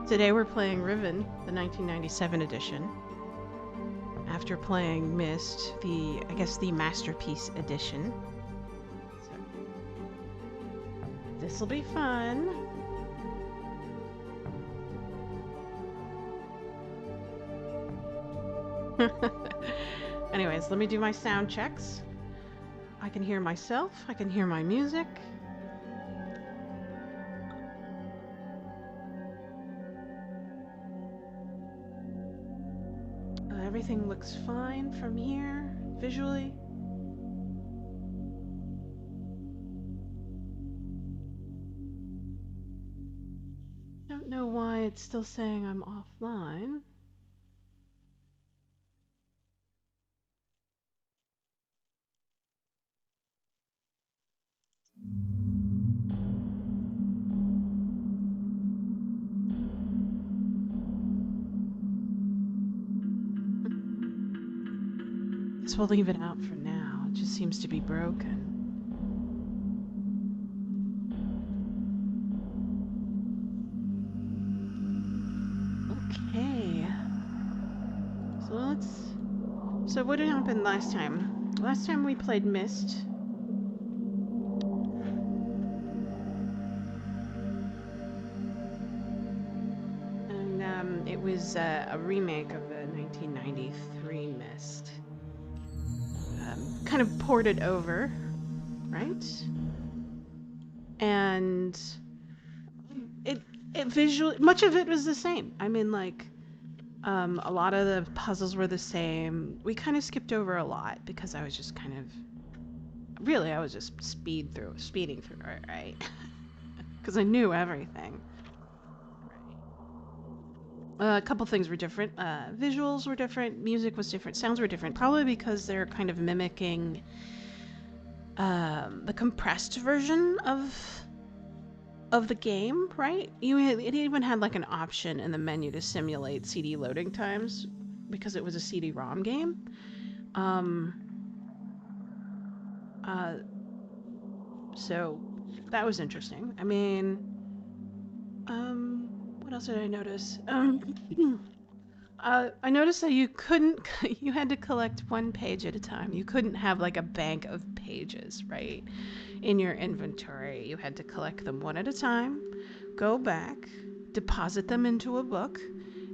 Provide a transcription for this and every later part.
Today we're playing Riven, the 1997 edition. After playing Myst, I guess the Masterpiece edition. So, this'll be fun. Anyways, let me do my sound checks. I can hear myself, I can hear my music. Everything looks fine from here, visually. Don't know why it's still saying I'm offline. Guess we'll leave it out for now. It just seems to be broken. Okay. So what had happened last time? Last time we played Myst. And it was a remake of the 1993 Myst. Kind of ported over, right? And it visually, much of it was the same. I mean, like, a lot of the puzzles were the same. We kind of skipped over a lot because I was just kind of, really, I was just speeding through it, right? Because I knew everything. A couple things were different. Visuals were different. Music was different. Sounds were different. Probably because they're kind of mimicking the compressed version of the game, right? It even had like an option in the menu to simulate CD loading times because it was a CD-ROM game. So that was interesting. I mean, what else did I notice? I noticed that you had to collect one page at a time. You couldn't have like a bank of pages, right? In your inventory. You had to collect them one at a time, go back, deposit them into a book,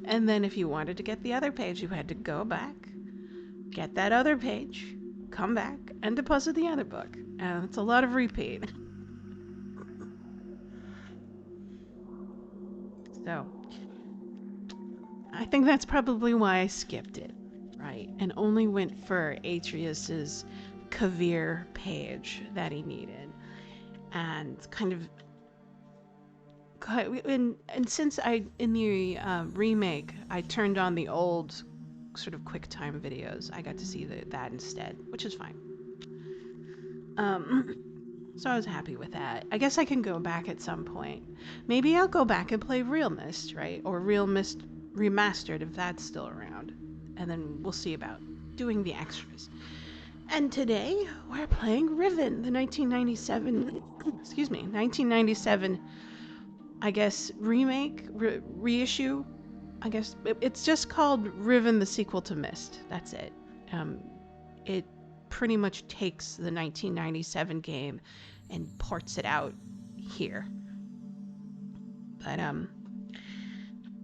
and then if you wanted to get the other page, you had to go back, get that other page, come back, and deposit the other book. And it's a lot of repeat. So, I think that's probably why I skipped it, right? And only went for Atreus's Kavir page that he needed. And kind of, and since in the remake, I turned on the old sort of QuickTime videos, I got to see that instead, which is fine. So I was happy with that. I guess I can go back at some point. Maybe I'll go back and play Real Mist, right? Or Real Mist Remastered if that's still around. And then we'll see about doing the extras. And today we're playing Riven, the 1997, excuse me, 1997, I guess, remake, reissue. I guess it's just called Riven, the sequel to Myst. That's it. It pretty much takes the 1997 game and ports it out here. But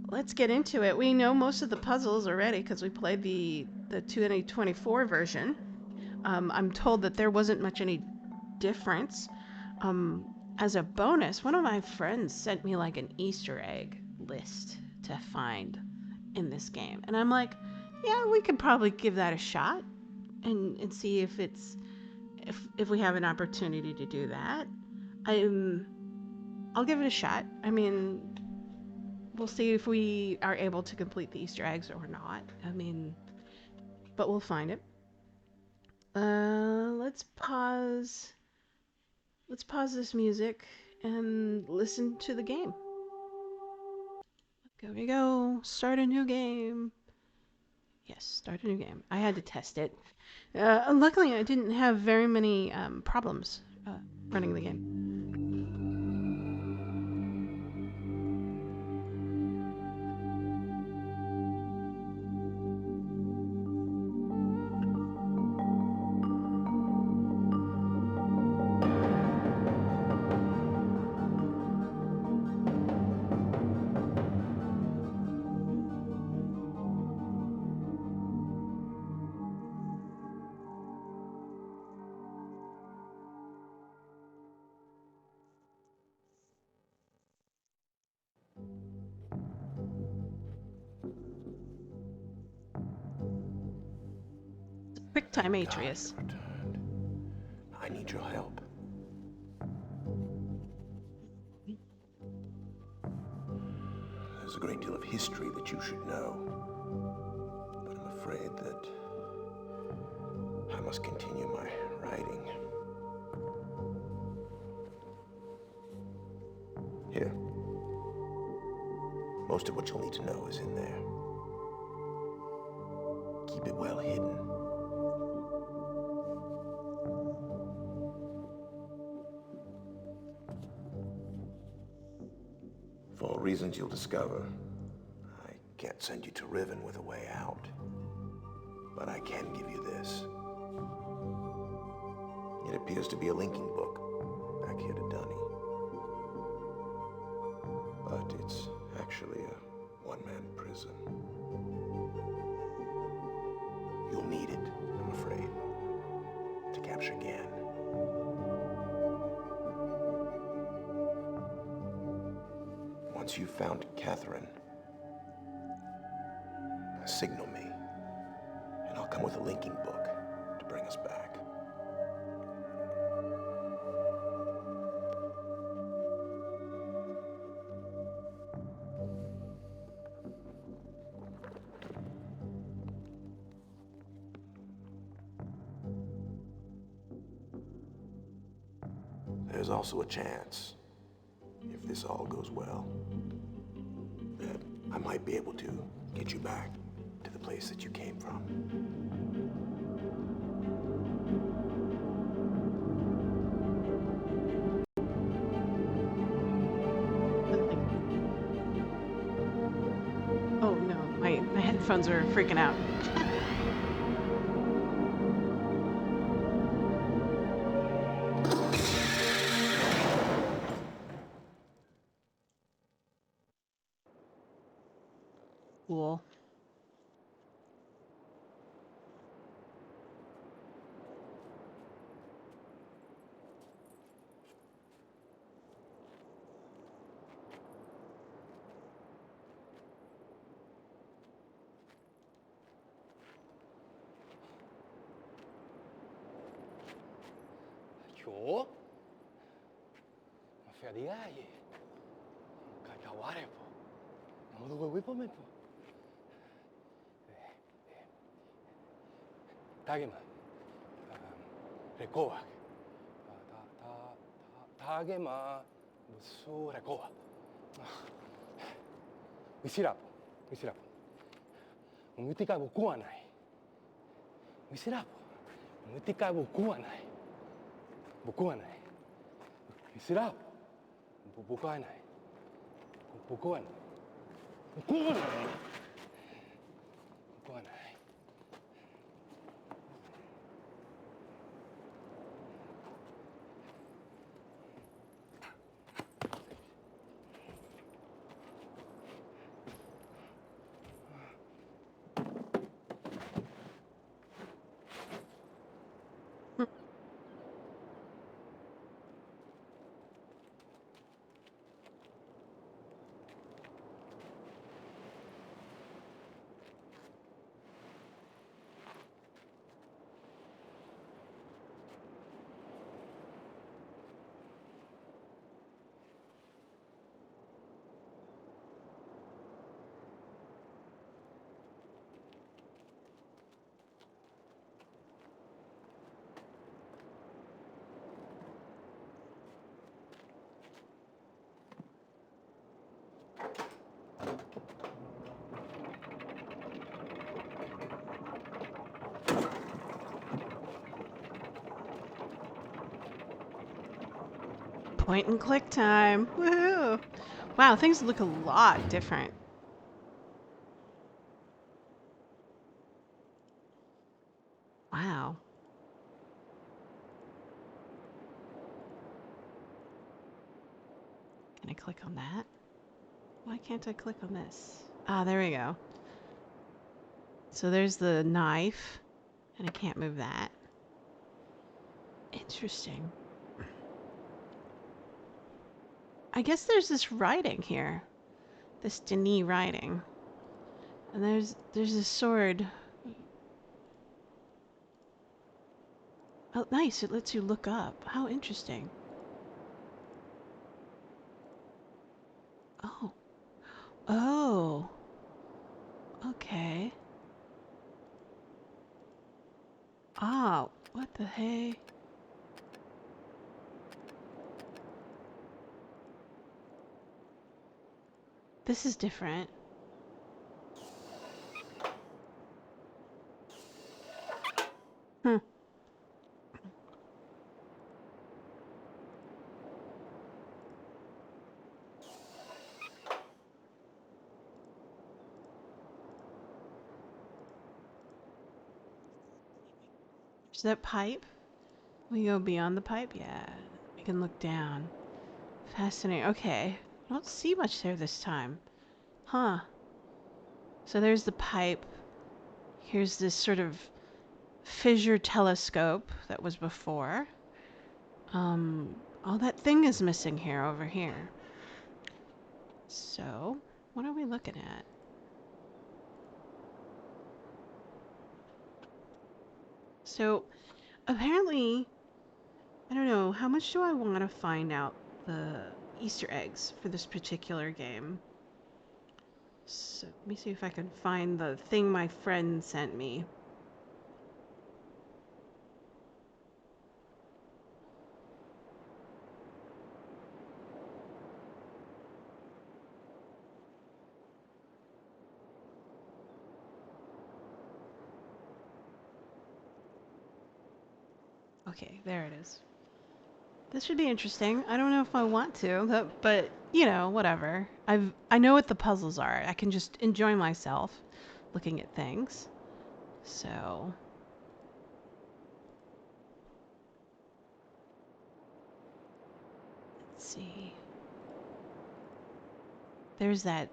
let's get into it. We know most of the puzzles already because we played the 2024 version. I'm told that there wasn't much any difference. As a bonus, one of my friends sent me like an Easter egg list to find in this game, and I'm like, yeah, we could probably give that a shot and see if it's if we have an opportunity to do that. I'll give it a shot. I mean, we'll see if we are able to complete the Easter eggs or not. I mean, but we'll find it. Let's pause this music and listen to the game. There we go. Start a new game. Yes, start a new game. I had to test it. Luckily, I didn't have very many problems running the game. Thank God Atreus. you've returned. I need your help. There's a great deal of history that you should know, but I'm afraid that I must continue my writing. Here. Most of what you'll need to know is in there. Keep it well hidden. For all reasons you'll discover, I can't send you to Riven with a way out. But I can give you this. It appears to be a linking book back here to Dunny. But it's actually a one-man prison. You'll need it, I'm afraid, to capture Gan. Once you've found Catherine, signal me, and I'll come with a linking book to bring us back. There's also a chance, if this all goes well, that I might be able to get you back to the place that you came from. Oh no, my headphones are freaking out. Cool. Jo? Feriaje. Kakaware po. Namudugo po me po. Tagema. Rekoa. Tagema. Musu rekoa. Wisirapo. Wisirapo. Umutika boku wa nai. Wisirapo. Umutika boku wa nai. 僕はない。ミスラー僕はない。僕はない。僕はない。僕はない。Point and click time. Woohoo! Wow, things look a lot different. Wow. Can I click on that? Why can't I click on this? Ah, there we go. So there's the knife, and I can't move that. Interesting. I guess there's this writing here. This Denis writing. And there's a sword. Oh, nice. It lets you look up. How interesting. Oh. Oh. Okay. Ah, what the hey? This is different. Hmm. Is that pipe? We go beyond the pipe? Yeah. We can look down. Fascinating. Okay. I don't see much there this time. Huh. So there's the pipe. Here's this sort of fissure telescope that was before. Oh, that thing is missing here over here. So, what are we looking at? So, apparently, I don't know, how much do I want to find out the Easter eggs for this particular game? So, let me see if I can find the thing my friend sent me. Okay, there it is. This should be interesting. I don't know if I want to, but you know, whatever. I know what the puzzles are. I can just enjoy myself looking at things. So, let's see. There's that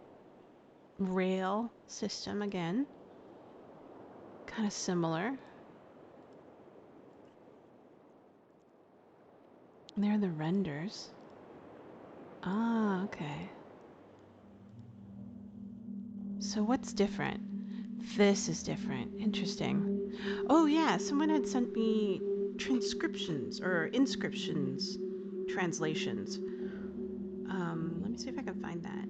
rail system again. Kind of similar. And there are the renders. Ah, okay. So what's different? This is different. Interesting. Oh yeah, someone had sent me transcriptions or inscriptions, translations. Let me see if I can find that.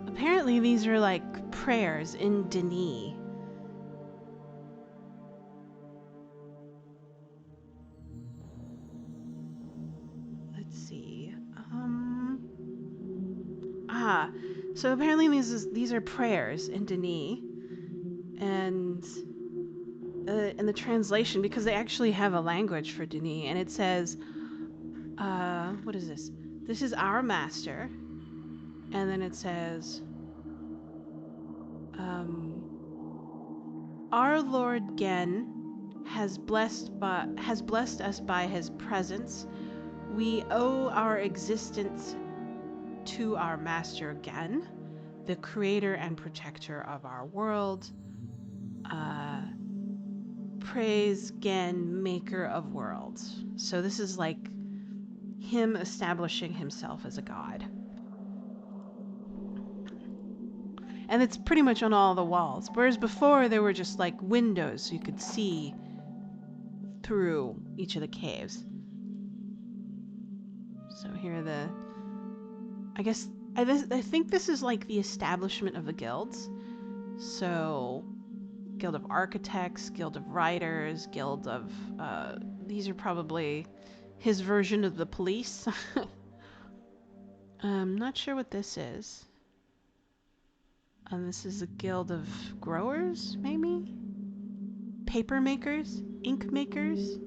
Apparently these are like prayers in Denis. Let's see. Ah, so apparently these are prayers in Denis, and in the translation, because they actually have a language for Denis, and it says, what is this? This is our master, and then it says, um, our Lord Gen has blessed us by his presence. We owe our existence to our master Gen, the creator and protector of our world. Uh, praise Gen, maker of worlds. So this is like him establishing himself as a god. And it's pretty much on all the walls. Whereas before there were just like windows so you could see through each of the caves. So here are the, I guess, I think this is like the establishment of the guilds. So Guild of Architects, Guild of Writers, Guild of, these are probably his version of the police. I'm not sure what this is. This is a Guild of Growers, maybe? Paper makers? Ink makers?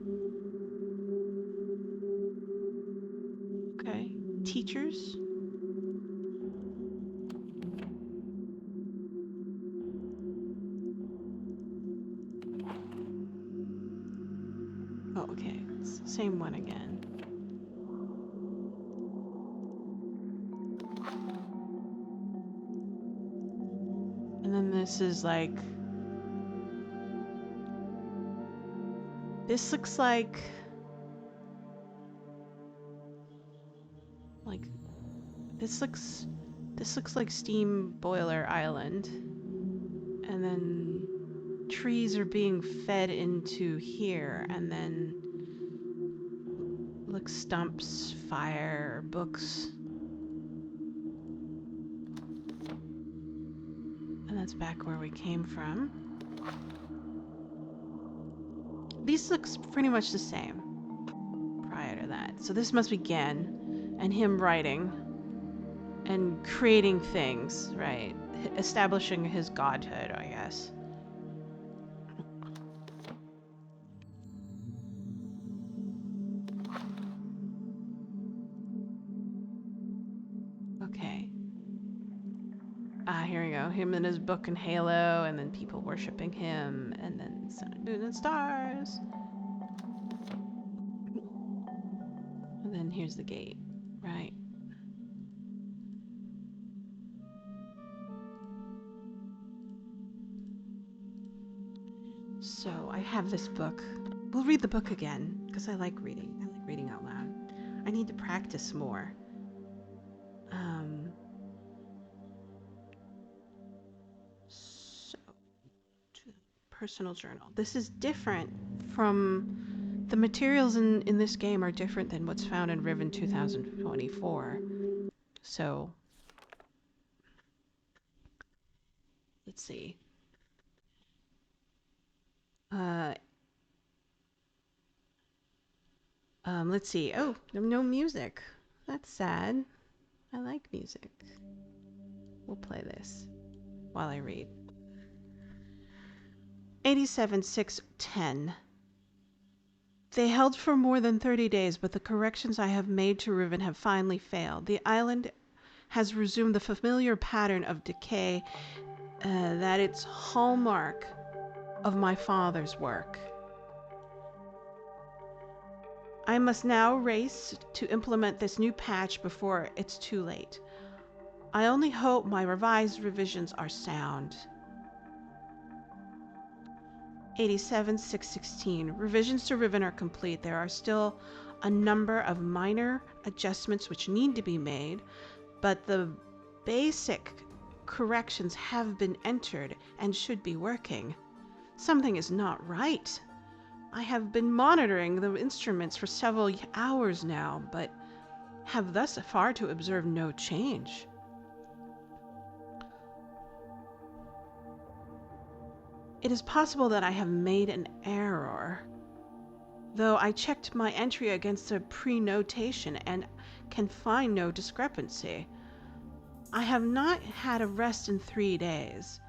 Okay. Teachers? Oh, okay. It's the same one again. And then this is like This looks like this looks like Steam Boiler Island. And then trees are being fed into here, and then looks stumps, fire, books. And that's back where we came from. These looks pretty much the same prior to that. So this must be Gen and him writing and creating things, right? Establishing his godhood, I guess. Okay. Here we go. Him and his book and Halo, and then people worshiping him, and then Sun and Moon and Stars. And then here's the gate, right? So I have this book. We'll read the book again, because I like reading. I like reading out loud. I need to practice more. So, personal journal. This is different from the materials in this game are different than what's found in Riven 2024. So, let's see. Let's see. Oh, no music. That's sad. I like music. We'll play this while I read. 87-6-10. They held for more than 30 days, but the corrections I have made to Riven have finally failed. The island has resumed the familiar pattern of decay that its hallmark of my father's work. I must now race to implement this new patch before it's too late. I only hope my revised revisions are sound. 87-6-16. Revisions to Riven are complete. There are still a number of minor adjustments which need to be made, but the basic corrections have been entered and should be working. Something is not right. I have been monitoring the instruments for several hours now, but have thus far to observe no change. It is possible that I have made an error, though I checked my entry against a pre-notation and can find no discrepancy. I have not had a rest in 3 days,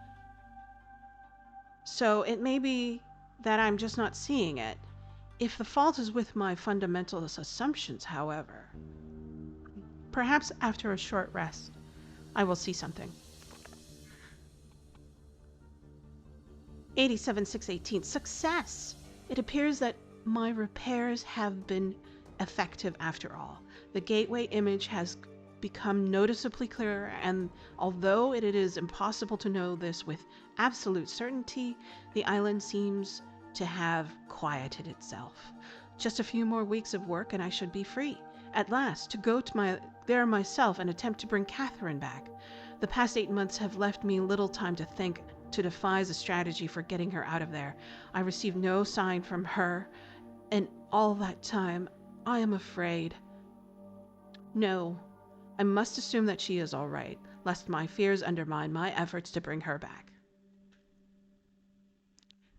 so it may be that I'm just not seeing it. If the fault is with my fundamental assumptions, however, perhaps after a short rest, I will see something. 87-6-18. Success! It appears that my repairs have been effective after all. The gateway image has become noticeably clearer, and although it is impossible to know this with absolute certainty, the island seems to have quieted itself. Just a few more weeks of work and I should be free, at last, to go to there myself and attempt to bring Catherine back. The past 8 months have left me little time to think, to devise a strategy for getting her out of there. I received no sign from her, and all that time, I am afraid. No, I must assume that she is all right, lest my fears undermine my efforts to bring her back.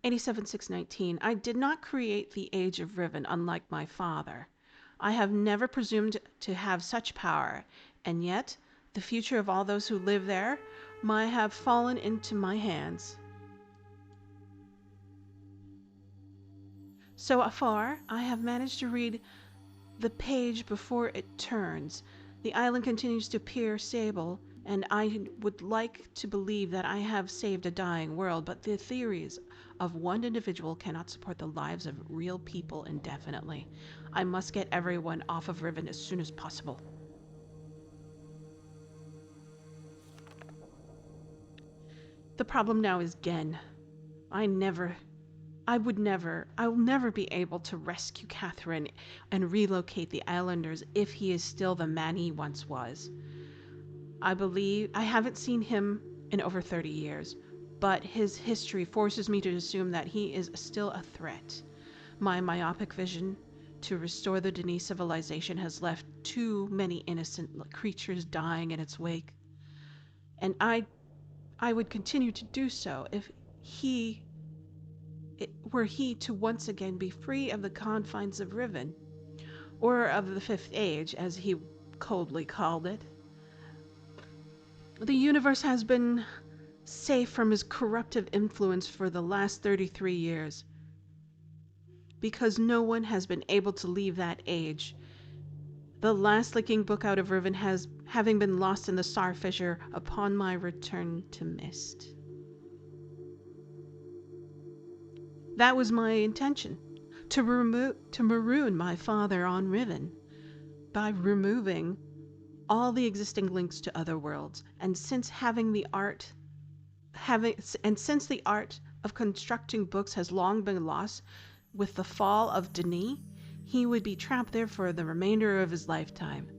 87-6-19. I did not create the Age of Riven, unlike my father. I have never presumed to have such power, and yet the future of all those who live there might have fallen into my hands. So far, I have managed to read the page before it turns. The island continues to appear stable, and I would like to believe that I have saved a dying world, but the theories of one individual cannot support the lives of real people indefinitely. I must get everyone off of Riven as soon as possible. The problem now is Gen. I never I will never be able to rescue Catherine and relocate the islanders if he is still the man he once was. I haven't seen him in over 30 years, but his history forces me to assume that he is still a threat. My myopic vision to restore the Denis civilization has left too many innocent creatures dying in its wake. And I would continue to do so if he were he to once again be free of the confines of Riven, or of the Fifth Age, as he coldly called it. The universe has been safe from his corruptive influence for the last 33 years, because no one has been able to leave that age. The last leaking book out of Riven having been lost in the Star Fissure upon my return to Mist. That was my intention, to maroon my father on Riven by removing all the existing links to other worlds, and since the art of constructing books has long been lost with the fall of Denis, he would be trapped there for the remainder of his lifetime,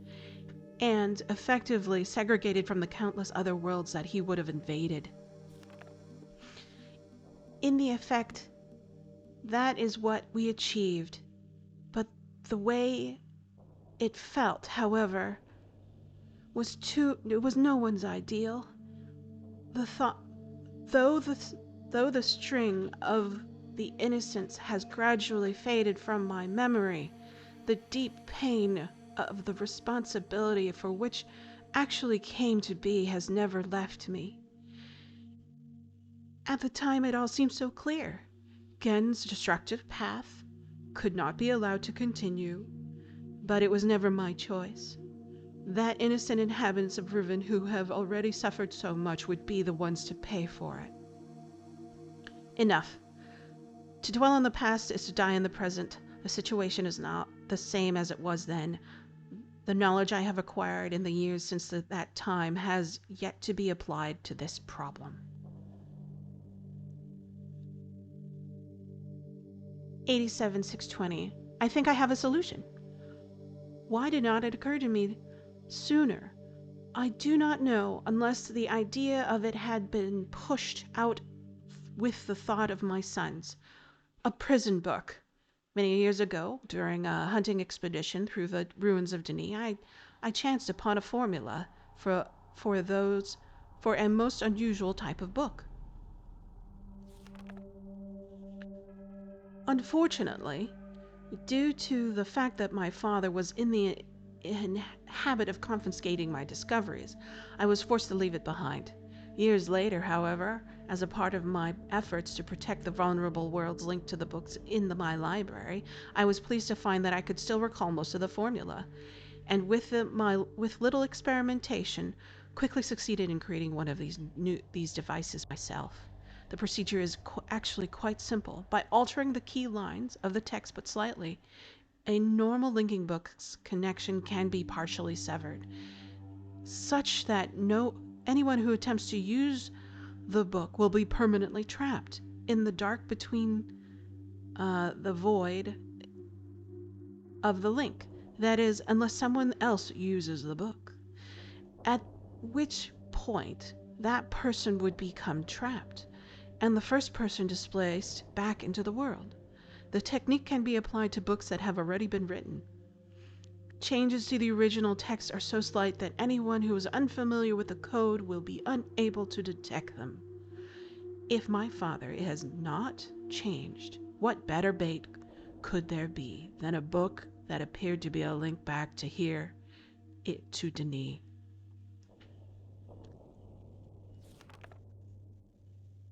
and effectively segregated from the countless other worlds that he would have invaded. In the effect, that is what we achieved, but the way it felt, however, it was no one's ideal. The thought, though the string of the innocence has gradually faded from my memory, the deep pain of the responsibility for which actually came to be has never left me. At the time, it all seemed so clear. Gen's destructive path could not be allowed to continue, but it was never my choice. That innocent inhabitants of Riven who have already suffered so much would be the ones to pay for it. Enough. To dwell on the past is to die in the present. The situation is not the same as it was then. The knowledge I have acquired in the years since that time has yet to be applied to this problem. 87-620. I think I have a solution. Why did not it occur to me sooner? I do not know, unless the idea of it had been pushed out with the thought of my sons. A prison book. Many years ago, during a hunting expedition through the ruins of Denis, I chanced upon a formula for a most unusual type of book. Unfortunately, due to the fact that my father was in the habit of confiscating my discoveries, I was forced to leave it behind. Years later, however, as a part of my efforts to protect the vulnerable worlds linked to the books in my library, I was pleased to find that I could still recall most of the formula, and with little experimentation, quickly succeeded in creating one of these devices myself. The procedure is actually quite simple. By altering the key lines of the text but slightly, a normal linking book's connection can be partially severed, such that anyone who attempts to use the book will be permanently trapped in the dark between the void of the link. That is, unless someone else uses the book, at which point that person would become trapped, and the first person displaced back into the world. The technique can be applied to books that have already been written. Changes to the original text are so slight that anyone who is unfamiliar with the code will be unable to detect them. If my father has not changed, what better bait could there be than a book that appeared to be a link back to to Denis?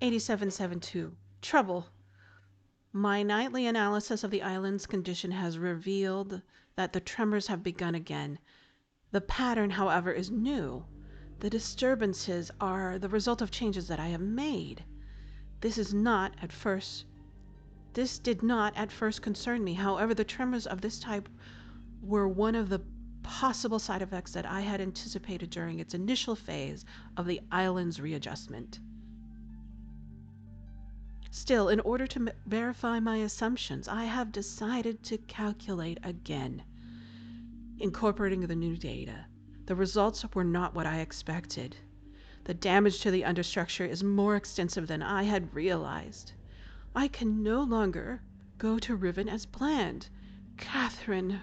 8772. Trouble. My nightly analysis of the island's condition has revealed that the tremors have begun again. The pattern, however, is new. The disturbances are the result of changes that I have made. This did not at first concern me. However, the tremors of this type were one of the possible side effects that I had anticipated during its initial phase of the island's readjustment. Still, in order to verify my assumptions, I have decided to calculate again, incorporating the new data. The results were not what I expected. The damage to the understructure is more extensive than I had realized. I can no longer go to Riven as planned. Catherine,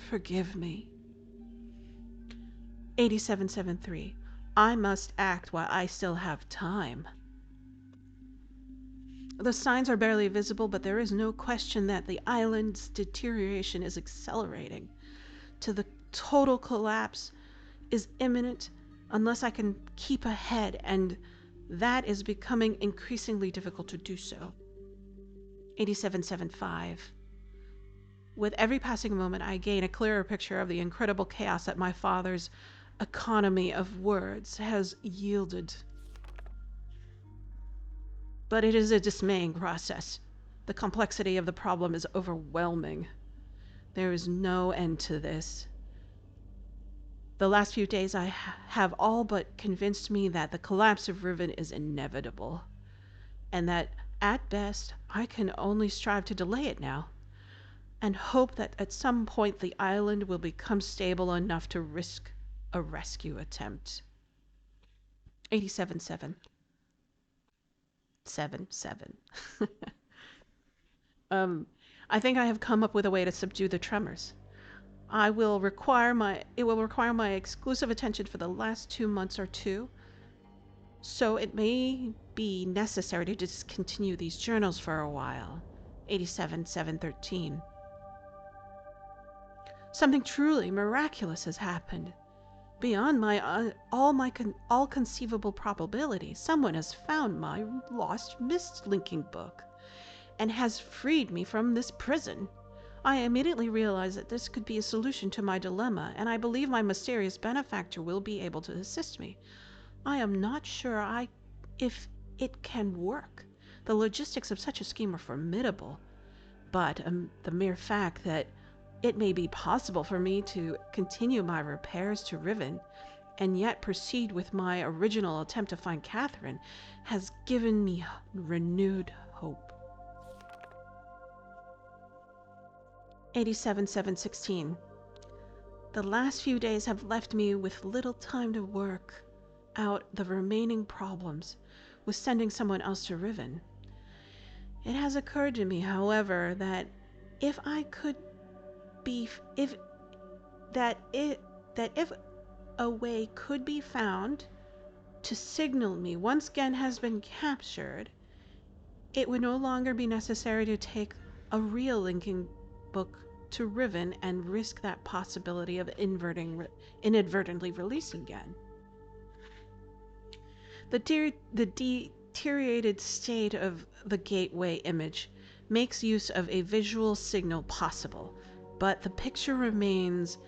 forgive me. 8773. I must act while I still have time. The signs are barely visible, but there is no question that the island's deterioration is accelerating. The total collapse is imminent unless I can keep ahead, and that is becoming increasingly difficult to do so. 8775. With every passing moment, I gain a clearer picture of the incredible chaos that my father's economy of words has yielded. But it is a dismaying process. The complexity of the problem is overwhelming. There is no end to this. The last few days have all but convinced me that the collapse of Riven is inevitable, and that, at best, I can only strive to delay it now, and hope that at some point the island will become stable enough to risk a rescue attempt. 87-7. 7-7. I think I have come up with a way to subdue the tremors. It will require my exclusive attention for the last 2 months or two, so it may be necessary to discontinue these journals for a while. 87-713. Something truly miraculous has happened. Beyond all conceivable probability, someone has found my lost mist linking book and has freed me from this prison. I immediately realized that this could be a solution to my dilemma, and I believe my mysterious benefactor will be able to assist me. I am not sure if it can work. The logistics of such a scheme are formidable, but the mere fact that it may be possible for me to continue my repairs to Riven and yet proceed with my original attempt to find Catherine has given me renewed hope. 87-716. The last few days have left me with little time to work out the remaining problems with sending someone else to Riven. It has occurred to me, however, that if a way could be found to signal me once Gen has been captured, it would no longer be necessary to take a real linking book to Riven and risk that possibility of inadvertently releasing Gen. The deteriorated state of the gateway image makes use of a visual signal possible, but the picture remains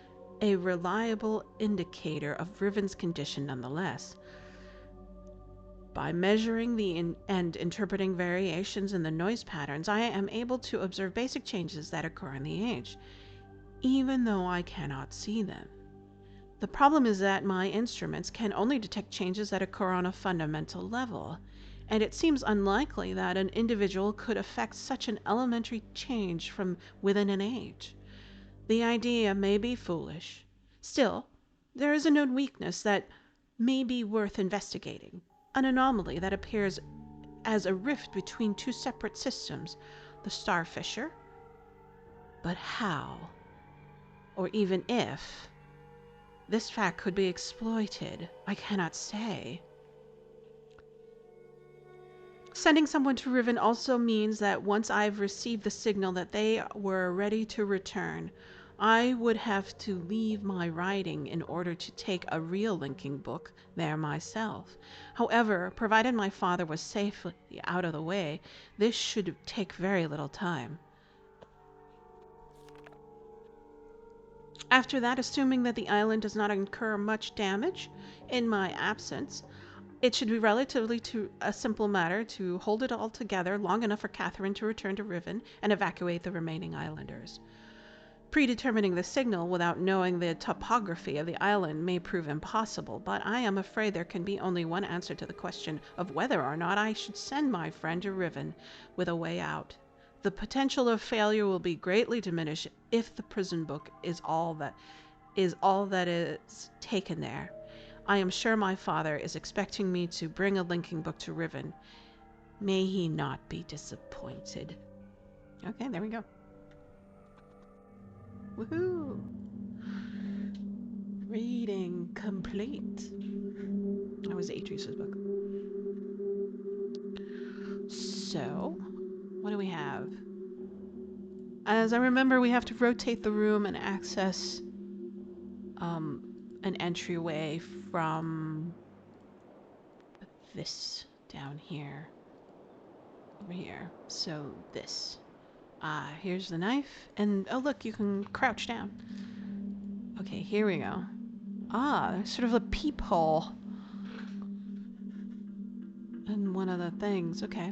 a reliable indicator of Riven's condition nonetheless. By measuring and interpreting variations in the noise patterns, I am able to observe basic changes that occur in the age, even though I cannot see them. The problem is that my instruments can only detect changes that occur on a fundamental level, and it seems unlikely that an individual could affect such an elementary change from within an age. The idea may be foolish. Still, there is a known weakness that may be worth investigating. An anomaly that appears as a rift between two separate systems, the star fissure. But how, or even if, this fact could be exploited, I cannot say. Sending someone to Riven also means that once I've received the signal that they were ready to return, I would have to leave my writing in order to take a real linking book there myself. However, provided my father was safely out of the way, this should take very little time. After that, assuming that the island does not incur much damage in my absence, it should be relatively a simple matter to hold it all together long enough for Catherine to return to Riven and evacuate the remaining islanders. Predetermining the signal without knowing the topography of the island may prove impossible, but I am afraid there can be only one answer to the question of whether or not I should send my friend to Riven with a way out. The potential of failure will be greatly diminished if the prison book is all that is taken there. I am sure my father is expecting me to bring a linking book to Riven. May he not be disappointed. Okay, there we go. Woohoo! Reading complete. That was Atrice's book. So, what do we have? As I remember, we have to rotate the room and access an entryway from this down here. Over here. So this. Here's the knife. And oh look, you can crouch down. Okay, here we go. There's sort of a peephole. And one of the things. Okay.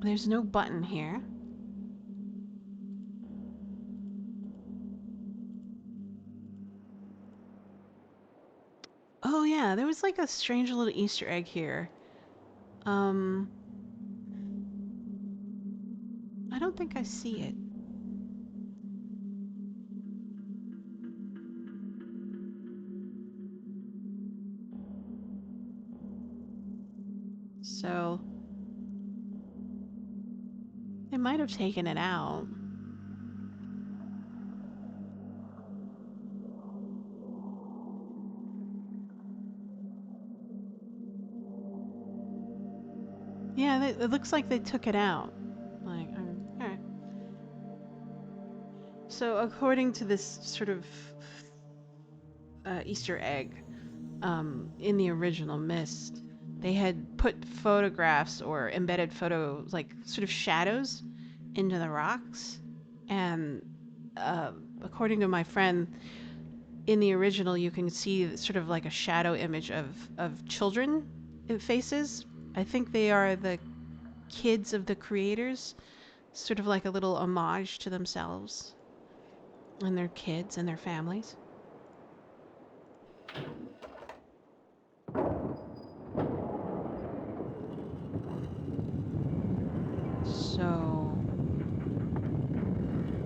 There's no button here. Oh yeah, there was like a strange little Easter egg here. I don't think I see it. So they might have taken it out. Yeah, it looks like they took it out. Like, all right. So according to this sort of Easter egg, in the original Mist, they had put photographs or embedded photos, like sort of shadows, into the rocks, and according to my friend, in the original, you can see sort of like a shadow image of children faces. I think they are the kids of the creators, sort of like a little homage to themselves and their kids and their families. So,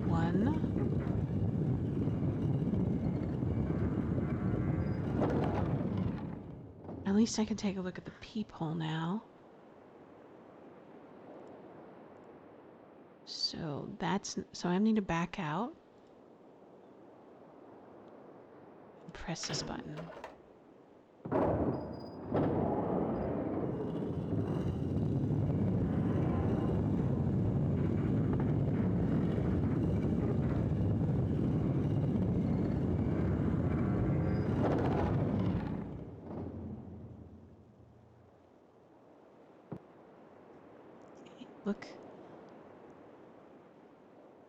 one. At least I can take a look at the peephole now. So I need to back out. Press this button. Look.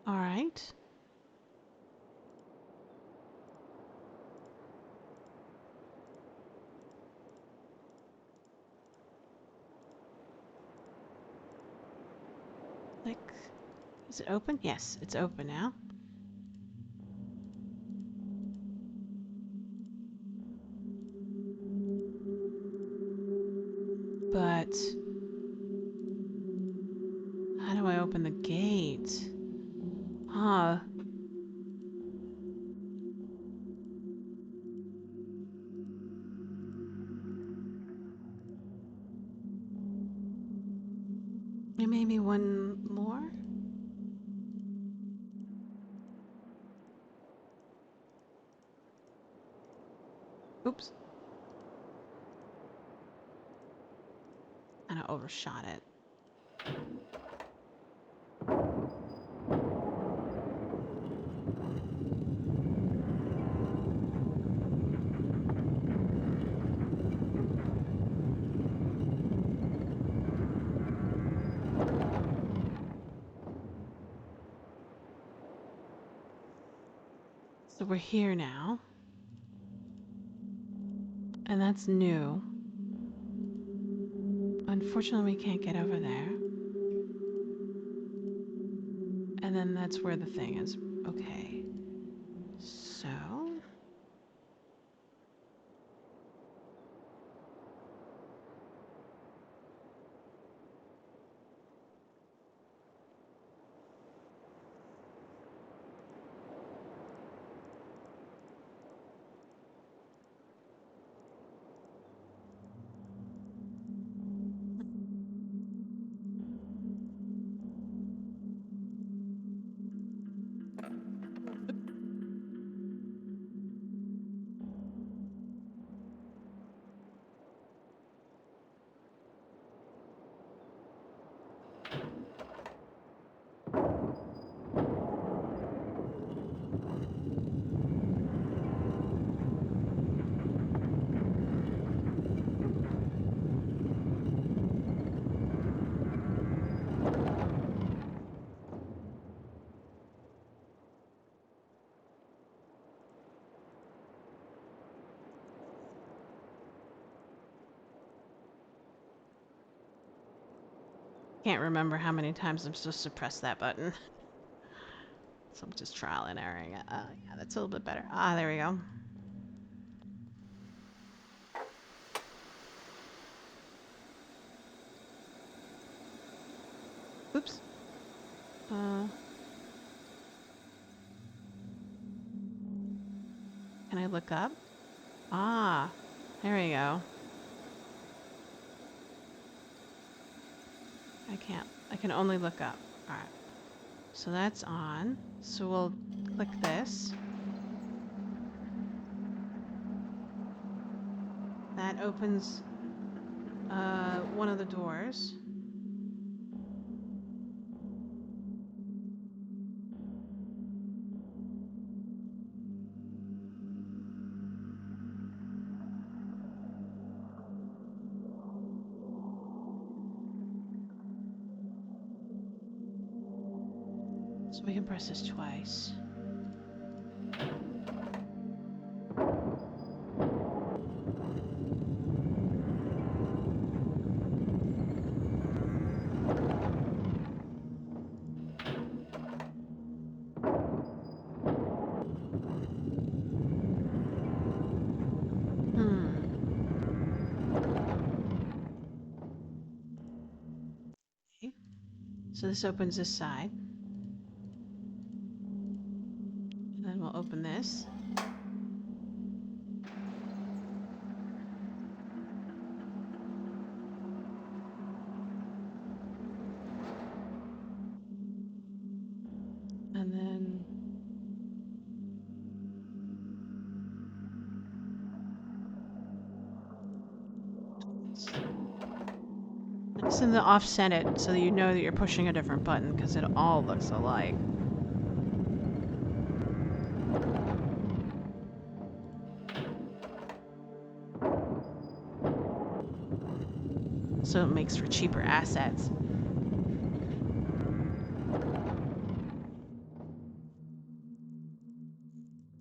All right. Click. Is it open? Yes, it's open now. But how do I open the gate? Huh. Maybe one more? Oops. And I overshot it. So we're here now. And that's new. Unfortunately, we can't get over there. And then That's where the thing is. Okay. So... Can't remember how many times I'm supposed to press that button. So I'm just trial and erroring it. Yeah, that's a little bit better. Ah, there we go. Oops. Can I look up? Ah, there we go. I can't. I can only look up. All right. So that's on. So we'll click this. That opens one of the doors. So we can press this twice. Okay. So this opens this side. And then we'll open this. And then nice in the offset it so that you know that you're pushing a different button because it all looks alike. So it makes for cheaper assets.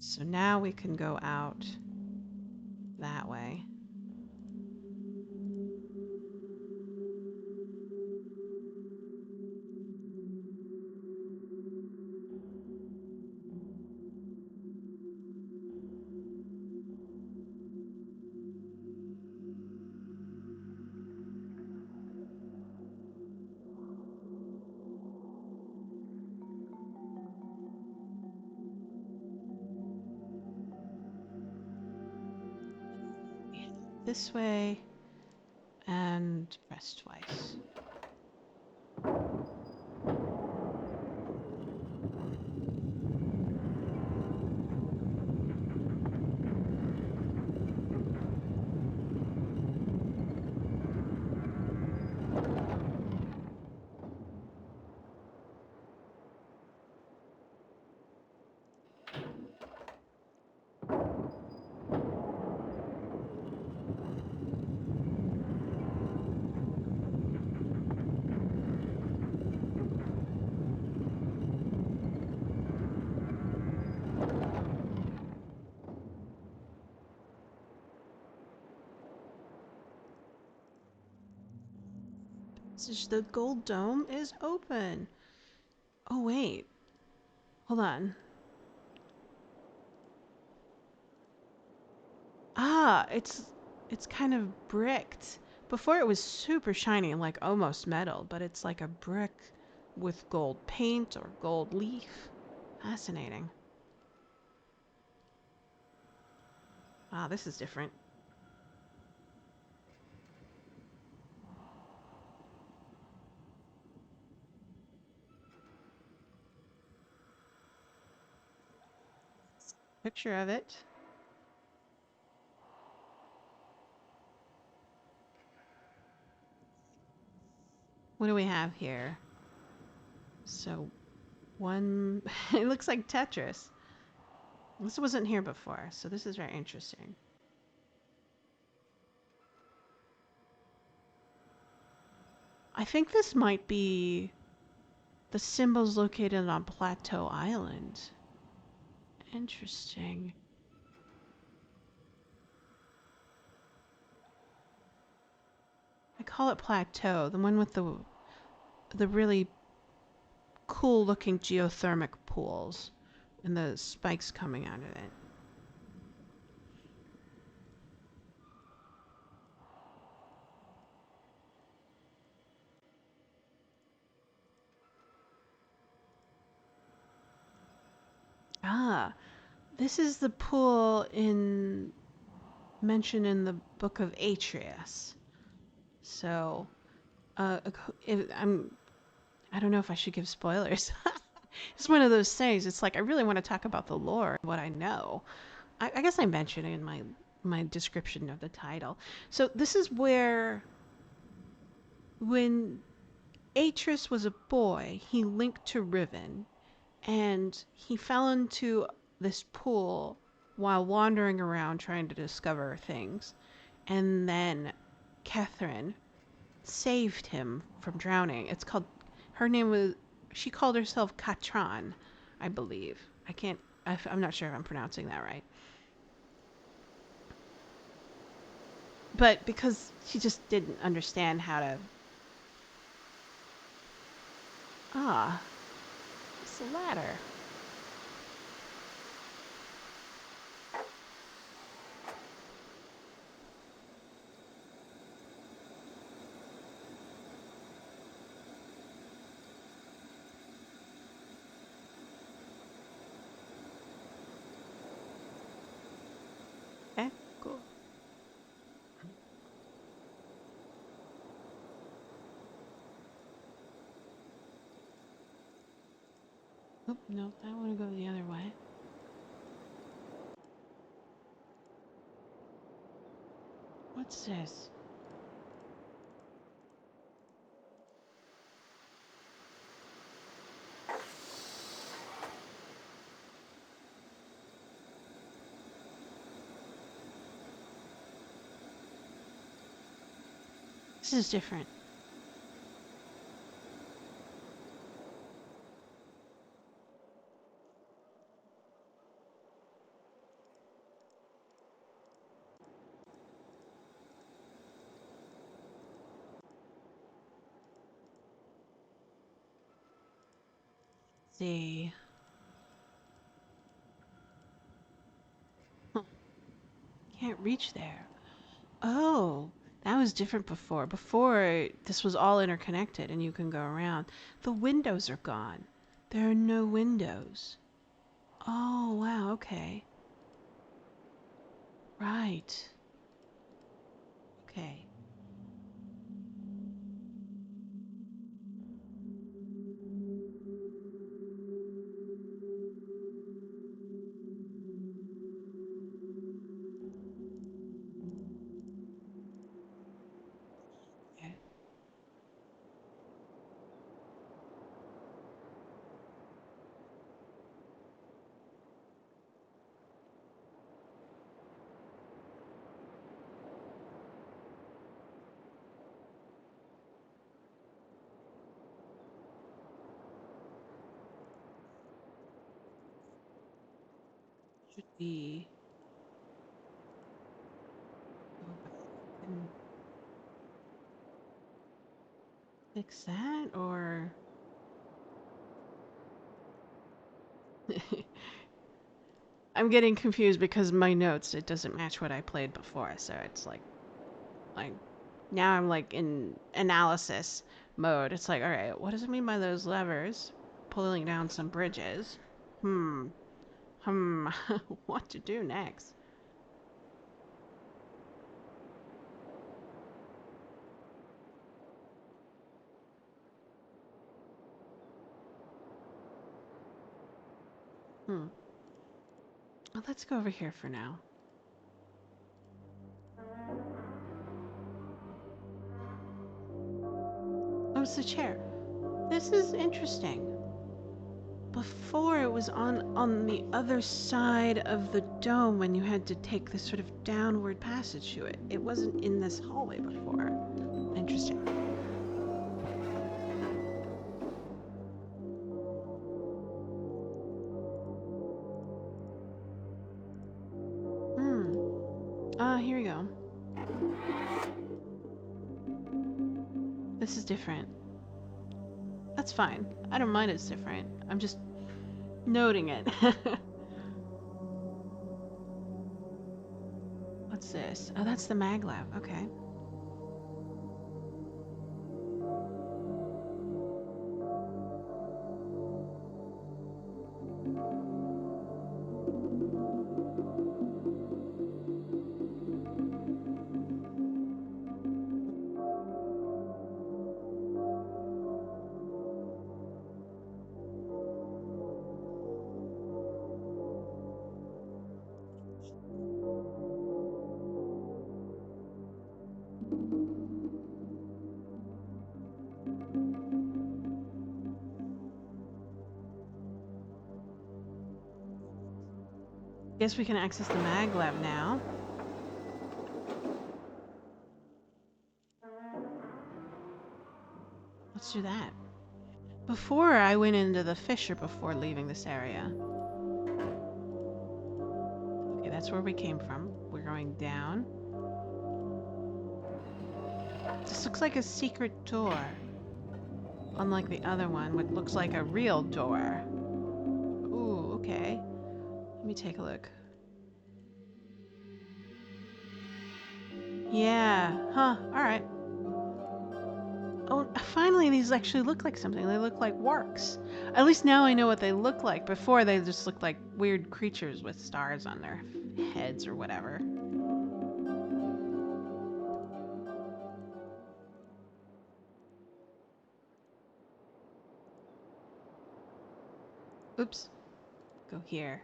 So now we can go out that way. This way and press twice. The gold dome is open. Oh wait, Hold on. Ah, it's kind of bricked. Before it was super shiny, like almost metal, but it's like a brick with gold paint or gold leaf. Fascinating. Ah, this is different. Picture of it. What do we have here? So one, it looks like Tetris. This wasn't here before, so this is very interesting. I think this might be the symbols located on Plateau Island. Interesting. I call it Plateau, the one with the really cool looking geothermic pools and the spikes coming out of it. Ah, this is the pool in mentioned in the book of Atreus. So, I don't know if I should give spoilers. It's one of those things. It's like I really want to talk about the lore, what I know. I guess I mentioned it in my description of the title. So this is where, when Atreus was a boy, he linked to Riven, and he fell into this pool while wandering around trying to discover things. And then Catherine saved him from drowning. It's called, her name was, she called herself Katran, I believe. I'm not sure if I'm pronouncing that right. But because she just didn't understand how to. Ah, it's a ladder. Okay, cool. Oh, no, I want to go the other way. What's this? This is different. Let's see. Huh, can't reach there. Oh, that was different before. Before, this was all interconnected and you can go around. The windows are gone. There are no windows. Oh, wow, okay. Right. Okay. Okay. Should be. Go back and fix that, or I'm getting confused because my notes, it doesn't match what I played before. So it's like now I'm like in analysis mode. It's like, all right, what does it mean by those levers pulling down some bridges? What to do next? Well, let's go over here for now. Oh, it's the chair. This is interesting. Before it was on the other side of the dome when you had to take this sort of downward passage to it. It wasn't in this hallway before. Interesting. Here we go. This is different. That's fine. I don't mind it's different. I'm just noting it. What's this? Oh, that's the mag lab. Okay. Guess we can access the mag lab now. Let's do that. Before I went into the fissure before leaving this area. Okay, that's where we came from. We're going down. This looks like a secret door. Unlike the other one, which looks like a real door. Ooh, okay. Let me take a look. Yeah, huh, alright. Oh, finally these actually look like something. They look like works. At least now I know what they look like. Before they just looked like weird creatures with stars on their heads or whatever. Oops. Go here.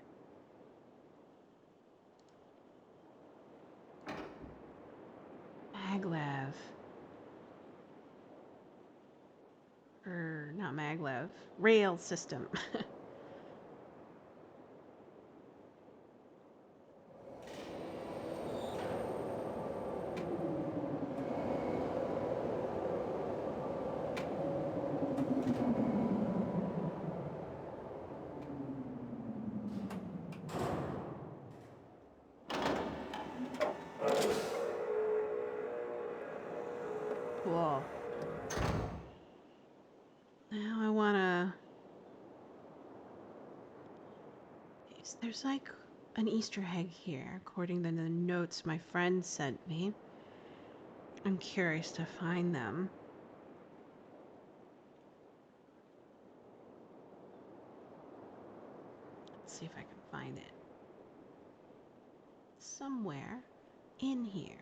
Maglev. Not maglev. Rail system. Cool. Now I wanna... There's like an Easter egg here, according to the notes my friend sent me. I'm curious to find them. Let's see if I can find it. Somewhere in here.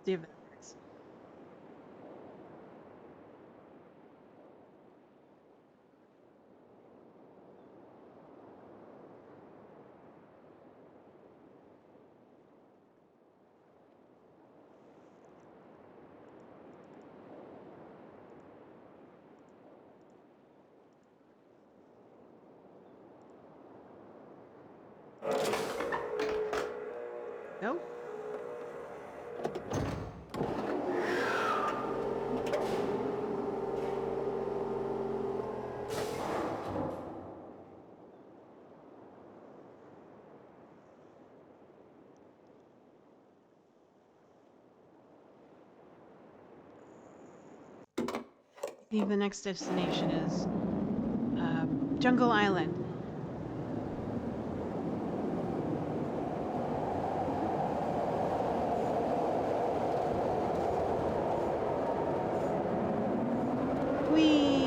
See if it works. I think the next destination is Jungle Island. Whee!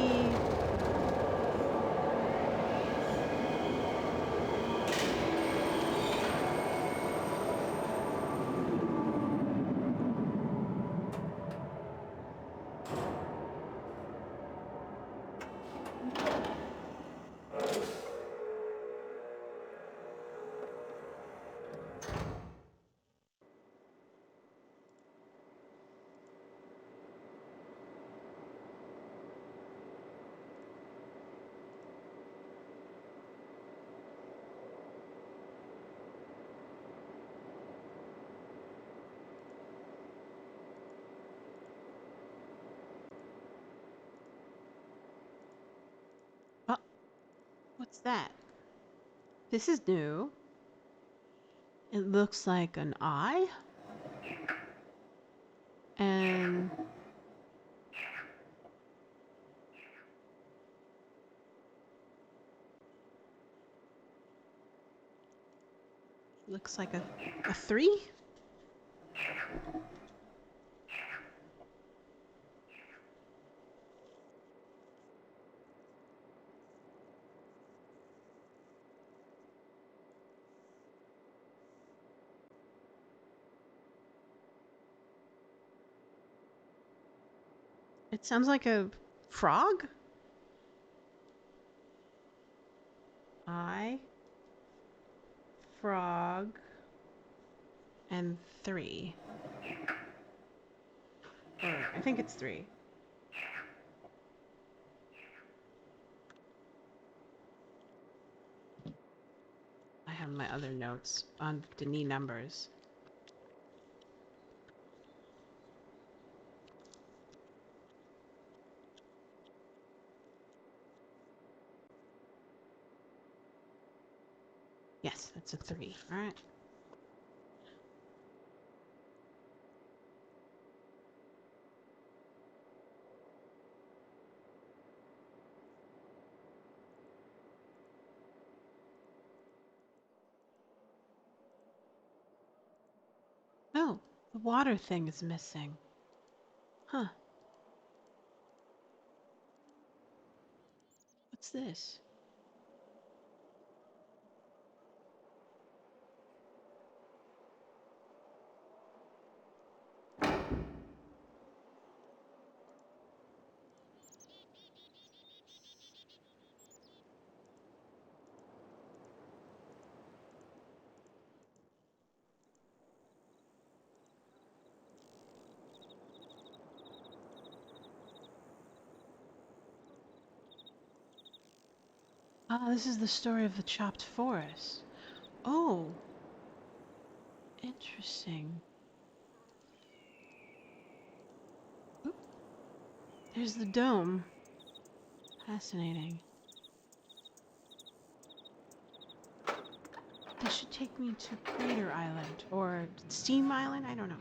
Oh, what's that? This is new. It looks like an eye. And looks like a 3. It sounds like a frog. I, frog, and 3. Or I think it's 3. I have my other notes on Denis numbers. Yes, that's a 3. All right. Oh, the water thing is missing. Huh. What's this? Ah, this is the story of the chopped forest. Oh, interesting. Oop. There's the dome. Fascinating. This should take me to Crater Island or Steam Island. I don't know.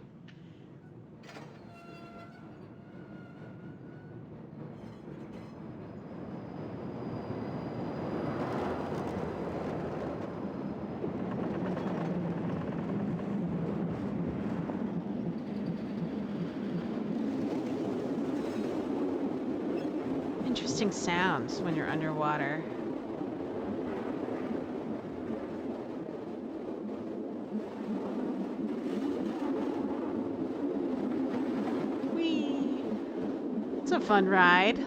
Interesting sounds when you're underwater. Whee! It's a fun ride.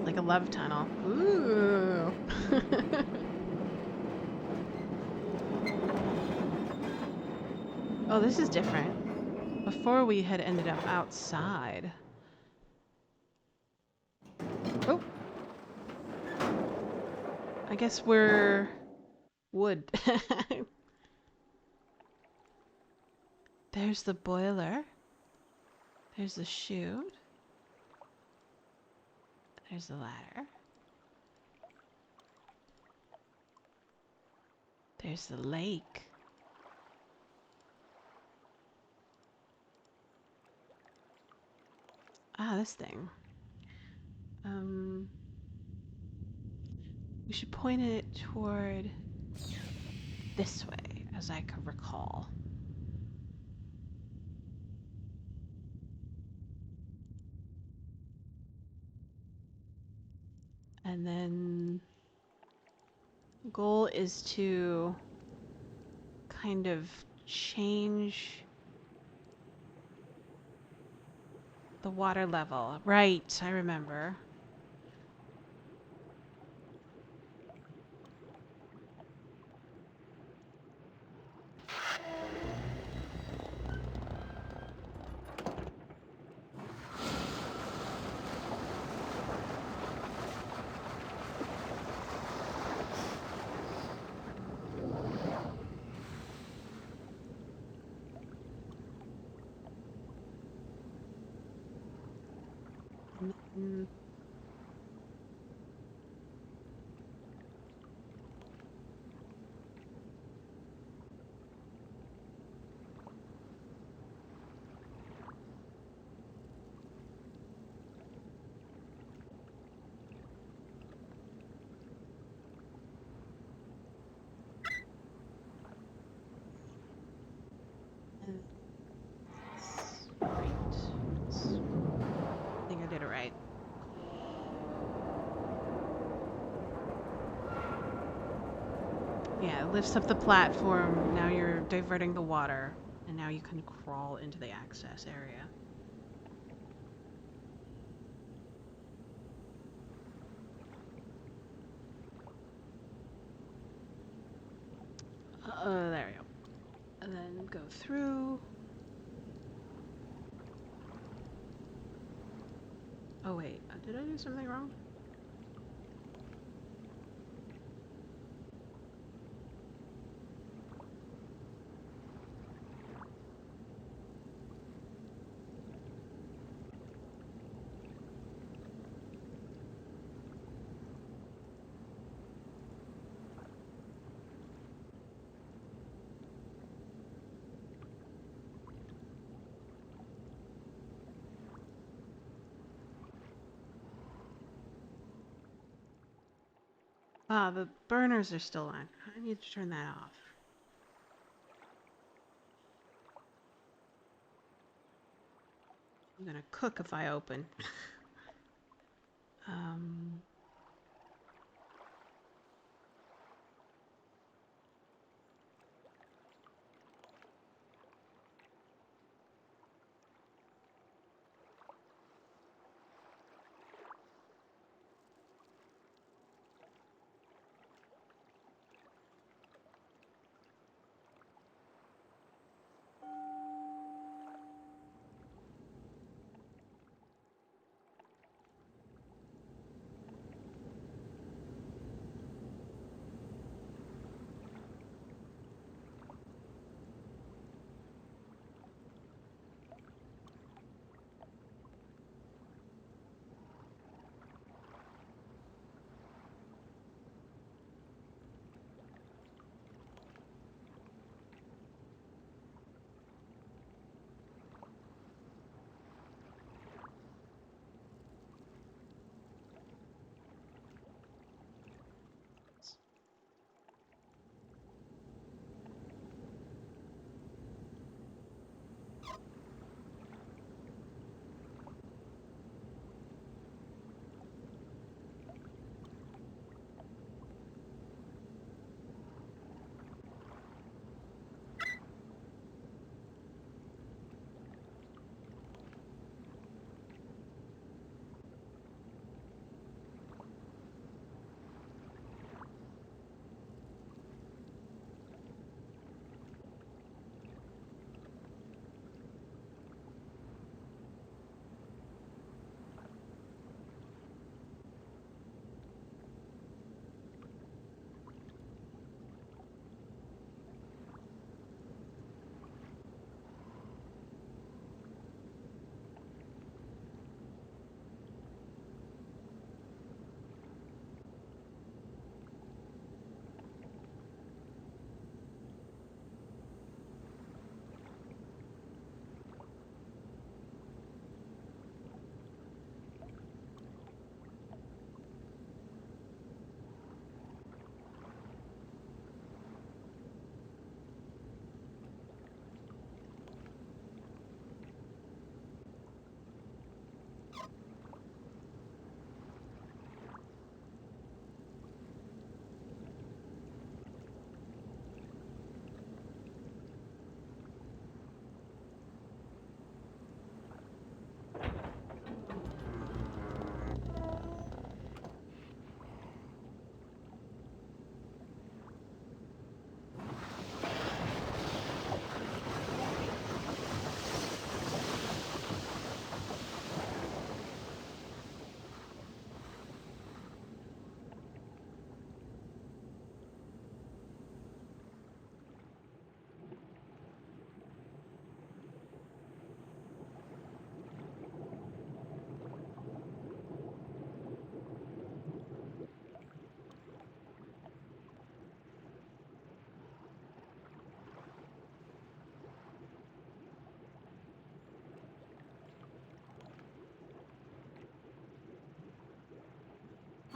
Like a love tunnel. Ooh. Oh, this is different. Before we had ended up outside. Oh. I guess we're wood. There's the boiler. There's the chute. There's the ladder. There's the lake. Ah, this thing. We should point it toward this way, as I could recall. And then goal is to kind of change the water level. Right, I remember. And then right. I think I did it right. Yeah, it lifts up the platform. Now you're diverting the water, and now you can crawl into the access area. There we go. And then go through. Oh wait, did I do something wrong? Ah, the burners are still on. I need to turn that off. I'm gonna cook if I open. um,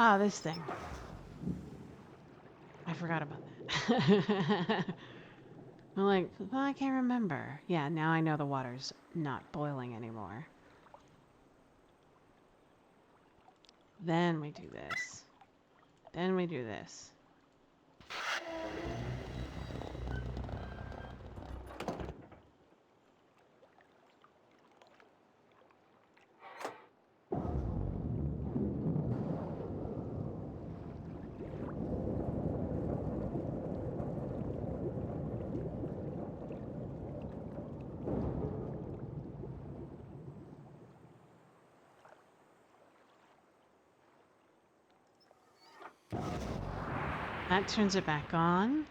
Ah, this thing. I forgot about that. I'm like, well, I can't remember. Yeah, now I know the water's not boiling anymore. Then we do this. Then we do this. That turns it back on.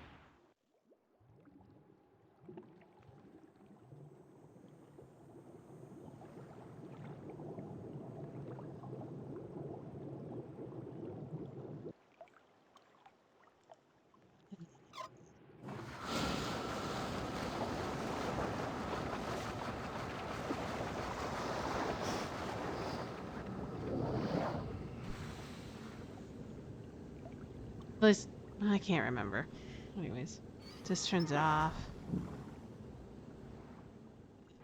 At least, I can't remember. Anyways, just turns it off.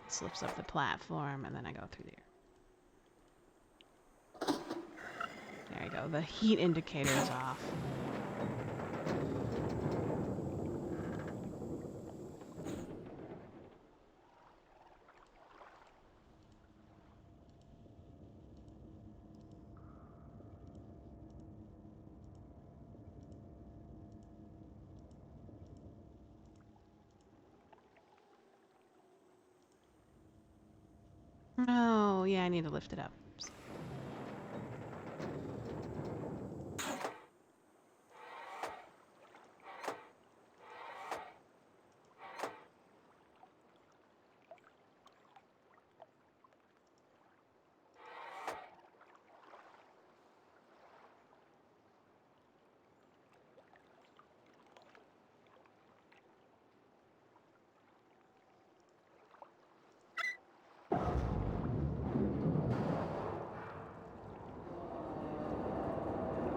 Slips up the platform, and then I go through there. There you go. The heat indicator is off. Oh, yeah, I need to lift it up.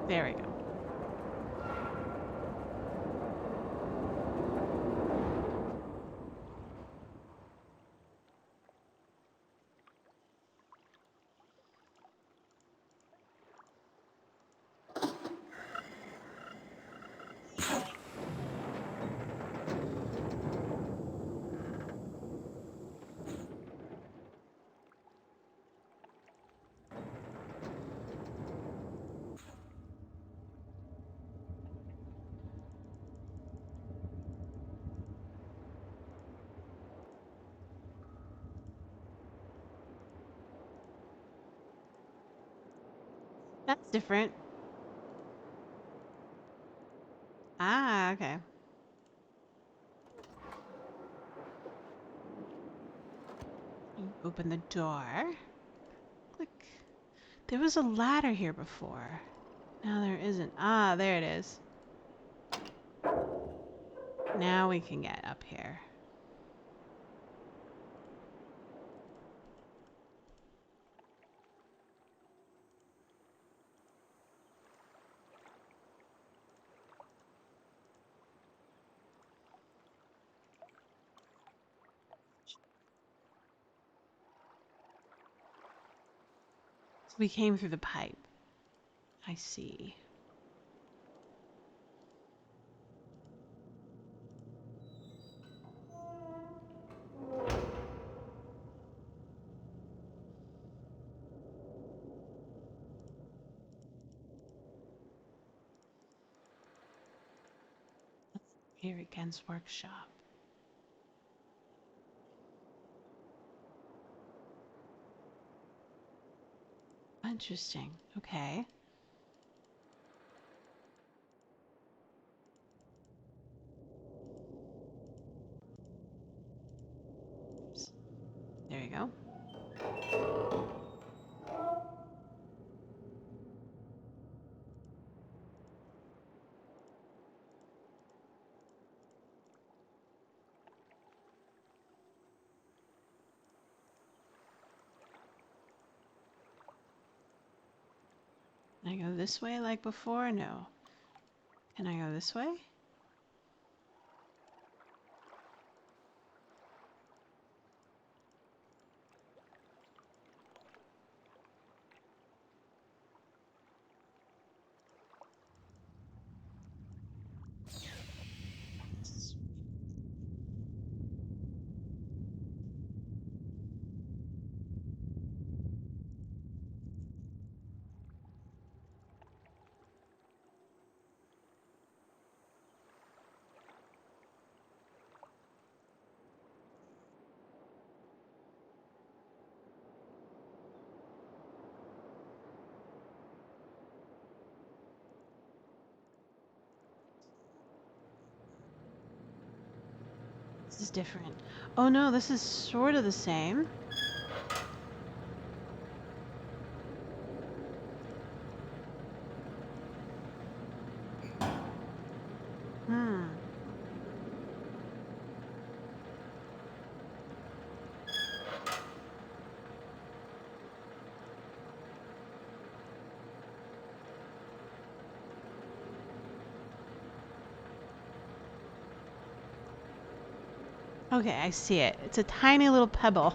There we go. That's different. Ah, okay. Open the door. Click. There was a ladder here before. Now there isn't. Ah, there it is. Now we can get up here. So we came through the pipe. I see. Here against workshop. Interesting. Okay. Oops. There you go. Can I go this way like before? No. Can I go this way? This is different. Oh no, this is sort of the same. Hmm. Okay, I see it. It's a tiny little pebble.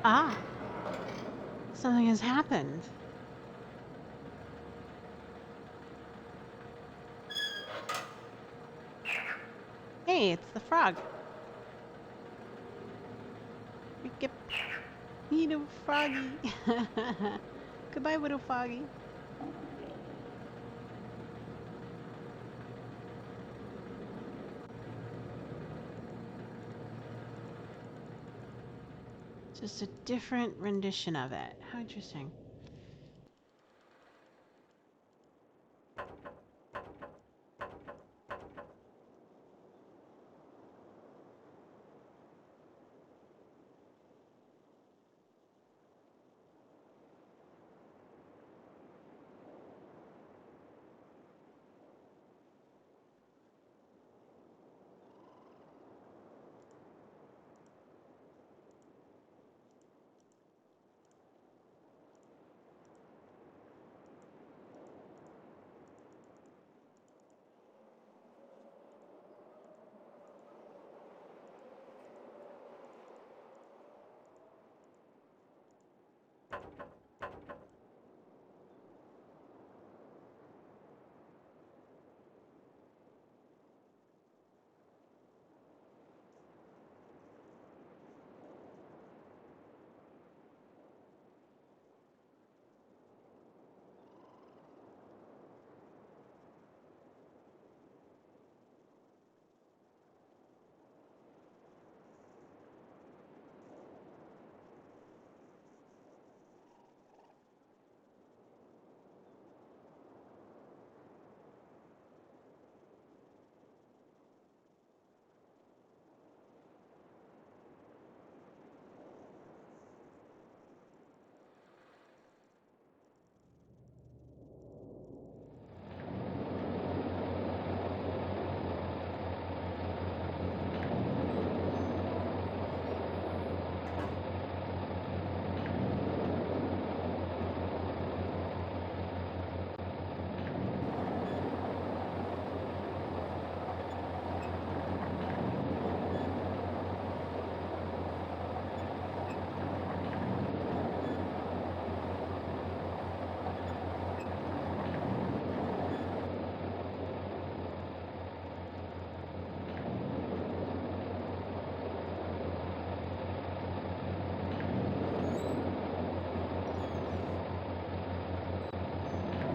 Ah, something has happened. Hey, it's the frog. We get little froggy. Goodbye, little froggy. Just a different rendition of it. How interesting.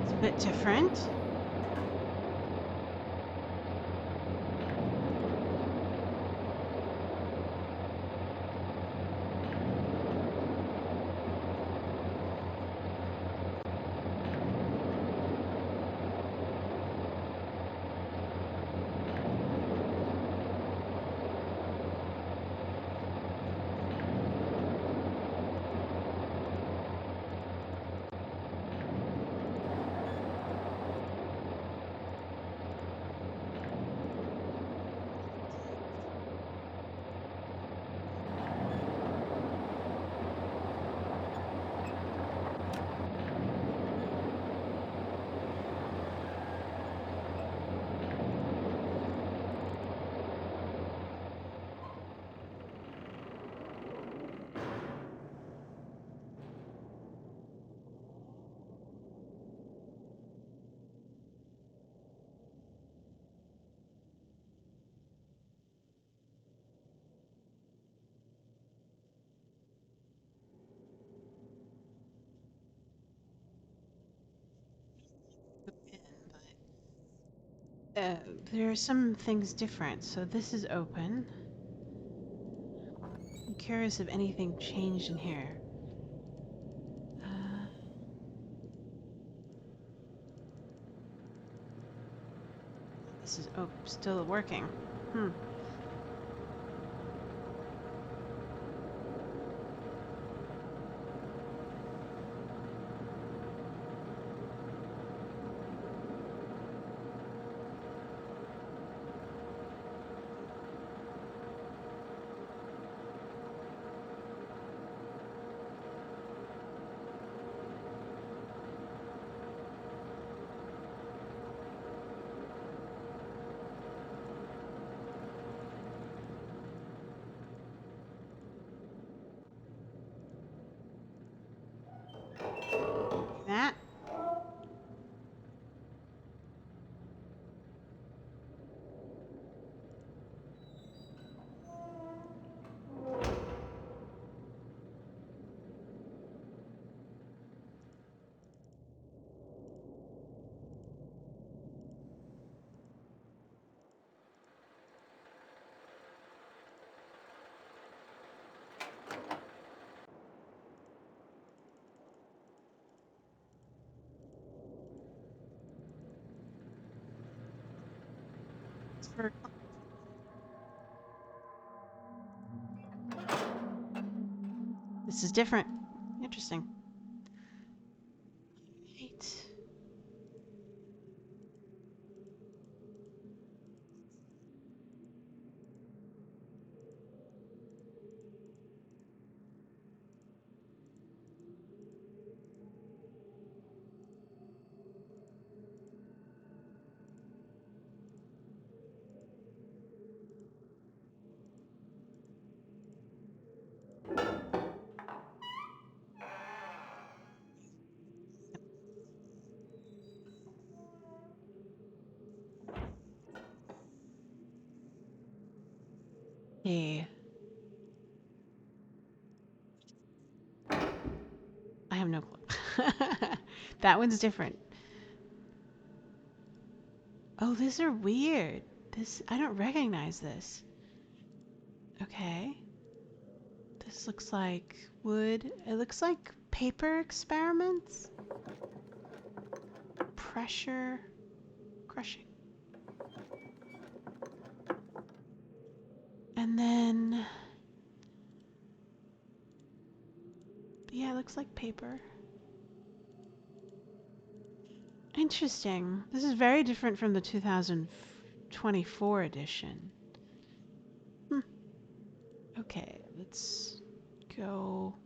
It's a bit different. Uh, there are some things different. So this is open. I'm curious if anything changed in here. Uh, this is still working. Hmm. never. This is different. Interesting. Right. Hey, I have no clue. That one's different. Oh, these are weird. This, I don't recognize this. Okay. This looks like wood. It looks like paper experiments. Pressure crushing. And then, yeah, it looks like paper. Interesting. This is very different from the 2024 edition. Okay, let's go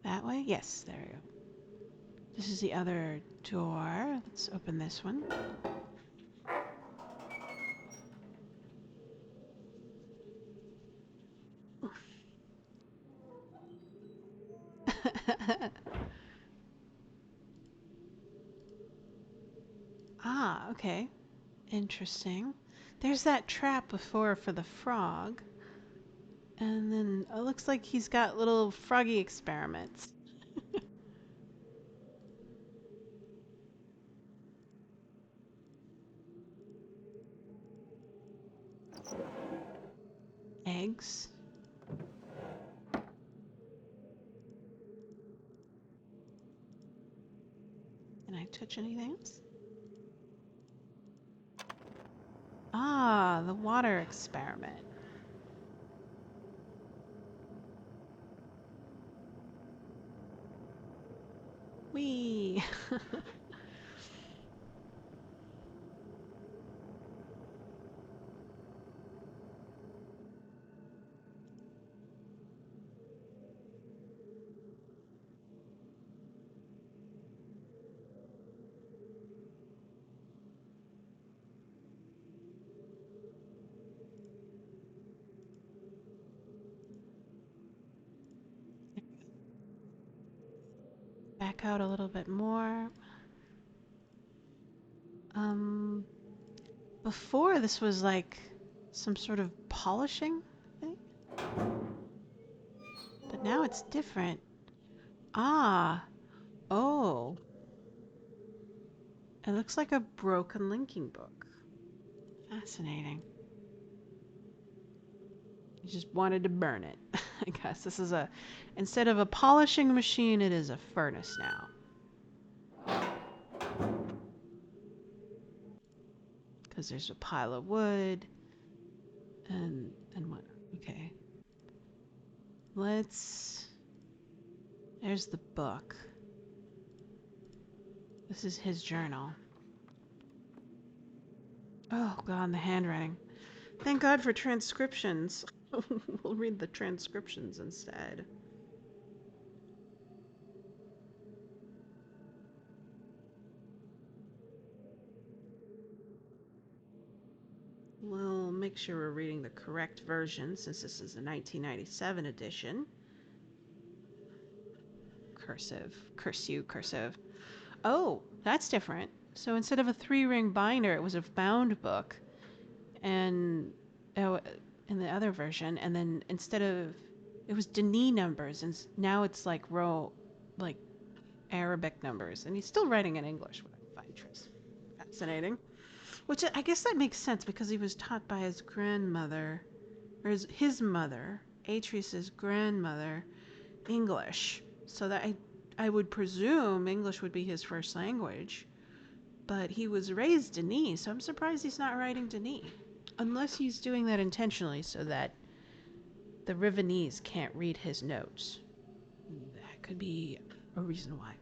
that way. Yes, there we go. This is the other door. Let's open this one. Ah, okay. Interesting. There's that trap before for the frog. And then it looks like he's got little froggy experiments. Eggs. Can I touch anything else? Ah, the water experiment. Whee! Back out a little bit more. Um, Before this was like some sort of polishing thing, but now it's different. Ah, oh, it looks like a broken linking book. Fascinating. You just wanted to burn it. I guess this is a, instead of a polishing machine, it is a furnace now. Because there's a pile of wood and what? Okay. Let's. There's the book. This is his journal. Oh god, the handwriting. Thank God for transcriptions. We'll read the transcriptions instead. We'll make sure we're reading the correct version since this is a 1997 edition. Cursive. Curse you, cursive. Oh, that's different. So instead of a 3-ring binder, it was a bound book. And oh, in the other version, and then instead of, it was Denis numbers, and now it's like like Arabic numbers. And he's still writing in English, which I find fascinating. Which I guess that makes sense because he was taught by his grandmother, or his mother, Atreus's grandmother, English. So that I would presume English would be his first language. But he was raised Denis, so I'm surprised he's not writing Denis. Unless he's doing that intentionally so that the Rivenese can't read his notes. That could be a reason why.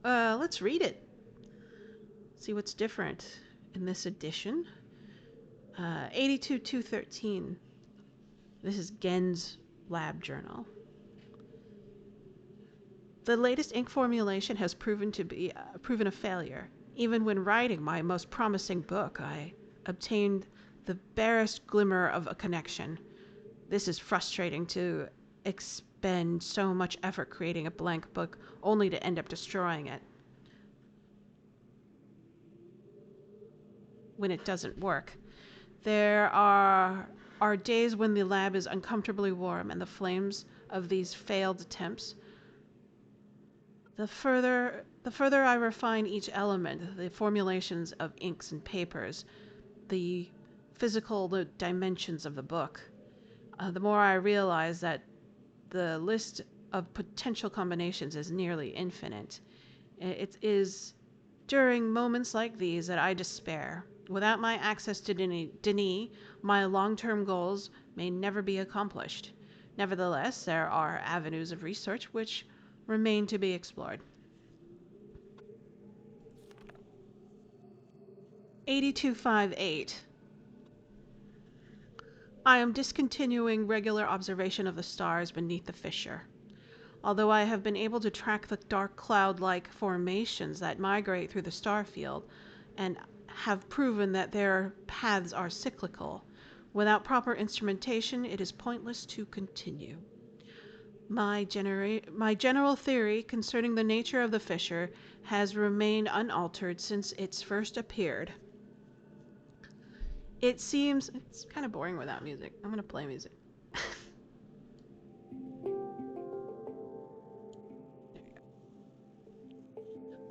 Let's read it. See what's different in this edition. 82-213. This is Gen's lab journal. The latest ink formulation has proven a failure. Even when writing my most promising book, I obtained the barest glimmer of a connection. This is frustrating to expend so much effort creating a blank book only to end up destroying it when it doesn't work. There are days when the lab is uncomfortably warm and the flames of these failed attempts. The further I refine each element, the formulations of inks and papers, the physical dimensions of the book, the more I realize that the list of potential combinations is nearly infinite. It is during moments like these that I despair. Without my access to Denis, my long-term goals may never be accomplished. Nevertheless, there are avenues of research which remain to be explored. 8258. I am discontinuing regular observation of the stars beneath the fissure. Although I have been able to track the dark cloud-like formations that migrate through the star field and have proven that their paths are cyclical, without proper instrumentation, it is pointless to continue. My general theory concerning the nature of the fissure has remained unaltered since it first appeared. It seems it's kind of boring without music. I'm going to play music.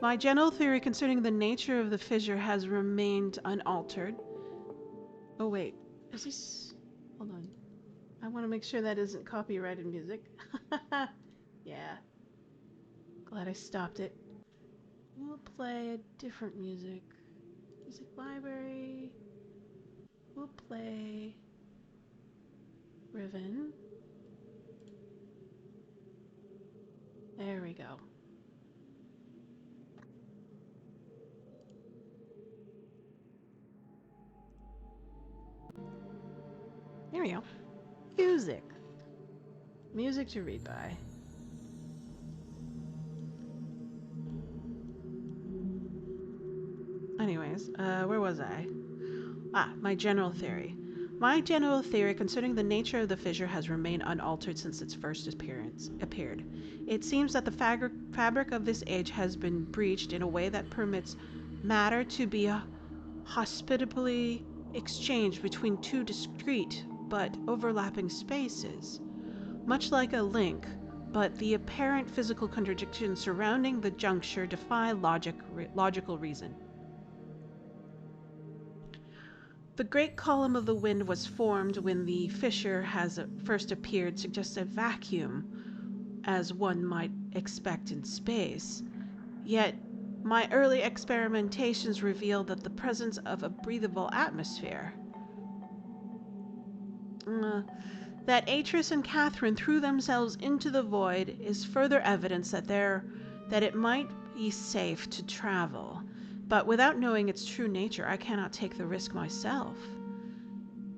My general theory concerning the nature of the fissure has remained unaltered. Oh wait, is this... Hold on. I want to make sure that isn't copyrighted music. Yeah. Glad I stopped it. We'll play a different music. Music library. We'll play Riven. There we go. There we go. Music. Music to read by. Anyways, where was I? My general theory. My general theory concerning the nature of the fissure has remained unaltered since its first appeared. It seems that the fabric of this age has been breached in a way that permits matter to be hospitably exchanged between two discrete but overlapping spaces. Much like a link, but the apparent physical contradictions surrounding the juncture defy logical reason. The great column of the wind was formed when the fissure has first appeared, suggests a vacuum, as one might expect in space. Yet, my early experimentations revealed that the presence of a breathable atmosphere. That Atris and Catherine threw themselves into the void is further evidence that it might be safe to travel. But without knowing its true nature, I cannot take the risk myself.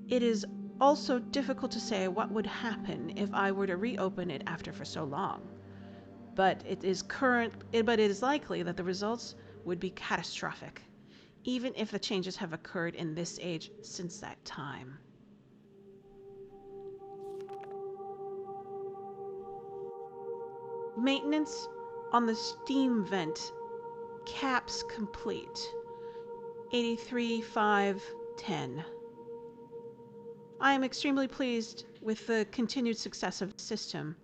It is also difficult to say what would happen if I were to reopen it after for so long. But it is likely that the results would be catastrophic, even if the changes have occurred in this age since that time. Maintenance on the steam vent. Caps complete. 83-5-10. I am extremely pleased with the continued success of the system.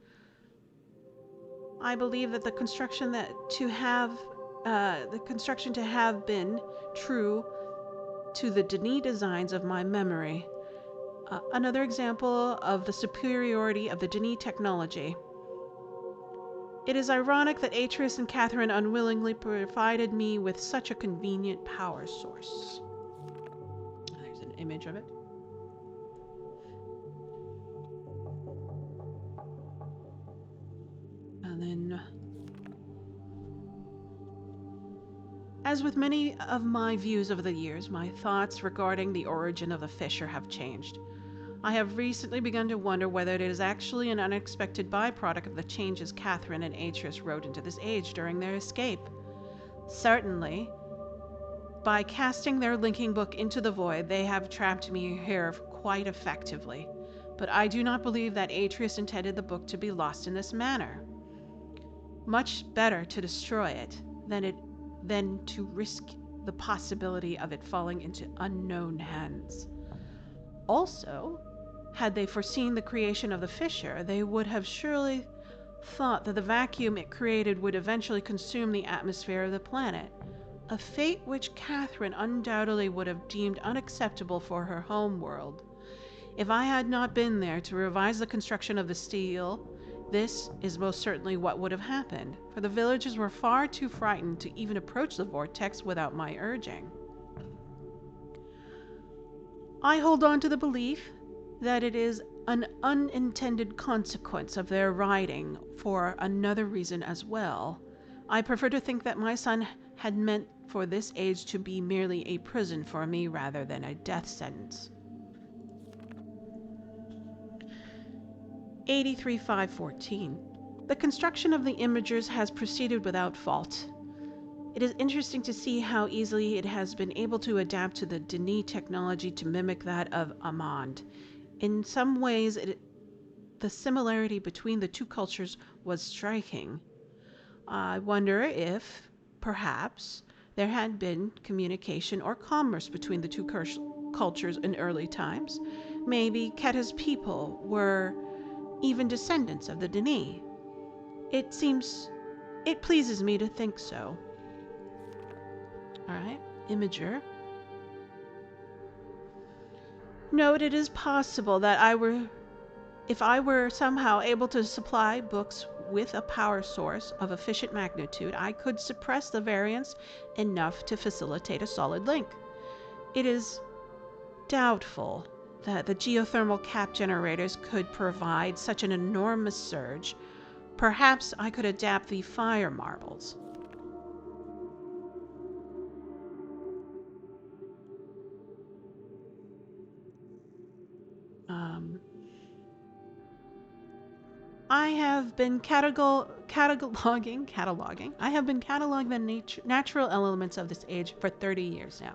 I believe that the construction to have been true to the Denis designs of my memory. Another example of the superiority of the Denis technology. It is ironic that Atris and Catherine unwillingly provided me with such a convenient power source. There's an image of it. And then, as with many of my views over the years, my thoughts regarding the origin of the fissure have changed. I have recently begun to wonder whether it is actually an unexpected byproduct of the changes Catherine and Atreus wrote into this age during their escape. Certainly, by casting their linking book into the void, they have trapped me here quite effectively. But I do not believe that Atreus intended the book to be lost in this manner. Much better to destroy it than to risk the possibility of it falling into unknown hands. Also, had they foreseen the creation of the fissure, they would have surely thought that the vacuum it created would eventually consume the atmosphere of the planet, a fate which Catherine undoubtedly would have deemed unacceptable for her home world. If I had not been there to revise the construction of the steel, this is most certainly what would have happened, for the villagers were far too frightened to even approach the vortex without my urging. I hold on to the belief that it is an unintended consequence of their writing for another reason as well. I prefer to think that my son had meant for this age to be merely a prison for me rather than a death sentence. 83-514. The construction of the imagers has proceeded without fault. It is interesting to see how easily it has been able to adapt to the Denis technology to mimic that of Amand. In some ways, the similarity between the two cultures was striking. I wonder if, perhaps, there had been communication or commerce between the two cultures in early times. Maybe Ketta's people were even descendants of the Denis. It pleases me to think so. All right, Imager. Note it is possible that if I were somehow able to supply books with a power source of efficient magnitude, I could suppress the variance enough to facilitate a solid link. It is doubtful that the geothermal cap generators could provide such an enormous surge. Perhaps I could adapt the fire marbles. I have been cataloging. I have been cataloging the natural elements of this age for 30 years now.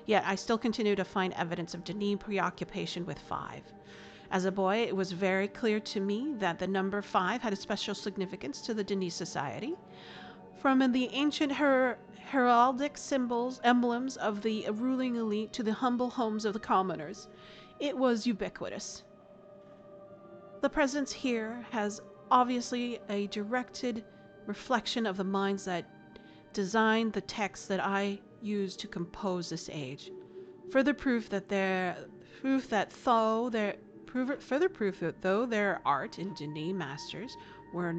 Yet I still continue to find evidence of Denis' preoccupation with 5. As a boy, it was very clear to me that the number 5 had a special significance to the Denis society. From the ancient heraldic emblems of the ruling elite to the humble homes of the commoners, it was ubiquitous. The presence here has obviously a directed reflection of the minds that designed the texts that I used to compose this age. Further proof that though their art and Denis masters were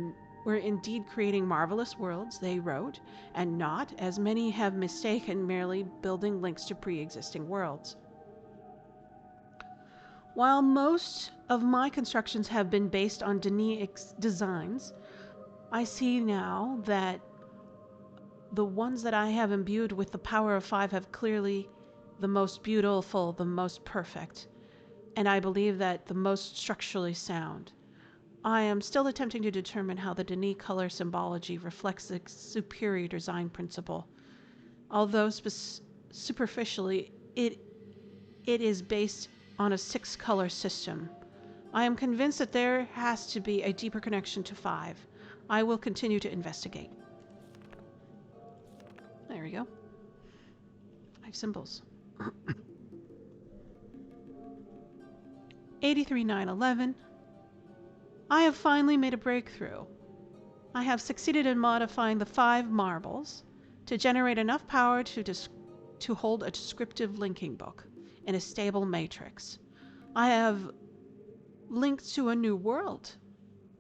indeed creating marvelous worlds, they wrote, and not, as many have mistaken, merely building links to pre-existing worlds. While most of my constructions have been based on Denis designs, I see now that the ones that I have imbued with the power of 5 have clearly the most beautiful, the most perfect, and I believe that the most structurally sound. I am still attempting to determine how the Denis color symbology reflects the superior design principle. Although superficially it is based on a 6-color system, I am convinced that there has to be a deeper connection to 5. I will continue to investigate. There we go. 5 symbols. 83-911. I have finally made a breakthrough. I have succeeded in modifying the 5 marbles to generate enough power to hold a descriptive linking book in a stable matrix. I have linked to a new world.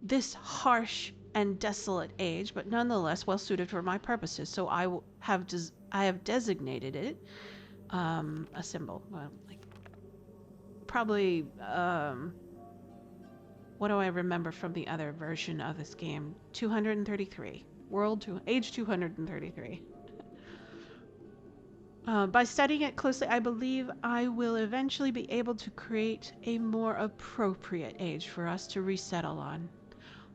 This harsh and desolate age, but nonetheless well suited for my purposes. So I have designated it a symbol. Well, like probably, what do I remember from the other version of this game? 233. Age 233. By studying it closely, I believe I will eventually be able to create a more appropriate age for us to resettle on.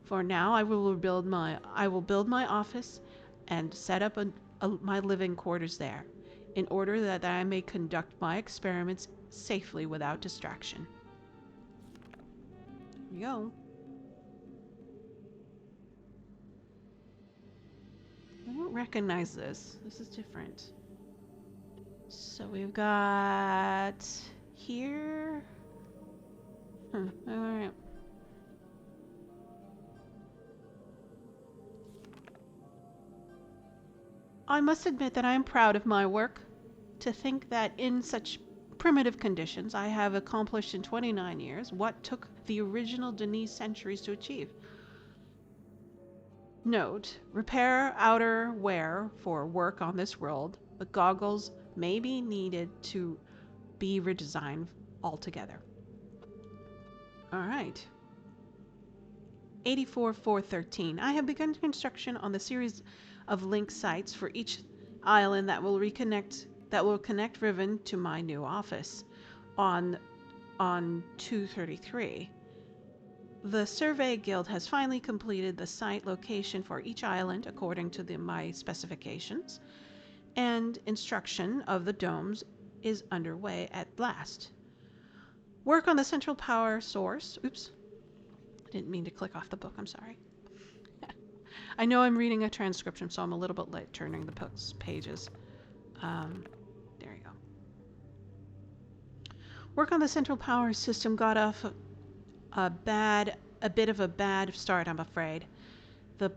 For now, I will build my office and set up my living quarters there, in order that I may conduct my experiments safely without distraction. There you go. I don't recognize this. This is different. So we've got here. All right. I must admit that I am proud of my work. To think that in such primitive conditions I have accomplished in 29 years what took the original Denis centuries to achieve. Note, repair outer wear for work on this world. The goggles may be needed to be redesigned altogether. All right. 84-413. I have begun construction on the series of link sites for each island that will connect Riven to my new office on 233. The Survey Guild has finally completed the site location for each island according to my specifications, and instruction of the domes is underway at last. Work on the central power source. Oops. I didn't mean to click off the book. I'm sorry. I know I'm reading a transcription, so I'm a little bit late turning the pages. There you go. Work on the central power system got off a bit of a bad start, I'm afraid. The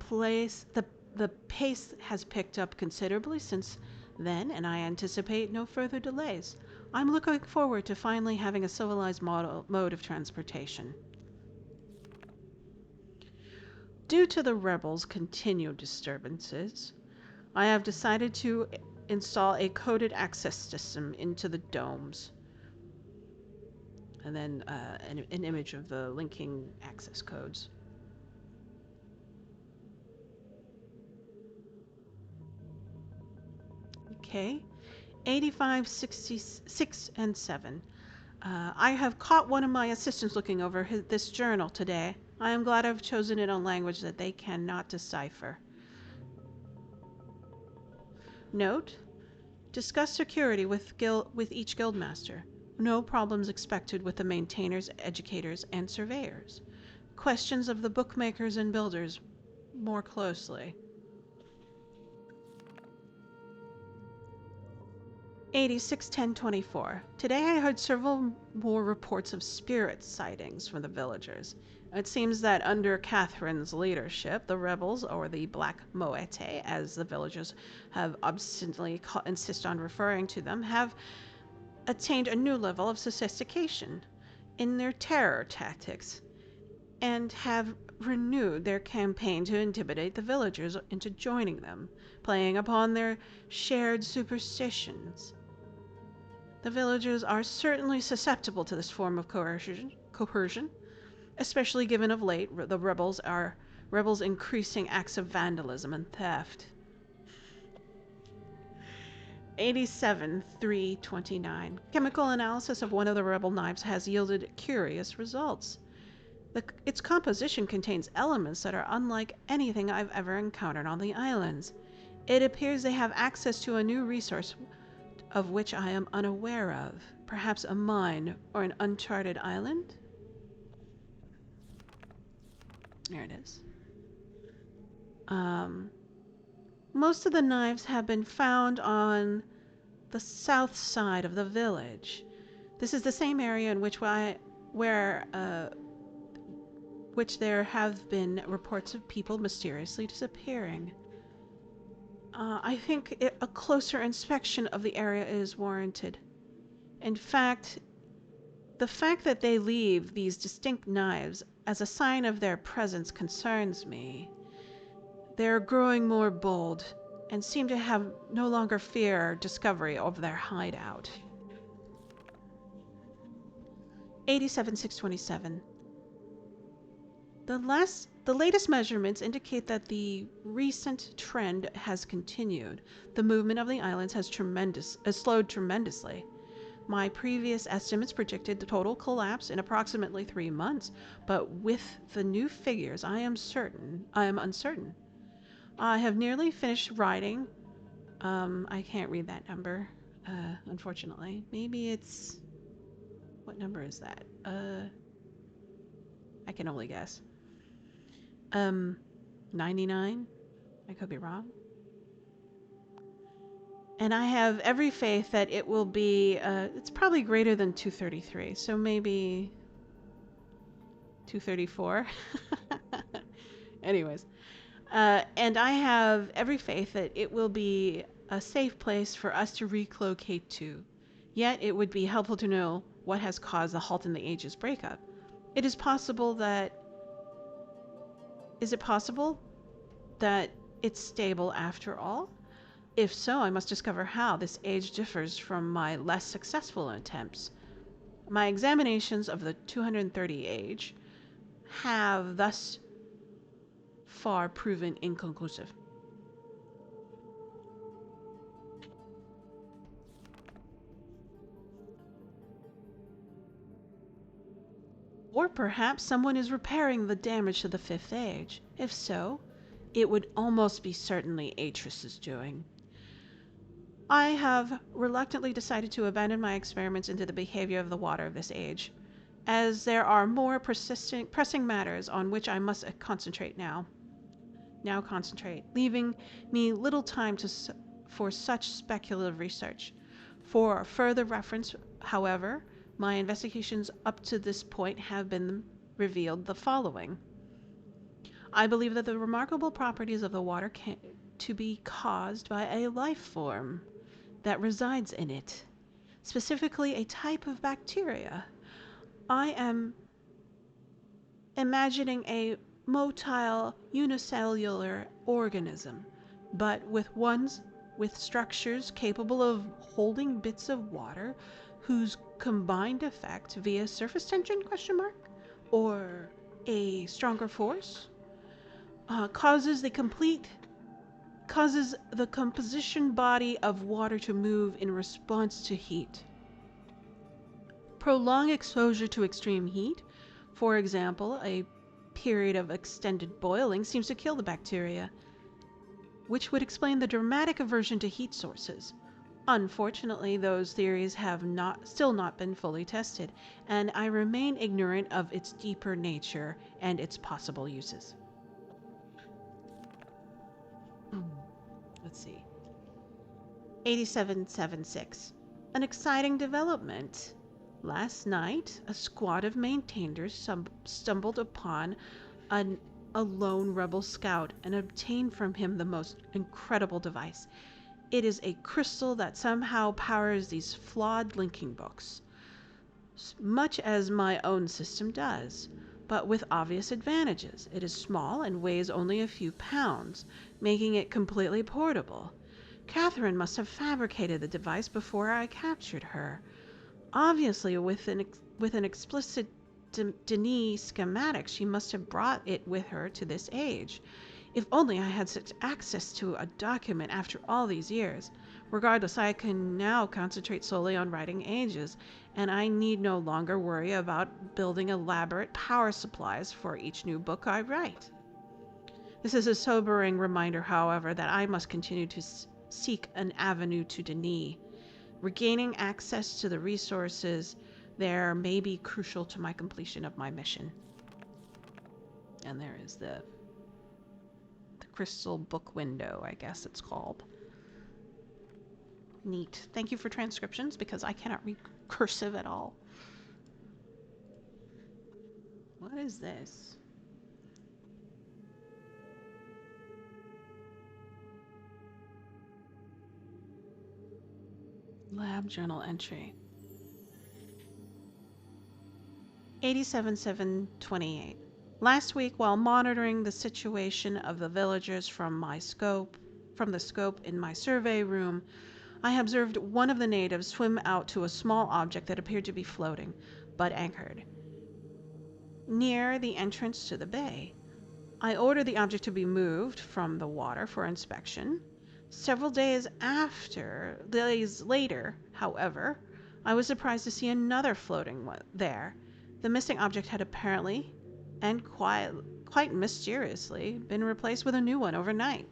pace has picked up considerably since then, and I anticipate no further delays. I'm looking forward to finally having a civilized mode of transportation. Due to the rebels' continued disturbances, I have decided to install a coded access system into the domes. And then an image of the linking access codes. Okay, 85, 66, and 7. I have caught one of my assistants looking over this journal today. I am glad I've chosen it on language that they cannot decipher. Note, discuss security with each guildmaster. No problems expected with the maintainers, educators, and surveyors. Questions of the bookmakers and builders more closely. 86-10-24. Today I heard several more reports of spirit sightings from the villagers. It seems that under Catherine's leadership, the rebels, or the Black Moete, as the villagers have obstinately insist on referring to them, have attained a new level of sophistication in their terror tactics, and have renewed their campaign to intimidate the villagers into joining them, playing upon their shared superstitions. The villagers are certainly susceptible to this form of coercion, especially given of late the rebels' increasing acts of vandalism and theft. 87-3-29. Chemical analysis of one of the rebel knives has yielded curious results. Its composition contains elements that are unlike anything I've ever encountered on the islands. It appears they have access to a new resource of which I am unaware of. Perhaps a mine or an uncharted island? There it is. Most of the knives have been found on the south side of the village. This is the same area in which there have been reports of people mysteriously disappearing. I think a closer inspection of the area is warranted. In fact, the fact that they leave these distinct knives as a sign of their presence concerns me. They're growing more bold and seem to have no longer fear discovery of their hideout. 87,627. The latest measurements indicate that the recent trend has continued. The movement of the islands has slowed tremendously. My previous estimates predicted the total collapse in approximately 3 months, but with the new figures, I am uncertain. I have nearly finished writing. I can't read that number, unfortunately. Maybe it's... What number is that? I can only guess. 99? I could be wrong. And I have every faith that it will be, it's probably greater than 233, so maybe 234. Anyways, and I have every faith that it will be a safe place for us to relocate to. Yet it would be helpful to know what has caused the Halt in the Ages breakup. Is it possible that it's stable after all? If so, I must discover how this age differs from my less successful attempts. My examinations of the 230 age have thus far proven inconclusive. Or perhaps someone is repairing the damage to the fifth age. If so, it would almost be certainly Atris's doing. I have reluctantly decided to abandon my experiments into the behavior of the water of this age, as there are more pressing matters on which I must concentrate now, leaving me little time for such speculative research. For further reference, however, my investigations up to this point have been revealed the following. I believe that the remarkable properties of the water to be caused by a life form that resides in it, specifically a type of bacteria. I am imagining a motile unicellular organism, but with structures capable of holding bits of water whose combined effect via surface tension or a stronger force causes the composition body of water to move in response to heat. Prolonged exposure to extreme heat, for example, a period of extended boiling, seems to kill the bacteria, which would explain the dramatic aversion to heat sources. Unfortunately, those theories have still not been fully tested, and I remain ignorant of its deeper nature and its possible uses. Let's see. 8776. An exciting development. Last night, a squad of maintainers stumbled upon a lone rebel scout and obtained from him the most incredible device. It is a crystal that somehow powers these flawed linking books, much as my own system does, but with obvious advantages. It is small and weighs only a few pounds, making it completely portable. Catherine must have fabricated the device before I captured her. Obviously, with an explicit Denis schematic, she must have brought it with her to this age. If only I had such access to a document after all these years. Regardless, I can now concentrate solely on writing ages, and I need no longer worry about building elaborate power supplies for each new book I write. This is a sobering reminder, however, that I must continue to seek an avenue to Denis. Regaining access to the resources there may be crucial to my completion of my mission. And there is the crystal book window, I guess it's called. Neat. Thank you for transcriptions, because I cannot read cursive at all. What is this? Lab journal entry. 87,728. Last week, while monitoring the situation of the villagers from the scope in my survey room, I observed one of the natives swim out to a small object that appeared to be floating. but anchored near the entrance to the bay. I ordered the object to be moved from the water for inspection. Several days later, however, I was surprised to see another floating there. The missing object had apparently, and quite mysteriously, been replaced with a new one overnight.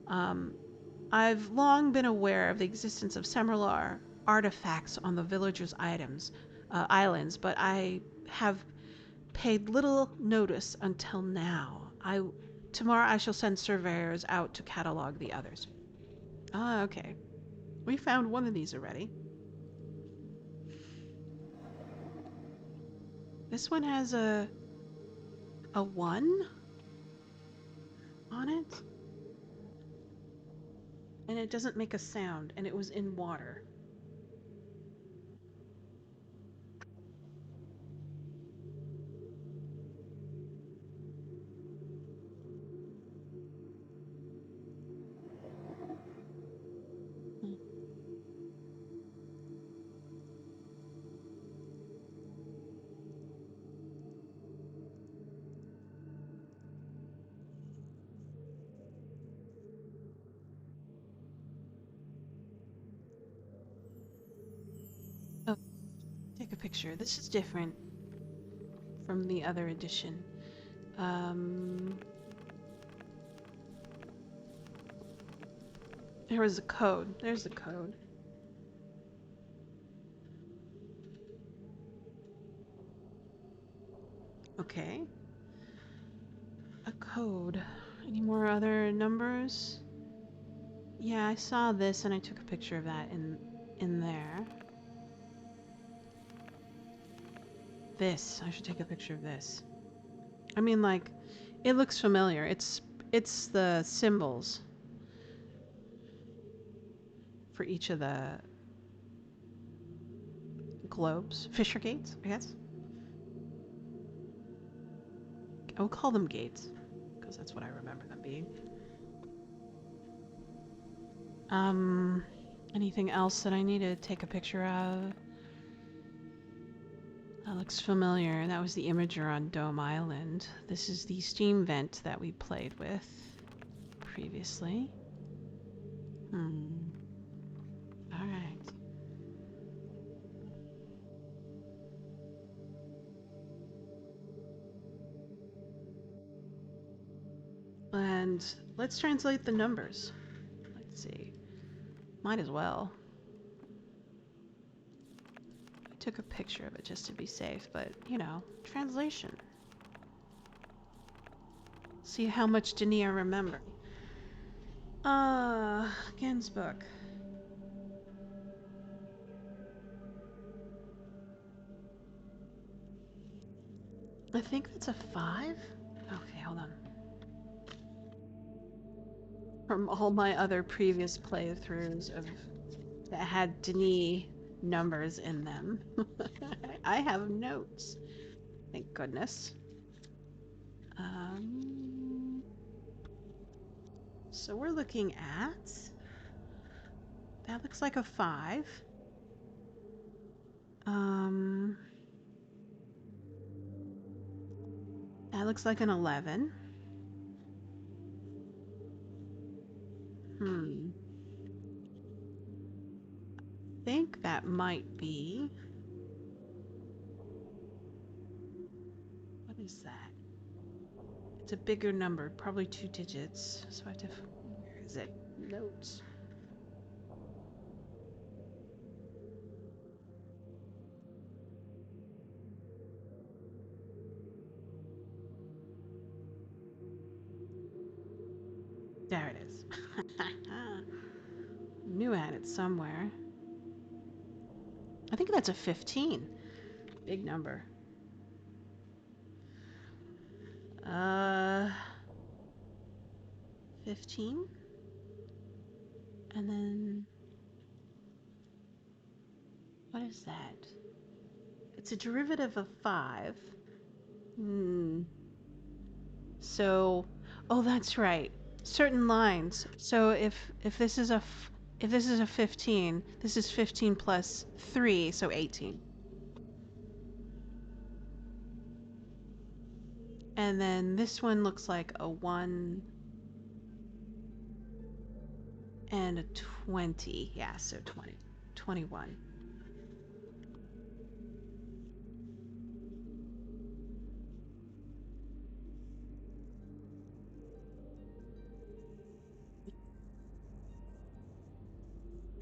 I've long been aware of the existence of similar artifacts on the villagers' islands, but I have paid little notice until now. Tomorrow I shall send surveyors out to catalog the others. Ah, okay. We found one of these already. This one has a 1 on it. And it doesn't make a sound, and it was in water. Oh, take a picture. This is different from the other edition. There was a code. There's the code. Okay. A code. Any more other numbers? Yeah, I saw this and I took a picture of that in there. This. I should take a picture of this. I mean, like, it looks familiar. It's the symbols for each of the globes. Fisher gates, I guess. I'll call them gates, because that's what I remember them being. Anything else that I need to take a picture of? That looks familiar. That was the imager on Dome Island. This is the steam vent that we played with previously. Alright. And let's translate the numbers. Let's see. Might as well. I took a picture of it just to be safe, but, you know, translation. See how much Denis I remember. Gen's book. I think that's a 5? Okay, hold on. From all my other previous playthroughs that had Denis numbers in them. I have notes. Thank goodness. So we're looking at... That looks like a 5. That looks like an 11. I think that might be... What is that? It's a bigger number, probably 2 digits. So I have to... Where is it? Notes. There it is. Knew I had it somewhere. I think that's a 15. Big number. 15. And then... What is that? It's a derivative of 5. So... Oh, that's right. Certain lines. So if this is a 15, this is 15 plus 3, so 18. And then this one looks like a 1 and a 20. Yeah, so 20. 21.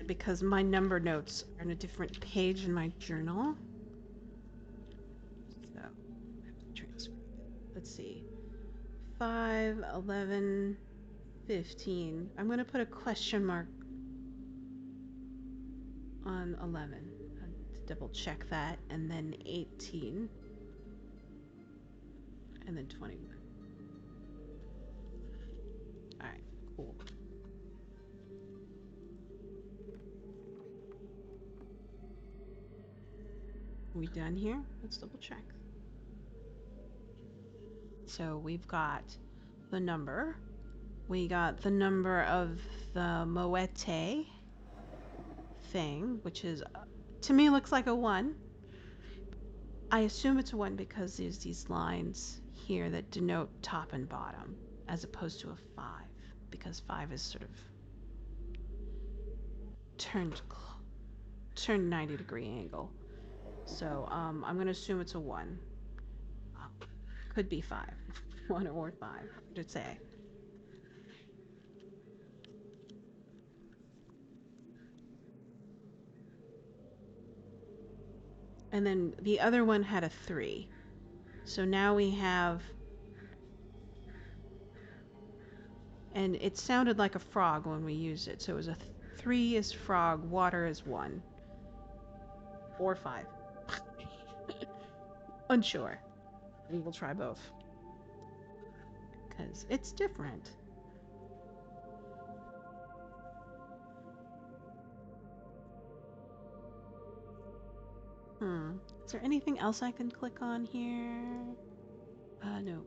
Because my number notes are on a different page in my journal. So I have to transcribe it. Let's see. 5, 11, 15. I'm going to put a question mark on 11 to double check that, and then 18, and then 21. All right, cool. Are we done here? Let's double check. So we've got the number. We got the number of the Moete thing, which is, to me, looks like a 1. I assume it's a 1 because there's these lines here that denote top and bottom, as opposed to a 5, because 5 is sort of turned 90-degree angle. So I'm going to assume it's a 1. Could be 5. 1 or 5, to say. And then the other one had a 3. So now we have, and it sounded like a frog when we used it. So it was a 3 is frog, water is 1. Or 5. Unsure. We will try both. Because it's different. Is there anything else I can click on here? No.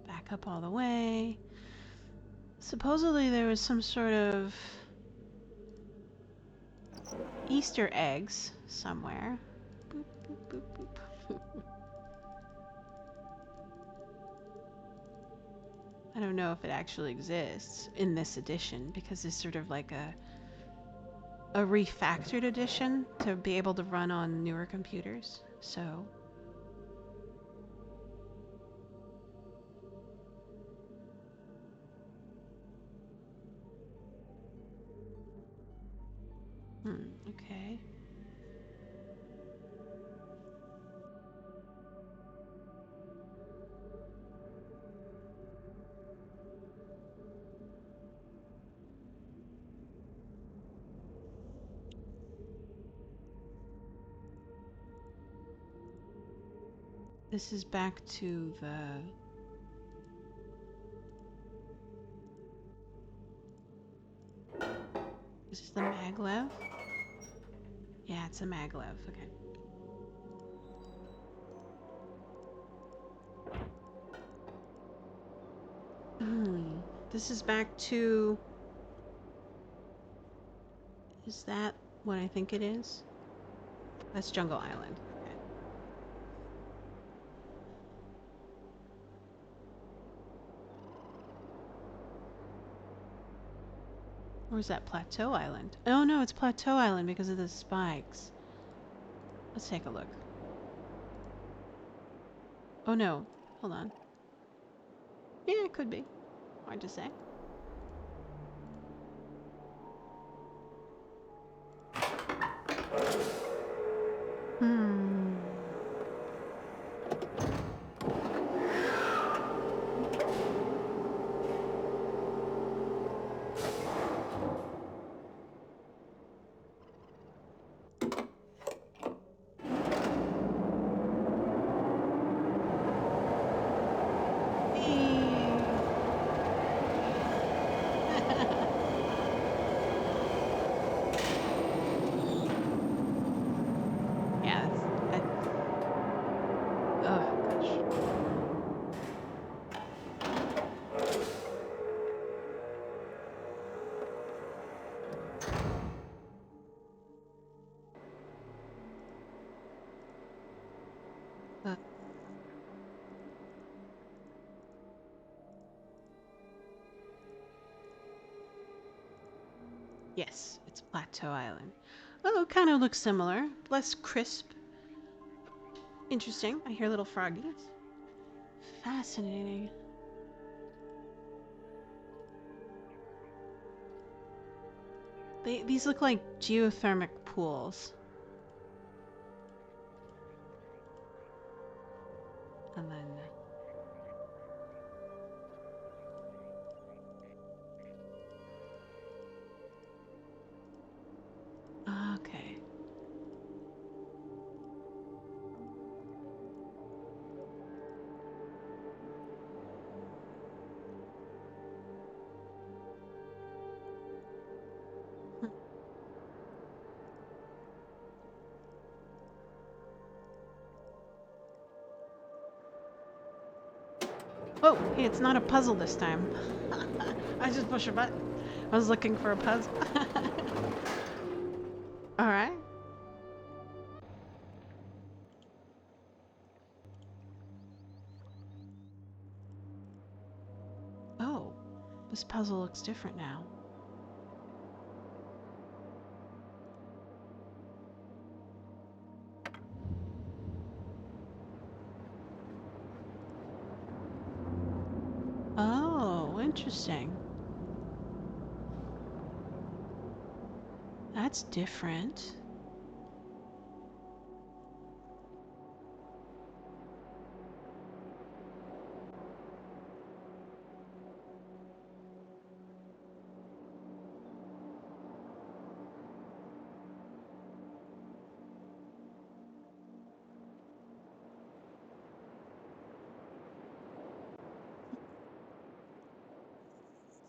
Back up all the way. Supposedly there was some sort of Easter eggs somewhere. Boop, boop, boop, boop. I don't know if it actually exists in this edition, because it's sort of like a refactored edition to be able to run on newer computers. So okay. This is back to the... Is this the maglev? Yeah, it's a maglev. Okay. This is back to... Is that what I think it is? That's Jungle Island. Okay. Or is that Plateau Island? Oh no, it's Plateau Island because of the spikes. Let's take a look. Oh no, hold on. Yeah, it could be. Hard to say. Yeah, Yes, it's Plateau Island. Oh, it kind of looks similar. Less crisp. Interesting. I hear little froggies. Fascinating. These look like geothermic pools. And then... Okay. Oh, hey, it's not a puzzle this time. I just pushed a button. I was looking for a puzzle. All right. Oh, this puzzle looks different now. Oh, interesting. That's different.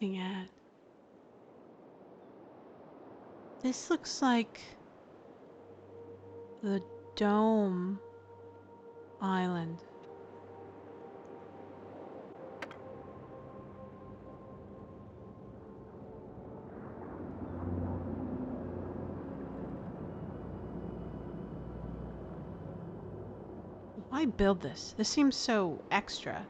Looking at this looks like the Dome Island. Why build this? This seems so extra.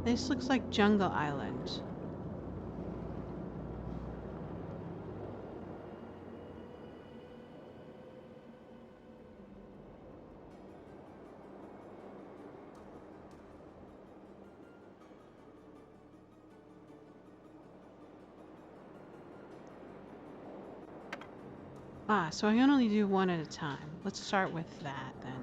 This looks like Jungle Island. Ah, so I can only do one at a time. Let's start with that then.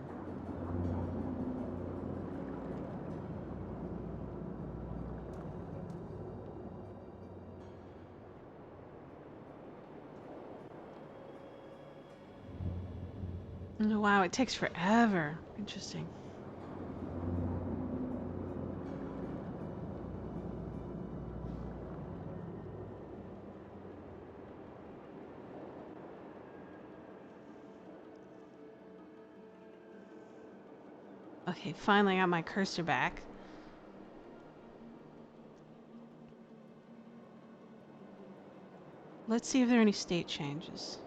Oh, wow, it takes forever. Interesting. Okay, finally got my cursor back. Let's see if there are any state changes.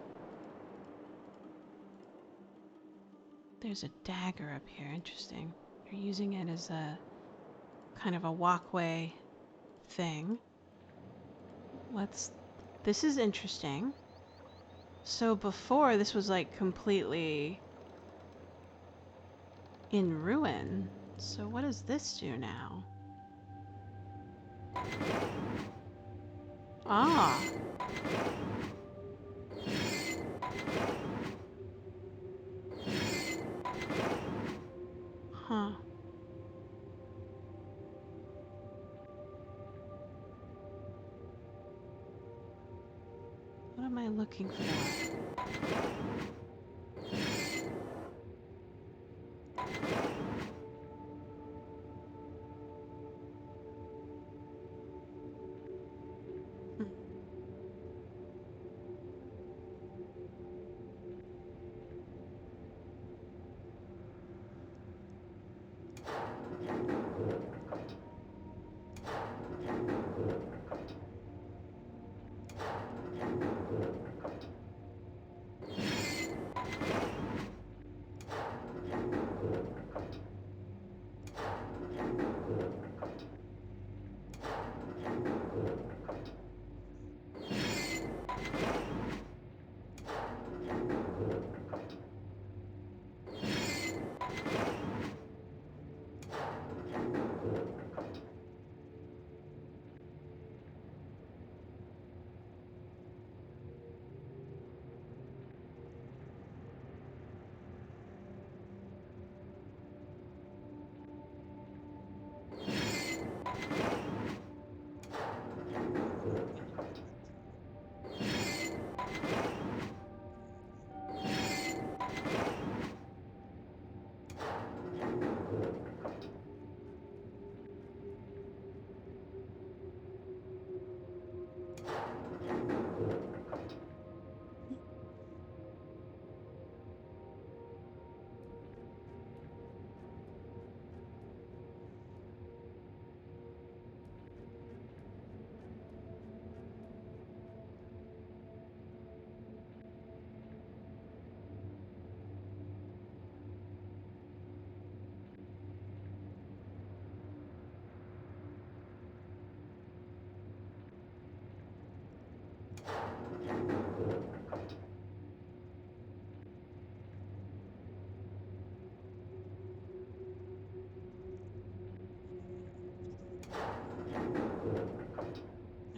There's a dagger up here. Interesting. They're using it as a kind of a walkway thing. This is interesting. So before this was like completely in ruin. So what does this do now? Ah. Huh. What am I looking for?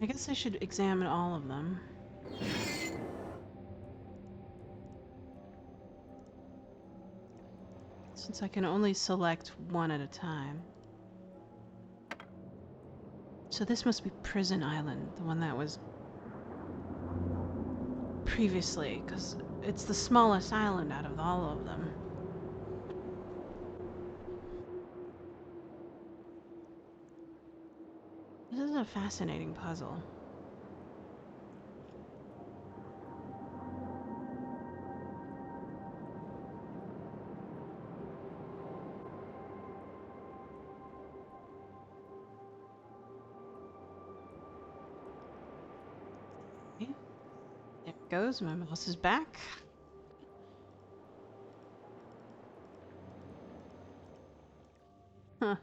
I guess I should examine all of them. Since I can only select one at a time. So this must be Prison Island, the one that was previously, because it's the smallest island out of all of them. This is a fascinating puzzle. Okay. There it goes, my mouse is back. Huh.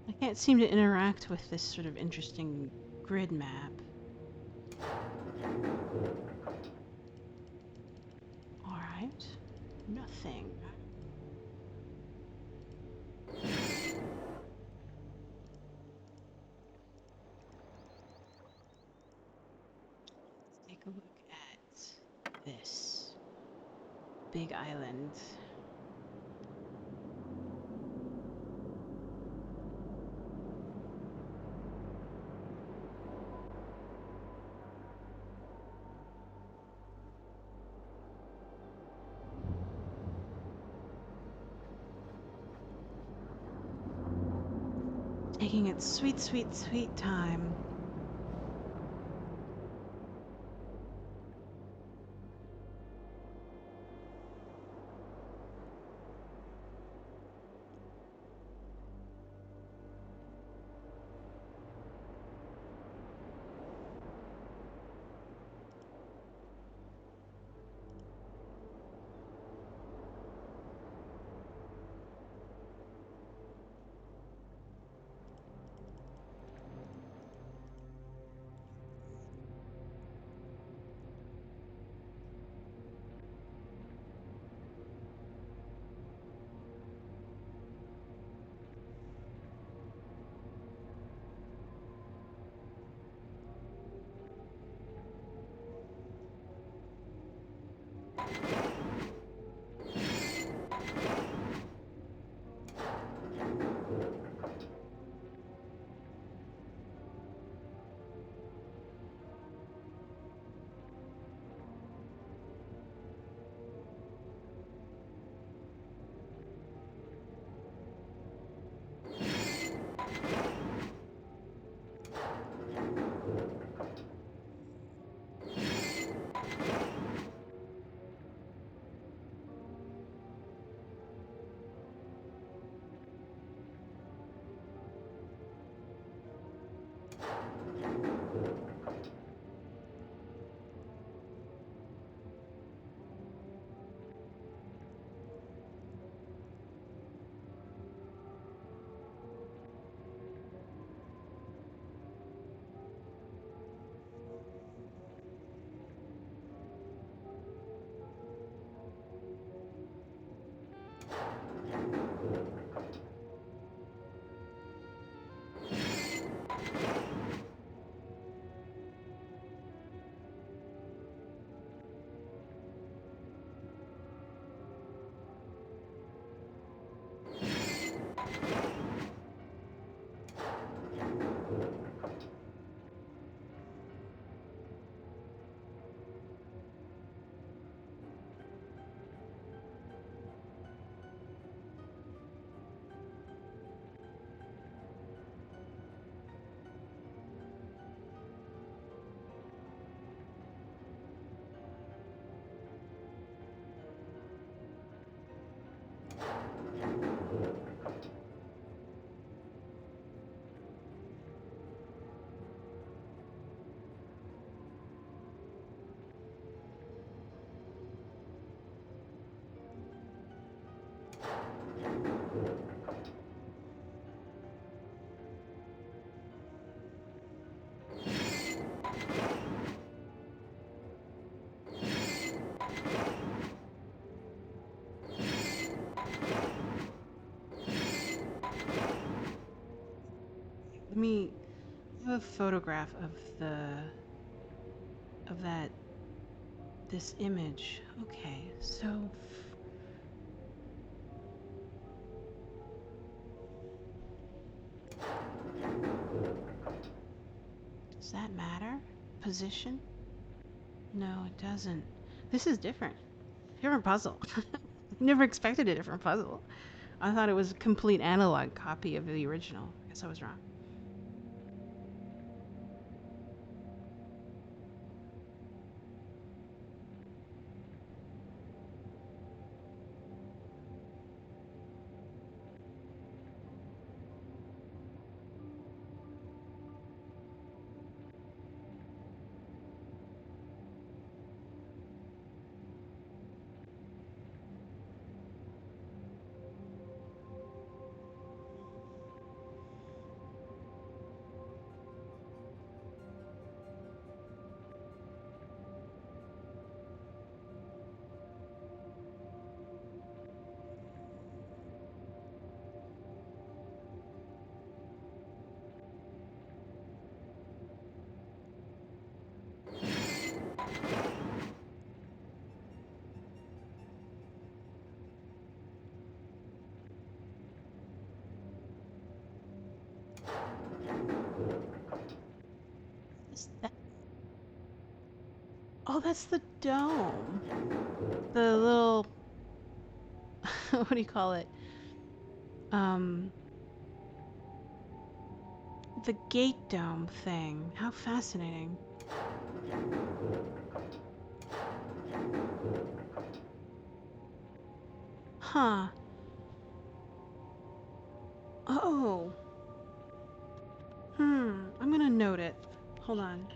I can't seem to interact with this sort of interesting grid map. Alright. Nothing. Let's take a look at this big island. Taking its sweet, sweet, sweet time. me I have a photograph of this image. Okay, so does that matter? Position? No, it doesn't. This is different. Different puzzle. Never expected a different puzzle. I thought it was a complete analog copy of the original. I guess I was wrong. Is that? Oh, that's the dome. The little what do you call it? Um, the gate dome thing. How fascinating. Huh. Oh. I'm gonna note it. Hold on.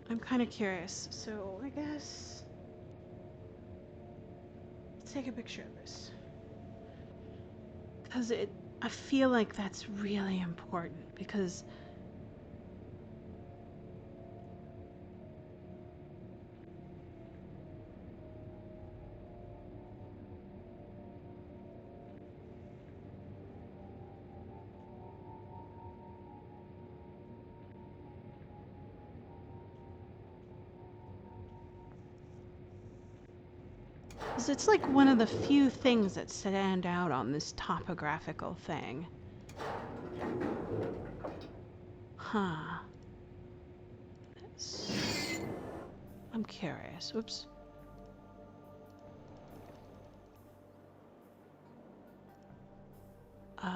I'm kind of curious, so I guess let's take a picture of this. Because I feel like that's really important because it's like one of the few things that stand out on this topographical thing. Huh. I'm curious. Oops.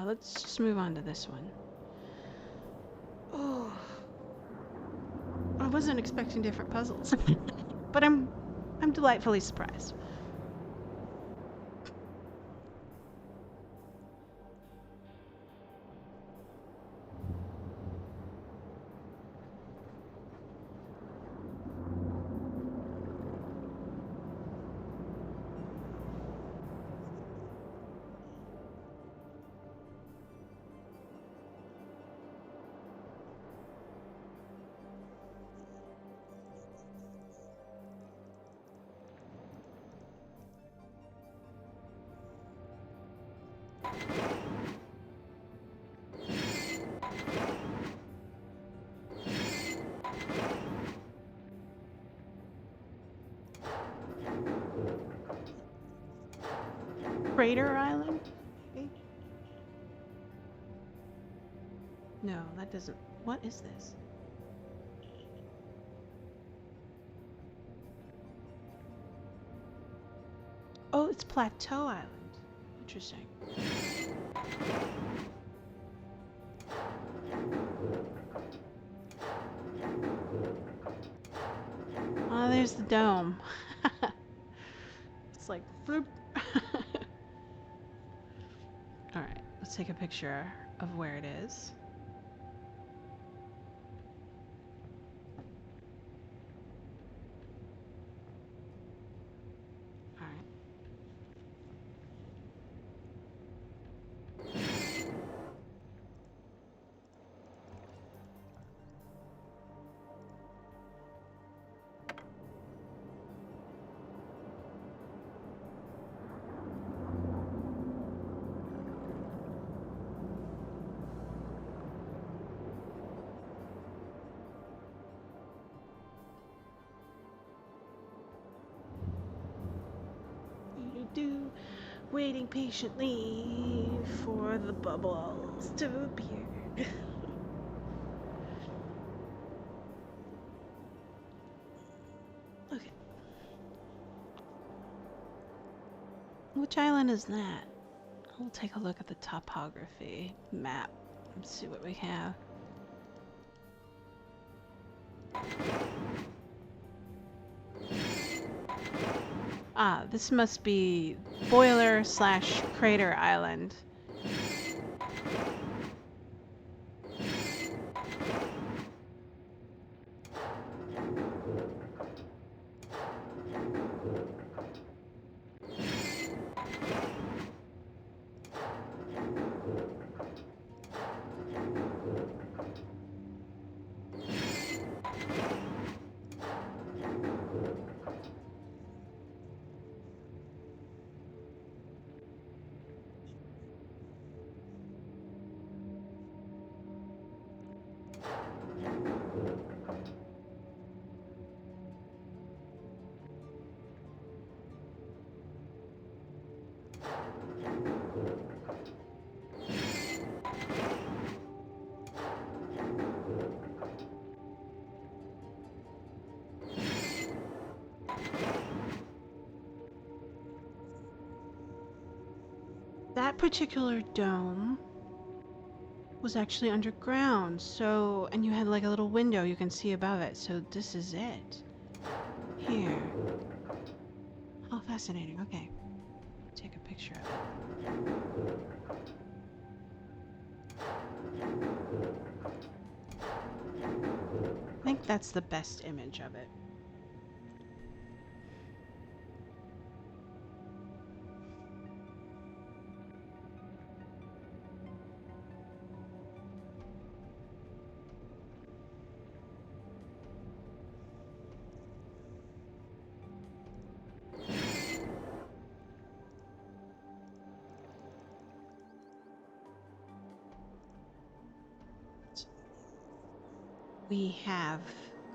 Let's just move on to this one. Oh. I wasn't expecting different puzzles. But I'm delightfully surprised. Crater Island? Maybe? No, that doesn't. What is this? Oh, it's Plateau Island. Interesting. Oh, there's the dome. It's like, bloop. Alright, let's take a picture of where it is. Alright. waiting patiently for the bubbles to appear. Okay. Which island is that? I'll take a look at the topography map and see what we have. Ah, this must be Boiler/Crater Island. That particular dome was actually underground, so, and you had like a little window you can see above it, so this is it. Here. How fascinating. Okay. Take a picture of it. I think that's the best image of it. We have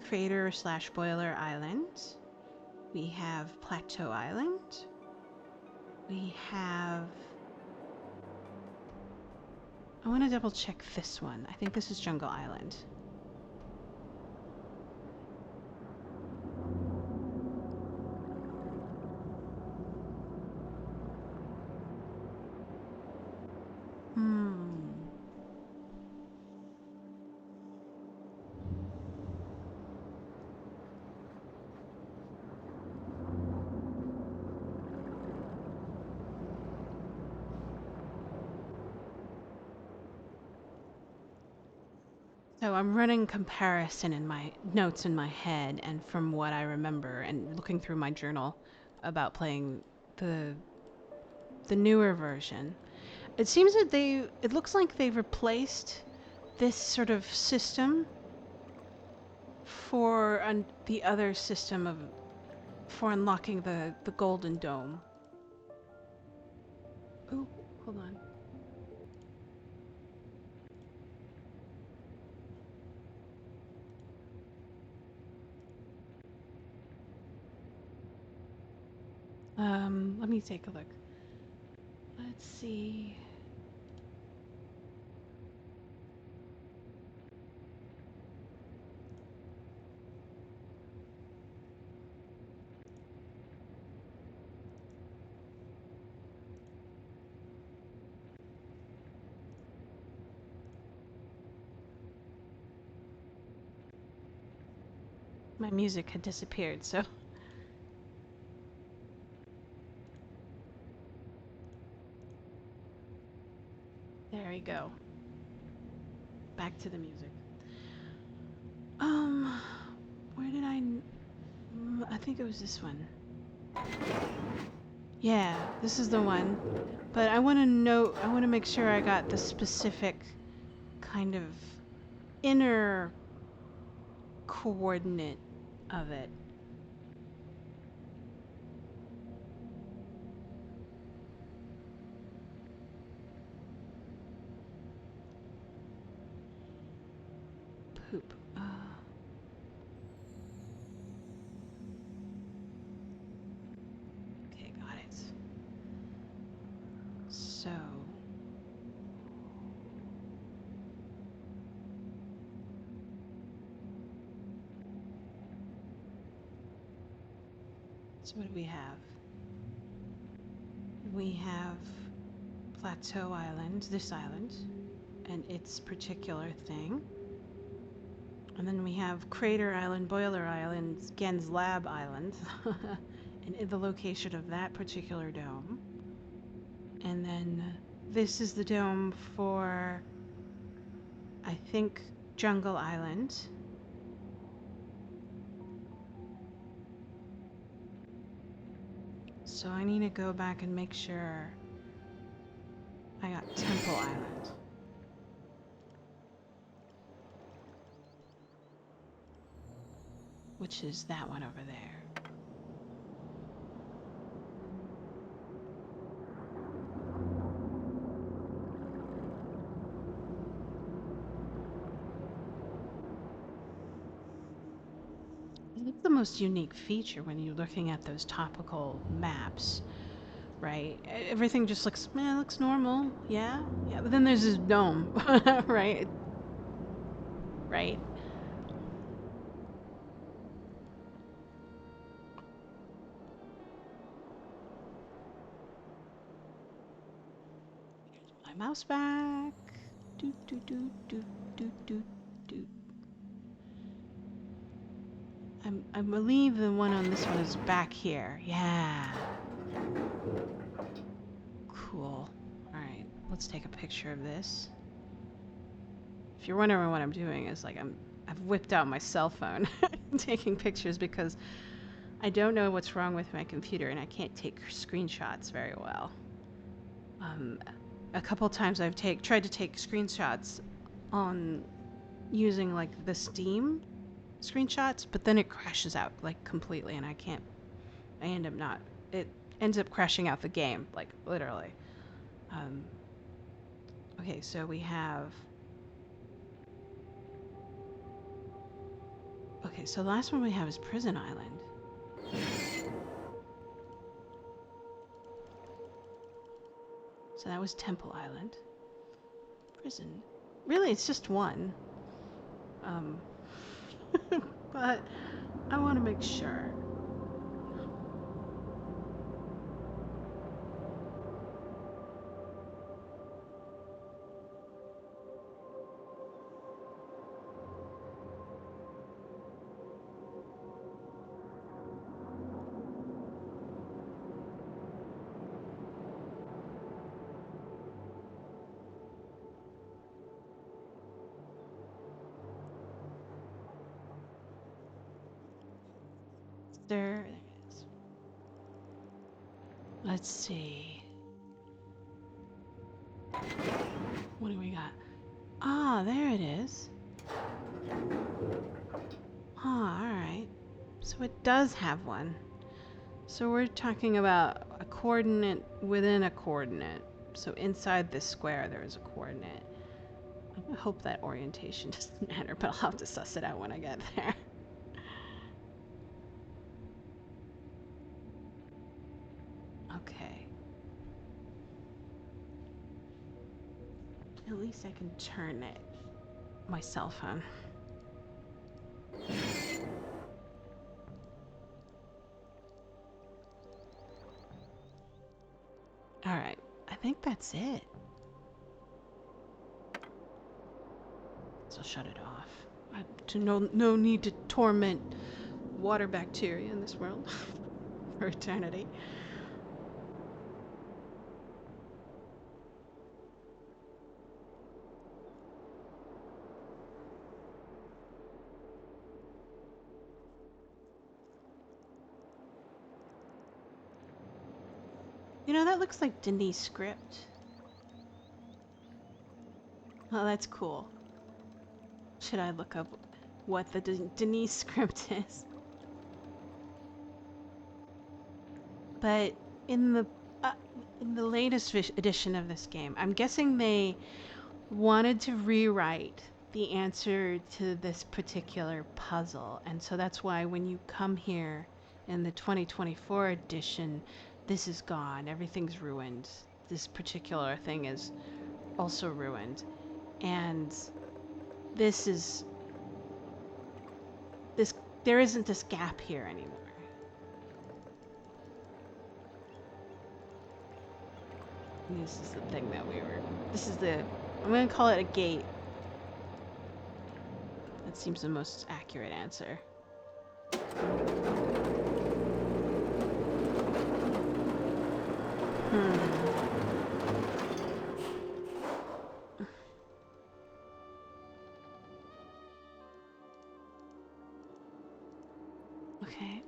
Crater/Boiler Island. We have Plateau Island. We have... I want to double check this one. I think this is Jungle Island. So I'm running comparison in my notes in my head and from what I remember and looking through my journal about playing the newer version. It seems that it looks like they've replaced this sort of system for the other system for unlocking the Golden Dome. Oh, hold on. Let me take a look. Let's see. My music had disappeared, so. There we go. Back to the music. Where did I think it was this one. Yeah, this is the one. But I want to make sure I got the specific kind of inner coordinate of it. Poop. Okay, got it. So what do we have? We have Plateau Island, this island, and its particular thing. And then we have Crater Island, Boiler Island, Gen's Lab Island, and the location of that particular dome. And then this is the dome for, I think, Jungle Island. So I need to go back and make sure I got Temple Island. Which is that one over there. It's the most unique feature when you're looking at those topical maps, right? Everything just looks, man, it looks normal, yeah, but then there's this dome, right? Right? My mouse back. Do do do do do do do. I believe the one on this one is back here. Yeah. Cool. All right, let's take a picture of this. If you're wondering what I'm doing, is like I've whipped out my cell phone taking pictures because I don't know what's wrong with my computer and I can't take screenshots very well. A couple times I've tried to take screenshots on using like the Steam screenshots, but then it crashes out like completely and I end up not, it ends up crashing out the game, like literally. Okay, so we have, okay, so the last one we have is Prison Island. So that was Temple Island. Prison. Really, it's just one. But I want to make sure. There it is. Let's see. What do we got? Ah, there it is. Ah, alright. So it does have one. So we're talking about a coordinate within a coordinate. So inside this square there is a coordinate. I hope that orientation doesn't matter, but I'll have to suss it out when I get there. Okay. At least I can turn it. My cell phone. Alright, I think that's it. So shut it off. No need to torment water bacteria in this world for eternity. You know, that looks like Denise script. Oh, that's cool. Should I look up what the Denise script is? But in the latest edition of this game, I'm guessing they wanted to rewrite the answer to this particular puzzle, and so that's why when you come here in the 2024 edition, this is gone. Everything's ruined. This particular thing is also ruined, and this there isn't this gap here anymore. This is the thing that we were. This is the. I'm gonna call it a gate. That seems the most accurate answer. Okay.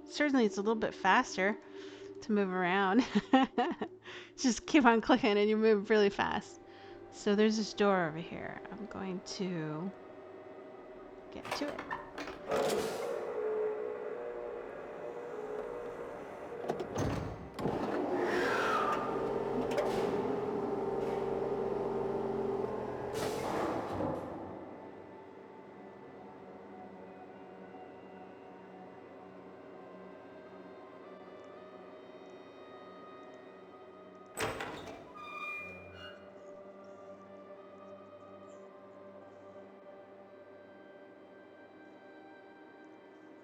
Certainly it's a little bit faster to move around. Just keep on clicking and you move really fast. So there's this door over here. I'm going to get to it.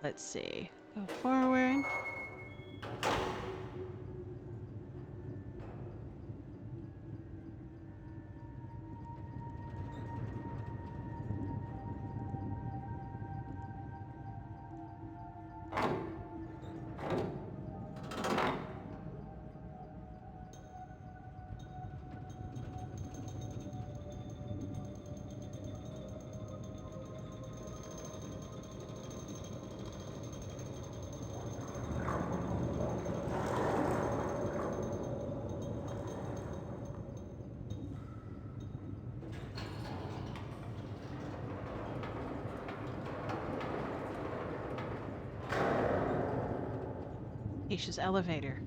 Let's see. Go forward. Aisha's elevator.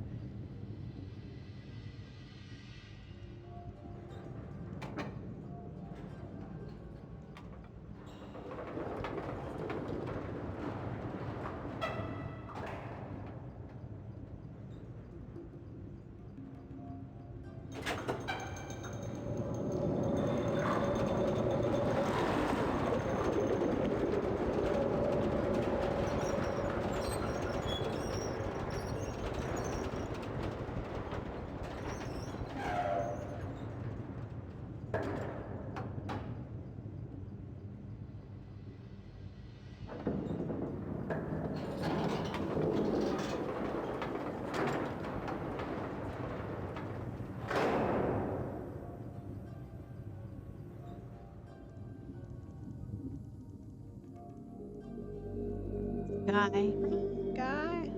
Guy.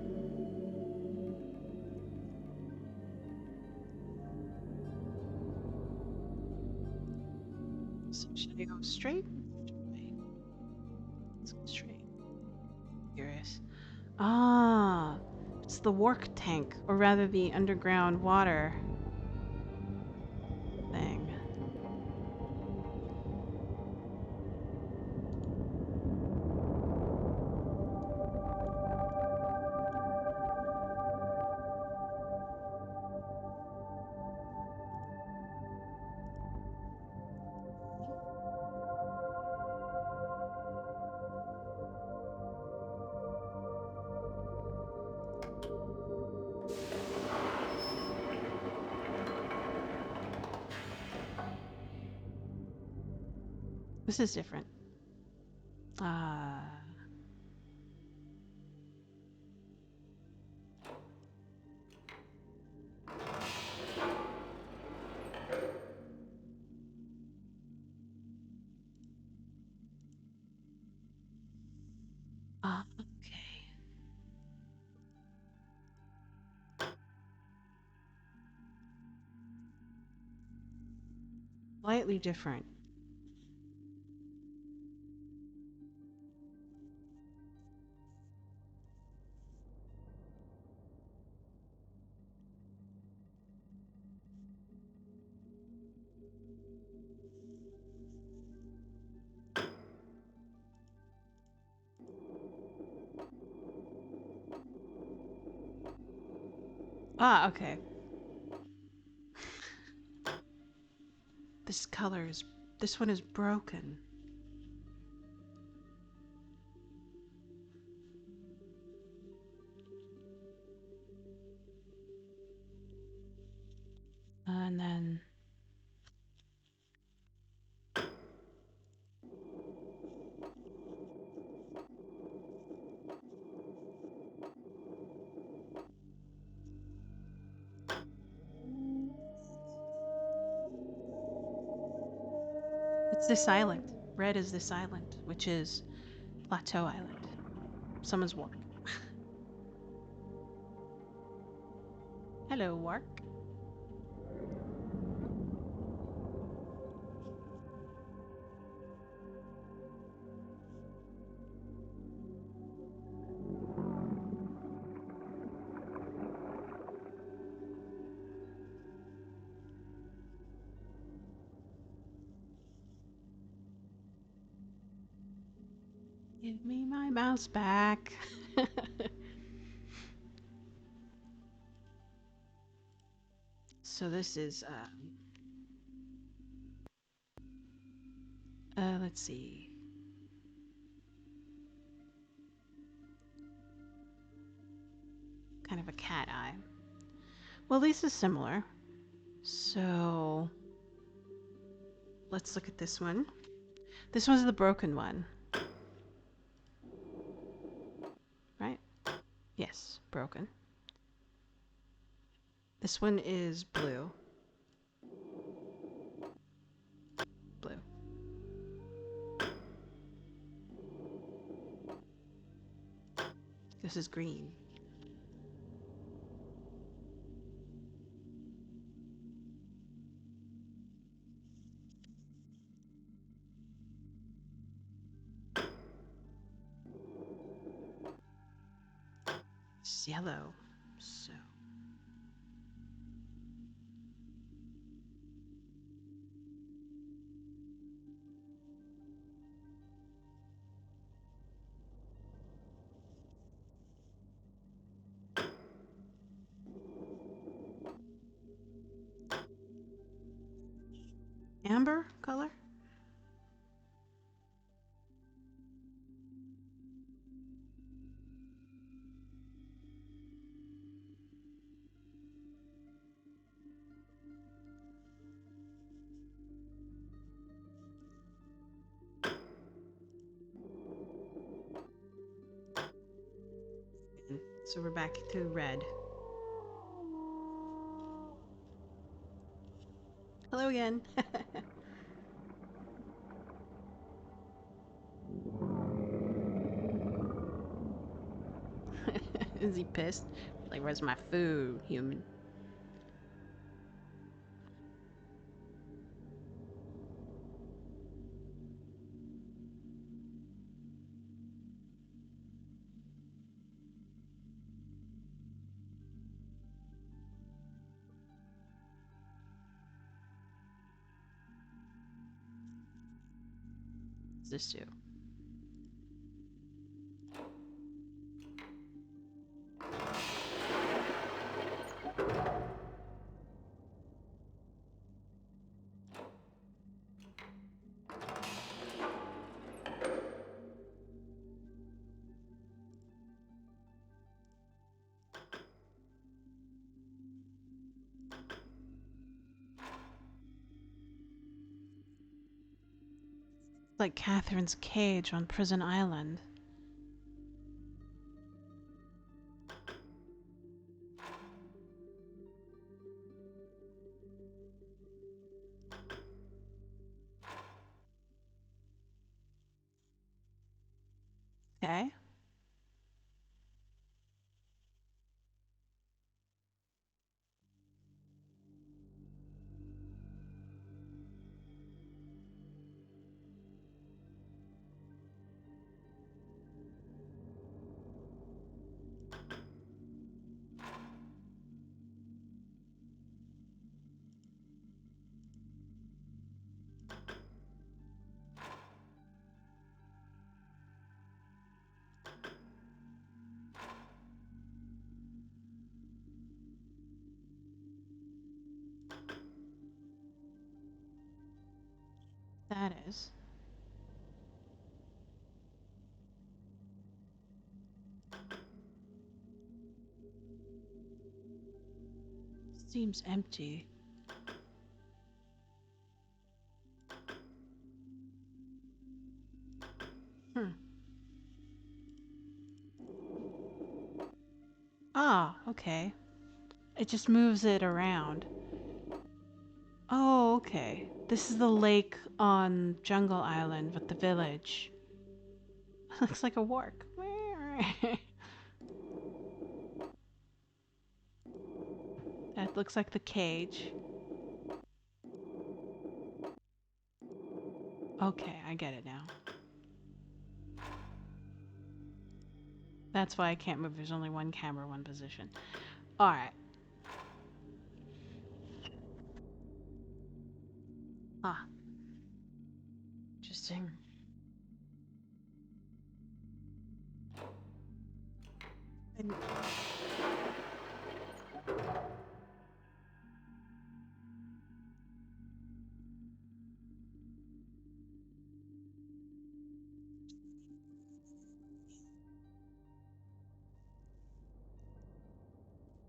So should I go straight? Let's go straight. Curious. Ah, it's the work tank, or rather the underground water thing. This is different. Okay. Slightly different. Okay. This one is broken. It's this island. Red is this island, which is Plateau Island. Someone's Wark. Hello, Wark. Give me my mouse back. So this is, let's see. Kind of a cat eye. Well, this is similar. So let's look at this one. This one's the broken one. Right? Yes, broken. This one is blue. Blue. This is green. It's yellow. So amber color? So we're back to red. Hello again. Is he pissed? Like, where's my food, human? What's this do? Like Catherine's cage on Prison Island. Okay. That is. Seems empty. Ah, okay. It just moves it around. Oh, okay. This is the lake on Jungle Island with the village. Looks like a warg. That looks like the cage. Okay, I get it now. That's why I can't move. There's only one camera, one position. Alright. Ah. Interesting. And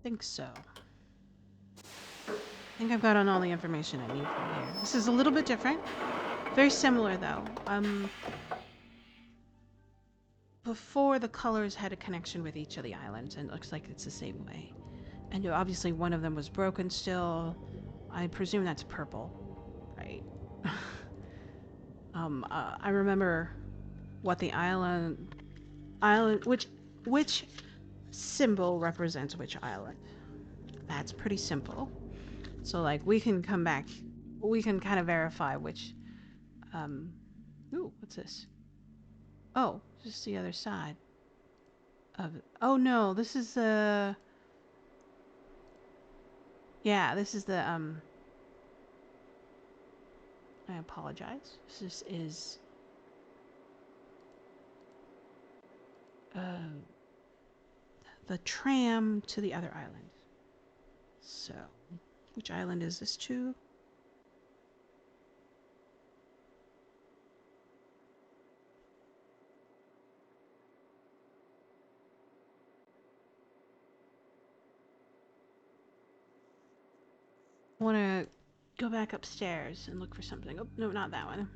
think so. I think I've got on all the information I need from here. This is a little bit different. Very similar though. Before the colors had a connection with each of the islands, and it looks like it's the same way. And obviously one of them was broken still. I presume that's purple, right? I remember what the island, which symbol represents which island. That's pretty simple. So like we can come back, we can kind of verify which, ooh, what's this? Oh, just the other side of it. Oh no, this is the, yeah, this is the, I apologize. This is, the tram to the other island. So, which island is this to? I want to go back upstairs and look for something. Oh, no, not that one.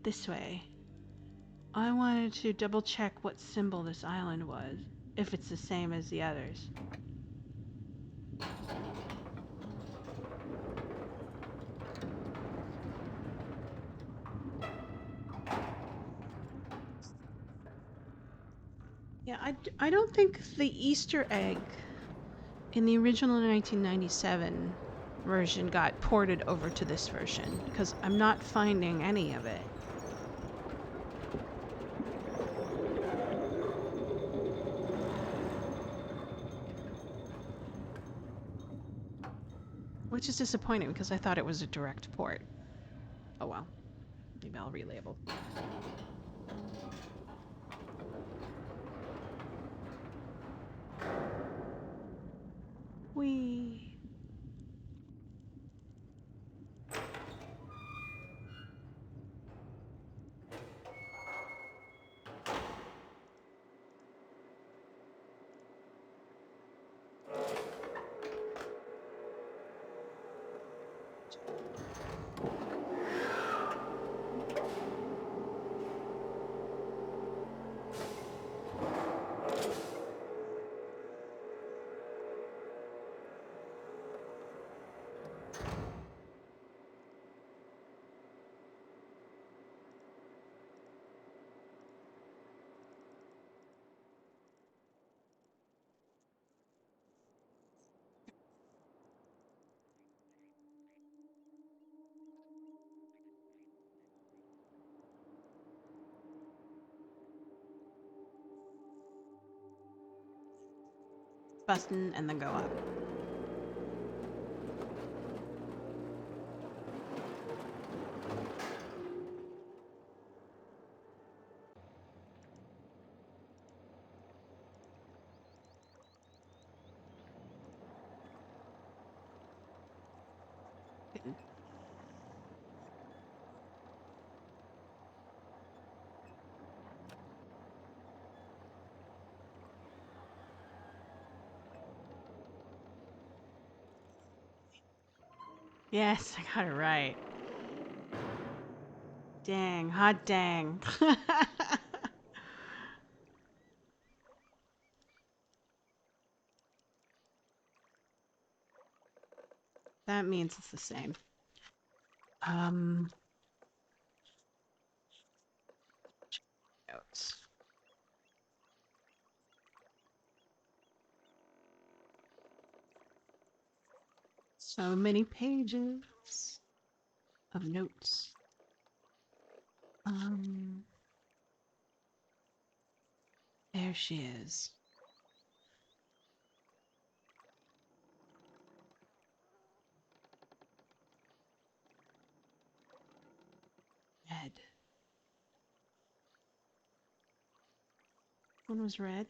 This way. I wanted to double check what symbol this island was, if it's the same as the others. Yeah, I don't think the Easter egg in the original 1997 version got ported over to this version, because I'm not finding any of it. Which is disappointing, because I thought it was a direct port. Oh well. Maybe I'll relabel. Whee! Button and then go up. Yes, I got it right. Dang, hot dang. That means it's the same. Notes. So many pages of notes. There she is. Red. One was red.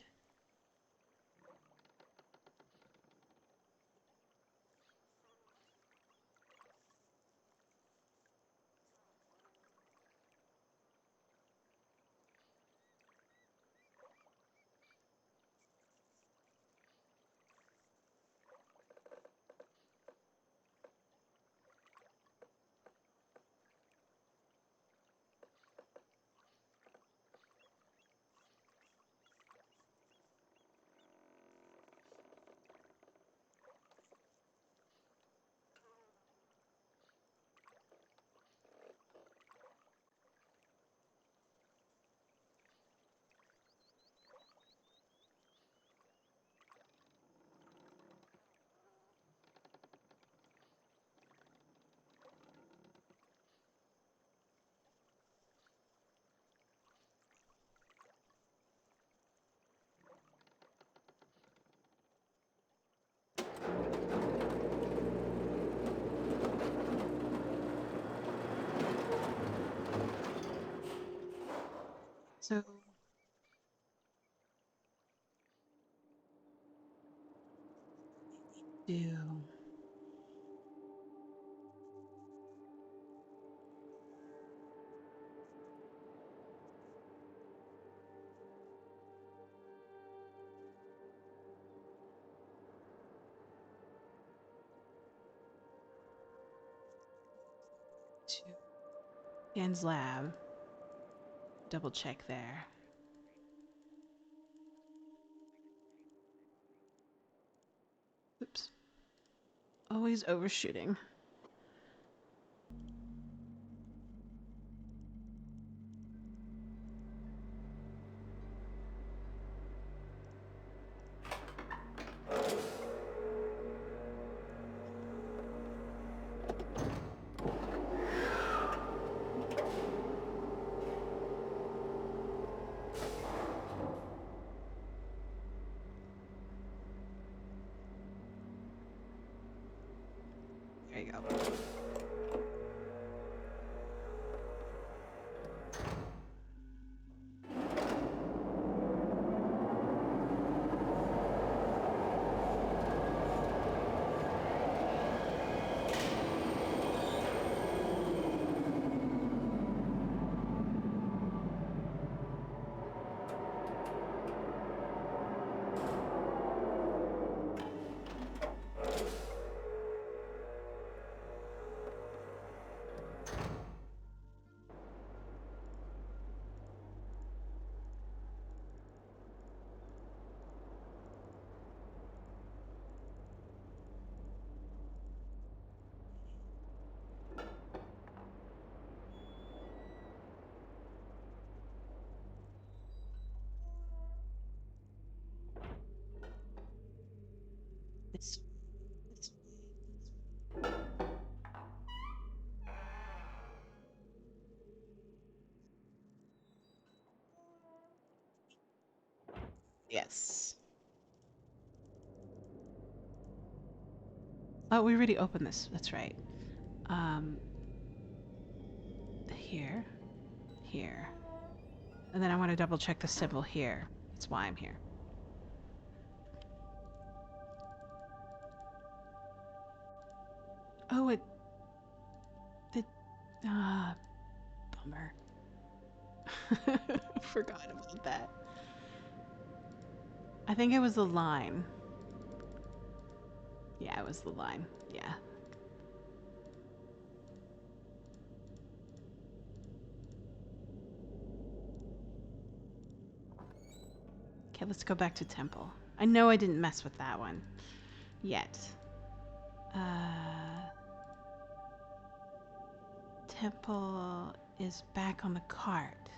So do to Dan's lab. Double check there. Oops. Always overshooting. There you go. This. Yes. Oh, we already opened this. That's right. Here, here, and then I want to double check the symbol here. That's why I'm here. Oh, it. Bummer. Forgot about that. I think it was the line. Yeah, it was the line. Yeah. Okay, let's go back to temple. I know I didn't mess with that one yet. temple is back on the cart.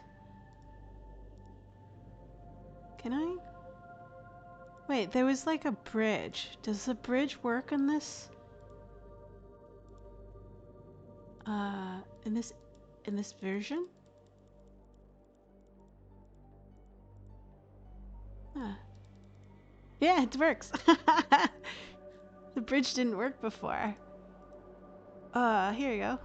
Can I? Wait, there was like a bridge. Does the bridge work in this? In this version? Huh. Yeah, it works. The bridge didn't work before. Here you go.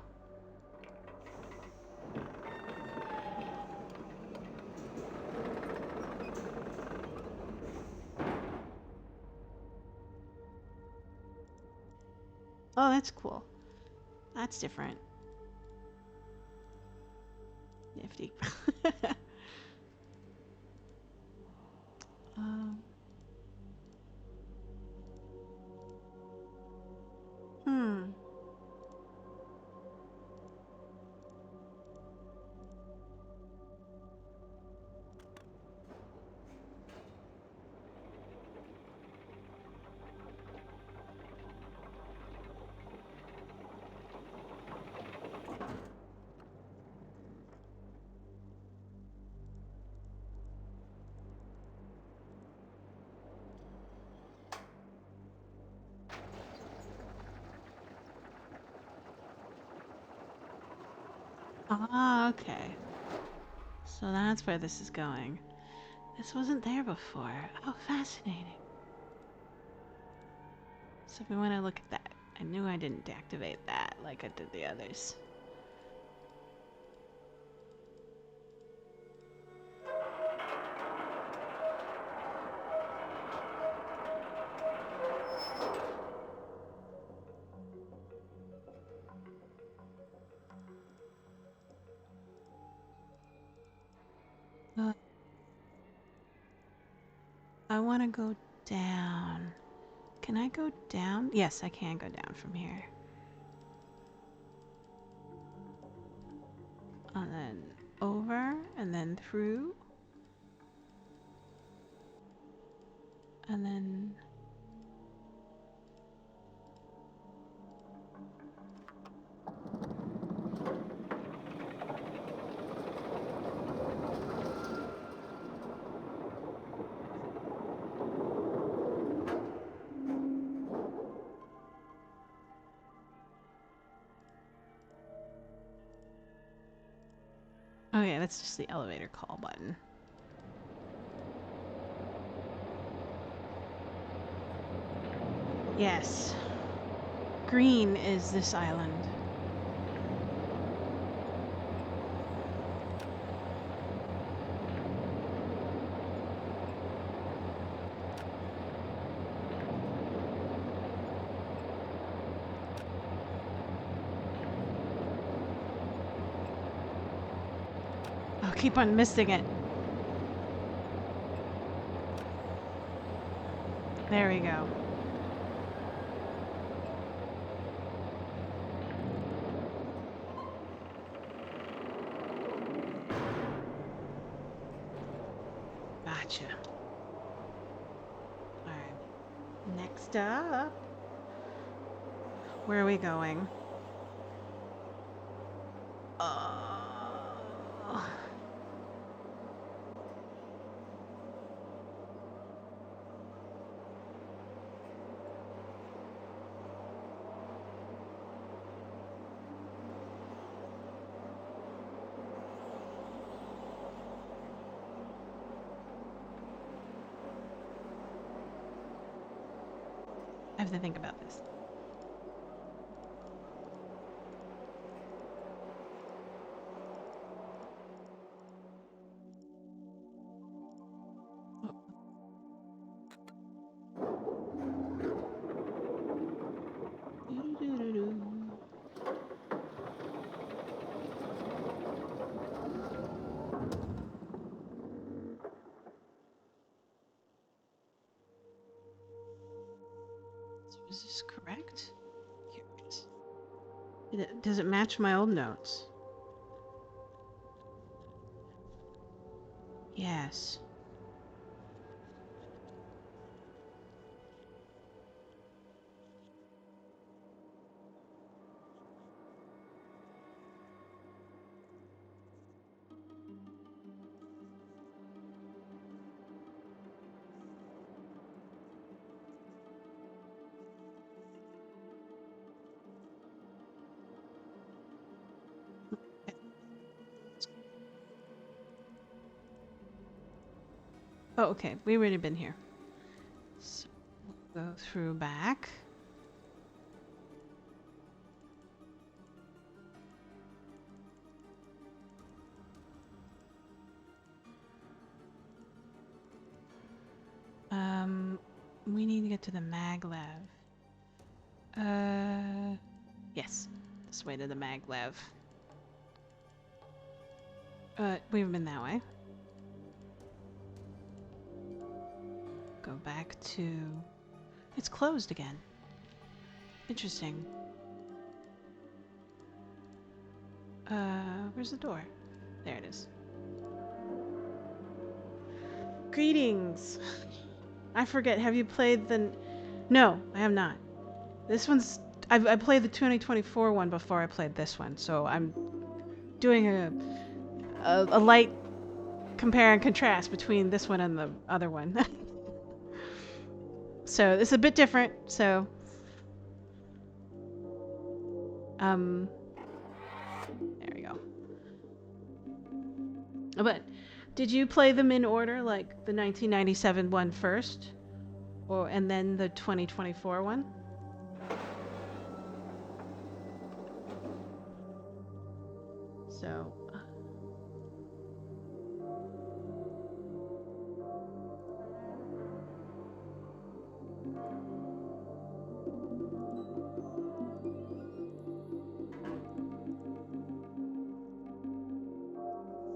Oh, that's cool. That's different. Nifty. um, hmm. Ah, okay. So that's where this is going. This wasn't there before. Oh, fascinating. So we want to look at that. I knew I didn't deactivate that like I did the others. I want to go down. Can I go down? Yes, I can go down from here. And then over, and then through. And then... Oh yeah, that's just the elevator call button. Yes. Green is this island. I'll keep on missing it. There we go. Gotcha. Alright. Next up. Where are we going? I have to think about this. Is this correct? Here it is. Does it match my old notes? Yes. Oh, okay. We already been here. So we'll go through back. We need to get to the maglev. Yes. This way to the maglev. We've been that way. Go back to... It's closed again. Interesting. Where's the door? There it is. Greetings! I forget, have you played the... No, I have not. This one's... I played the 2024 one before I played this one, so I'm doing a light compare and contrast between this one and the other one. So it's a bit different, so... There we go. But did you play them in order, like the 1997 one first? And then the 2024 one? So...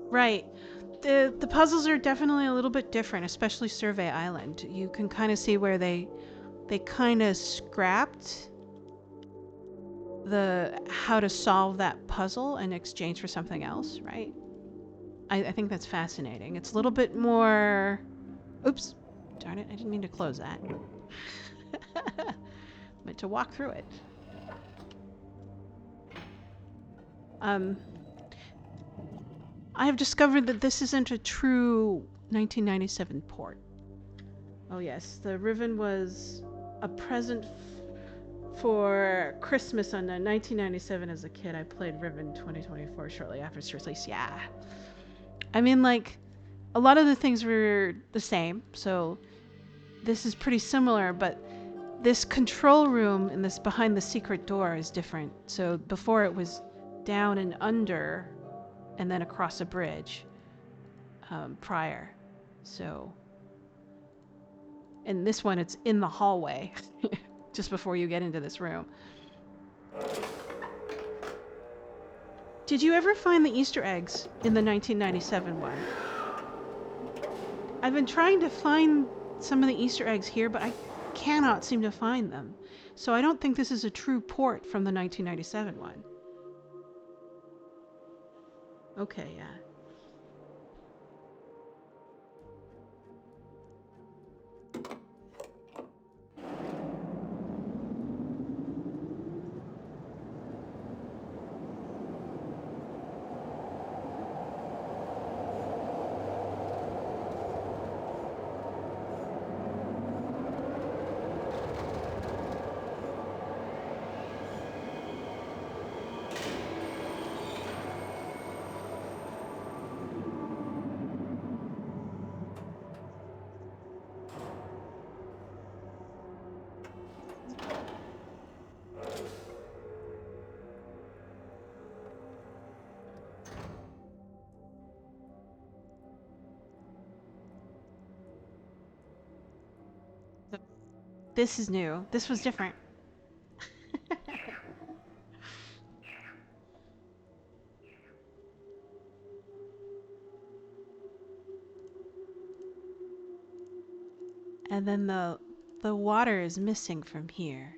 Right. The puzzles are definitely a little bit different, especially Survey Island. You can kind of see where they kind of scrapped the how to solve that puzzle in exchange for something else, right? I think that's fascinating. It's a little bit more... Oops. Darn it, I didn't mean to close that. Meant to walk through it. I have discovered that this isn't a true 1997 port. Oh yes, the Riven was a present for Christmas on 1997 as a kid. I played Riven 2024 shortly after its release. Yeah. I mean, like, a lot of the things were the same, so this is pretty similar, but this control room and this behind the secret door is different. So before it was down and under and then across a bridge prior. So, and this one, it's in the hallway just before you get into this room. Did you ever find the Easter eggs in the 1997 one? I've been trying to find some of the Easter eggs here, but I cannot seem to find them. So I don't think this is a true port from the 1997 one. Okay, yeah. This is new. This was different. And then the water is missing from here.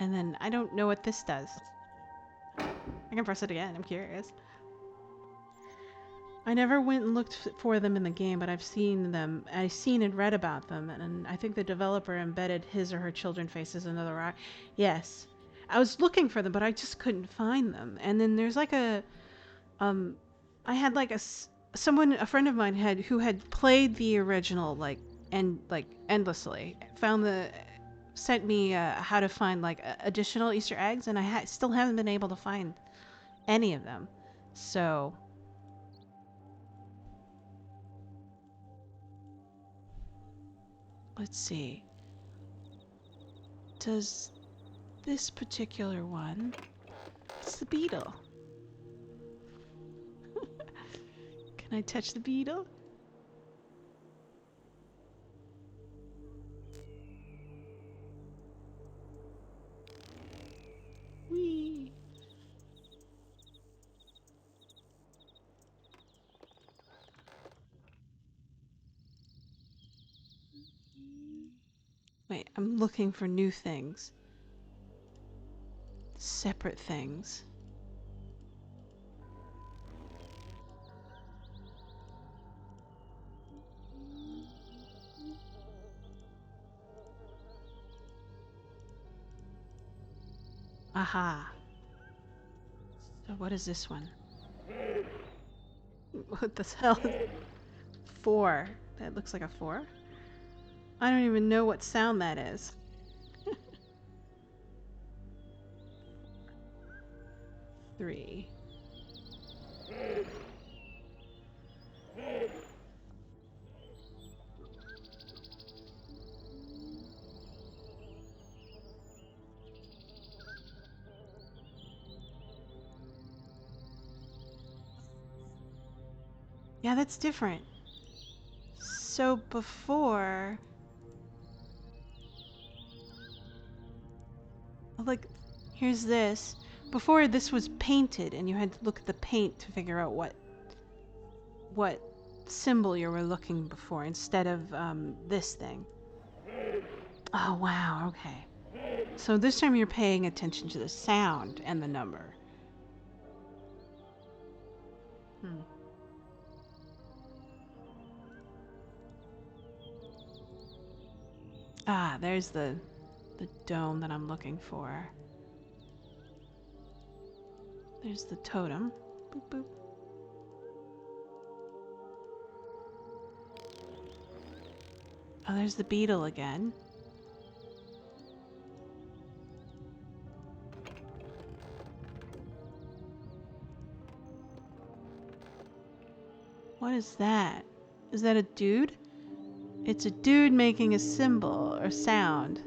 And then I don't know what this does. I can press it again. I'm curious. I never went and looked for them in the game, but I've seen them. I've seen and read about them, and I think the developer embedded his or her children faces into the rock. Yes. I was looking for them, but I just couldn't find them. And then there's like a... I had like a friend of mine who had played the original endlessly. Sent me how to find like additional Easter eggs, and I still haven't been able to find any of them. So let's see. Does this particular one... It's the beetle. Can I touch the beetle? Whee! Wait, I'm looking for new things. Separate things. Aha. So what is this one? What the hell is 4? That looks like a 4. I don't even know what sound that is. 3. Yeah, that's different. So before... Like, here's this. Before, this was painted, and you had to look at the paint to figure out what symbol you were looking for instead of this thing. Oh, wow, okay. So this time you're paying attention to the sound and the number. Hmm. Ah, there's the dome that I'm looking for. There's the totem. Boop, boop. Oh, there's the beetle again. What is that? Is that a dude? It's a dude making a symbol or sound.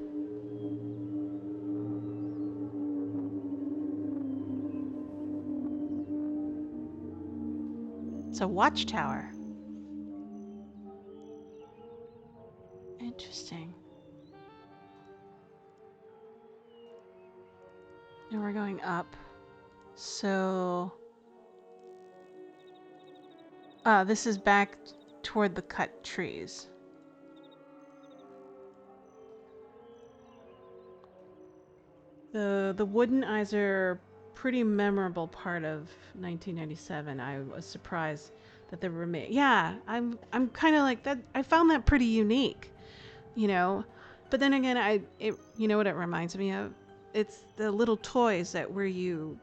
It's a watchtower. Interesting. And we're going up. So... this is back toward the cut trees. The wooden eyes are a pretty memorable part of 1997. I was surprised that they were made. Yeah, I'm kind of like that. I found that pretty unique, you know. But then again, you know what it reminds me of? It's the little toys that where you...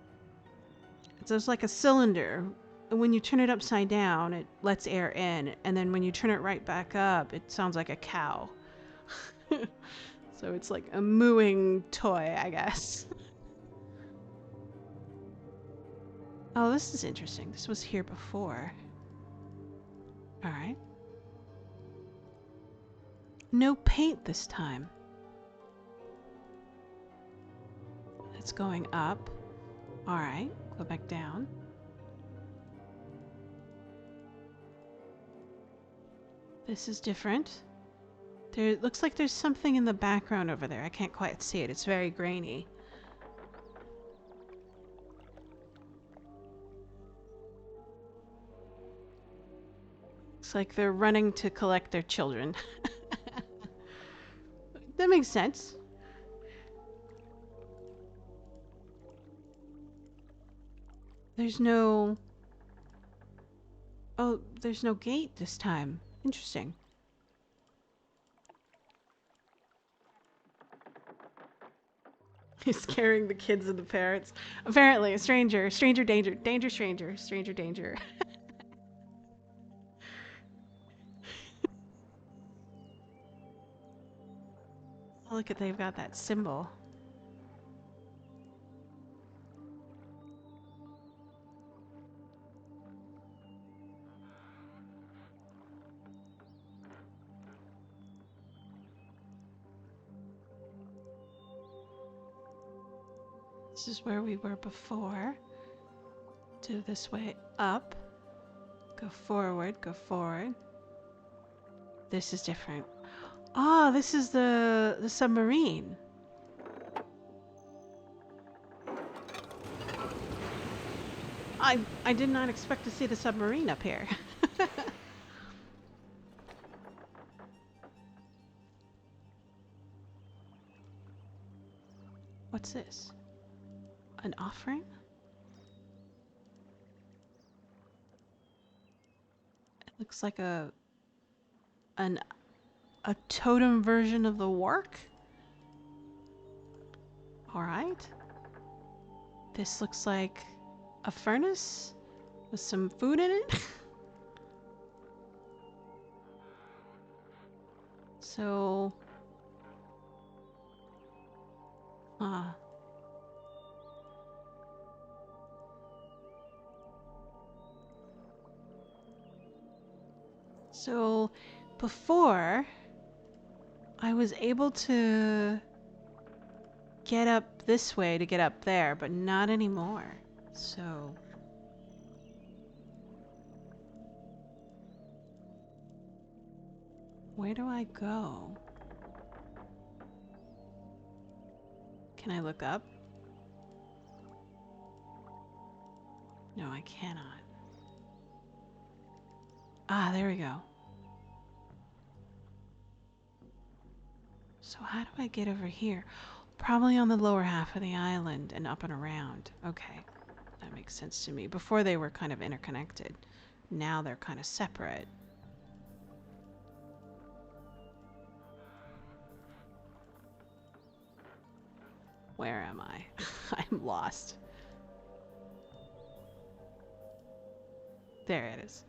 It's like a cylinder. And when you turn it upside down, it lets air in. And then when you turn it right back up, it sounds like a cow. So it's like a mooing toy, I guess. Oh, this is interesting. This was here before. Alright. No paint this time. It's going up. Alright, go back down. This is different. There looks like there's something in the background over there. I can't quite see it. It's very grainy. It's like they're running to collect their children. That makes sense. There's no... Oh, there's no gate this time. Interesting. He's scaring the kids and the parents. Apparently, a stranger. Stranger danger. Danger stranger. Stranger danger. Oh, look at, they've got that symbol. This is where we were before. Do this way up. Go forward, go forward. This is different. Ah, this is the submarine. I did not expect to see the submarine up here. What's this? An offering? It looks like a totem version of the work. All right. This looks like a furnace with some food in it. So, so before I was able to get up this way to get up there, but not anymore. So where do I go? Can I look up? No, I cannot. Ah, there we go. So how do I get over here? Probably on the lower half of the island and up and around. Okay, that makes sense to me. Before they were kind of interconnected. Now they're kind of separate. Where am I? I'm lost. There it is.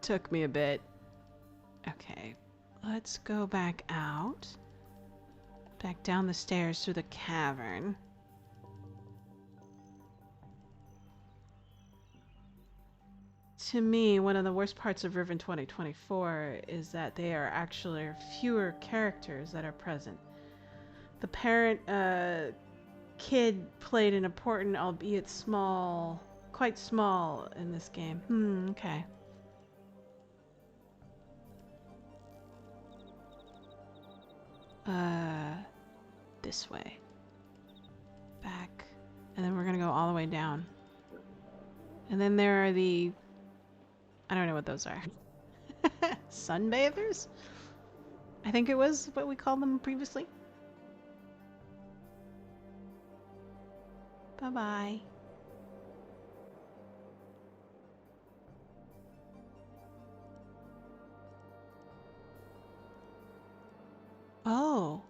Took me a bit. Okay, let's go back out. Back down the stairs through the cavern. To me, one of the worst parts of Riven 2024 is that there are actually fewer characters that are present. The parent kid played an important, albeit small, quite small in this game. Okay. This way. Back. And then we're gonna go all the way down. And then there are the... I don't know what those are. Sunbathers? I think it was what we called them previously. Bye-bye. Oh.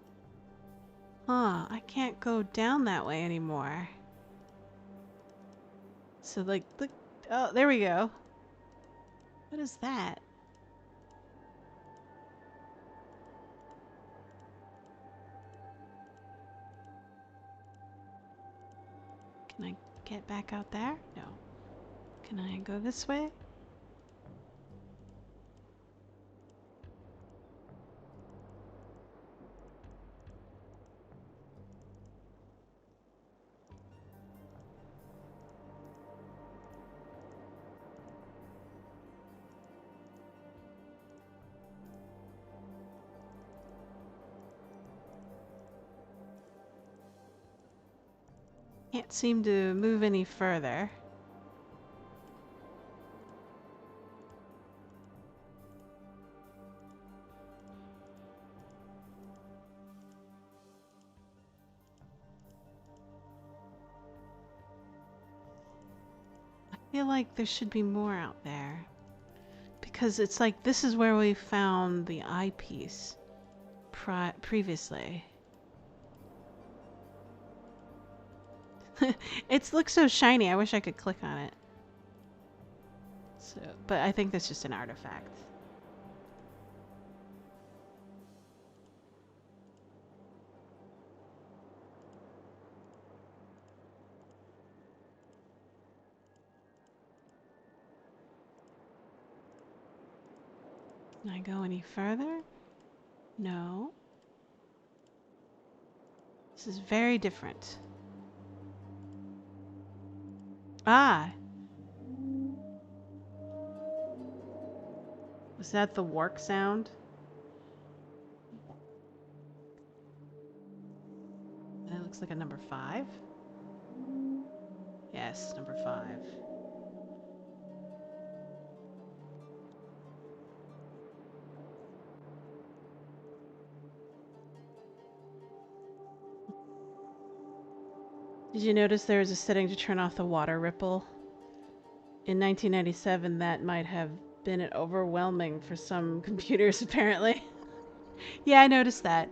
Huh, I can't go down that way anymore. So like, look, oh, there we go. What is that? Can I get back out there? No. Can I go this way? Can't seem to move any further. I feel like there should be more out there. Because it's like, this is where we found the eyepiece previously. It looks so shiny, I wish I could click on it. So, but I think that's just an artifact. Can I go any further? No. This is very different. Ah. Was that the work sound? That looks like a number 5. Yes, number 5. Did you notice there was a setting to turn off the water ripple? In 1997, that might have been overwhelming for some computers, apparently. Yeah, I noticed that.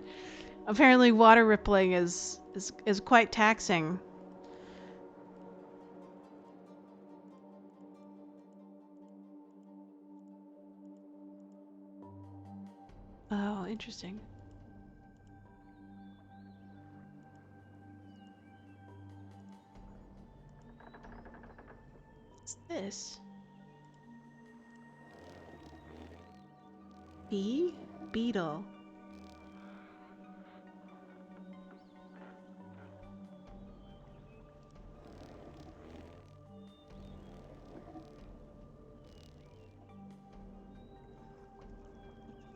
Apparently, water rippling is quite taxing. Oh, interesting. What's this? Bee? Beetle.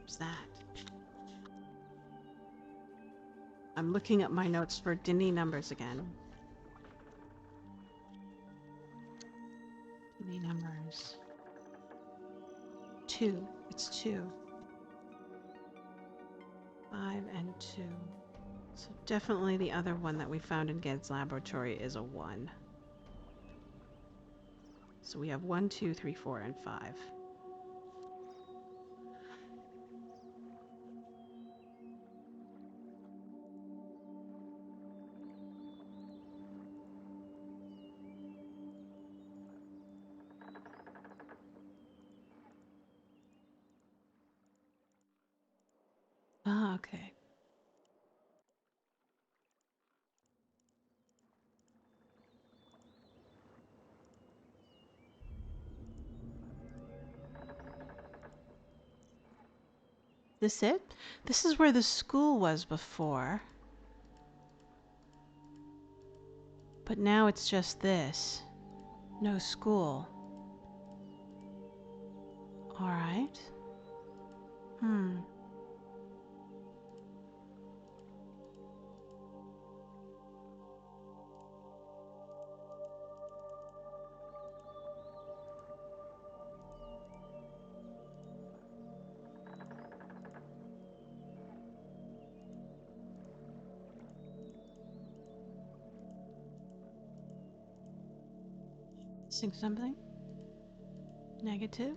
What's that? I'm looking at my notes for Dinny numbers again. Dinny numbers. 2. It's 2. 5 and 2. So definitely the other one that we found in Ged's laboratory is a 1. So we have 1, 2, 3, 4, and 5. Ah, okay. This it? This is where the school was before. But now it's just this. No school. Alright. Hmm. Missing something? Negative?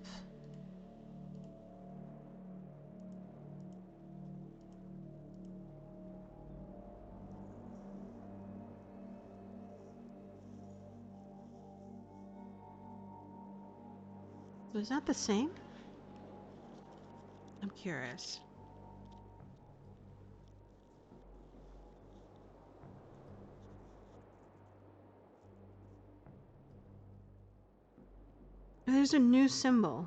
Was that the same? I'm curious. There's a new symbol.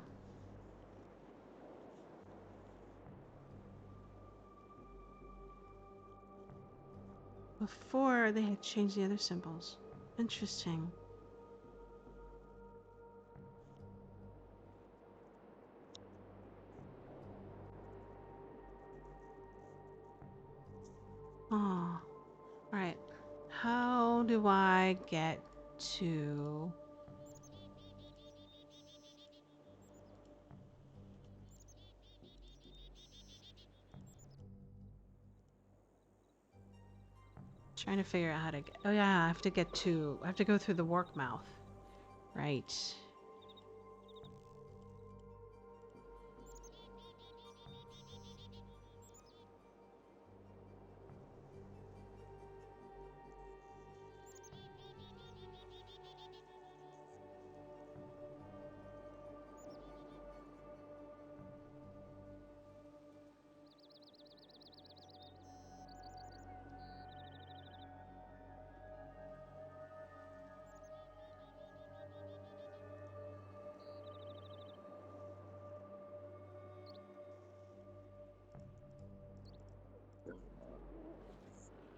Before they had changed the other symbols. Interesting. Oh. Alright. How do I get to... Trying to figure out how to get... Oh yeah, I have to get to... I have to go through the work mouth. Right.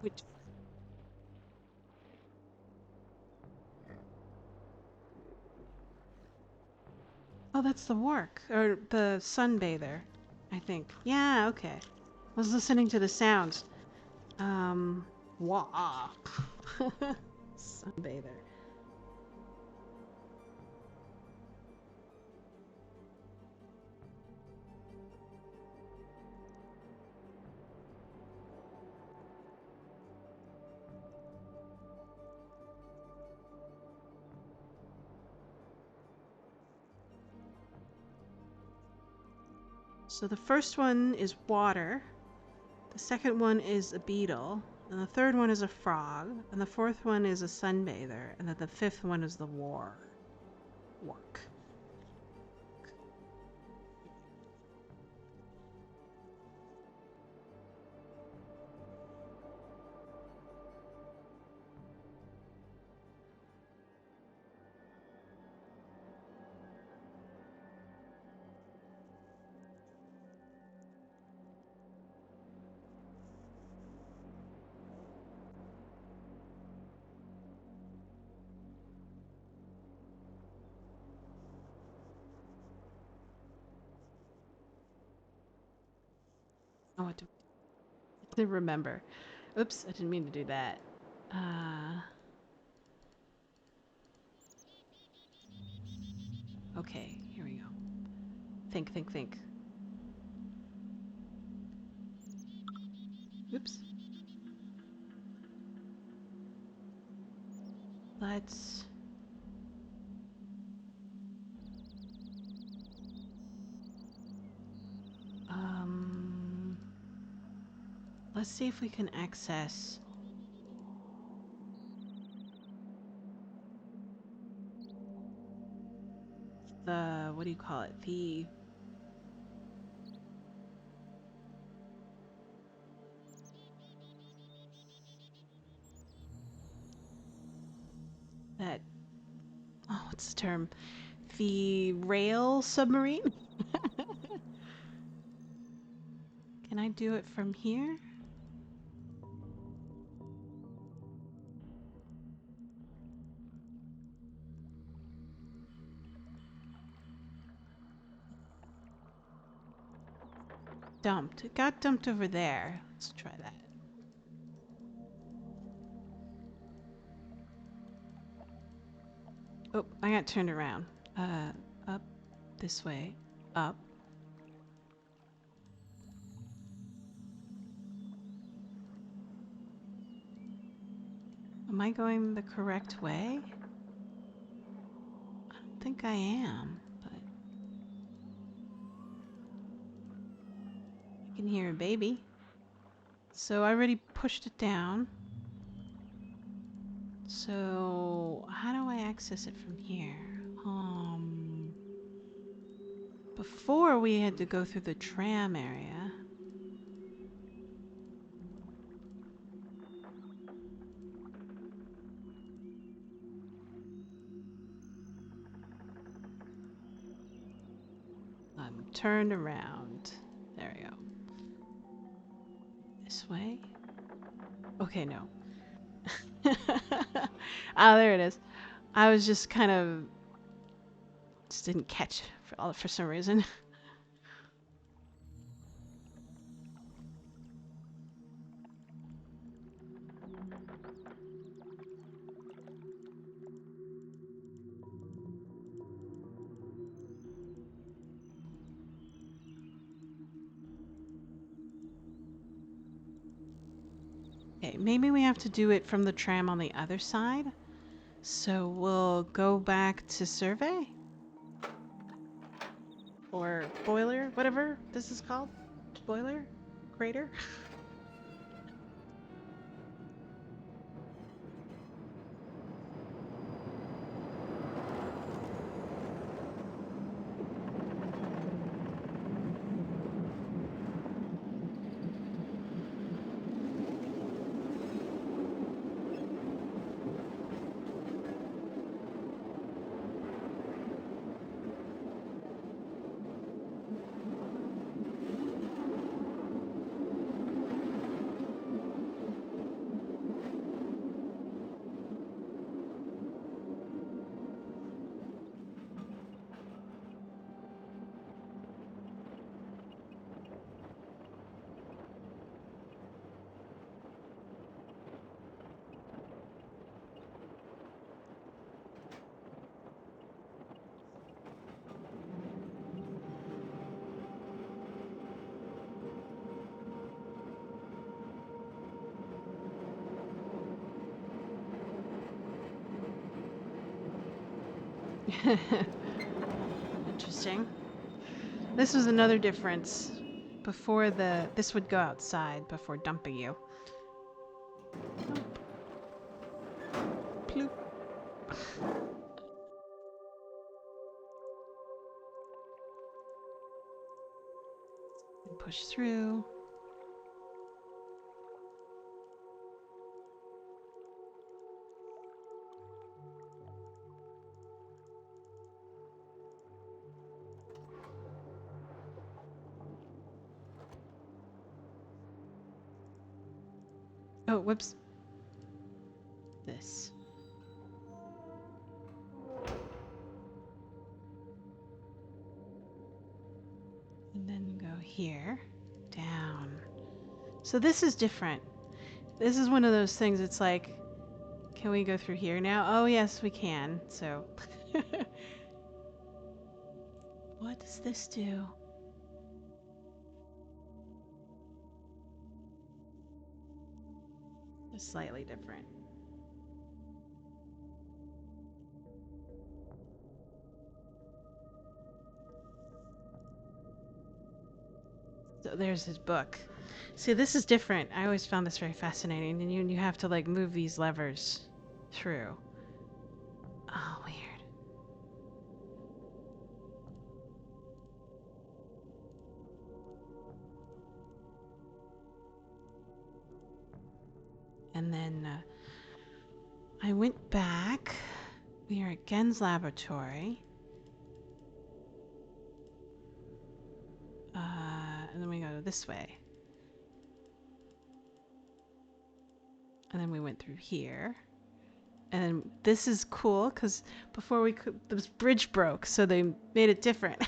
Which... Oh, that's the Wark, or the Sunbather, I think. Yeah, okay. I was listening to the sounds. Wah. Sunbather. So the first one is water, the second one is a beetle, and the third one is a frog, and the fourth one is a sunbather, and then the fifth one is the wark. Oh, I didn't remember. Oops, I didn't mean to do that. Okay, here we go. Think. Oops. Let's... Let's see if we can access the... What do you call it? That... Oh, what's the term? The rail submarine? Can I do it from here? Dumped. It got dumped over there. Let's try that. Oh, I got turned around. Up this way. Up. Am I going the correct way? I don't think I am, but I can hear a baby. So I already pushed it down. So how do I access it from here? Before we had to go through the tram area. I'm turned around. There we go. This way? Okay, no. Ah, there it is. I was just kind of... Just didn't catch for some reason. Okay, maybe we have to do it from the tram on the other side. So we'll go back to survey? Or boiler, whatever this is called. Boiler? Crater? Interesting. This was another difference. Before this would go outside before dumping you. Nope. Ploop. And push through. Oh, whoops. This. And then go here. Down. So this is different. This is one of those things, it's like, can we go through here now? Oh, yes, we can. So. What does this do? It's slightly different. So there's his book. See, this is different. I always found this very fascinating. And you have to like move these levers through. Oh, weird. And then I went back. We are at Gen's laboratory. And then we go this way. And then we went through here. And then this is cool because before we could, this bridge broke, so they made it different.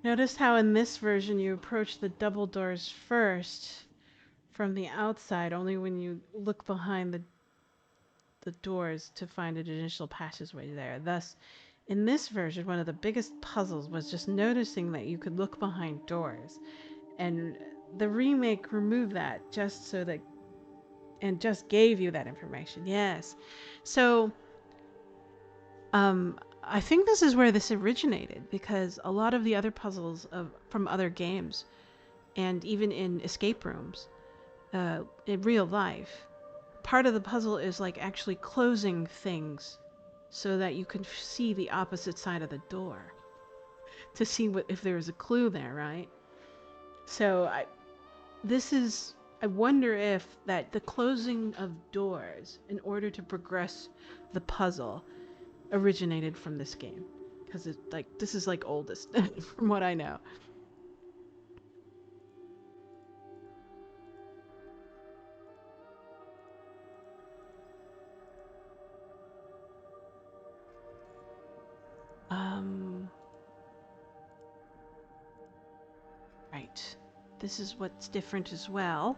Notice how in this version you approach the double doors first from the outside, only when you look behind the doors to find an initial passageway there. Thus, in this version, one of the biggest puzzles was just noticing that you could look behind doors. And the remake removed that just so that, and just gave you that information. Yes. So, I think this is where this originated because a lot of the other puzzles from other games and even in escape rooms, in real life, part of the puzzle is like actually closing things so that you can see the opposite side of the door to see if there is a clue there, right? So I wonder if that the closing of doors in order to progress the puzzle originated from this game because this is like oldest from what I know. Right. This is what's different as well.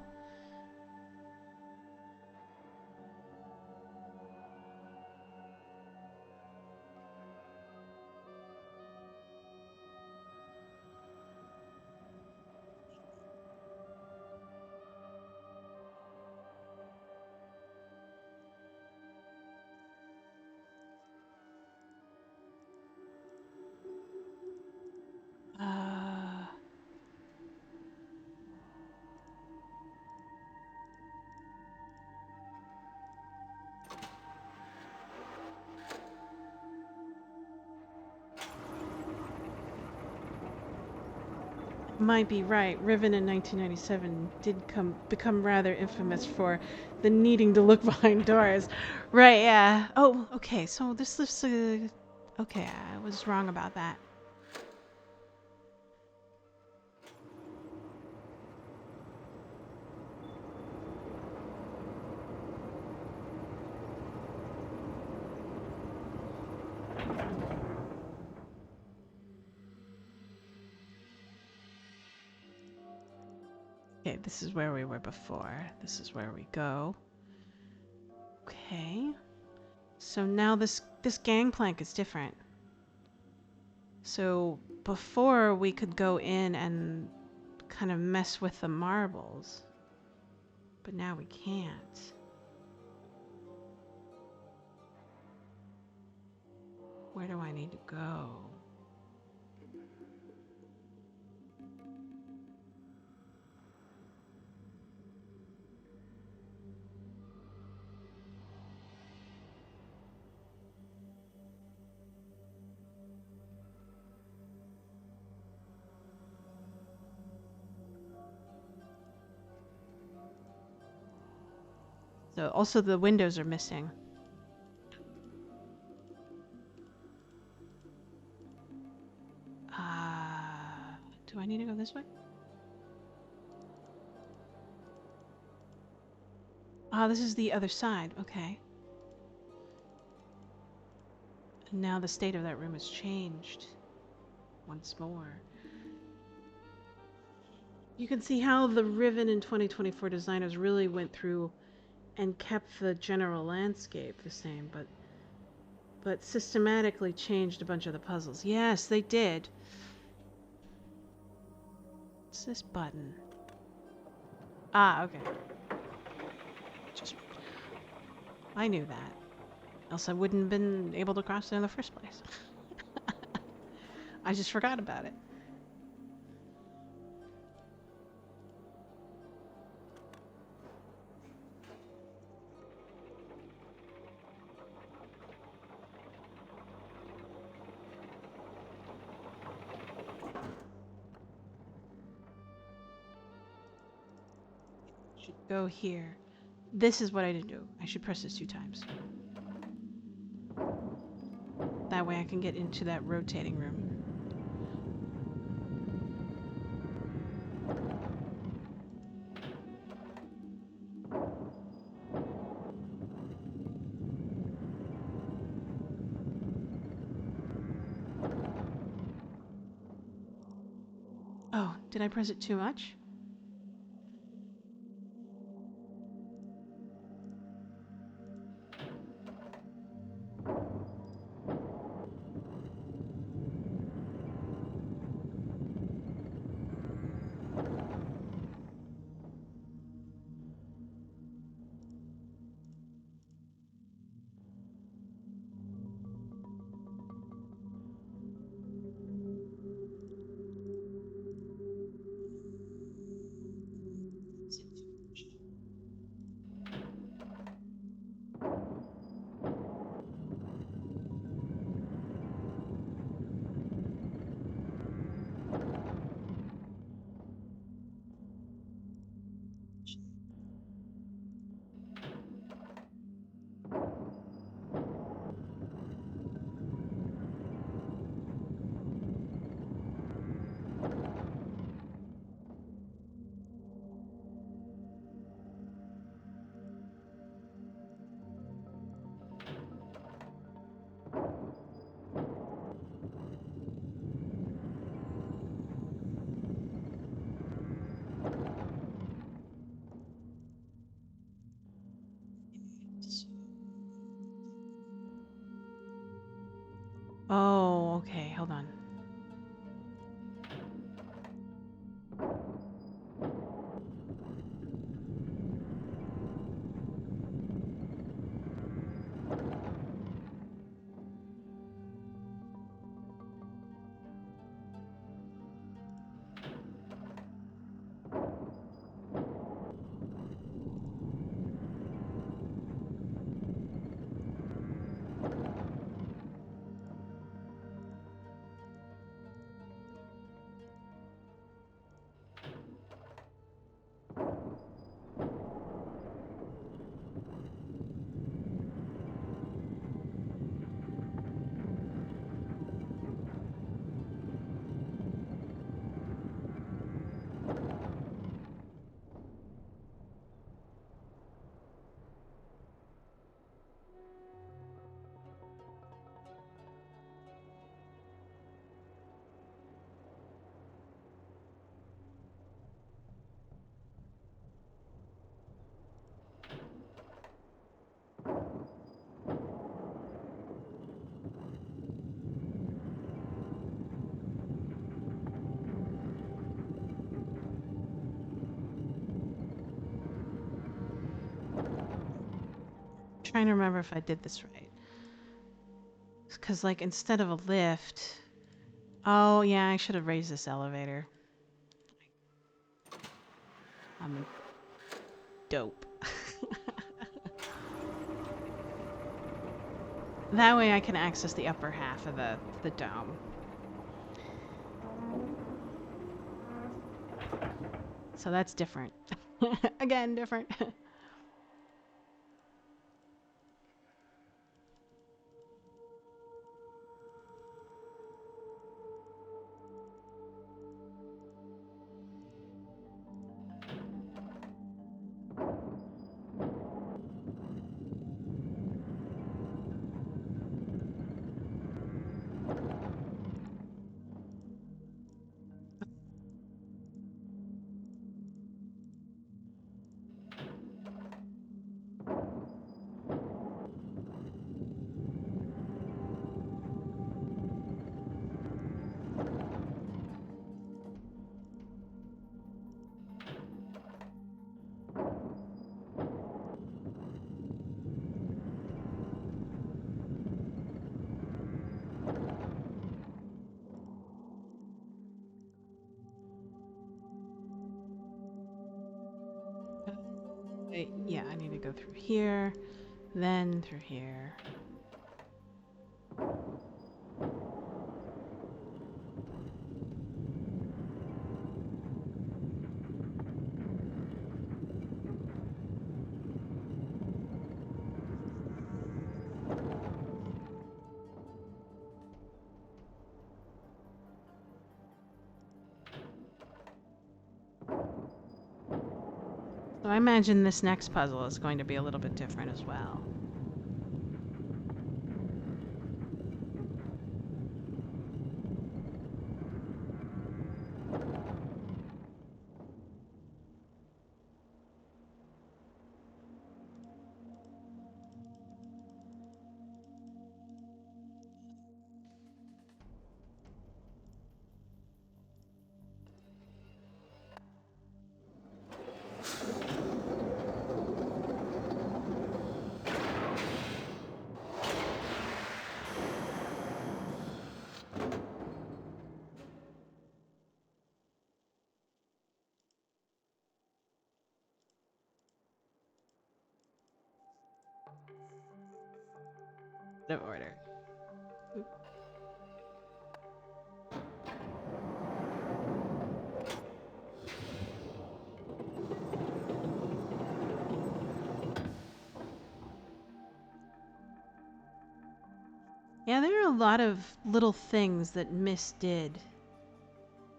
Uh, might be right. Riven in 1997 did become rather infamous for the needing to look behind doors. Right, yeah. Oh, okay. So this is okay, I was wrong about that. Okay, this is where we were before. This is where we go. Okay. So now this gangplank is different. So before we could go in and kind of mess with the marbles, but now we can't. Where do I need to go? So also the windows are missing. Do I need to go this way? Ah, this is the other side. Okay. And now the state of that room has changed once more. You can see how the Riven in 2024 designers really went through and kept the general landscape the same, but systematically changed a bunch of the puzzles. Yes, they did. What's this button? Ah, okay. Just I knew that. Else I wouldn't have been able to cross there in the first place. I just forgot about it. Should go here. This is what I didn't do. I should press this 2 times. That way I can get into that rotating room. Oh, did I press it too much? Oh, okay, hold on. trying to remember if I did this right. Because, like, instead of a lift... Oh, yeah, I should have raised this elevator. I'm dope. That way I can access the upper half of the dome. So that's different. Again, different. Yeah, I need to go through here, then through here. So I imagine this next puzzle is going to be a little bit different as well. Out of order. Yeah, there are a lot of little things that Miss did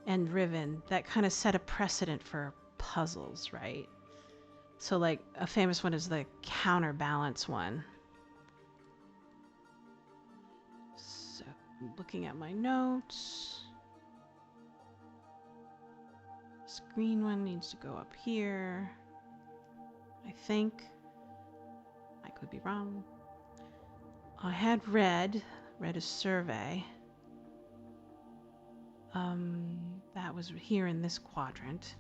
and Riven that kind of set a precedent for puzzles, right? So, like, a famous one is the counterbalance one. So, looking at my notes. This green one needs to go up here. I think. I could be wrong. I had red. Red is survey. That was here in this quadrant.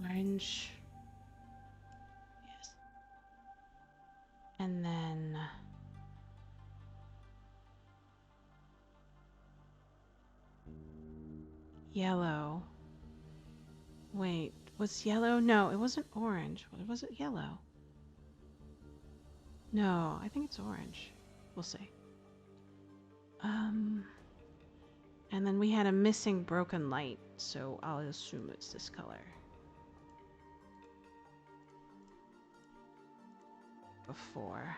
Orange. Yes. And then yellow. Wait, was yellow? No, it wasn't orange. Was it yellow? No, I think it's orange. We'll see. And then we had a missing broken light, so I'll assume it's this color. Before.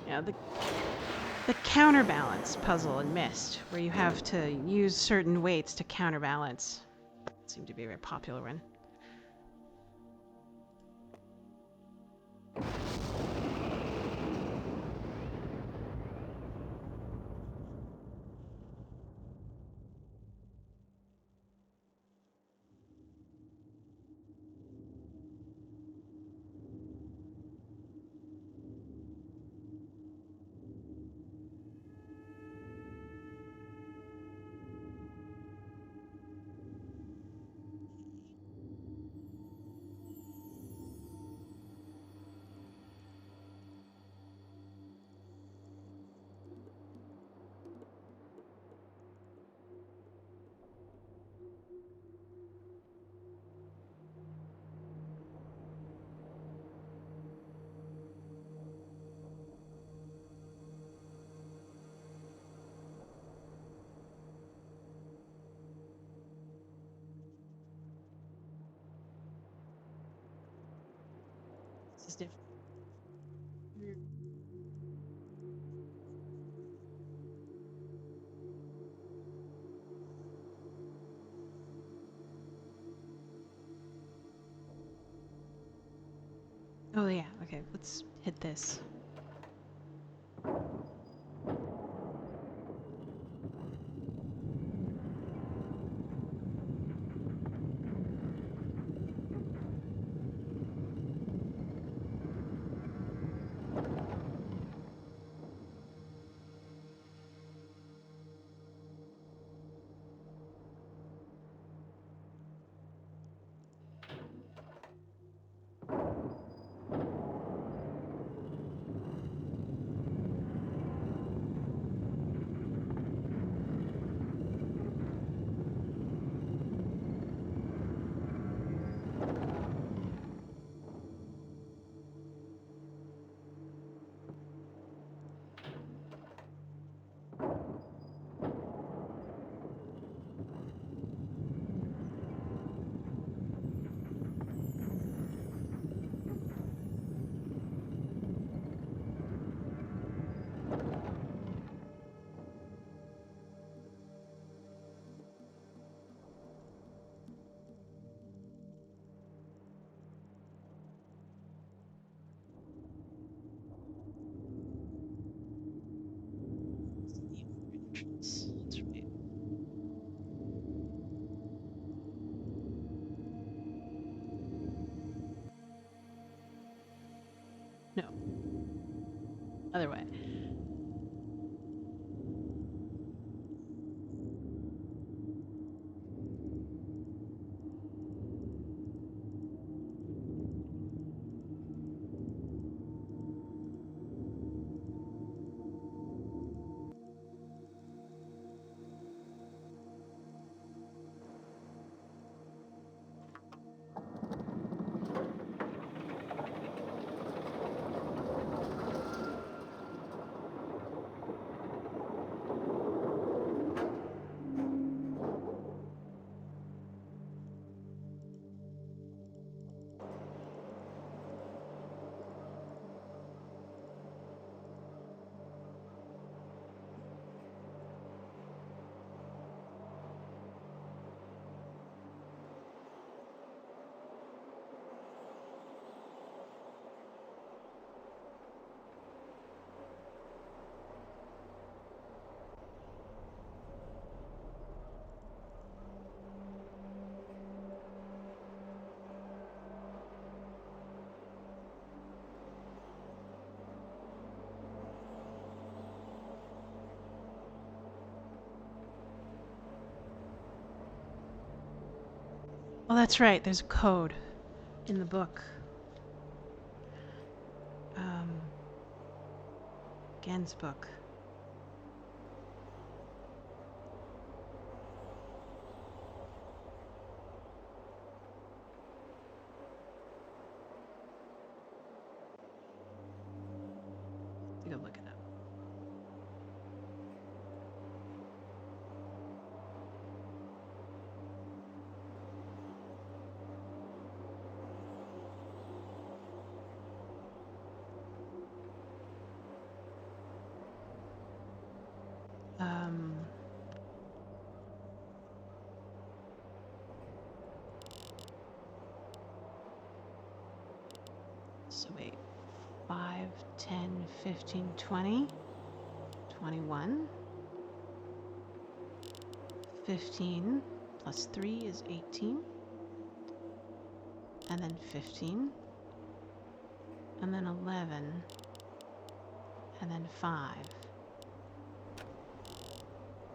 Yeah, the counterbalance puzzle in Myst, where you have to use certain weights to counterbalance. Seemed to be a very popular one. This is different. Oh yeah, okay, let's hit this. That's right. No, other way. Oh, that's right. There's a code in the book. Gen's book. Go look it up. So wait, 5, 10, 15, 20, 21, 15 plus 3 is 18, and then 15, and then 11, and then 5.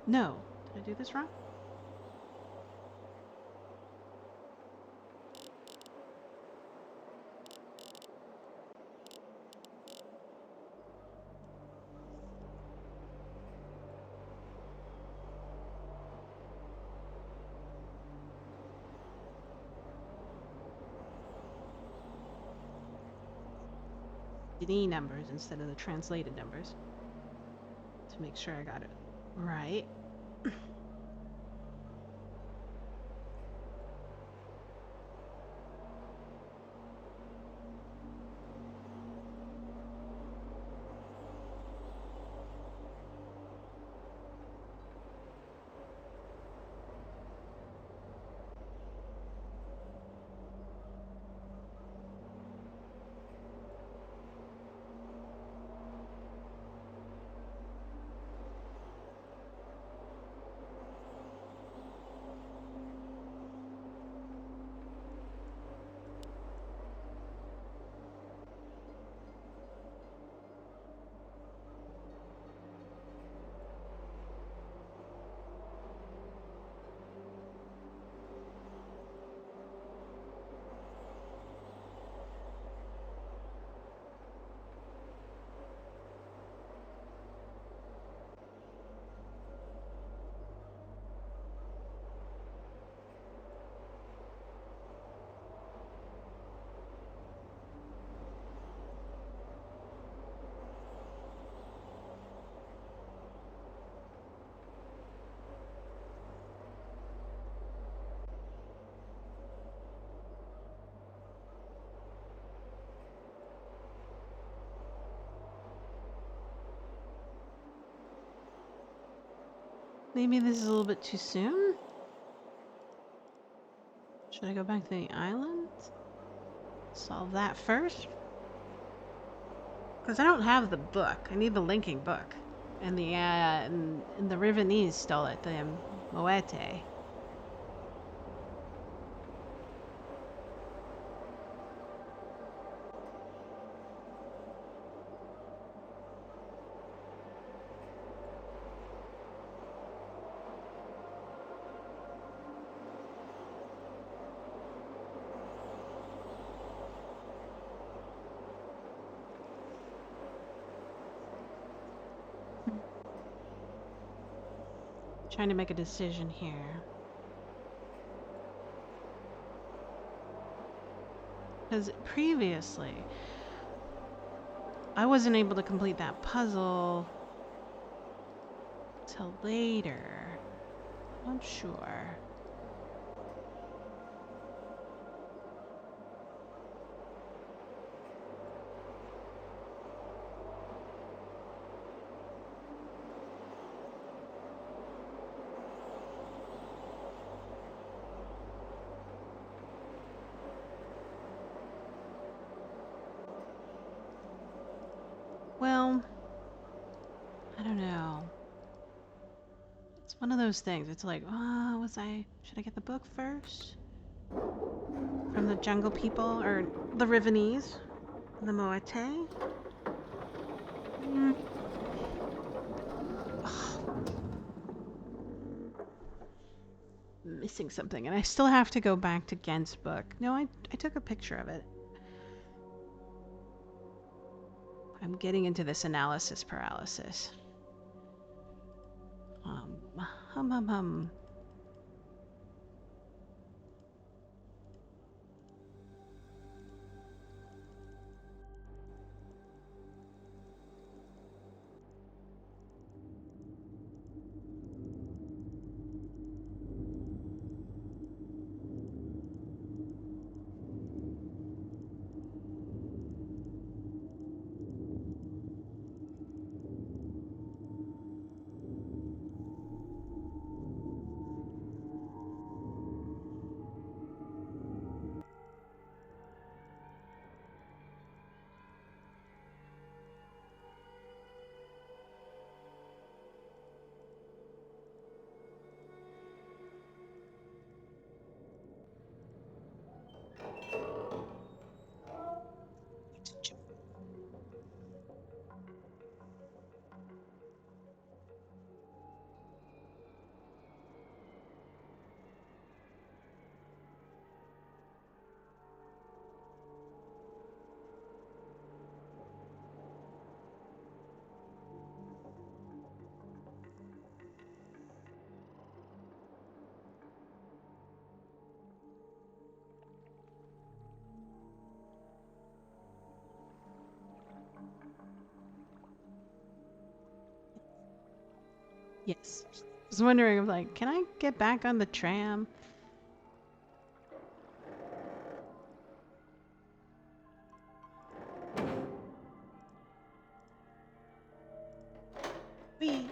No, did I do this wrong? The numbers instead of the translated numbers to make sure I got it right. Maybe this is a little bit too soon? Should I go back to the island? Solve that first? Because I don't have the book. I need the linking book. And the Rivenese stole it, the Moete. Trying to make a decision here. Because previously, I wasn't able to complete that puzzle till later. I'm not sure. Well, I don't know. It's one of those things. It's like, should I get the book first? From the jungle people, or the Rivenese? The Moete? Missing something, and I still have to go back to Gent's book. No, I took a picture of it. I'm getting into this analysis paralysis. Hum. Yes. I was wondering, like, can I get back on the tram? Whee!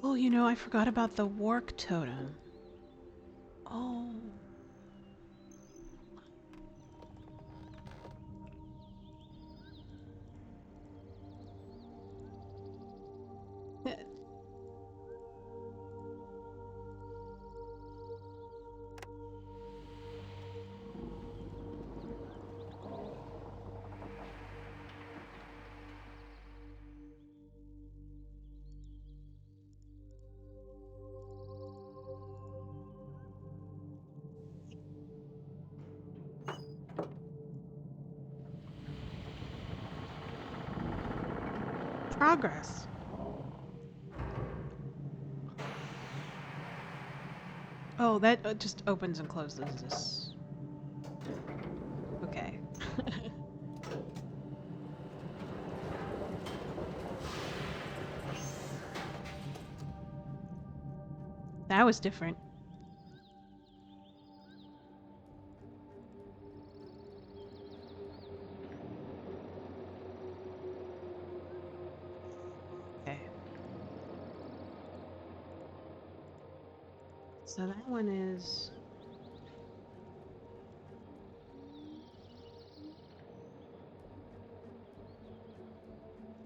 Oh, you know, I forgot about the Wark totem. Oh. Progress. Oh, that just opens and closes this. Okay. That was different. Okay. So that one is...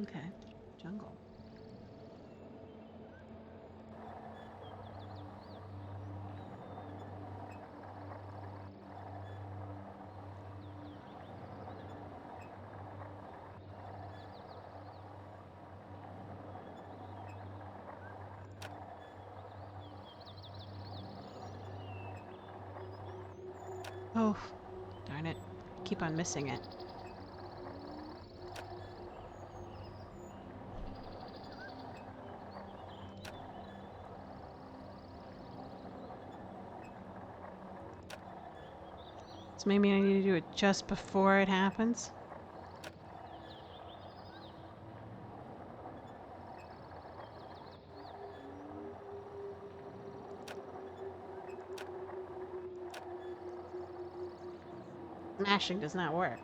Okay. Jungle. Oh, darn it. Keep on missing it. So maybe I need to do it just before it happens? Mashing does not work.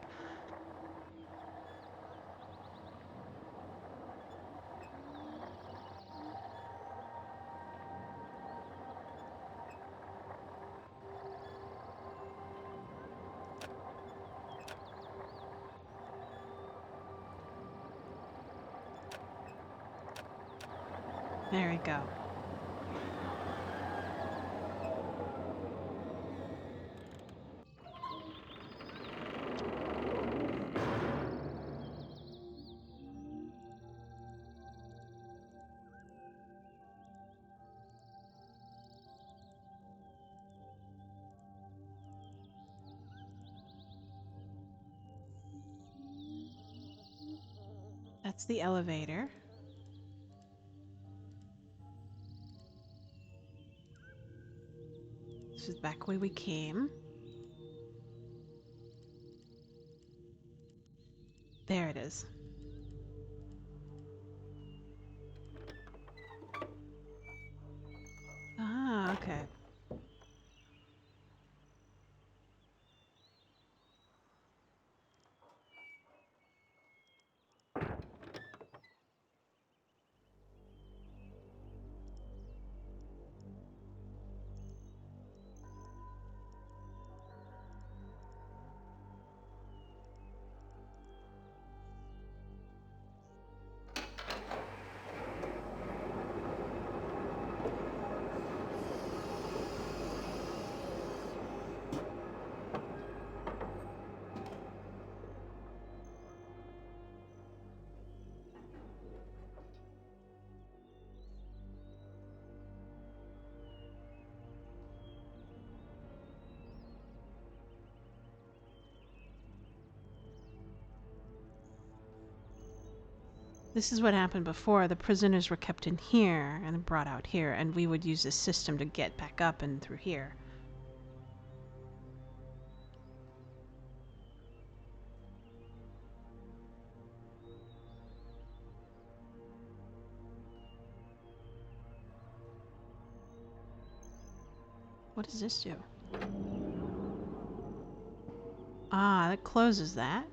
There we go. That's the elevator. This is back where we came. There it is. Ah, okay. This is what happened before. The prisoners were kept in here and brought out here, and we would use this system to get back up and through here. What does this do? Ah, that closes that.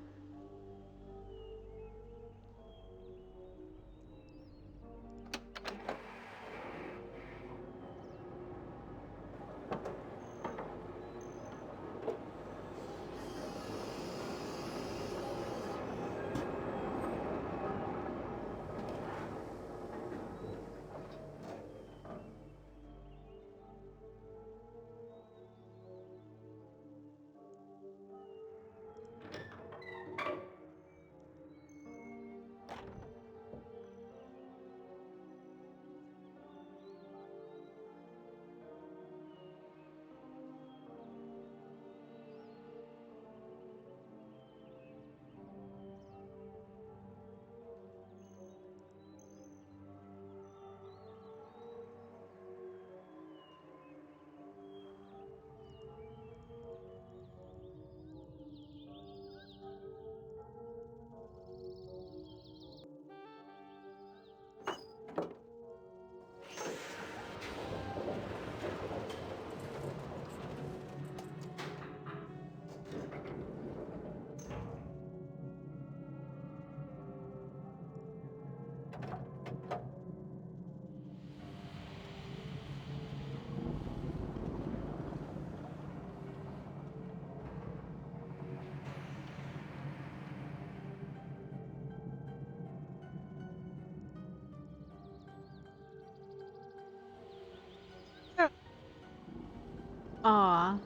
Aw.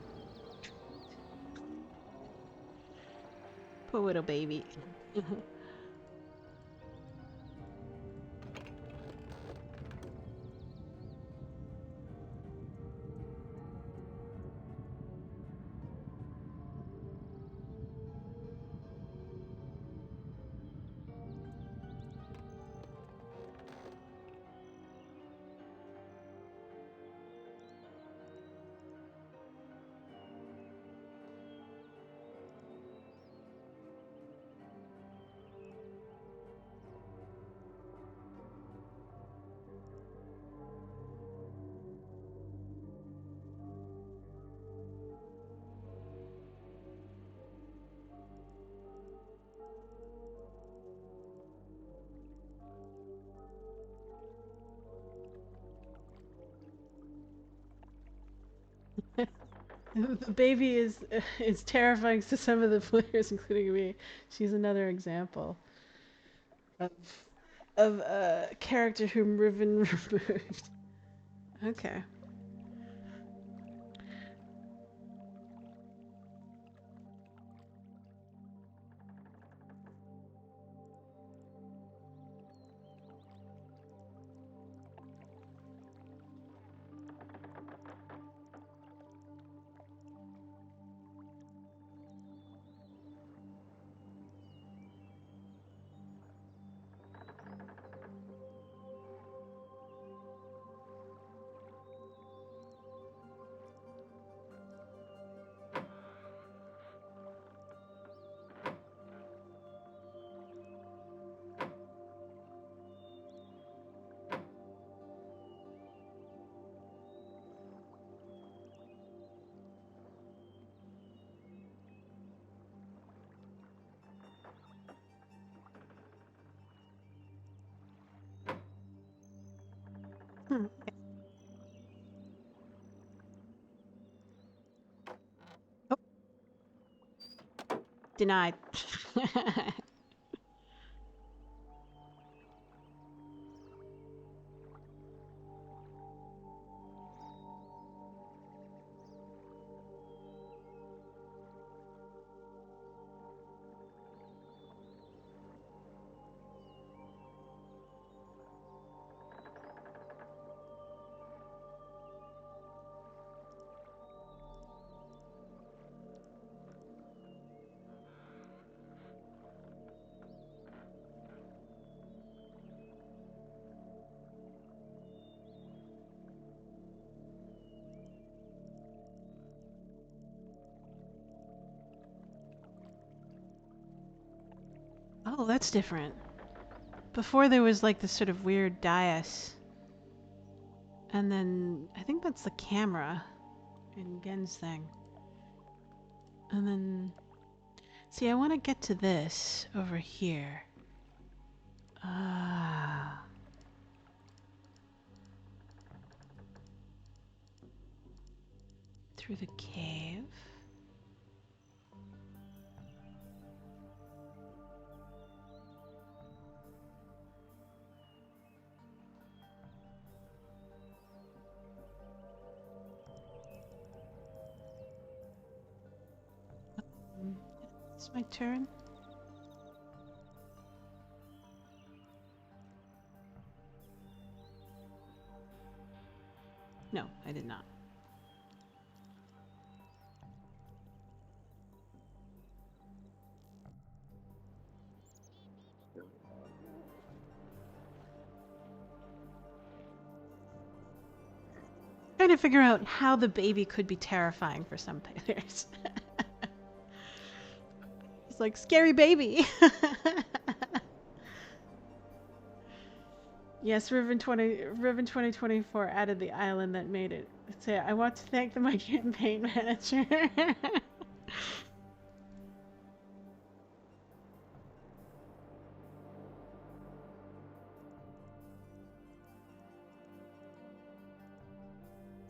Poor little baby. The baby is terrifying to some of the players, including me. She's another example of a character whom Riven removed. Okay. Hmm. Oh, denied. Oh, that's different. Before there was like this sort of weird dais. And then I think that's the camera in Gen's thing. And then see, I want to get to this over here. Ah. Through the cave. It's my turn. No, I did not. Trying to figure out how the baby could be terrifying for some players. It's like scary baby. Yes, Riven 2024 added the island that made it. Say, I want to thank my campaign manager.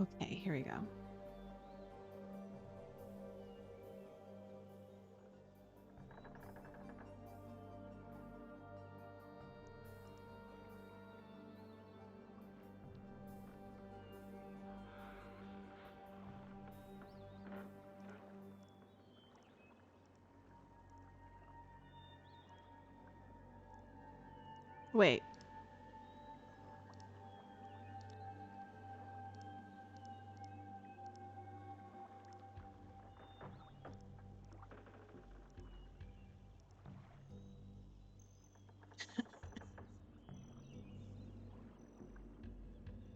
Okay, here we go. Wait.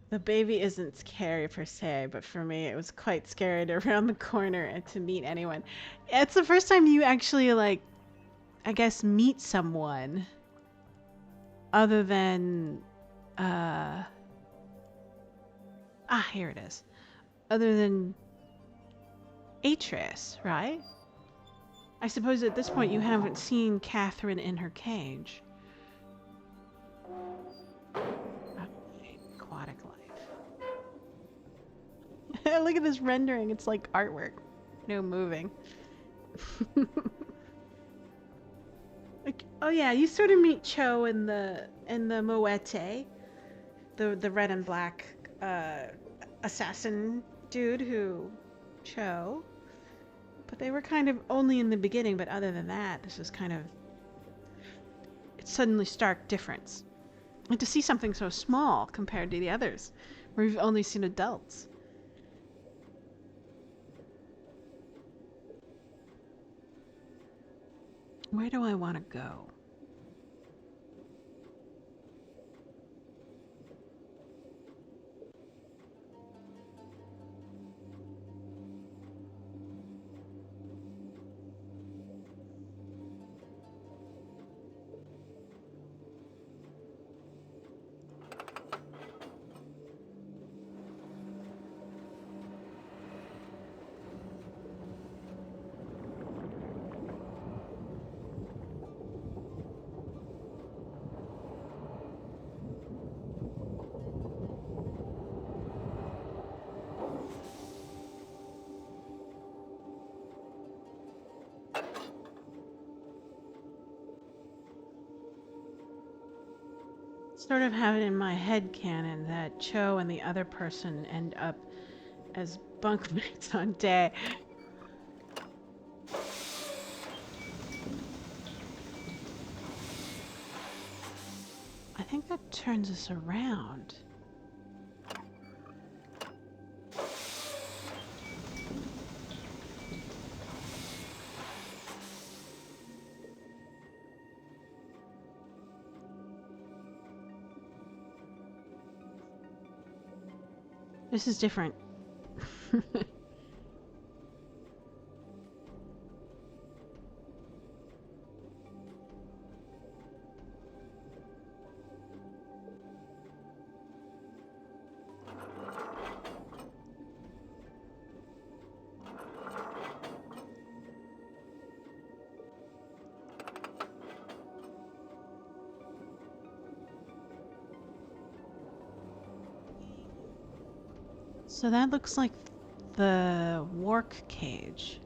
The baby isn't scary per se, but for me, it was quite scary to around the corner and to meet anyone. It's the first time you actually, like, I guess, meet someone other than, here it is. Other than Atreus, right? I suppose at this point you haven't seen Catherine in her cage. Okay, aquatic life. Look at this rendering. It's like artwork. No moving. Like, oh yeah, you sort of meet Cho in the Moete, the red and black assassin dude who Cho. But they were kind of only in the beginning, but other than that, this is kind of it's suddenly stark difference. And to see something so small compared to the others, where we've only seen adults. Where do I want to go? Sort of have it in my head canon that Cho and the other person end up as bunkmates on day. I think that turns us around. This is different. So that looks like the Wark cage.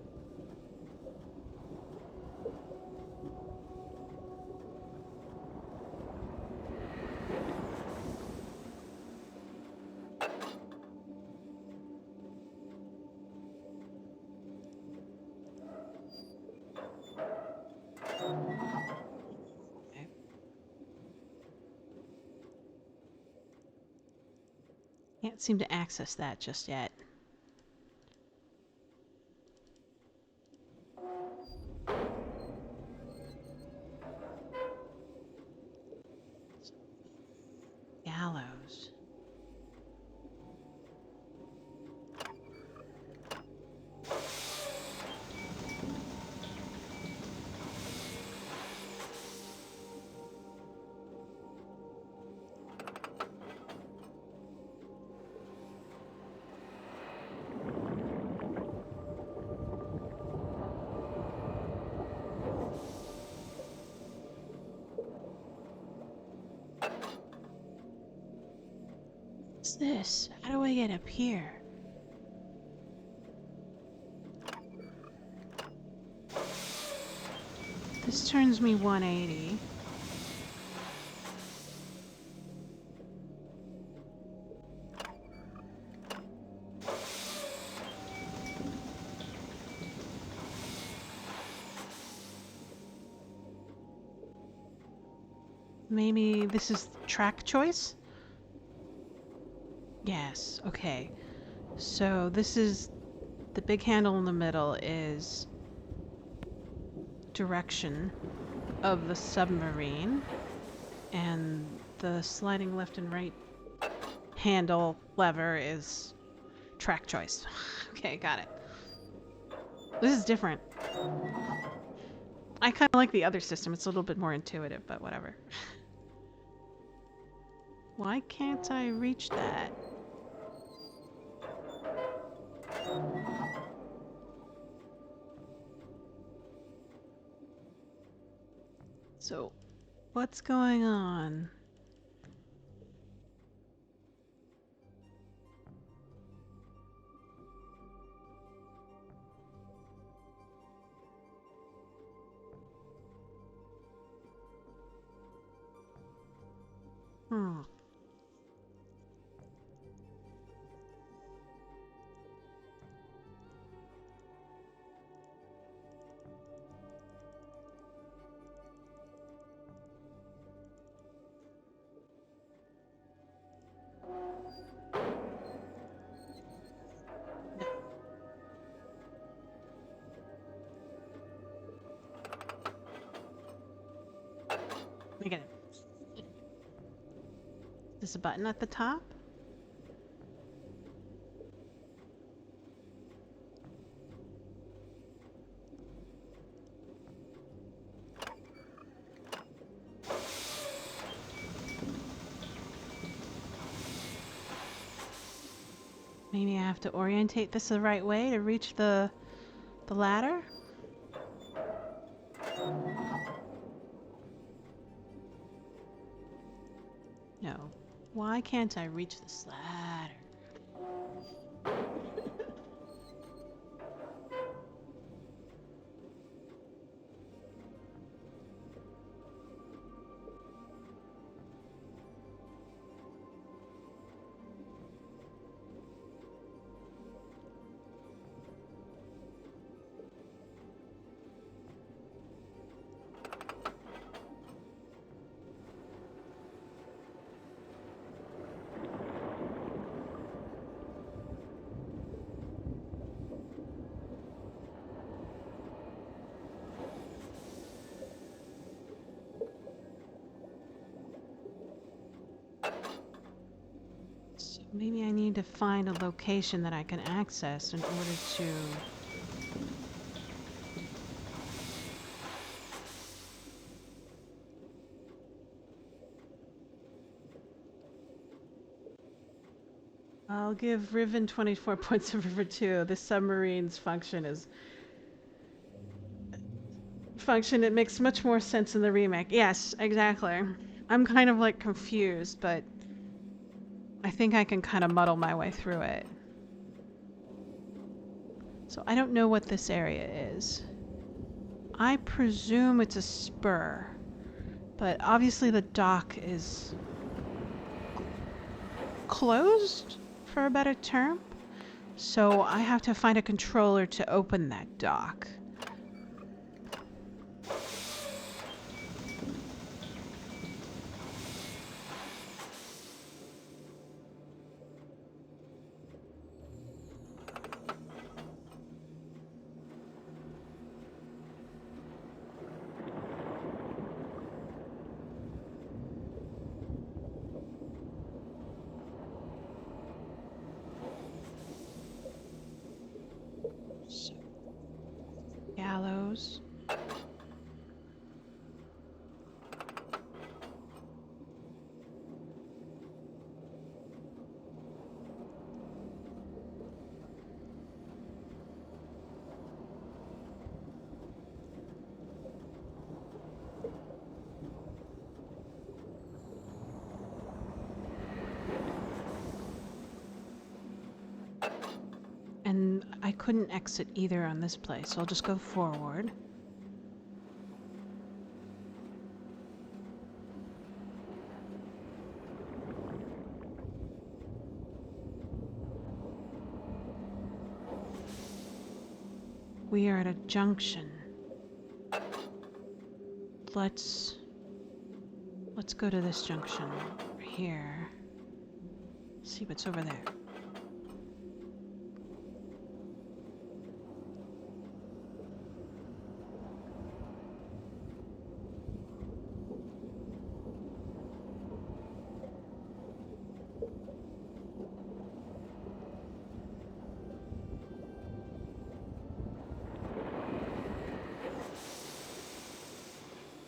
Can't seem to access that just yet. Gallows. What's this? How do I get up here? This turns me 180. Maybe this is track choice? Yes, okay. So this is the big handle in the middle is direction of the submarine, and the sliding left and right handle lever is track choice. Okay, got it. This is different. I kind of like the other system. It's a little bit more intuitive, but whatever. Why can't I reach that? So, what's going on? Hmm. No. I get it. There's a button at the top? Maybe I have to orientate this the right way to reach the ladder? No. Why can't I reach this ladder? So maybe I need to find a location that I can access in order to... I'll give Riven 24 points of River 2. This submarine's function is... it makes much more sense in the remake. Yes, exactly. I'm kind of like confused, but I think I can kind of muddle my way through it. So I don't know what this area is. I presume it's a spur, but obviously the dock is closed, for a better term. So I have to find a controller to open that dock. So, gallows. And I couldn't exit either on this place, so I'll just go forward. We are at a junction. Let's let's go to this junction here. See what's over there.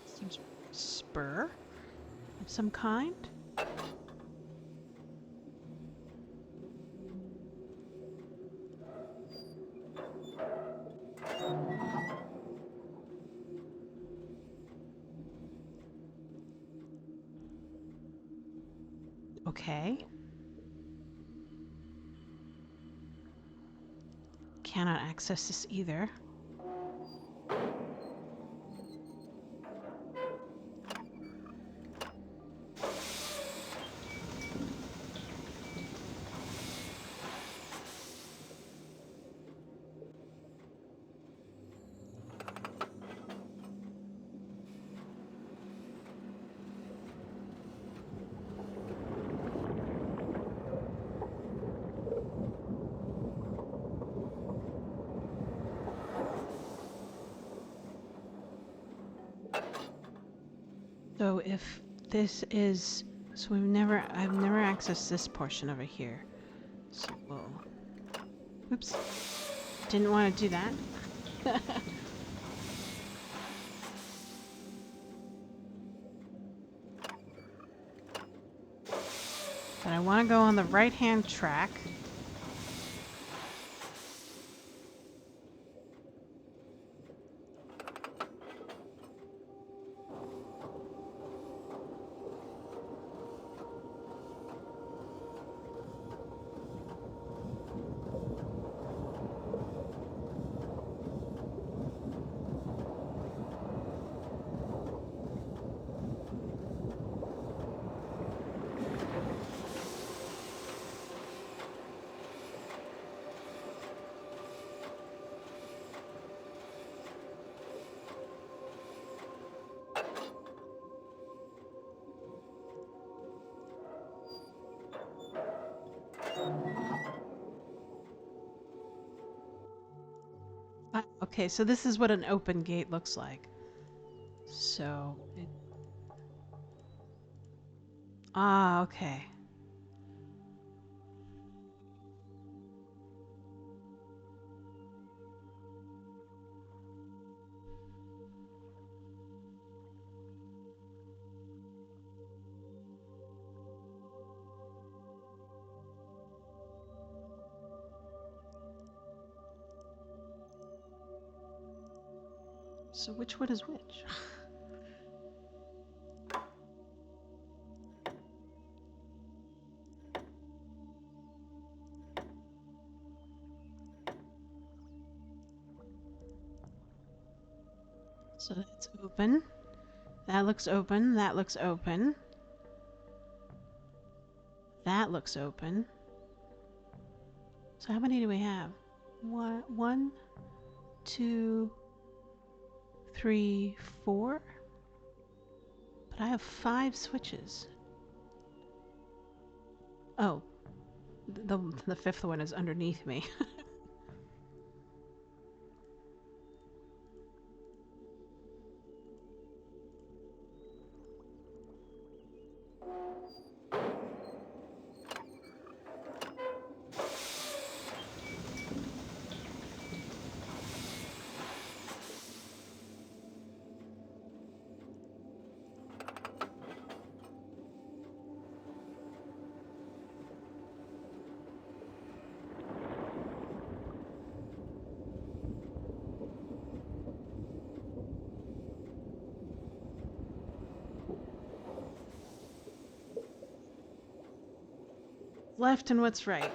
Seems spur of some kind. Okay. Cannot access this either. So if this is, so I've never accessed this portion over here. So we'll, oops, didn't want to do that. But I want to go on the right-hand track. Okay, so this is what an open gate looks like. So it... Ah, okay. So which one is which? So that's open. That looks open. That looks open. That looks open. So how many do we have? One, 2, 3, 4. But I have 5 switches. Oh, the 5th one is underneath me. Left and what's right?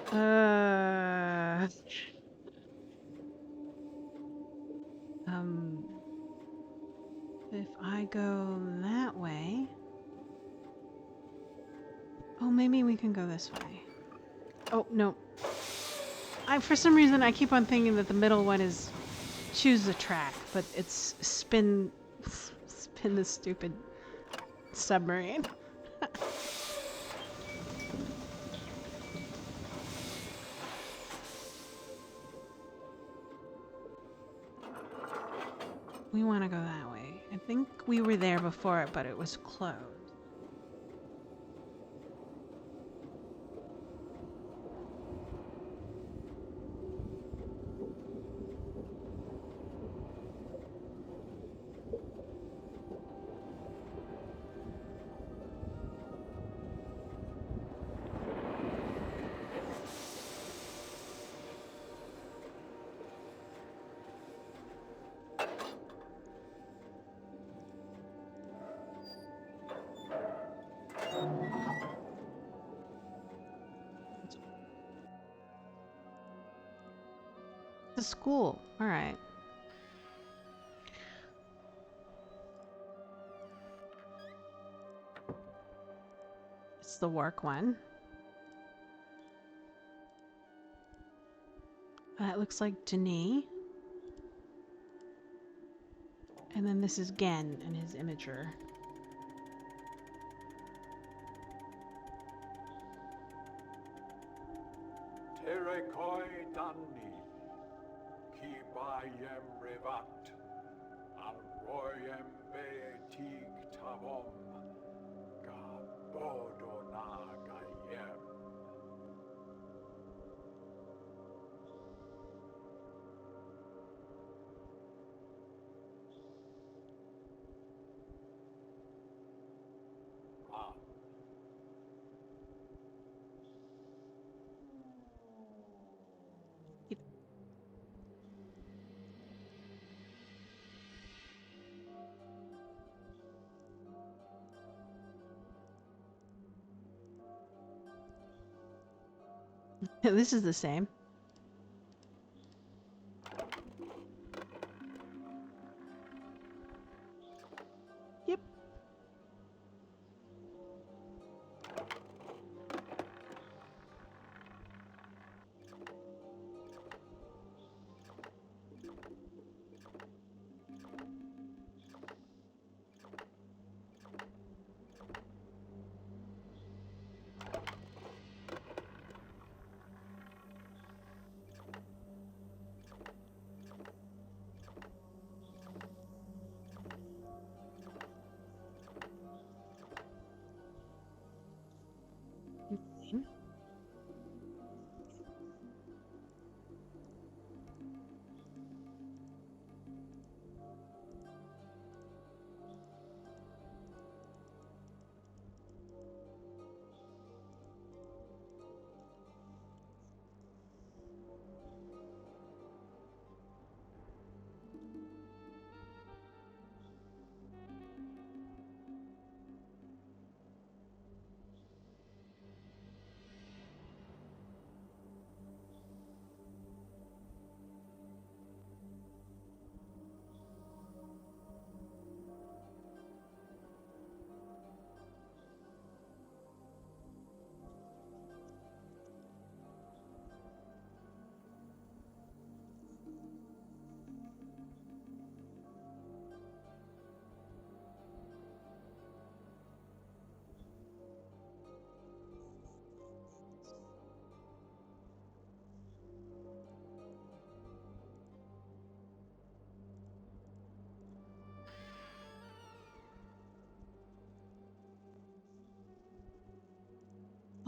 If I go that way... Oh, maybe we can go this way. Oh, no. For some reason, I keep on thinking that the middle one is choose the track, but it's spin the stupid submarine. We want to go that way. I think we were there before, but it was closed. The school. All right. It's the work one. That looks like Denis. And then this is Gen and his imager. Terekoi Danni, Kibayem Revat, Alroyem Beetig Tavom, Gabodona Gayem. Ah. This is the same. Yep.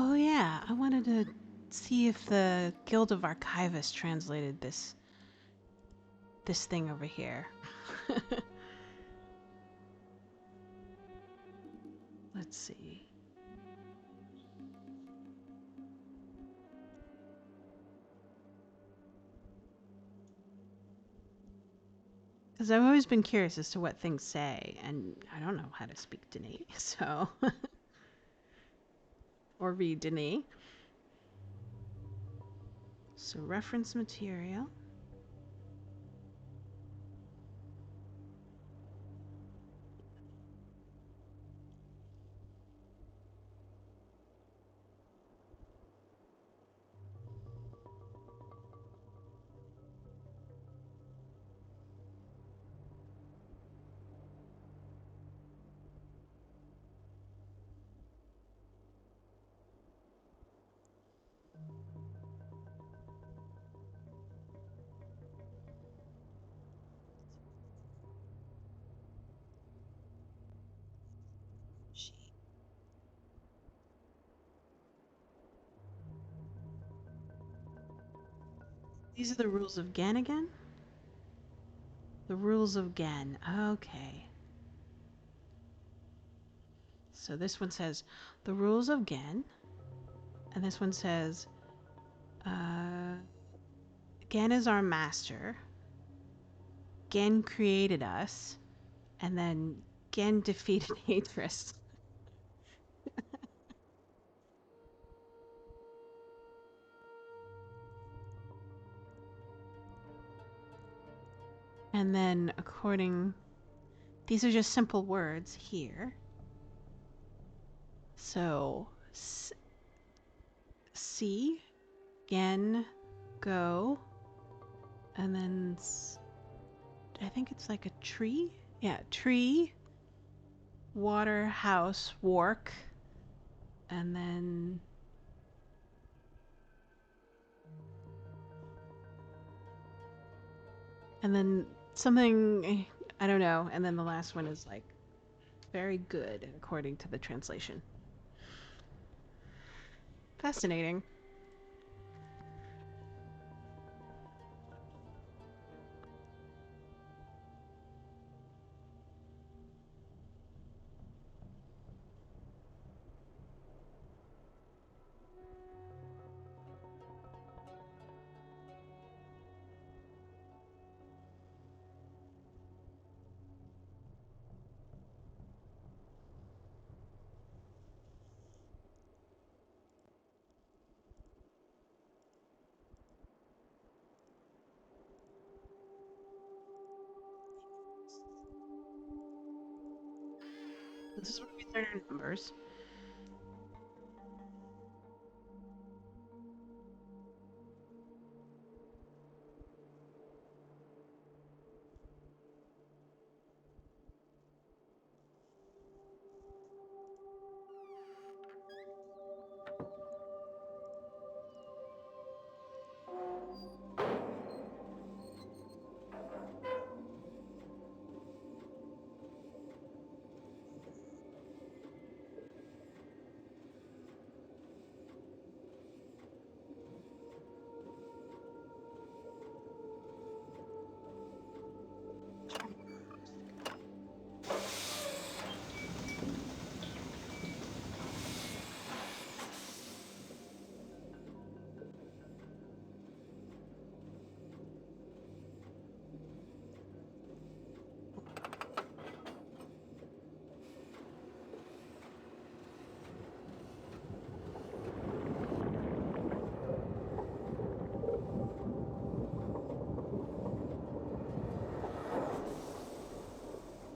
Oh yeah, I wanted to see if the Guild of Archivists translated this thing over here. Let's see. Because I've always been curious as to what things say, and I don't know how to speak Denis, so... or read Denis. So reference material. These are the rules of Gen again? The rules of Gen. Okay. So this one says the rules of Gen. And this one says Gen is our master. Gen created us. And then Gen defeated Hatris. And then according... These are just simple words here. So, see, Gen, go, and then I think it's like a tree. Yeah, tree, water, house, work, and then something, I don't know. And then the last one is like very good according to the translation. Fascinating. This is where we learn our numbers.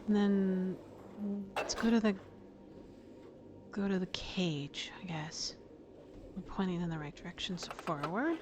And then let's go to the cage, I guess. We're pointing in the right direction, so forward.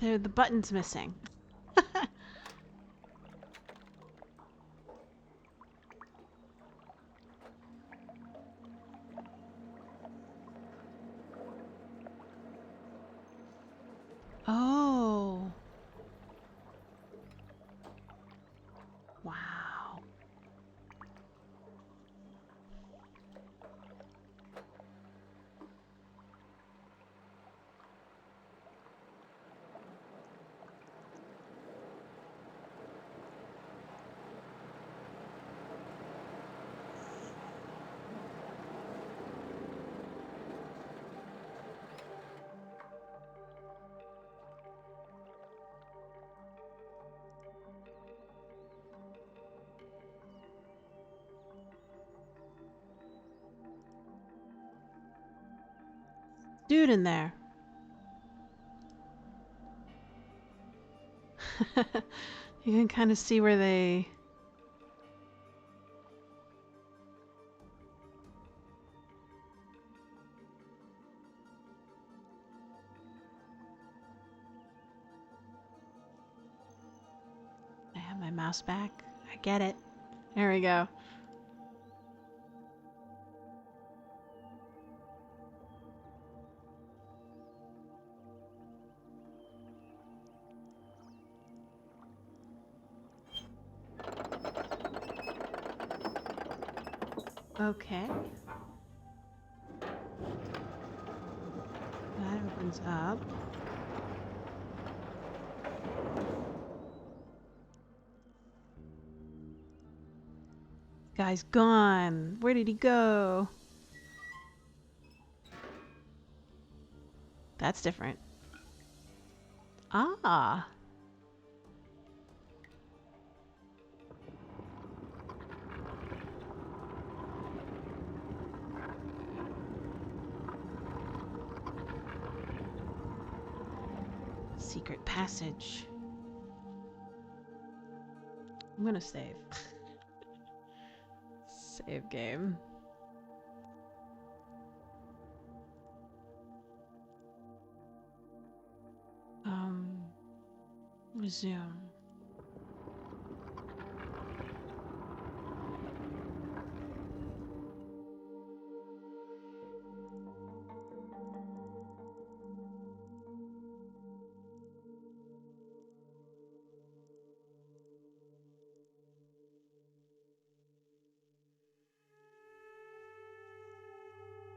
Oh, the button's missing. Oh. Wow. Dude in there. You can kind of see where they... I have my mouse back. I get it. There we go. Okay. That opens up. Guy's gone. Where did he go? That's different. Ah. Secret passage. I'm gonna save. Save game. Resume.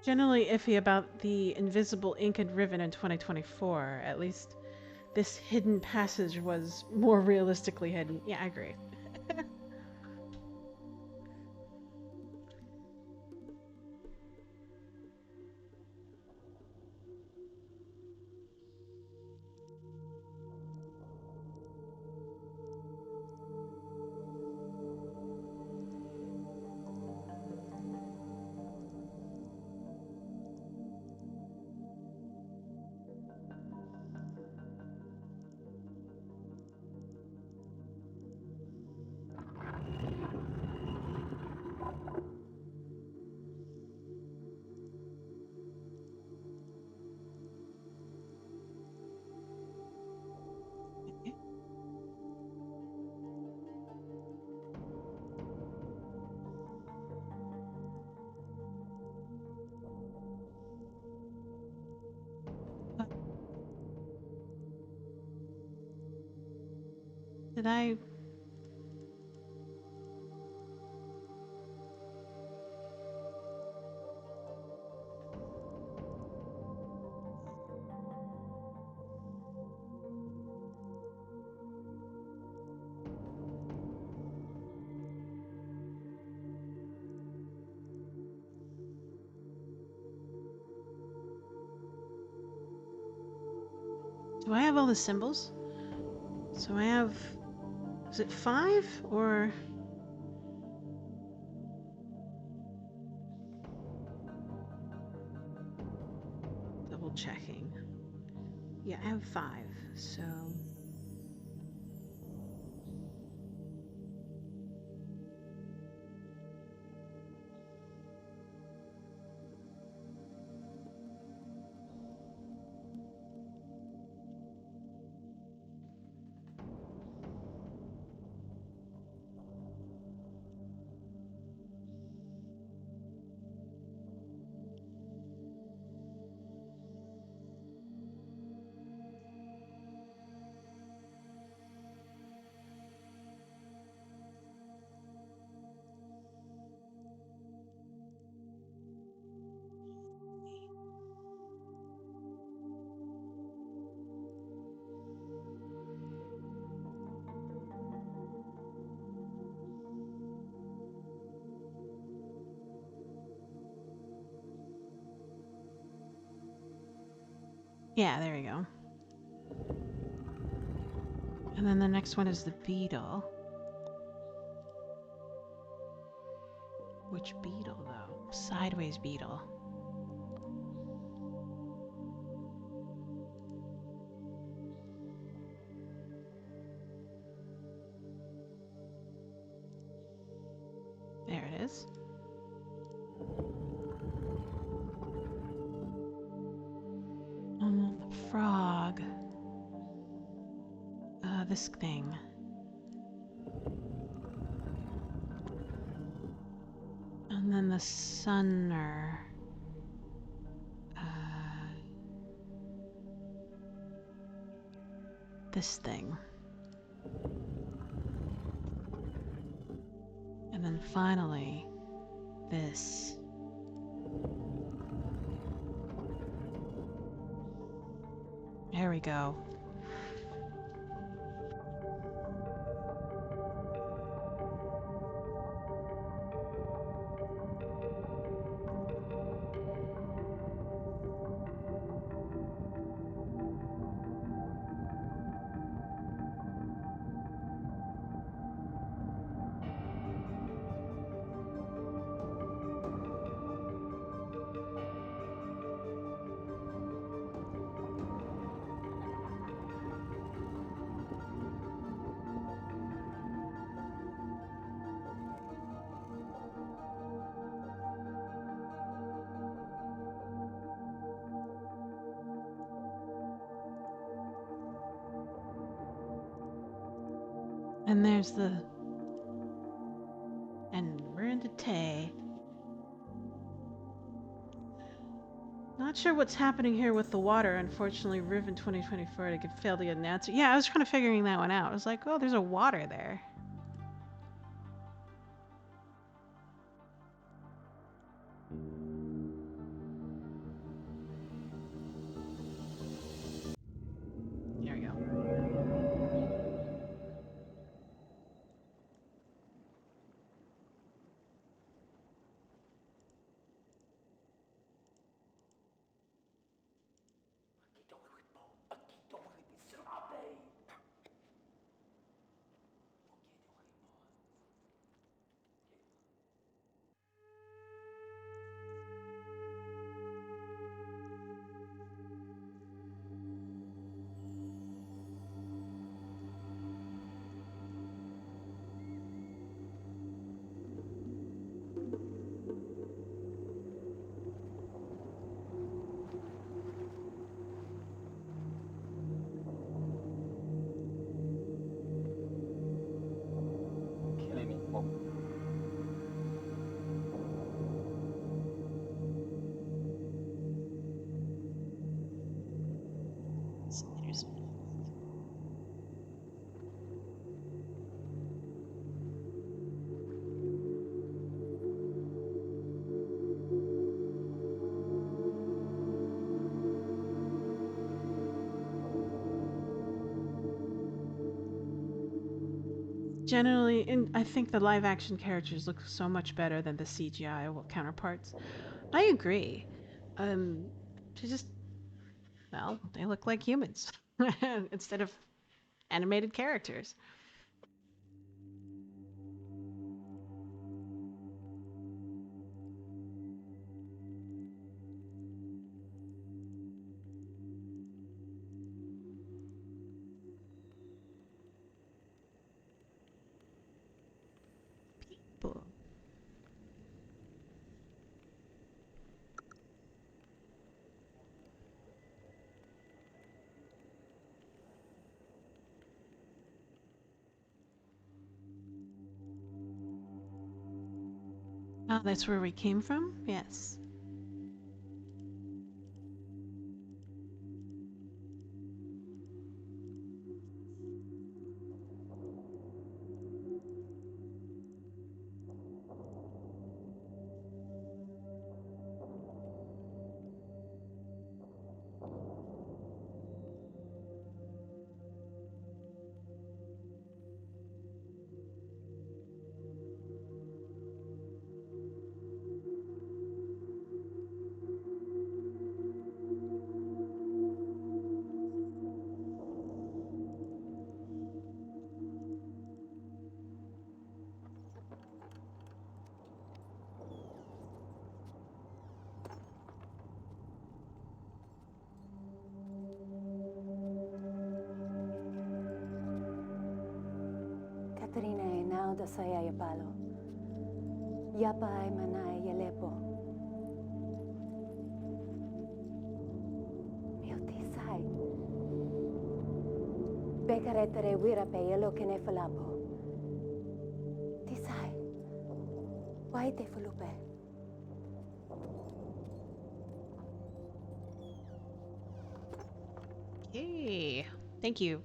Generally iffy about the invisible ink and Riven in 2024. At least this hidden passage was more realistically hidden. Yeah, I agree. Did I... Do I have all the symbols? So I have... Is it 5 or... Double checking. Yeah, I have 5, so... Yeah, there you go. And then the next one is the beetle. Which beetle, though? Sideways beetle. is. The frog. This thing. And then the sunner. This thing. And then finally, this. There we go. And there's the... And we're into Tay. Not sure what's happening here with the water. Unfortunately, Riven 2024 I could fail to get an answer. Yeah, I was kind of figuring that one out. I was like, oh, there's a water there. There we go. Generally, I think the live action characters look so much better than the CGI counterparts. I agree. They just, well, they look like humans instead of animated characters. People. Oh, that's where we came from? Yes. Katrina e now da saya palo. Yapa ay manay yelepo. Miotisay. Bekaretere wirape yelo kene falapo. Tisay. Waite fulupe. Yay. Thank you.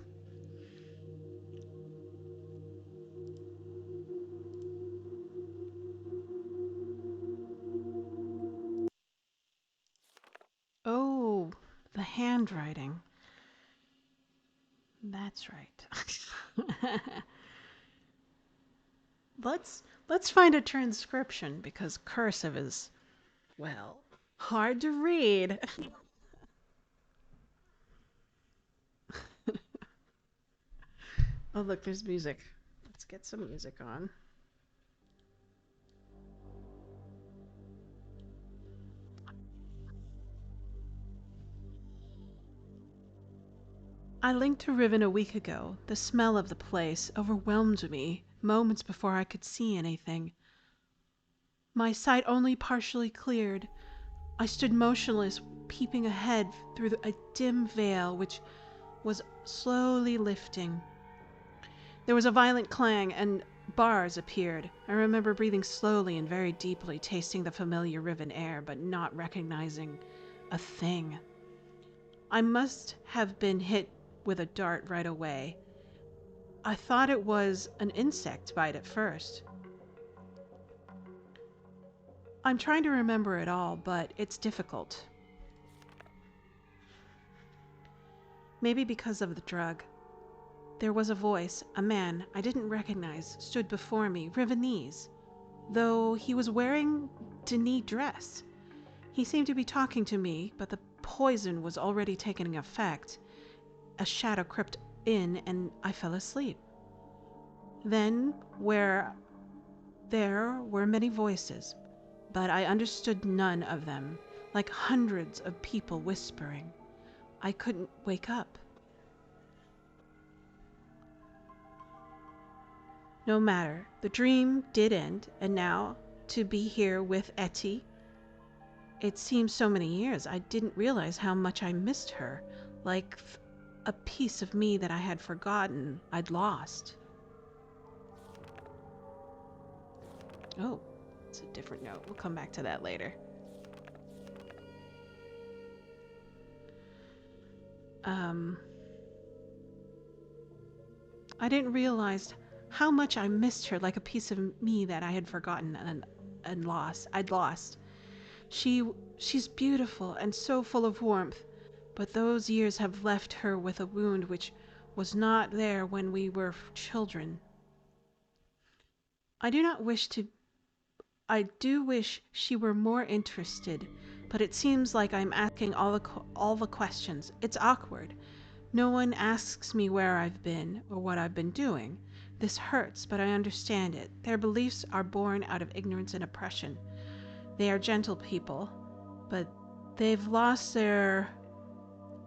Oh, the handwriting. That's right. Let's find a transcription because cursive is, well, hard to read. Oh, look, there's music. Let's get some music on. I linked to Riven a week ago. The smell of the place overwhelmed me moments before I could see anything. My sight only partially cleared. I stood motionless, peeping ahead through a dim veil which was slowly lifting. There was a violent clang, and bars appeared. I remember breathing slowly and very deeply, tasting the familiar Riven air, but not recognizing a thing. I must have been hit with a dart right away. I thought it was an insect bite at first. I'm trying to remember it all, but it's difficult. Maybe because of the drug. There was a voice, a man I didn't recognize, stood before me, Rivenese, though he was wearing Denis dress. He seemed to be talking to me, but the poison was already taking effect. A shadow crept in and I fell asleep. Then, there were many voices, but I understood none of them, like hundreds of people whispering. I couldn't wake up. No matter, the dream did end, and now to be here with Etty. It seemed so many years, I didn't realize how much I missed her, like a piece of me that I had forgotten, I'd lost. Oh, it's a different note. We'll come back to that later. I didn't realize how much I missed her, like a piece of me that I had forgotten and lost. I'd lost. She's beautiful and so full of warmth, but those years have left her with a wound which was not there when we were children. I do wish she were more interested, but it seems like I'm asking all the questions. It's awkward. No one asks me where I've been or what I've been doing. This hurts, but I understand it. Their beliefs are born out of ignorance and oppression. They are gentle people, but they've lost their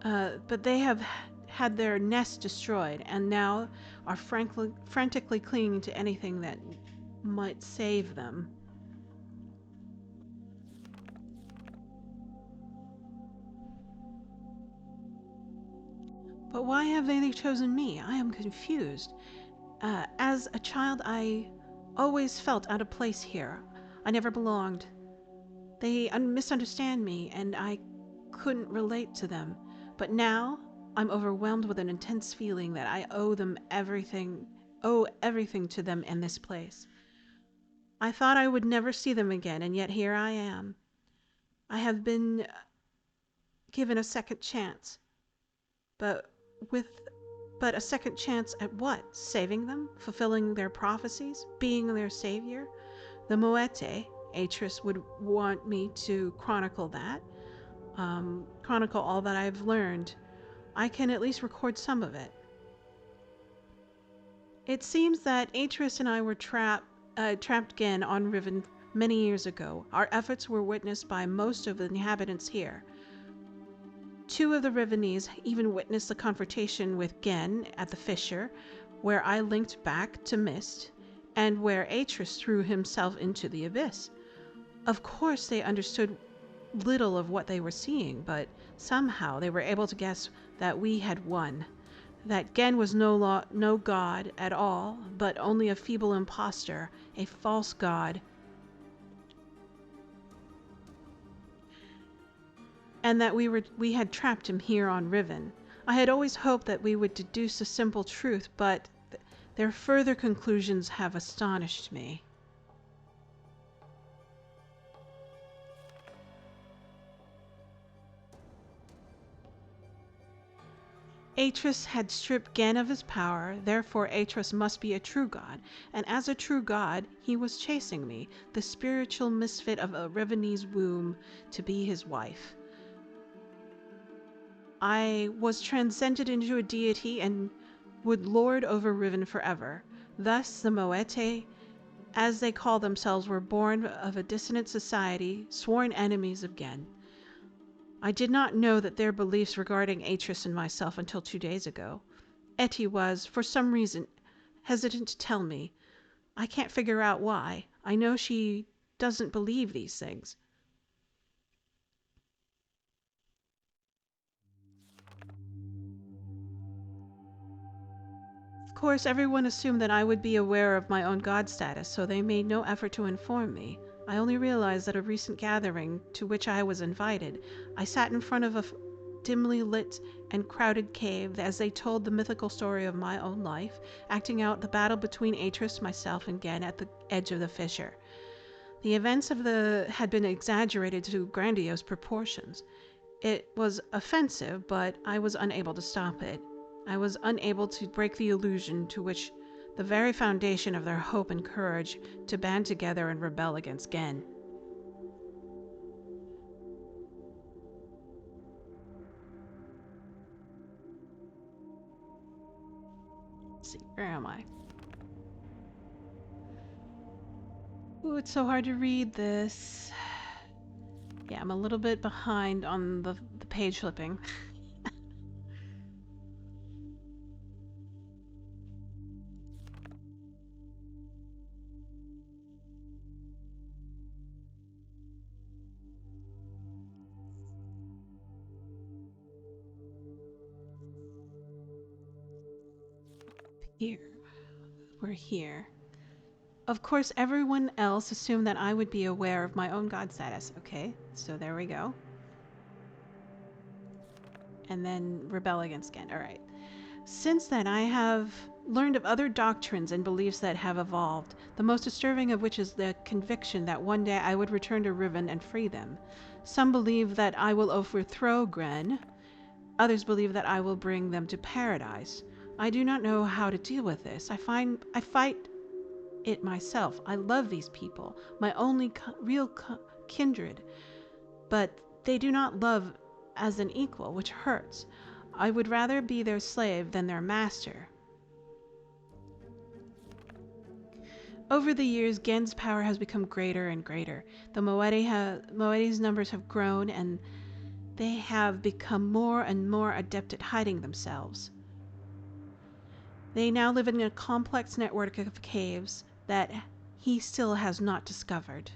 but they have had their nest destroyed and now are frantically clinging to anything that might save them. But why have they chosen me? I am confused. As a child, I always felt out of place here. I never belonged. They misunderstand me, and I couldn't relate to them. But now, I'm overwhelmed with an intense feeling that I owe everything to them in this place. I thought I would never see them again, and yet here I am. I have been given a second chance, but with but a second chance at what? Saving them? Fulfilling their prophecies? Being their savior? The Moete, Atris would want me to chronicle that. Chronicle all that I've learned. I can at least record some of it. It seems that Atris and I were trapped again on Riven many years ago. Our efforts were witnessed by most of the inhabitants here. Two of the Rivenese even witnessed the confrontation with Gen at the fissure, where I linked back to Mist. and where Atreus threw himself into the abyss. Of course, they understood little of what they were seeing, but somehow they were able to guess that we had won, that Gen was no god at all, but only a feeble impostor, a false god, and that we had trapped him here on Riven. I had always hoped that we would deduce a simple truth, but their further conclusions have astonished me. Atreus had stripped Gen of his power, therefore Atreus must be a true god, and as a true god, he was chasing me, the spiritual misfit of a Rivenese womb, to be his wife. I was transcended into a deity and would lord over Riven forever. Thus, the Moete, as they call themselves, were born of a dissonant society, sworn enemies of Gen. I did not know that their beliefs regarding Atreus and myself until 2 days ago. Etty was, for some reason, hesitant to tell me. I can't figure out why. I know she doesn't believe these things. Of course, everyone assumed that I would be aware of my own god status, so they made no effort to inform me. I only realized at a recent gathering to which I was invited, I sat in front of a dimly lit and crowded cave as they told the mythical story of my own life, acting out the battle between Atreus, myself, and Gen at the edge of the fissure. The events had been exaggerated to grandiose proportions. It was offensive, but I was unable to stop it. I was unable to break the illusion to which the very foundation of their hope and courage to band together and rebel against Gen. Let's see, where am I? Ooh, it's so hard to read this. Yeah, I'm a little bit behind on the page flipping. Here. We're here. Of course, everyone else assumed that I would be aware of my own god status. Okay, so there we go. And then rebel against Gen. All right. Since then, I have learned of other doctrines and beliefs that have evolved, the most disturbing of which is the conviction that one day I would return to Riven and free them. Some believe that I will overthrow Gen. Others believe that I will bring them to paradise. I do not know how to deal with this. I fight it myself. I love these people, my only real kindred, but they do not love as an equal, which hurts. I would rather be their slave than their master. Over the years, Gen's power has become greater and greater. The Moetes' numbers have grown, and they have become more and more adept at hiding themselves. They now live in a complex network of caves that he still has not discovered.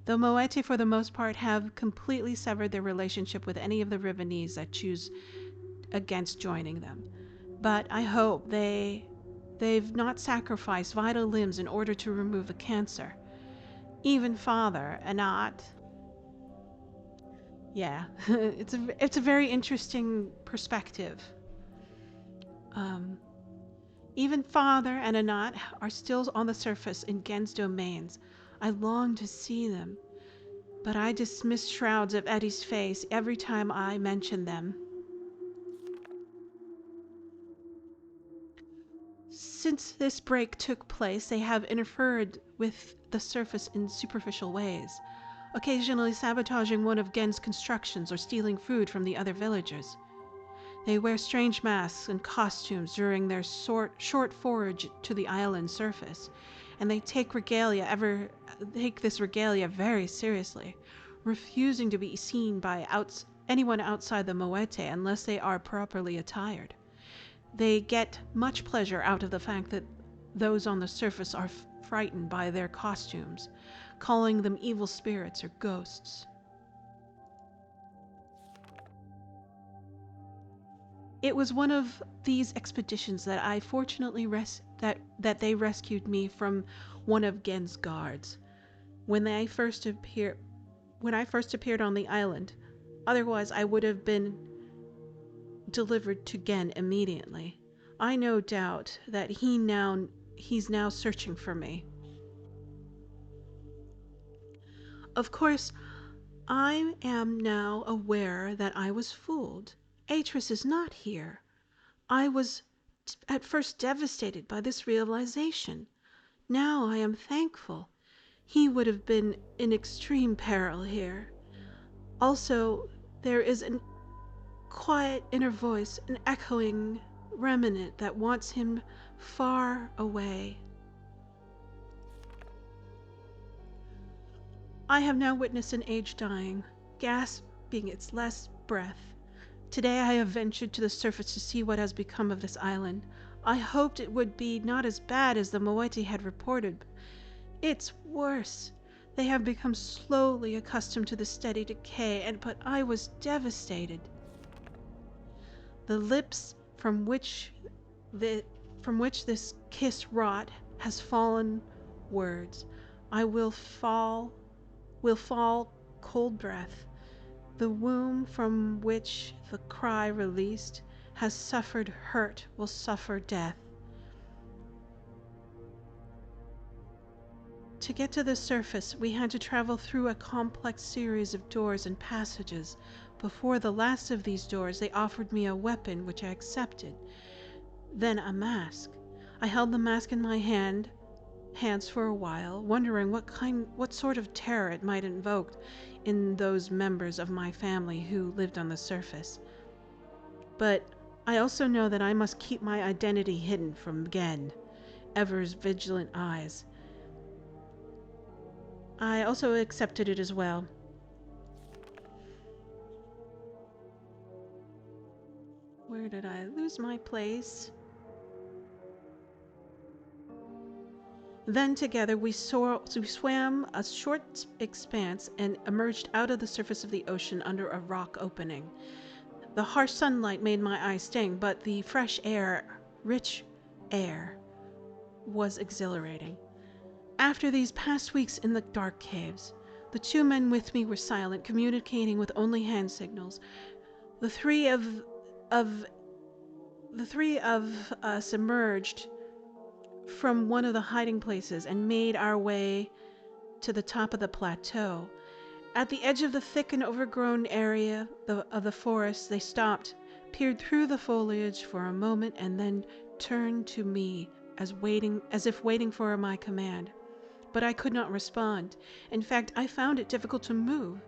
The Moete, for the most part, have completely severed their relationship with any of the Rivenese that choose against joining them. But I hope they've not sacrificed vital limbs in order to remove the cancer. Even Father, Anat. Yeah, it's a very interesting perspective. Even Father and Anat are still on the surface in Gen's domains. I long to see them, but I dismiss shrouds of Eddie's face every time I mention them. Since this break took place, they have interfered with the surface in superficial ways, occasionally sabotaging one of Gen's constructions or stealing food from the other villagers. They wear strange masks and costumes during their short forage to the island's surface, and they take this regalia very seriously, refusing to be seen by anyone outside the Moete unless they are properly attired. They get much pleasure out of the fact that those on the surface are frightened by their costumes, calling them evil spirits or ghosts. It was one of these expeditions that I fortunately that they rescued me from one of Gen's guards when I first appeared on the island. Otherwise, I would have been delivered to Gen immediately. I no doubt that he's now searching for me. Of course, I am now aware that I was fooled. Atris is not here. I was at first devastated by this realization. Now I am thankful. He would have been in extreme peril here. Also, there is a quiet inner voice, an echoing remnant that wants him far away. I have now witnessed an age dying, gasping its last breath. Today I have ventured to the surface to see what has become of this island. I hoped it would be not as bad as the Moeti had reported. It's worse. They have become slowly accustomed to the steady decay, but I was devastated. The lips from which this kiss wrought has fallen words. I will fall cold breath. The womb from which the cry released has suffered hurt, will suffer death. To get to the surface, we had to travel through a complex series of doors and passages. Before the last of these doors, they offered me a weapon, which I accepted. Then a mask. I held the mask in my hands for a while, wondering what sort of terror it might invoke in those members of my family who lived on the surface. But I also know that I must keep my identity hidden from Gen, Ever's vigilant eyes. I also accepted it as well. Where did I lose my place? Then together we swam a short expanse and emerged out of the surface of the ocean under a rock opening. The harsh sunlight made my eyes sting, but the fresh air, rich air, was exhilarating. After these past weeks in the dark caves, the two men with me were silent, communicating with only hand signals. The three of us emerged from one of the hiding places and made our way to the top of the plateau. At the edge of the thick and overgrown area of the forest, they stopped, peered through the foliage for a moment, and then turned to me as if waiting for my command. But I could not respond. In fact, I found it difficult to move.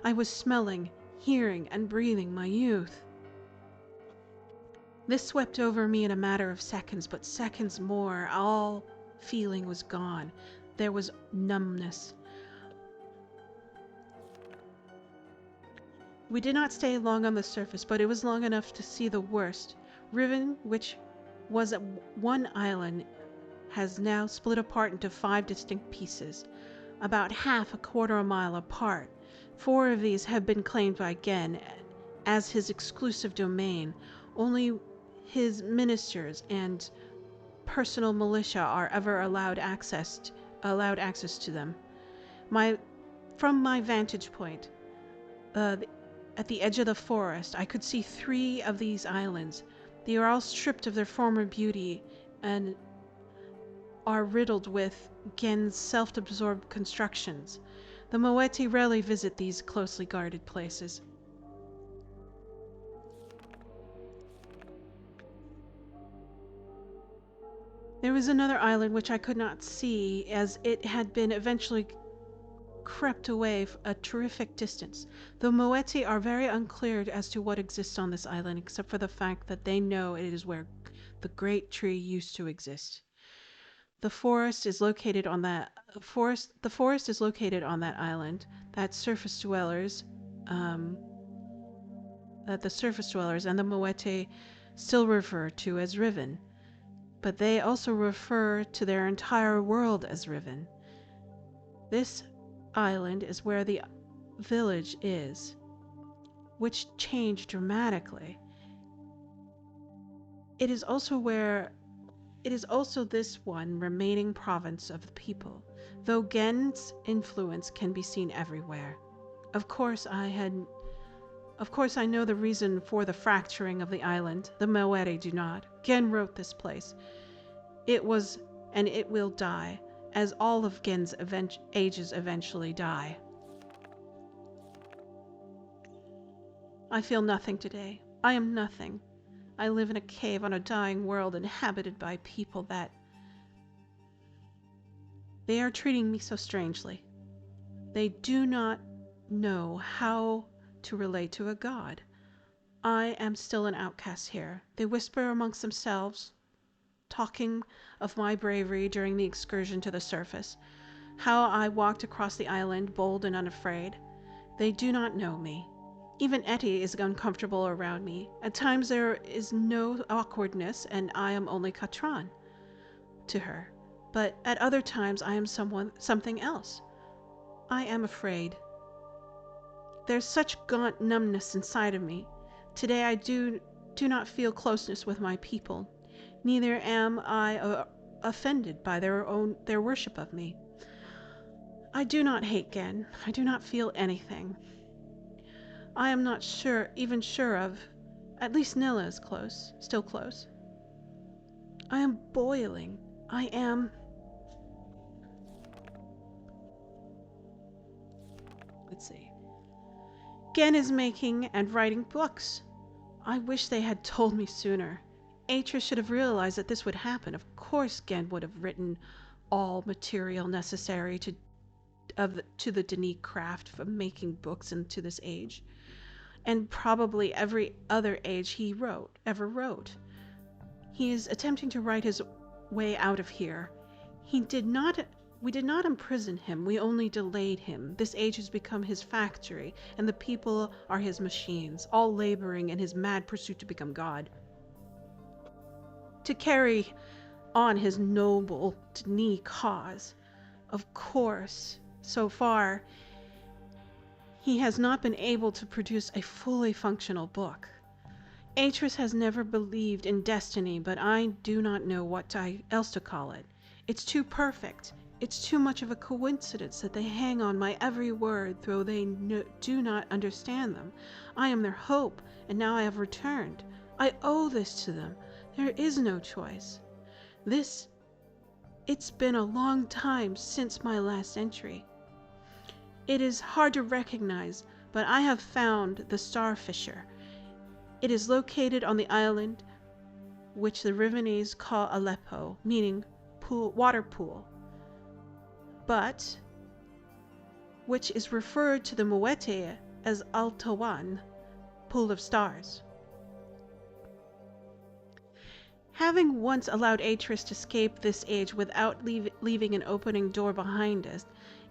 I was smelling, hearing, and breathing my youth. This swept over me in a matter of seconds, but seconds more, all feeling was gone. There was numbness. We did not stay long on the surface, but it was long enough to see the worst. Riven, which was one island, has now split apart into 5 distinct pieces, about half a quarter mile apart. 4 of these have been claimed by Gen as his exclusive domain. Only his ministers and personal militia are ever allowed access to them. From my vantage point, at the edge of the forest, I could see 3 of these islands. They are all stripped of their former beauty and are riddled with Gen's self-absorbed constructions. The Moeti rarely visit these closely guarded places. There was another island which I could not see, as it had been eventually crept away a terrific distance. The Moeti are very unclear as to what exists on this island, except for the fact that they know it is where the great tree used to exist. The forest is located on that island that the surface dwellers and the Moeti still refer to as Riven. but they also refer to their entire world as Riven. This island is where the village is, which changed dramatically. It is also this one remaining province of the people, though Gen's influence can be seen everywhere. Of course, I know the reason for the fracturing of the island. The Moete do not. Gen wrote this place. It was, and it will die, as all of Gen's ages eventually die. I feel nothing today. I am nothing. I live in a cave on a dying world inhabited by people that... They are treating me so strangely. They do not know how to relate to a god. I am still an outcast here. They whisper amongst themselves, talking of my bravery during the excursion to the surface, how I walked across the island bold and unafraid. They do not know me. Even Etty is uncomfortable around me. At times there is no awkwardness and I am only Katran to her. But at other times I am something else. I am afraid. There's such gaunt numbness inside of me. Today I do not feel closeness with my people. Neither am I offended by their worship of me. I do not hate Gen. I do not feel anything. I am not even sure of. At least Nilla is still close. I am boiling. I am... Let's see. Gen is making and writing books. I wish they had told me sooner. Atris should have realized that this would happen. Of course Gen would have written all material necessary to the Danique craft for making books into this age. And probably every other age he ever wrote. He is attempting to write his way out of here. We did not imprison him, we only delayed him. This age has become his factory, and the people are his machines, all laboring in his mad pursuit to become God. To carry on his noble Dani cause. Of course, so far, he has not been able to produce a fully functional book. Atris has never believed in destiny, but I do not know what else to call it. It's too perfect. It's too much of a coincidence that they hang on my every word, though they do not understand them. I am their hope, and now I have returned. I owe this to them. There is no choice. It's been a long time since my last entry. It is hard to recognize, but I have found the Star Fissure. It is located on the island, which the Rivenese call Aleppo, meaning water pool, but which is referred to the Moete as Altawan, pool of stars. Having once allowed Atris to escape this age without leaving an opening door behind us,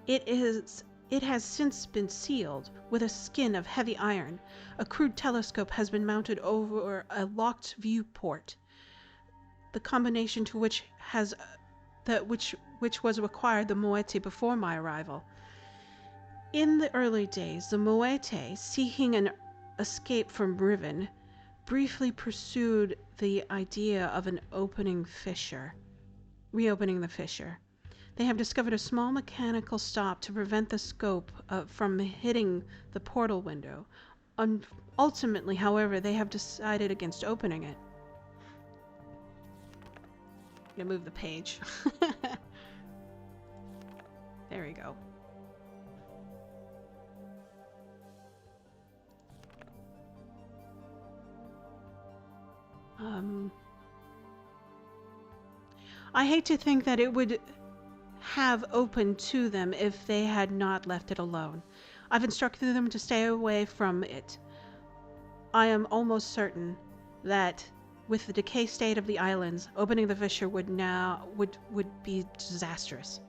it has since been sealed with a skin of heavy iron. A crude telescope has been mounted over a locked viewport, the combination to which was required the Moete before my arrival. In the early days, the Moete, seeking an escape from Riven, briefly pursued the idea of reopening the fissure. They have discovered a small mechanical stop to prevent the scope from hitting the portal window. Ultimately, however, they have decided against opening it. I'm gonna move the page. There we go. I hate to think that it would have opened to them if they had not left it alone. I've instructed them to stay away from it. I am almost certain that with the decay state of the islands, opening the fissure would be disastrous.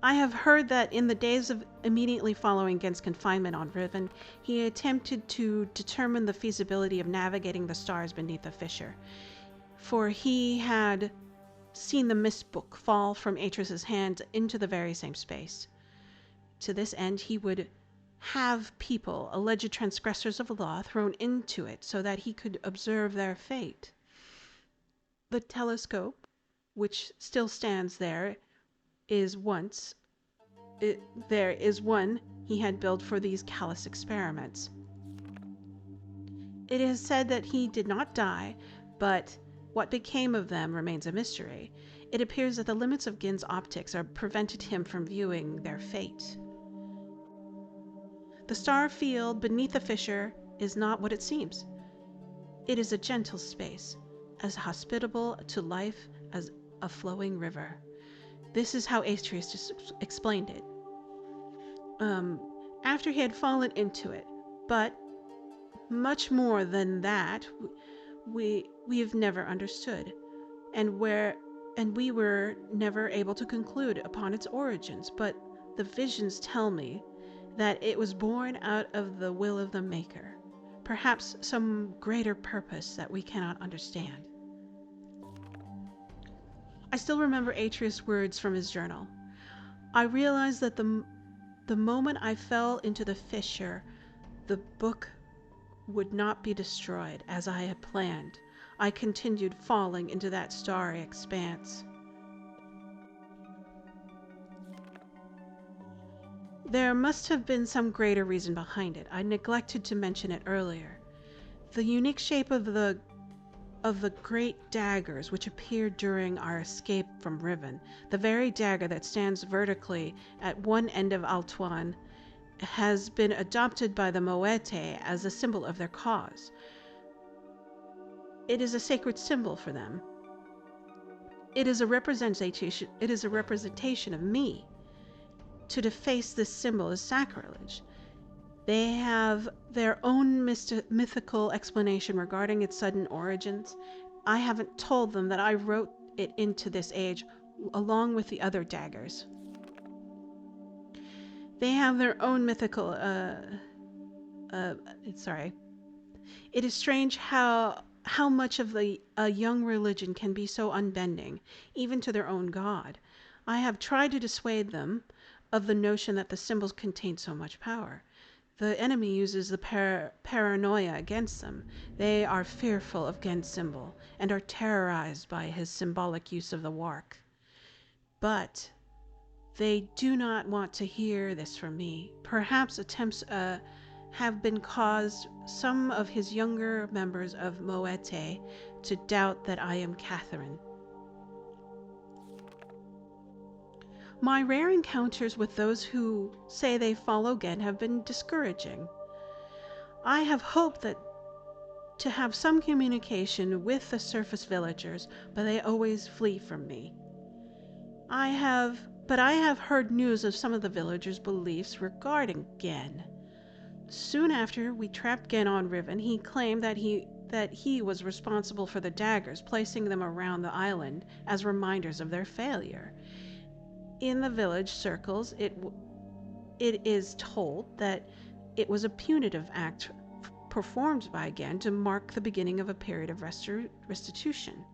I have heard that in the days of immediately following Gen's confinement on Riven, he attempted to determine the feasibility of navigating the stars beneath the fissure, for he had seen the mist book fall from Atreus's hands into the very same space. To this end, he would have people, alleged transgressors of the law, thrown into it so that he could observe their fate. The telescope, which still stands there, there is one he had built for these callous experiments. It is said that he did not die, but what became of them remains a mystery. It appears that the limits of Gen's optics are prevented him from viewing their fate. The star field beneath the fissure is not what it seems. It is a gentle space, as hospitable to life as a flowing river. This is how Atreus explained it. After he had fallen into it, but much more than that, we have never understood, and we were never able to conclude upon its origins. But the visions tell me that it was born out of the will of the Maker, perhaps some greater purpose that we cannot understand. I still remember Atreus' words from his journal. I realized that the moment I fell into the fissure, the book would not be destroyed as I had planned. I continued falling into that starry expanse. There must have been some greater reason behind it. I neglected to mention it earlier. The unique shape of the great daggers which appeared during our escape from Riven, the very dagger that stands vertically at one end of Altuan, has been adopted by the Moete as a symbol of their cause. It is a sacred symbol for them. It is a representation of me. To deface this symbol is sacrilege. They have their own mythical explanation regarding its sudden origins. I haven't told them that I wrote it into this age along with the other daggers. They have their own mythical, It is strange how much of a young religion can be so unbending, even to their own God. I have tried to dissuade them of the notion that the symbols contain so much power. The enemy uses the paranoia against them. They are fearful of Gen's symbol and are terrorized by his symbolic use of the wark. But they do not want to hear this from me. Perhaps attempts have been caused some of his younger members of Moete to doubt that I am Catherine. My rare encounters with those who say they follow Gen have been discouraging. I have hoped to have some communication with the surface villagers, but they always flee from me. I have heard news of some of the villagers' beliefs regarding Gen. Soon after we trapped Gen on Riven, he claimed that he was responsible for the daggers, placing them around the island as reminders of their failure. In the village circles, it is told that it was a punitive act performed by Gen to mark the beginning of a period of restitution,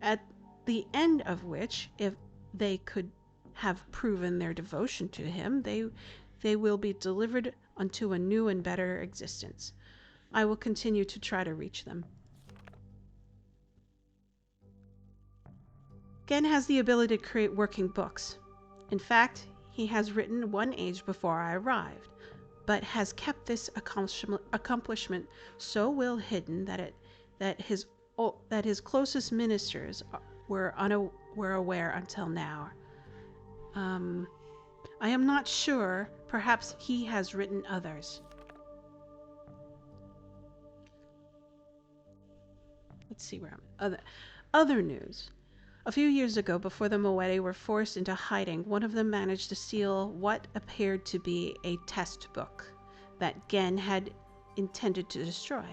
at the end of which, if they could have proven their devotion to him, they will be delivered unto a new and better existence. I will continue to try to reach them. Gen has the ability to create working books. In fact, he has written one age before I arrived, but has kept this accomplishment so well hidden that his closest ministers were aware until now. I am not sure. Perhaps he has written others. Let's see where I'm. Other news. A few years ago, before the Moete were forced into hiding, one of them managed to steal what appeared to be a test book that Gen had intended to destroy.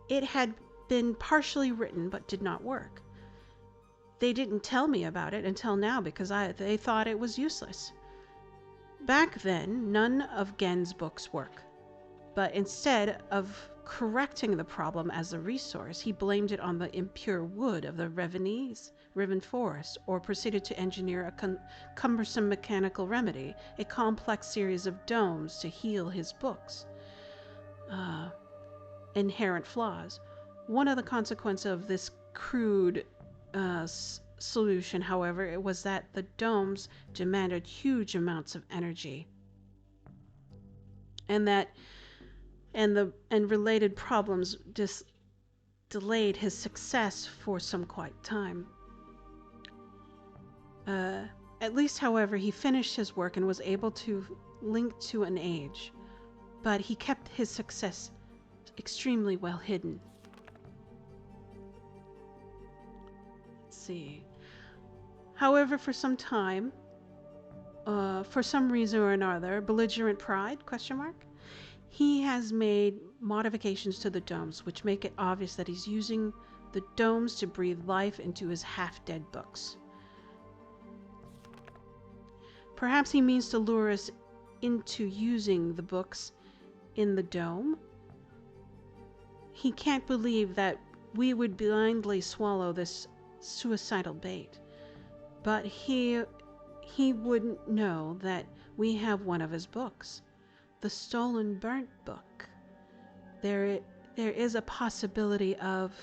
It had been partially written but did not work. They didn't tell me about it until now because they thought it was useless. Back then, none of Gen's books work. But instead of correcting the problem as a resource, he blamed it on the impure wood of the Riven forest, or proceeded to engineer a cumbersome mechanical remedy, a complex series of domes to heal his books. Inherent flaws. One of the consequences of this crude solution, however, it was that the domes demanded huge amounts of energy, and related problems delayed his success for some quiet time. At least, however, he finished his work and was able to link to an age, but he kept his success extremely well hidden. Let's see. However, for some time, for some reason or another, belligerent pride, he has made modifications to the domes which make it obvious that he's using the domes to breathe life into his half-dead books. Perhaps he means to lure us into using the books in the dome. He can't believe that we would blindly swallow this suicidal bait, but he wouldn't know that we have one of his books, the stolen burnt book. There is a possibility of...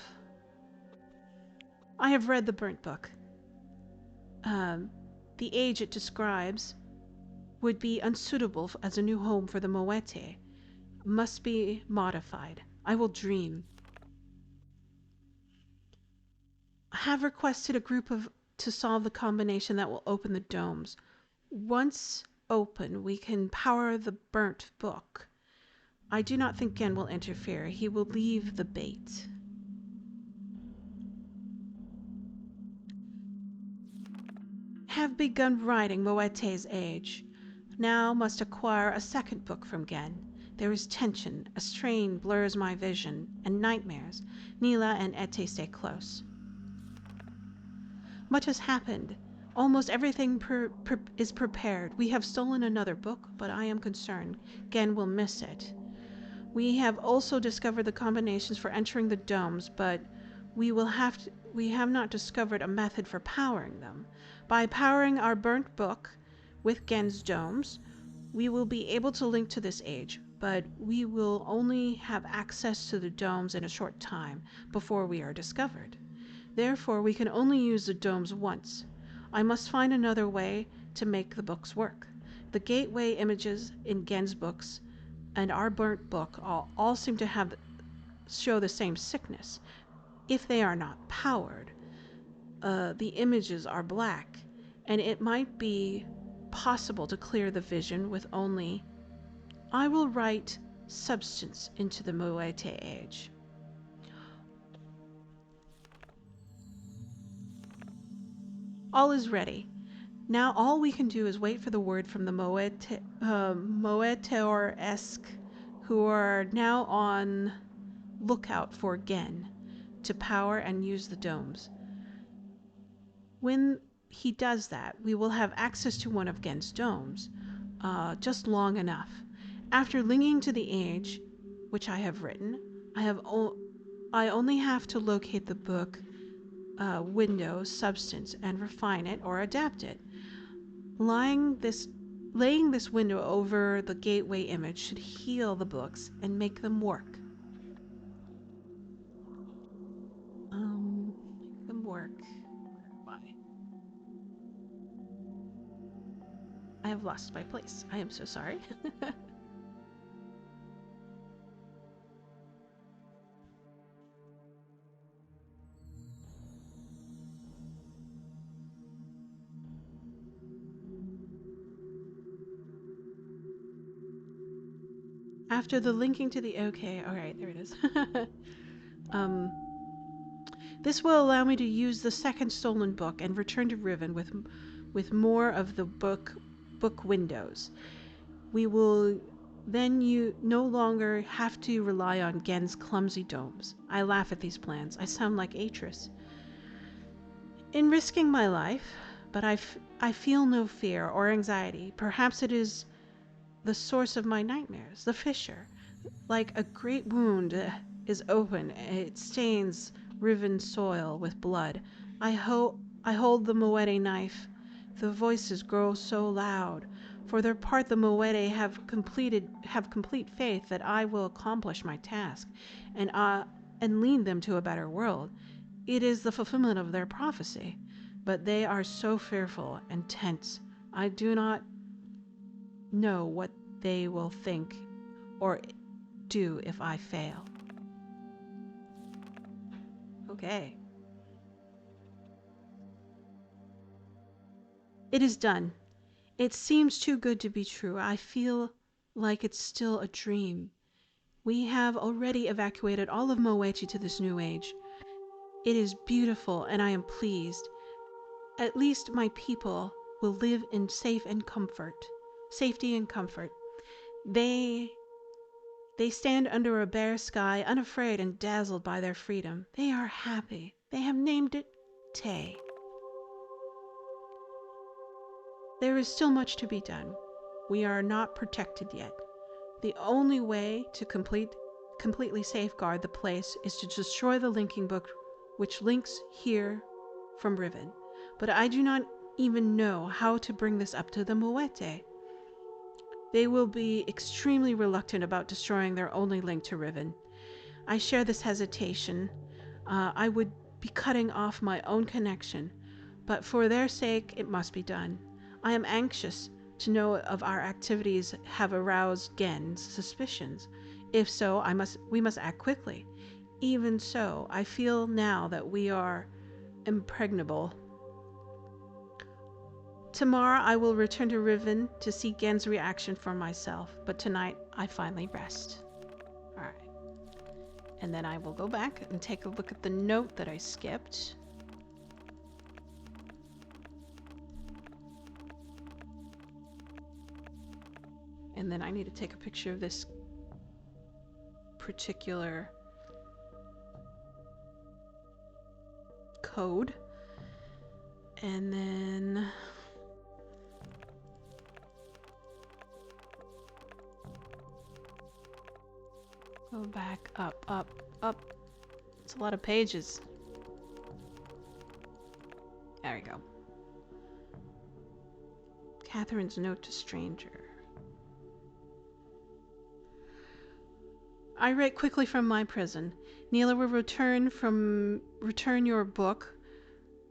I have read the burnt book. The age it describes would be unsuitable as a new home for the Moete. Must be modified. I will dream. I have requested a group to solve the combination that will open the domes. Once open, we can power the burnt book. I do not think Gen will interfere. He will leave the bait. Have begun writing Moete's age. Now must acquire a second book from Gen. There is tension. A strain blurs my vision, and nightmares. Nila and Ete stay close. Much has happened. Almost everything is prepared. We have stolen another book, but I am concerned Gen will miss it. We have also discovered the combinations for entering the domes, but we have not discovered a method for powering them. By powering our burnt book with Gen's domes, we will be able to link to this age, but we will only have access to the domes in a short time before we are discovered. Therefore, we can only use the domes once. I must find another way to make the books work. The gateway images in Gen's books and our burnt book all seem to show the same sickness. If they are not powered, the images are black, and it might be possible to clear the vision with only... I will write substance into the Moete age. All is ready. Now all we can do is wait for the word from the Moeteor-esque, who are now on lookout for Gen to power and use the domes. When he does that, we will have access to one of Gen's domes, just long enough. After linking to the age, which I have written, I only have to locate the book window substance and refine it or adapt it. Laying this window over the gateway image should heal the books and make them work. Make them work. Where am I have lost my place. I am so sorry. After the linking to the... Okay, alright, there it is. This will allow me to use the second stolen book and return to Riven with more of the book windows. We will then no longer have to rely on Gen's clumsy domes. I laugh at these plans. I sound like Atris. In risking my life, but I feel no fear or anxiety. Perhaps it is the source of my nightmares, the fissure. Like a great wound is open, it stains riven soil with blood. I hold the Moede knife. The voices grow so loud. For their part, the Moede have complete faith that I will accomplish my task, and lead them to a better world. It is the fulfillment of their prophecy. But they are so fearful and tense. I do not know what they will think or do if I fail. Okay. It is done. It seems too good to be true. I feel like it's still a dream. We have already evacuated all of Moechi to this new age. It is beautiful and I am pleased. At least my people will live in safety and comfort. They stand under a bare sky, unafraid and dazzled by their freedom. They are happy. They have named it Te. There is still much to be done. We are not protected yet. The only way to completely safeguard the place is to destroy the linking book which links here from Riven. But I do not even know how to bring this up to the Moete. They will be extremely reluctant about destroying their only link to Riven. I share this hesitation. I would be cutting off my own connection, but for their sake it must be done. I am anxious to know if our activities have aroused Gen's suspicions. If so, we must act quickly. Even so, I feel now that we are impregnable. Tomorrow I will return to Riven to see Gen's reaction for myself, but tonight I finally rest. Alright. And then I will go back and take a look at the note that I skipped. And then I need to take a picture of this particular code. And then go back up, up, up. It's a lot of pages. There we go. Catherine's note to stranger. I write quickly from my prison. Neela will return your book,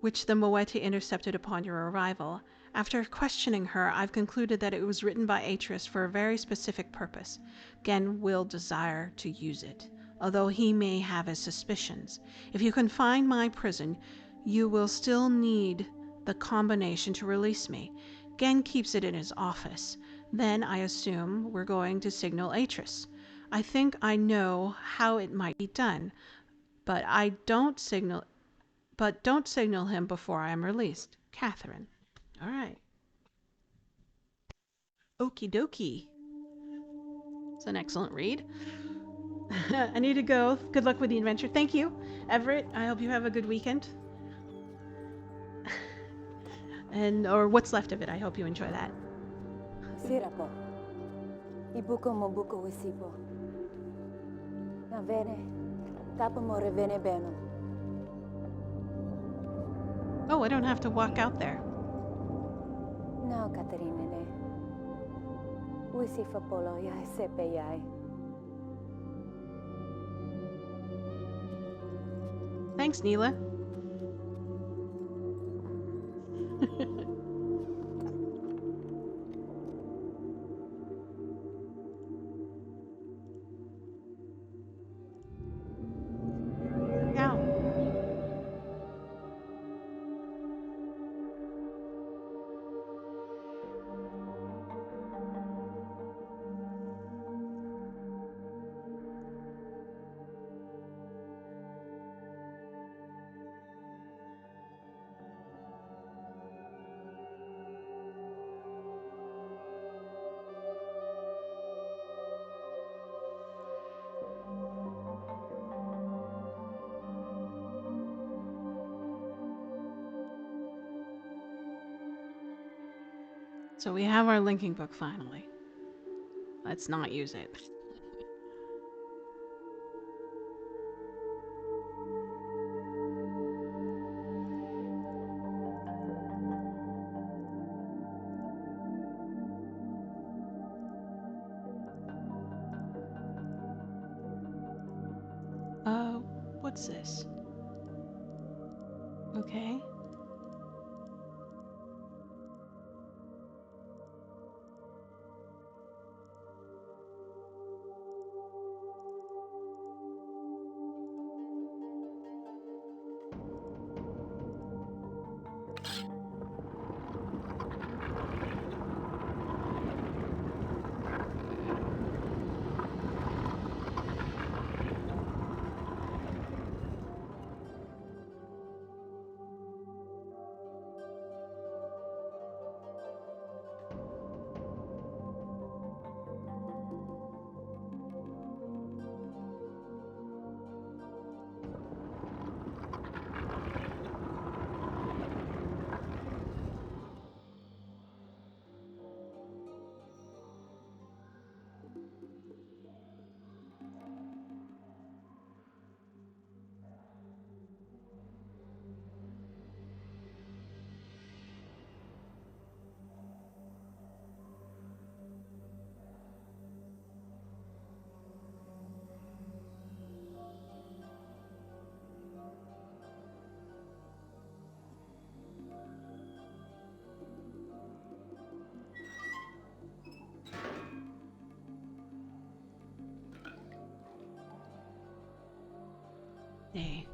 which the Moete intercepted upon your arrival. After questioning her, I've concluded that it was written by Atris for a very specific purpose. Gen will desire to use it, although he may have his suspicions. If you can find my prison, you will still need the combination to release me. Gen keeps it in his office. Then, I assume, we're going to signal Atris. I think I know how it might be done, but don't signal him before I am released. Catherine. All right. Okie dokie. It's an excellent read. I need to go. Good luck with the adventure. Thank you, Everett. I hope you have a good weekend. Or what's left of it. I hope you enjoy that. Sirapo. Ibuko mo buko wisipo. Na vene. Tapo mo revene beno. Oh, I don't have to walk out there. Now, Katerina ne. Wisifa polo yai sepe yai. Thanks, Neela. Ow. So we have our linking book finally. Let's not use it. What's this? Okay. Hey.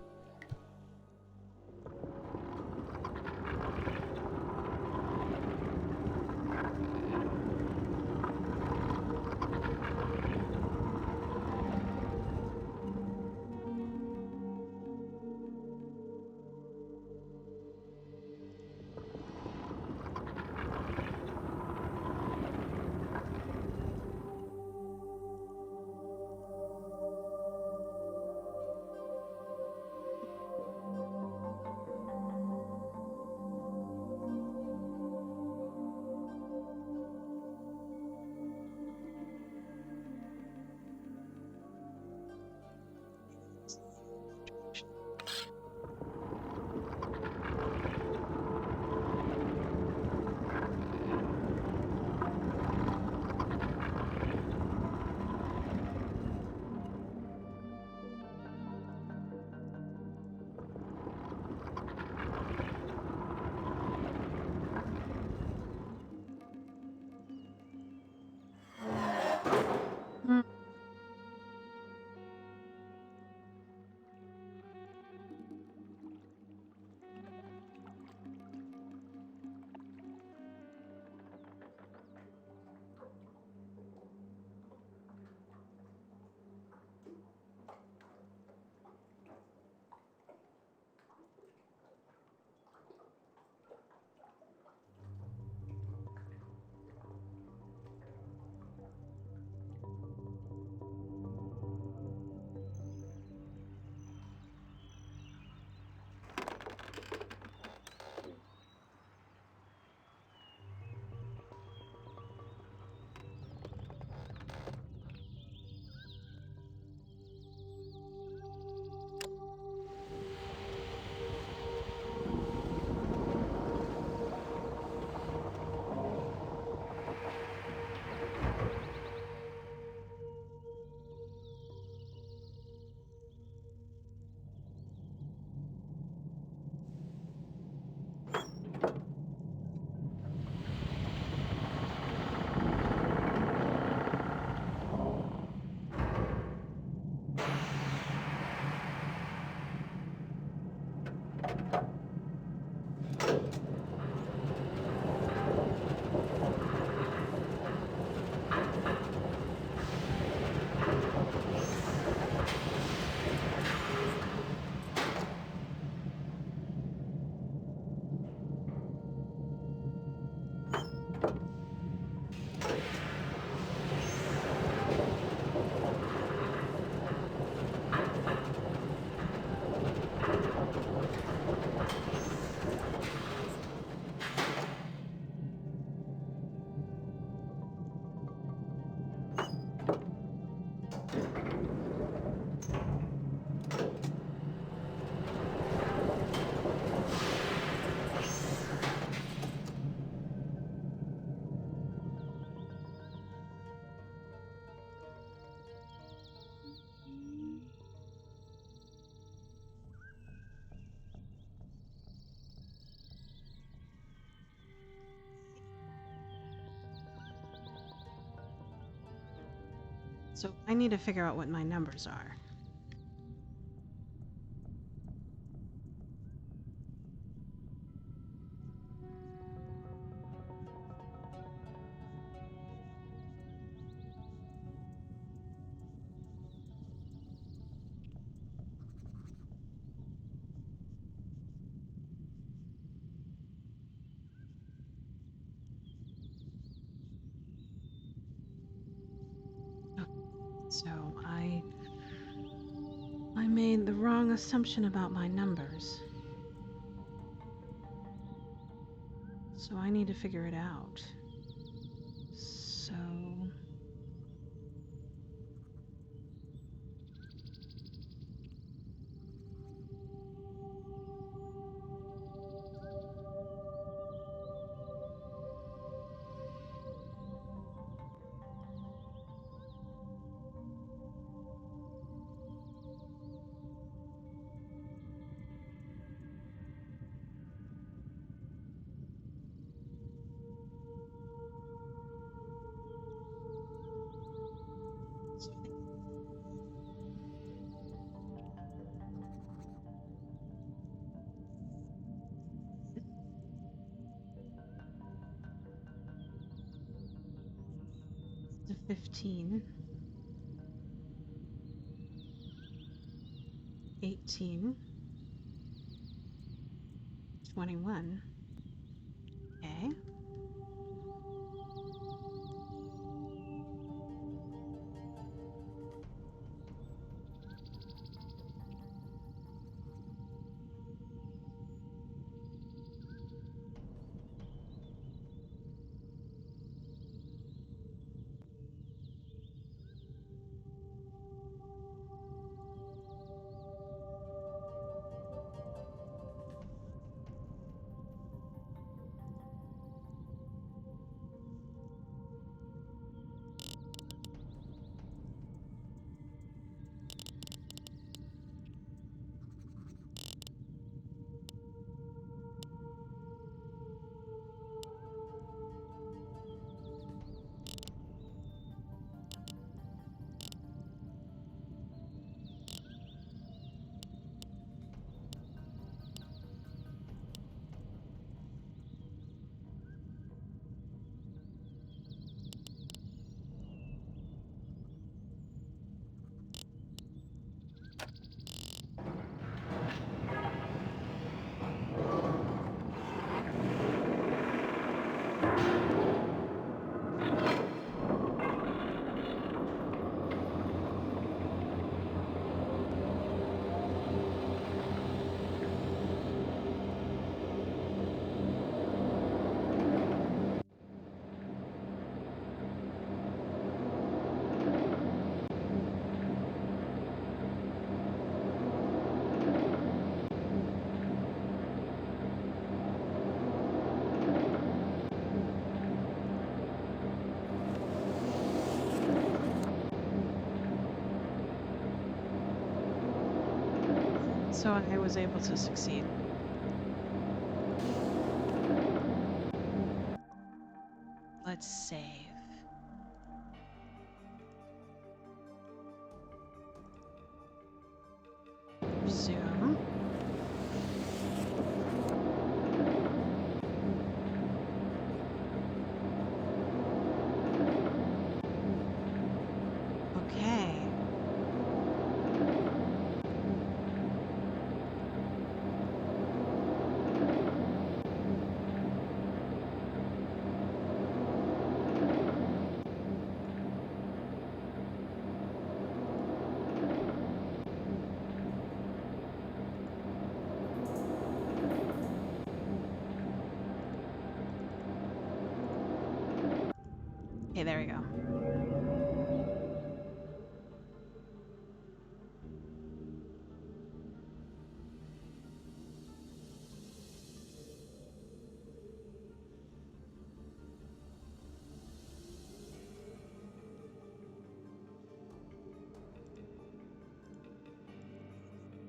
So I need to figure out what my numbers are. So I made the wrong assumption about my numbers. So I need to figure it out. So the 15, 18, 21. Okay. So I was able to succeed. Let's save. Resume. Okay. Okay, there we go.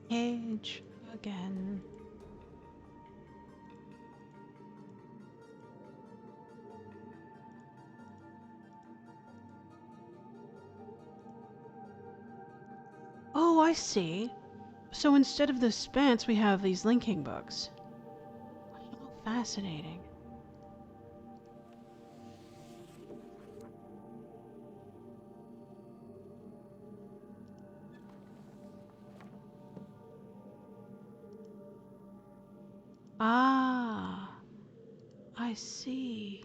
Page again. I see. So instead of the spans, we have these linking books. Oh, fascinating. Ah, I see.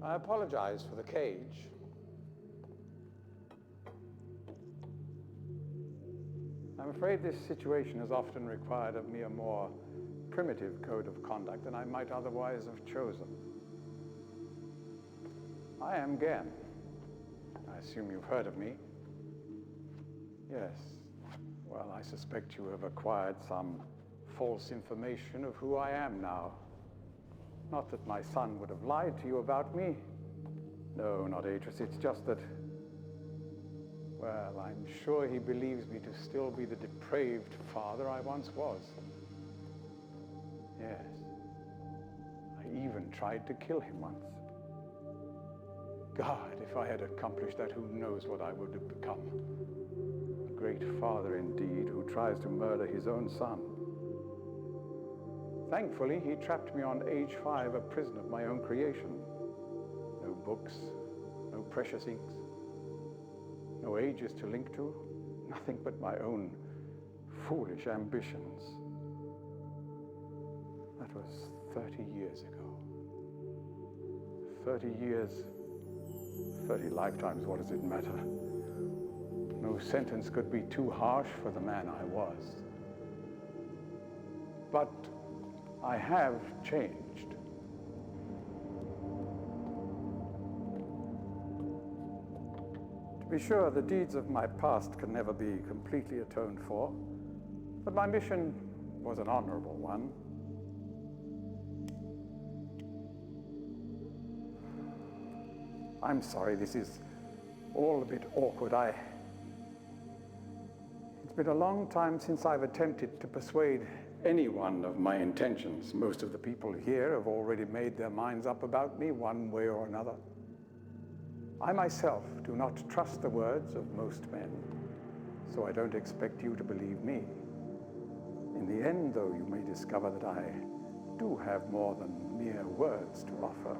I apologize for the cage. I'm afraid this situation has often required of me a more primitive code of conduct than I might otherwise have chosen. I am Gen. I assume you've heard of me. Yes. Well, I suspect you have acquired some false information of who I am now. Not that my son would have lied to you about me. No, not Atris. It's just that, well, I'm sure he believes me to still be the depraved father I once was. Yes. I even tried to kill him once. God, if I had accomplished that, who knows what I would have become. A great father indeed, who tries to murder his own son. Thankfully, he trapped me on age 5, a prison of my own creation. No books, no precious inks, no ages to link to, nothing but my own foolish ambitions. That was 30 years ago. 30 years, 30 lifetimes, what does it matter? No sentence could be too harsh for the man I was. But I have changed. To be sure, the deeds of my past can never be completely atoned for, but my mission was an honorable one. I'm sorry, this is all a bit awkward. It's been a long time since I've attempted to persuade anyone of my intentions. Most of the people here have already made their minds up about me one way or another. I myself do not trust the words of most men, so I don't expect you to believe me. In the end, though, you may discover that I do have more than mere words to offer.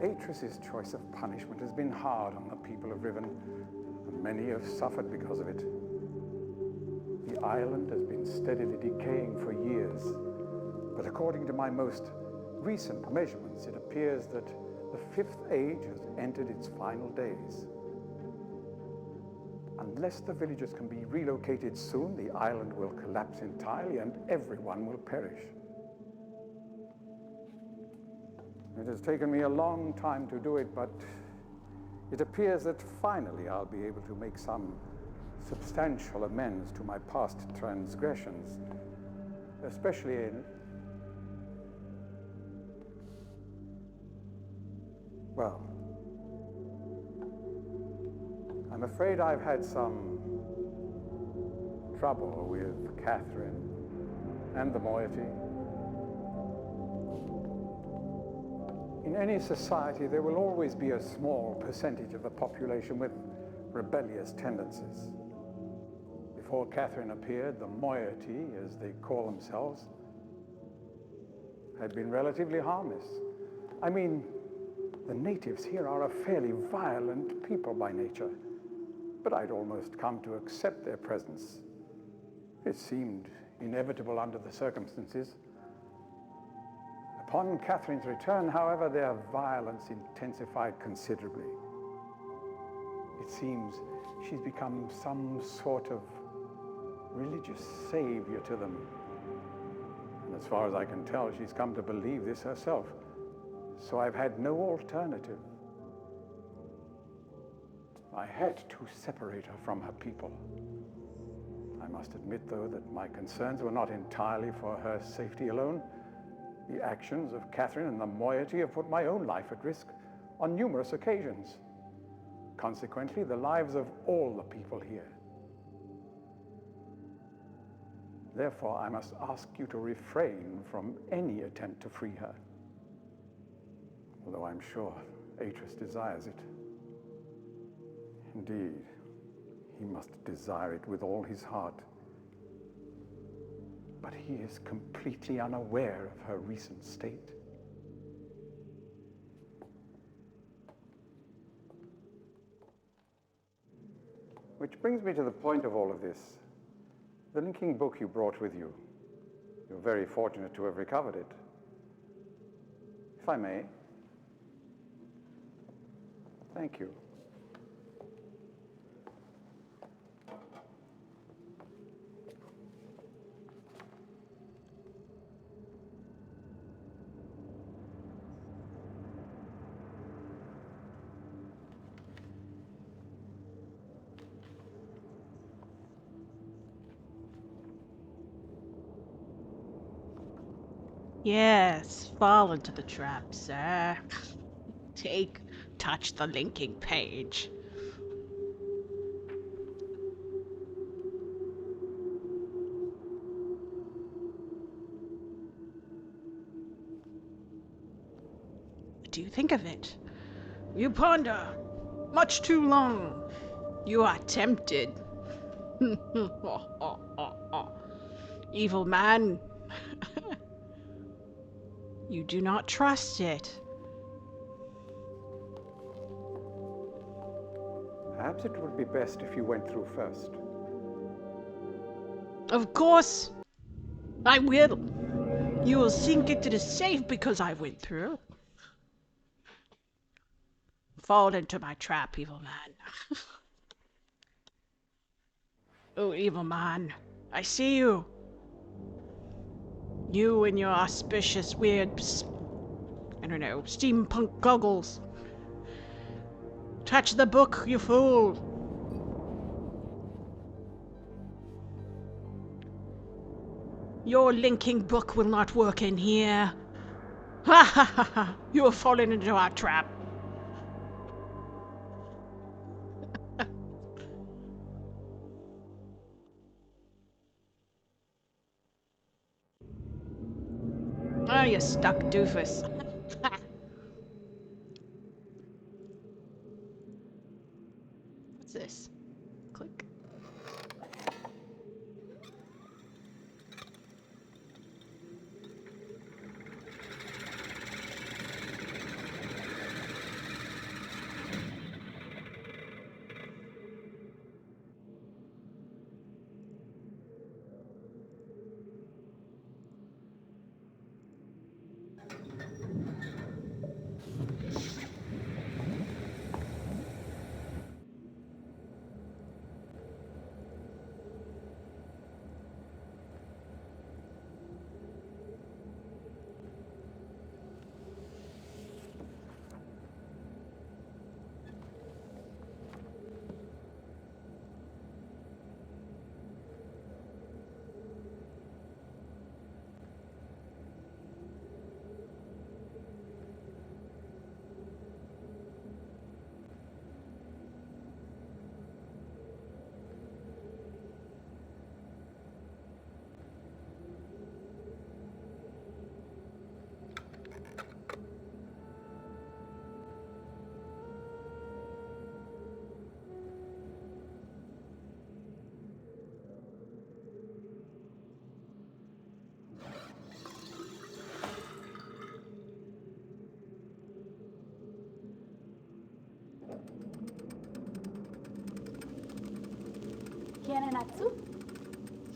Atris's choice of punishment has been hard on the people of Riven, and many have suffered because of it. The island has been steadily decaying for years, but according to my most recent measurements, it appears that the 5th age has entered its final days. Unless the villagers can be relocated soon, the island will collapse entirely and everyone will perish. It has taken me a long time to do it, but it appears that finally I'll be able to make some substantial amends to my past transgressions, especially in, well, I'm afraid I've had some trouble with Catherine and the moiety. In any society, there will always be a small percentage of the population with rebellious tendencies. Before Catherine appeared, the moiety, as they call themselves, had been relatively harmless. I mean, the natives here are a fairly violent people by nature, but I'd almost come to accept their presence. It seemed inevitable under the circumstances. Upon Catherine's return, however, their violence intensified considerably. It seems she's become some sort of religious savior to them. And as far as I can tell, she's come to believe this herself. So I've had no alternative. I had to separate her from her people. I must admit, though, that my concerns were not entirely for her safety alone. The actions of Catherine and the moiety have put my own life at risk on numerous occasions. Consequently, the lives of all the people here. Therefore, I must ask you to refrain from any attempt to free her. Although I'm sure Atreus desires it. Indeed, he must desire it with all his heart. But he is completely unaware of her recent state. Which brings me to the point of all of this. The linking book you brought with you. You're very fortunate to have recovered it. If I may. Thank you. Yes, fall into the trap, sir. Touch the linking page. What do you think of it? You ponder much too long. You are tempted. Evil man. You do not trust it. Perhaps it would be best if you went through first. Of course, I will. You will sink into the safe because I went through. Fall into my trap, evil man. Oh, evil man, I see you. You and your auspicious, weird, I don't know, steampunk goggles. Touch the book, you fool. Your linking book will not work in here. Ha ha ha ha! You have fallen into our trap. Oh, you stuck doofus. What's this? Click. Kianenatsu?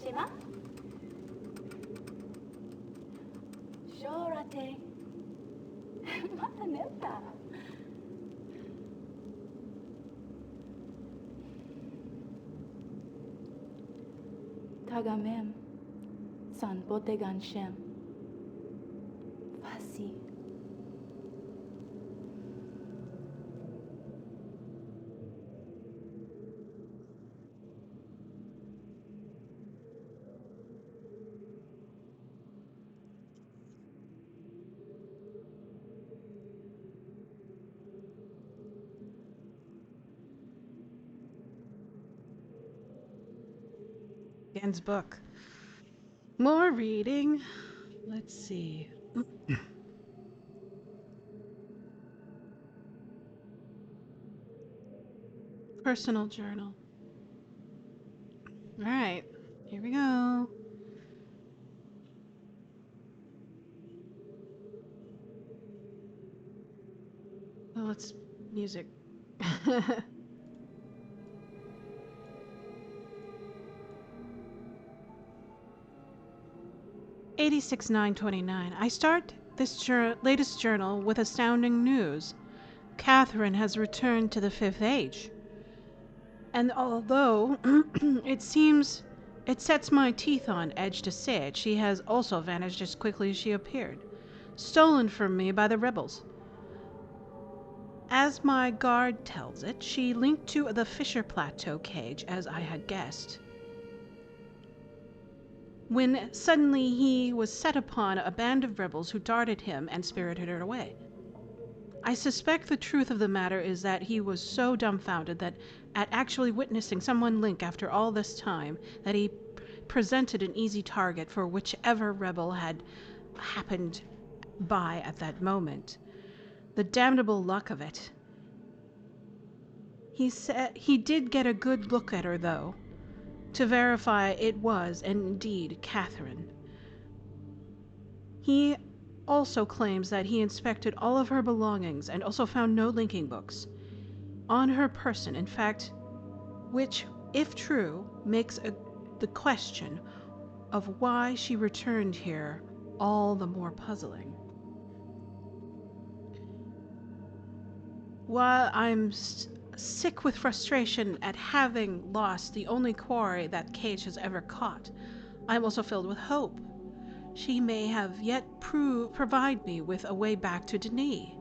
Shima? Shorate. Neta. Tagamem. San Botegan Shem. Fasi. Dan's book. More reading. Let's see. Personal journal. All right, here we go. Well, it's music. 86/9/29. I start this latest journal with astounding news. Catherine has returned to the Fifth Age. And although it sets my teeth on edge to say it, she has also vanished as quickly as she appeared, stolen from me by the rebels. As my guard tells it, she linked to the Fisher Plateau cage, as I had guessed. When suddenly he was set upon a band of rebels who darted him and spirited her away. I suspect the truth of the matter is that he was so dumbfounded that at actually witnessing someone link after all this time that he presented an easy target for whichever rebel had happened by at that moment. The damnable luck of it. He said he did get a good look at her, though, to verify it was indeed Catherine. He also claims that he inspected all of her belongings and also found no linking books on her person, in fact, which, if true, makes the question of why she returned here all the more puzzling. While I'm sick with frustration at having lost the only quarry that cage has ever caught, I'm also filled with hope. She may have yet provide me with a way back to Denis.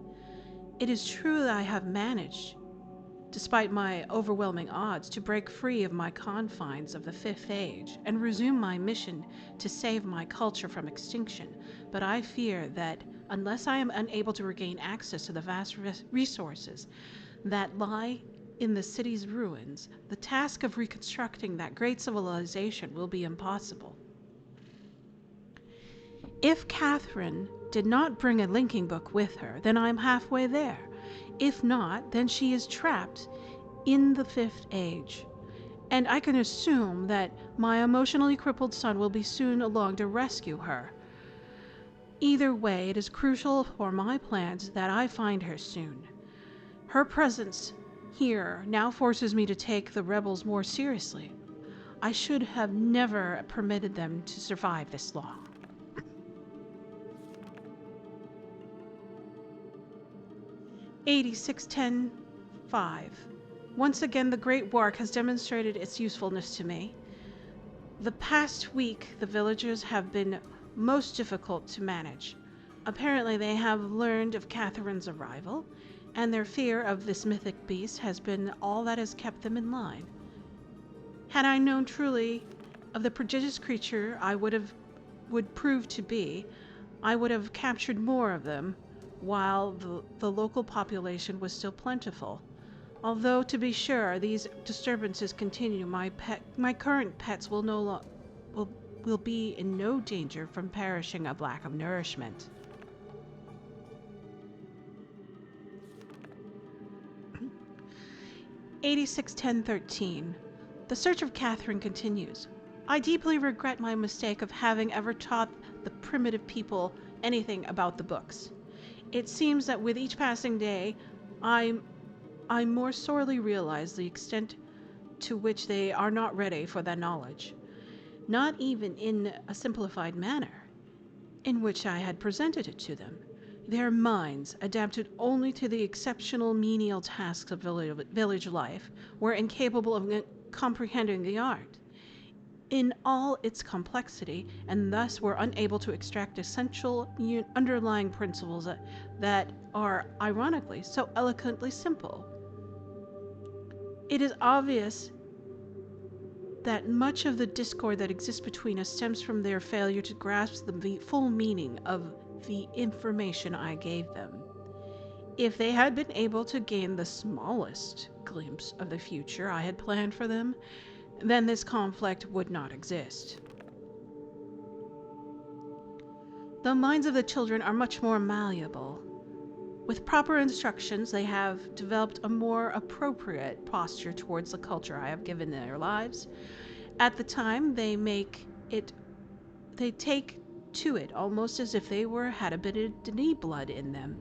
It is true that I have managed, despite my overwhelming odds, to break free of my confines of the Fifth Age and resume my mission to save my culture from extinction, but I fear that unless I am unable to regain access to the vast resources that lie in the city's ruins, the task of reconstructing that great civilization will be impossible. If Catherine did not bring a linking book with her, then I'm halfway there. If not, then she is trapped in the Fifth Age. And I can assume that my emotionally crippled son will be soon along to rescue her. Either way, it is crucial for my plans that I find her soon. Her presence here now forces me to take the rebels more seriously. I should have never permitted them to survive this long. 86/10/5. Once again, the Great Wark has demonstrated its usefulness to me. The past week, the villagers have been most difficult to manage. Apparently, they have learned of Catherine's arrival, and their fear of this mythic beast has been all that has kept them in line. Had I known truly of the prodigious creature I would prove to be, I would have captured more of them while the local population was still plentiful. Although, to be sure, these disturbances continue, my current pets will be in no danger from perishing of lack of nourishment. (86/10/13). The search of Catherine continues. I deeply regret my mistake of having ever taught the primitive people anything about the books. It seems that with each passing day, I more sorely realize the extent to which they are not ready for that knowledge, not even in a simplified manner, in which I had presented it to them. Their minds, adapted only to the exceptional menial tasks of village life, were incapable of comprehending the art in all its complexity, and thus were unable to extract essential underlying principles that are, ironically, so eloquently simple. It is obvious that much of the discord that exists between us stems from their failure to grasp the full meaning of the information I gave them. If they had been able to gain the smallest glimpse of the future I had planned for them, then this conflict would not exist. The minds of the children are much more malleable. With proper instructions, they have developed a more appropriate posture towards the culture I have given their lives. At the time, they take to it almost as if they had a bit of Denis blood in them.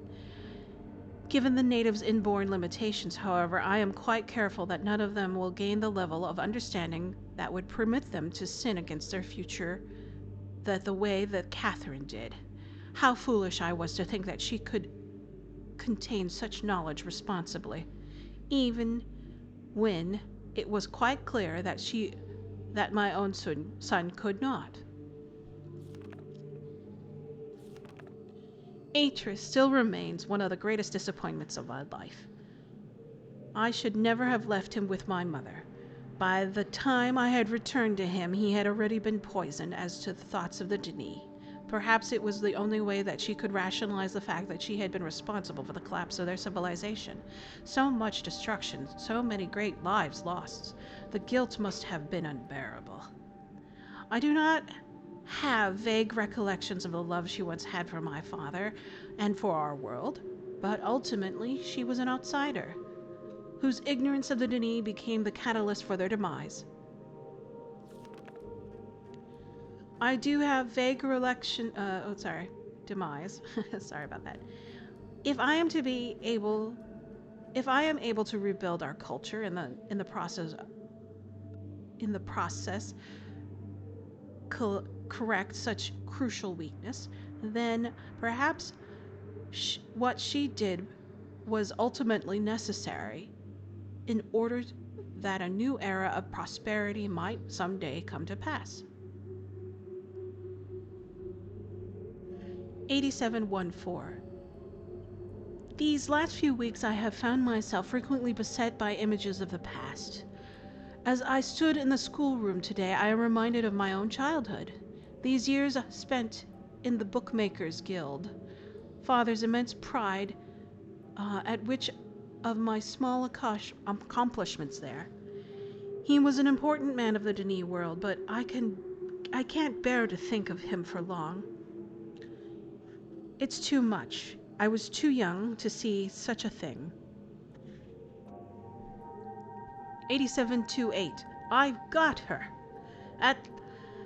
Given the natives' inborn limitations, however, I am quite careful that none of them will gain the level of understanding that would permit them to sin against their future the way that Catherine did. How foolish I was to think that she could contain such knowledge responsibly, even when it was quite clear that my own son could not. Atris still remains one of the greatest disappointments of my life. I should never have left him with my mother. By the time I had returned to him, he had already been poisoned as to the thoughts of the Denis. Perhaps it was the only way that she could rationalize the fact that she had been responsible for the collapse of their civilization. So much destruction, so many great lives lost. The guilt must have been unbearable. I do not have vague recollections of the love she once had for my father and for our world, but ultimately she was an outsider, whose ignorance of the Denis became the catalyst for their demise. I do have vague demise. Sorry about that. If I am able to rebuild our culture in the process, correct such crucial weakness, then perhaps what she did was ultimately necessary in order that a new era of prosperity might someday come to pass. 8714. These last few weeks I have found myself frequently beset by images of the past. As I stood in the schoolroom today, I am reminded of my own childhood. These years spent in the Bookmakers' Guild, Father's immense pride at which of my small accomplishments there. He was an important man of the Denis world, but I can't bear to think of him for long. It's too much. I was too young to see such a thing. 8728. I've got her.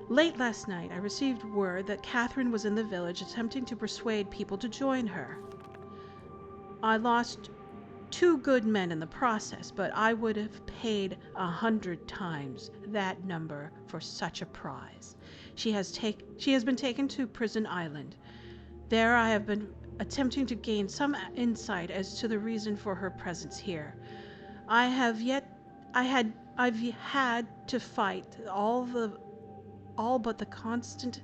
Late last night, I received word that Catherine was in the village attempting to persuade people to join her. I lost 2 good men in the process, but I would have paid 100 times that number for such a prize. She has been taken to Prison Island. There I have been attempting to gain some insight as to the reason for her presence here. I've had to fight all but the constant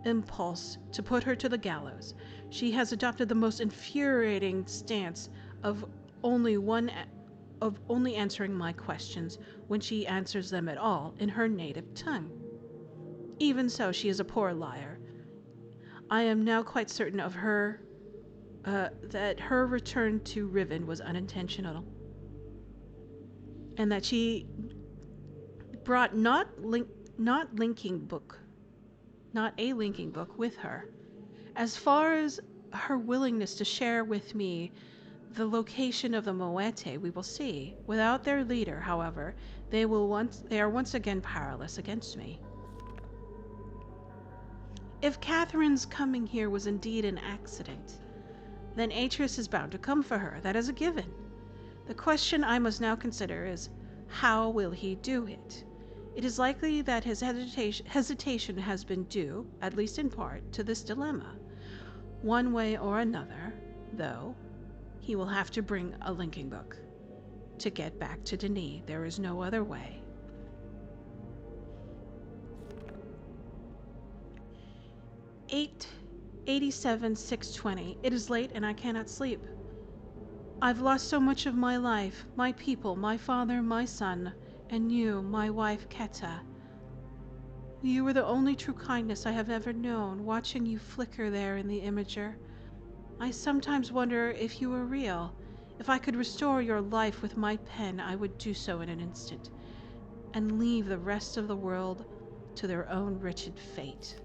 impulse to put her to the gallows. She has adopted the most infuriating stance of only answering my questions, when she answers them at all, in her native tongue. Even so, she is a poor liar. I am now quite certain of that her return to Riven was unintentional, and that she brought not a linking book with her. As far as her willingness to share with me the location of the Moete, we will see. Without their leader, however, they are once again powerless against me. If Catherine's coming here was indeed an accident, then Atris is bound to come for her. That is a given. The question I must now consider is, how will he do it? It is likely that his hesitation has been due, at least in part, to this dilemma. One way or another, though, he will have to bring a linking book. To get back to Denis, there is no other way. 887-620. It is late and I cannot sleep. I've lost so much of my life, my people, my father, my son, and you, my wife, Keta. You were the only true kindness I have ever known, watching you flicker there in the imager. I sometimes wonder if you were real. If I could restore your life with my pen, I would do so in an instant, and leave the rest of the world to their own wretched fate.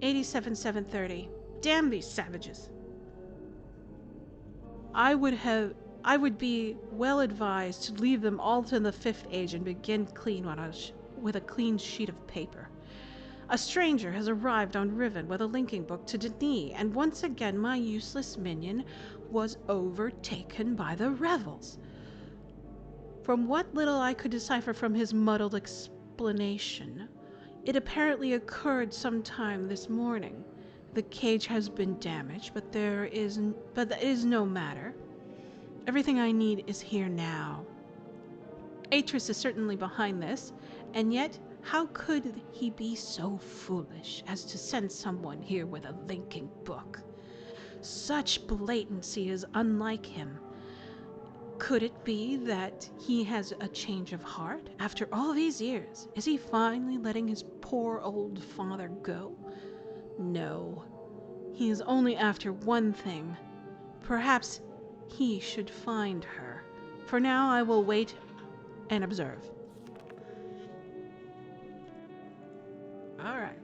87730. Damn these savages. I would be well advised to leave them all to the Fifth Age and begin clean with a clean sheet of paper. A stranger has arrived on Riven with a linking book to Denis, and once again my useless minion was overtaken by the rebels. From what little I could decipher from his muddled explanation, it apparently occurred sometime this morning. The cage has been damaged, but that is no matter. Everything I need is here now. Atris is certainly behind this, and yet how could he be so foolish as to send someone here with a linking book? Such blatancy is unlike him. Could it be that he has a change of heart? After all these years, is he finally letting his poor old father go? No. He is only after one thing. Perhaps he should find her. For now, I will wait and observe. All right.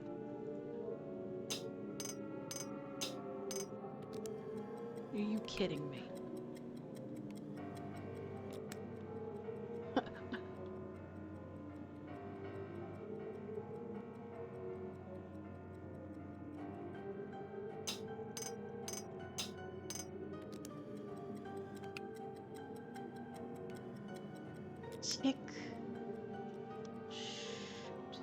Are you kidding me? Tick. Shoot.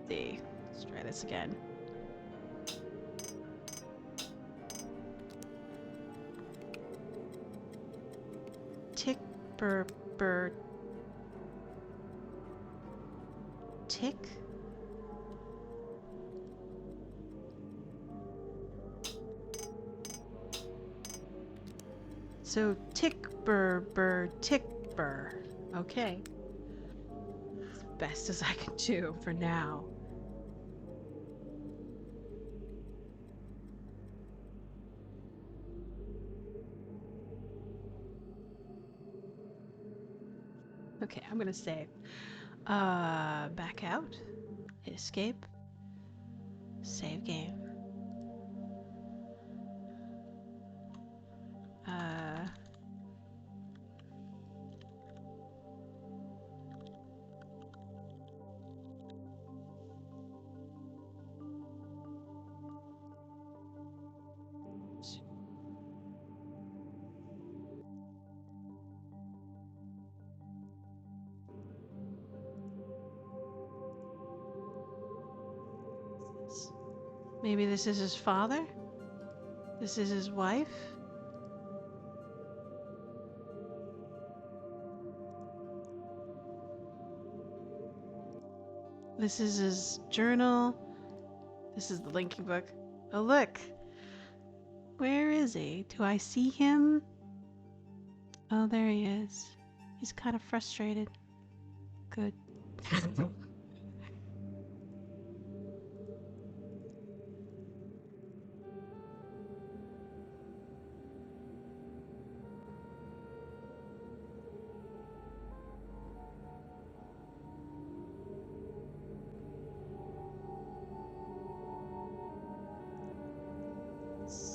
See. Let's try this again. Tick, burr, burr. Tick? So, tick, burr, burr, tick, burr. Okay. As best as I can do for now. Okay, I'm gonna save. Back out. Hit escape. Save game. Maybe this is his father? This is his wife? This is his journal. This is the linking book. Oh, look. Where is he? Do I see him? Oh, there he is. He's kind of frustrated. Good.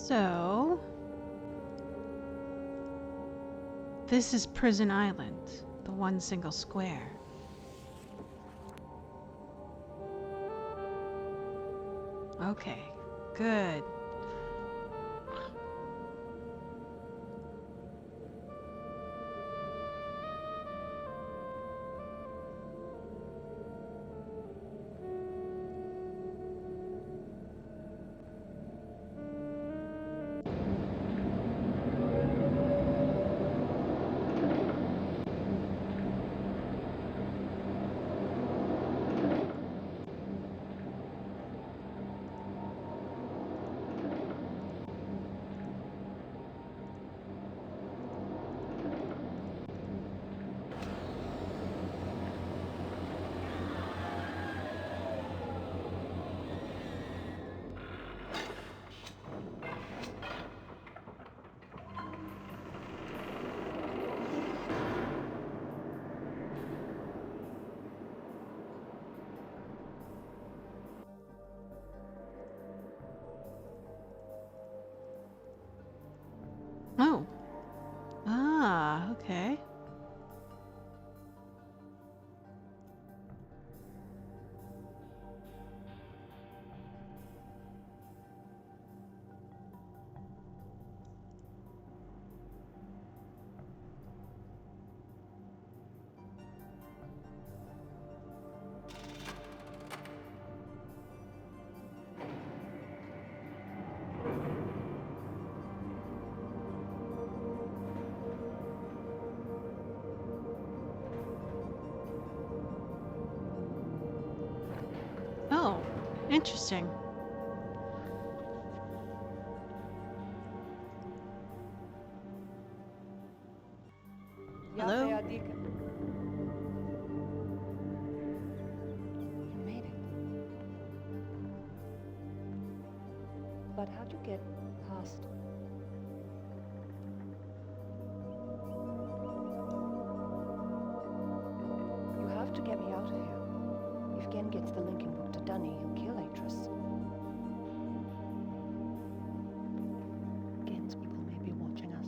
So, This is Prison Island, the one single square. Okay, good. Oh. Ah, okay. Oh, interesting. Hello? You made it. But how'd you get past? You have to get me out of here. If Gen gets the Lincoln book to Dunny, he'll kill Atris. Gen's people may be watching us.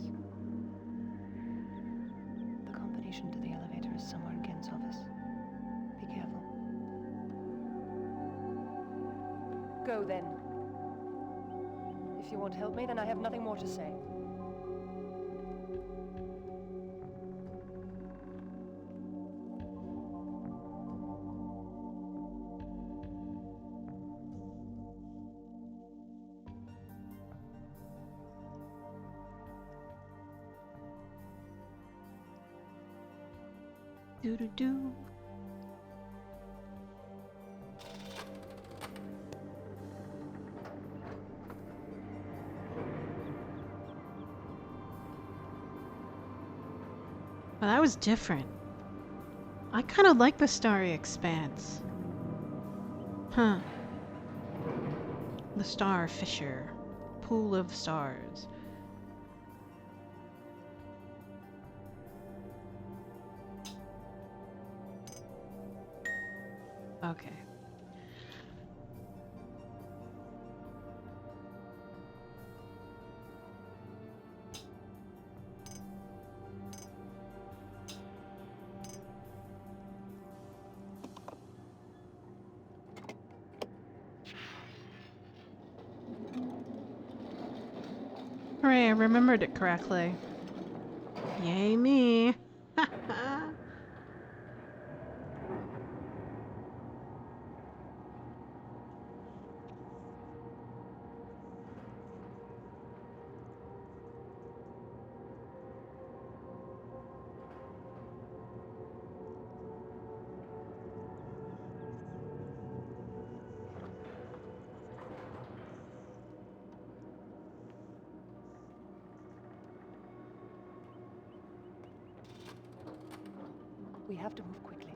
The combination to the elevator is somewhere in Gen's office. Be careful. Go then. If you won't help me, then I have nothing more to say. Do-do-do. Well, that was different. I kind of like the starry expanse. Huh. The star fissure. Pool of stars. Okay. Hooray, I remembered it correctly. Yay me. We have to move quickly.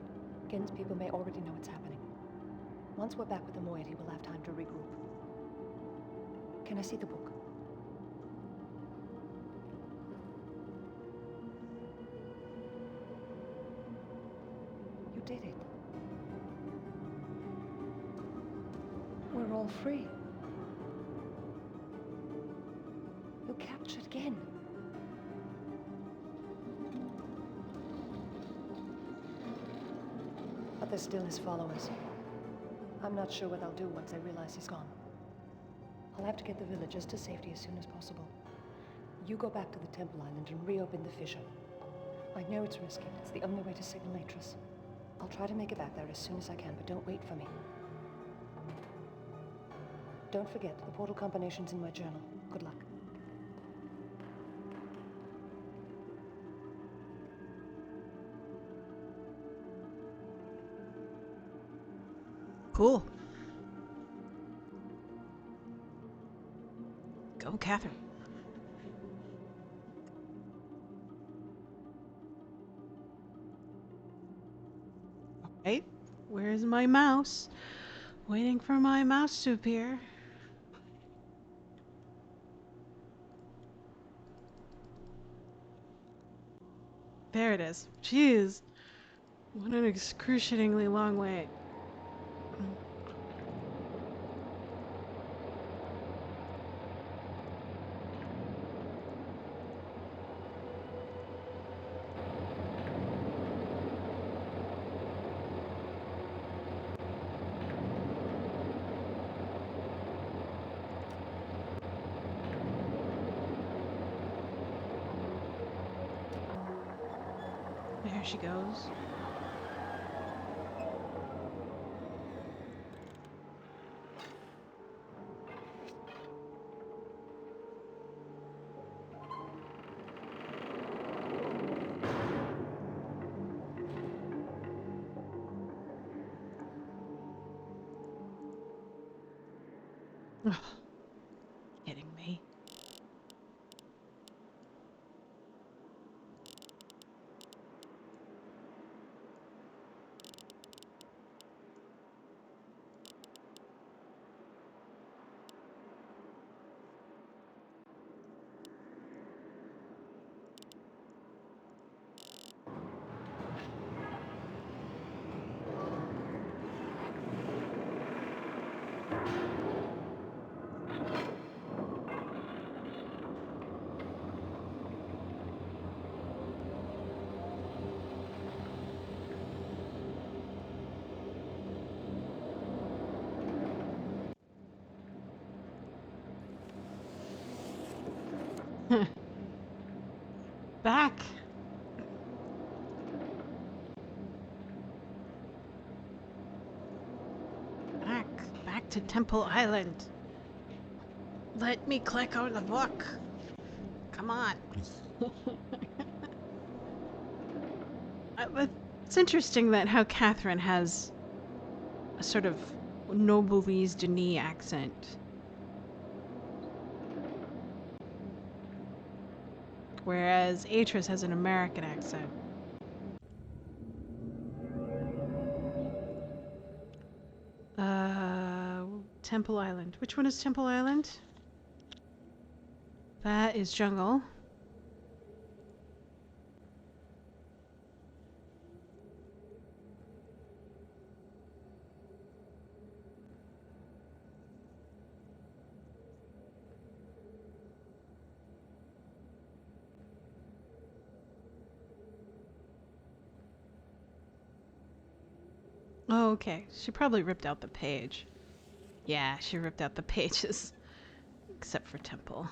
Gen's people may already know what's happening. Once we're back with the moiety, we'll have time to regroup. Can I see the book? You did it. We're all free. You captured Gen. They're still his followers. I'm not sure what I'll do once I realize he's gone. I'll have to get the villagers to safety as soon as possible. You go back to the Temple Island and reopen the fissure. I know it's risky, but it's the only way to signal Atris. I'll try to make it back there as soon as I can, but don't wait for me. Don't forget, the portal combination's in my journal. Good luck. Cool. Go, Catherine. Alright, where's my mouse? Waiting for my mouse to appear. There it is. Jeez. What an excruciatingly long wait. There she goes. Ugh. Kidding me. Back. Back to Temple Island. Let me click on the book. Come on. It's interesting that how Catherine has a sort of Noblesse Denis accent. Whereas Atris has an American accent. Temple Island. Which one is Temple Island? That is jungle. Oh, okay. She probably ripped out the page. Yeah, she ripped out the pages. Except for Temple.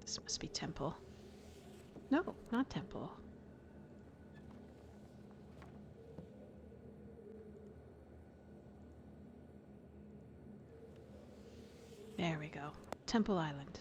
This must be Temple. No, not Temple. There we go. Temple Island.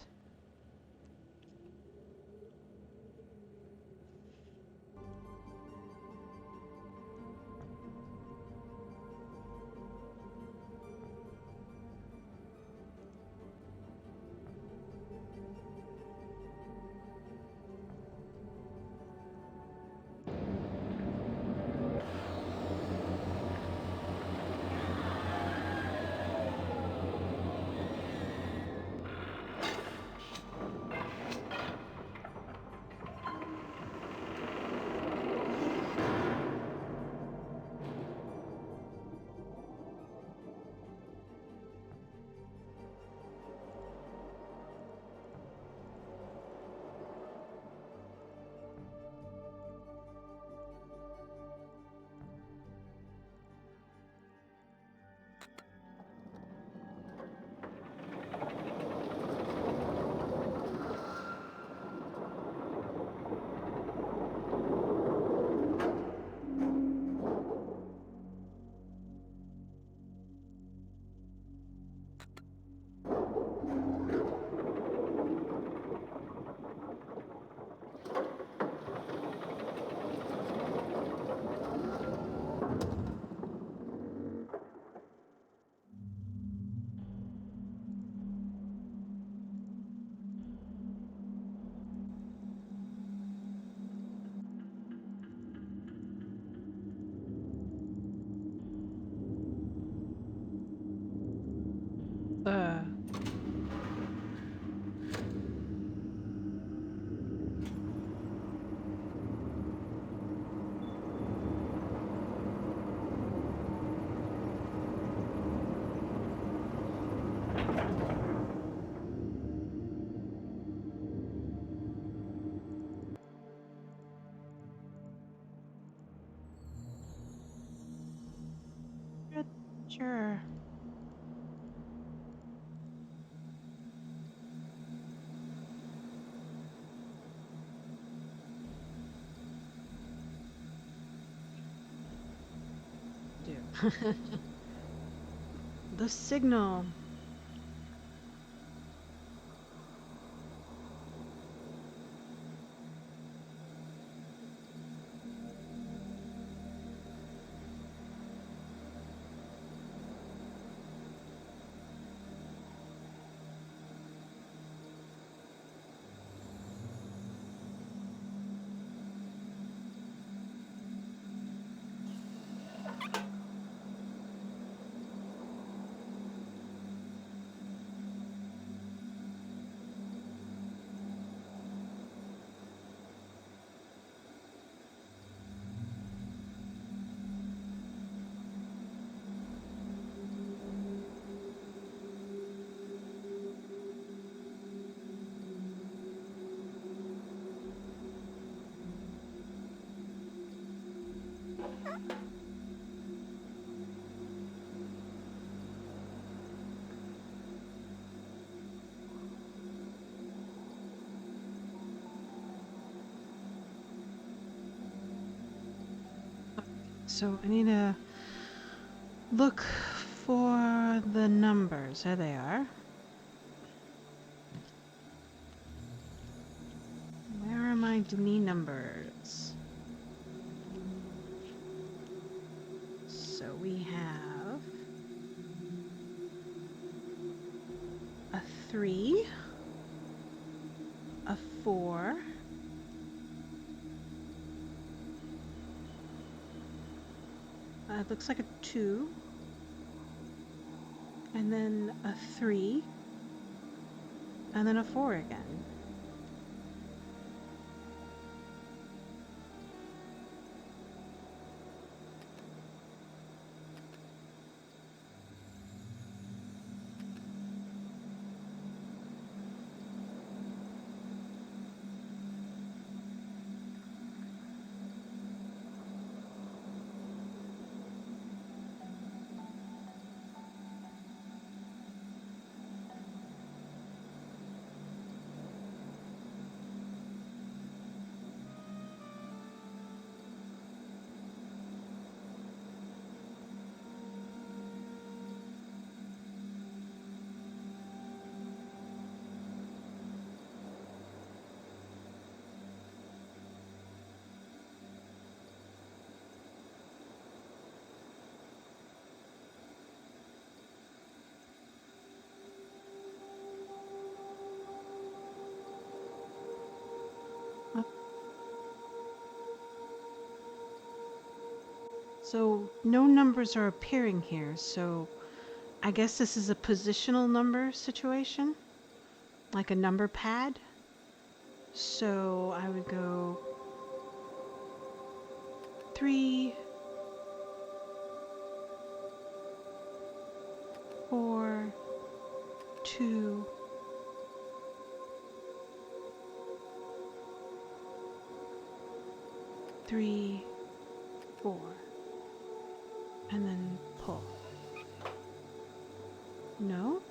Sure. Do. The signal. So I need to look for the numbers. There they are. Where are my Denis numbers? So we have a 3, a 4, it looks like a 2, and then a 3, and then a 4 again. So no numbers are appearing here, so I guess this is a positional number situation, like a number pad. So I would go 3, 4, 2, 3, 4, and then pull. No?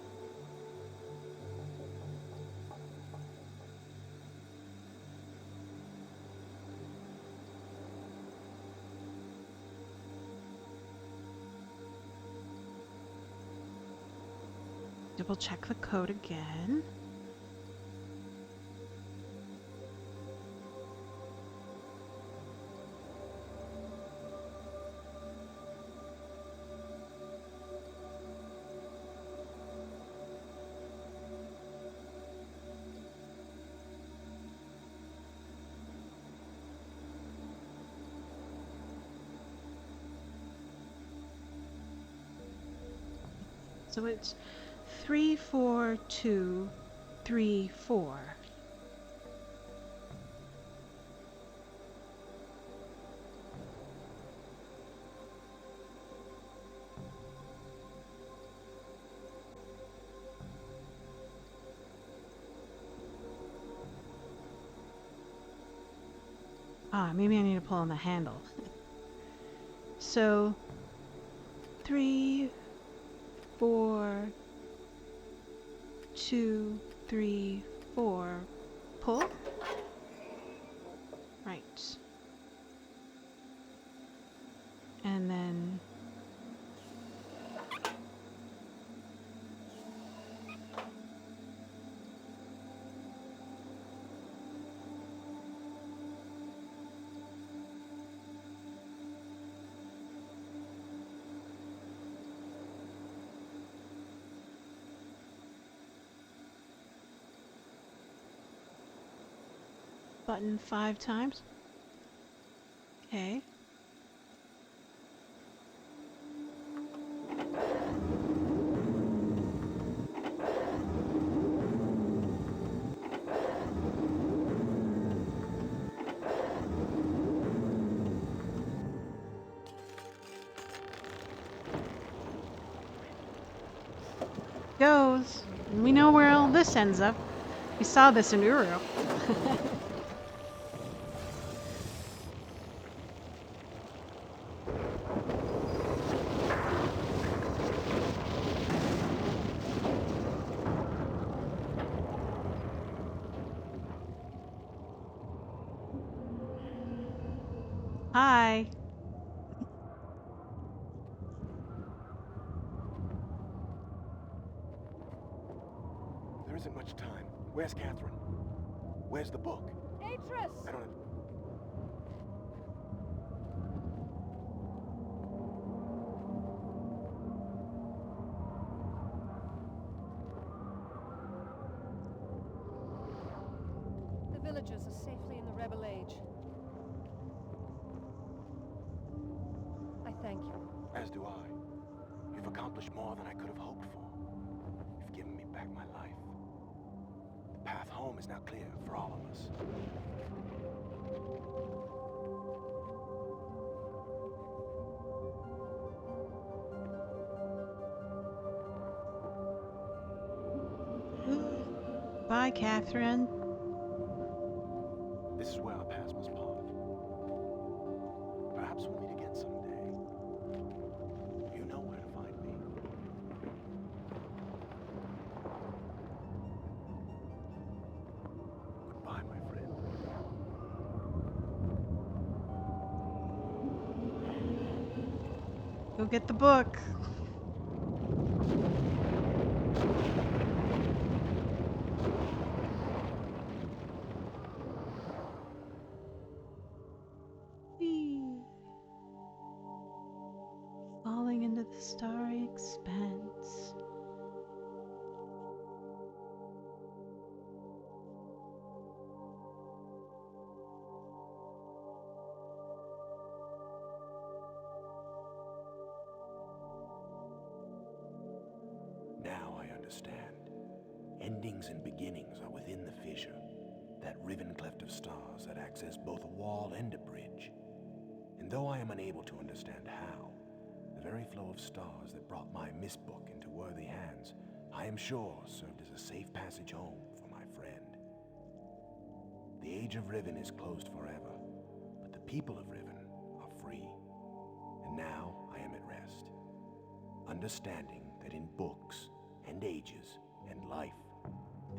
Double check the code again. So it's 3, 4, 2, 3, 4. Maybe I need to pull on the handle. So 3, 4, 2, 3, 4. Pull. Right. And then button 5 times. Okay. Goes. We know where all this ends up. We saw this in Uru. Hi. There isn't much time. Where's Catherine? Where's the book? Atris! I don't... The villagers are safely in the Rebel Age. I thank you. As do I. You've accomplished more than I could have hoped for. You've given me back my life. The path home is now clear for all of us. Bye, Catherine. This is where our paths must part. Perhaps we'll meet again someday. You know where to find me. Goodbye, my friend. Go get the book. Whee. Falling into the starry expanse. Now I understand. Endings and beginnings are within the fissure. That riven cleft of stars that access both a wall and a bridge. And though I am unable to understand how, the very flow of stars that brought my mistbook into worthy hands, I am sure served as a safe passage home for my friend. The age of Riven is closed forever, but the people of Riven are free. And now I am at rest, understanding that in books and ages and life,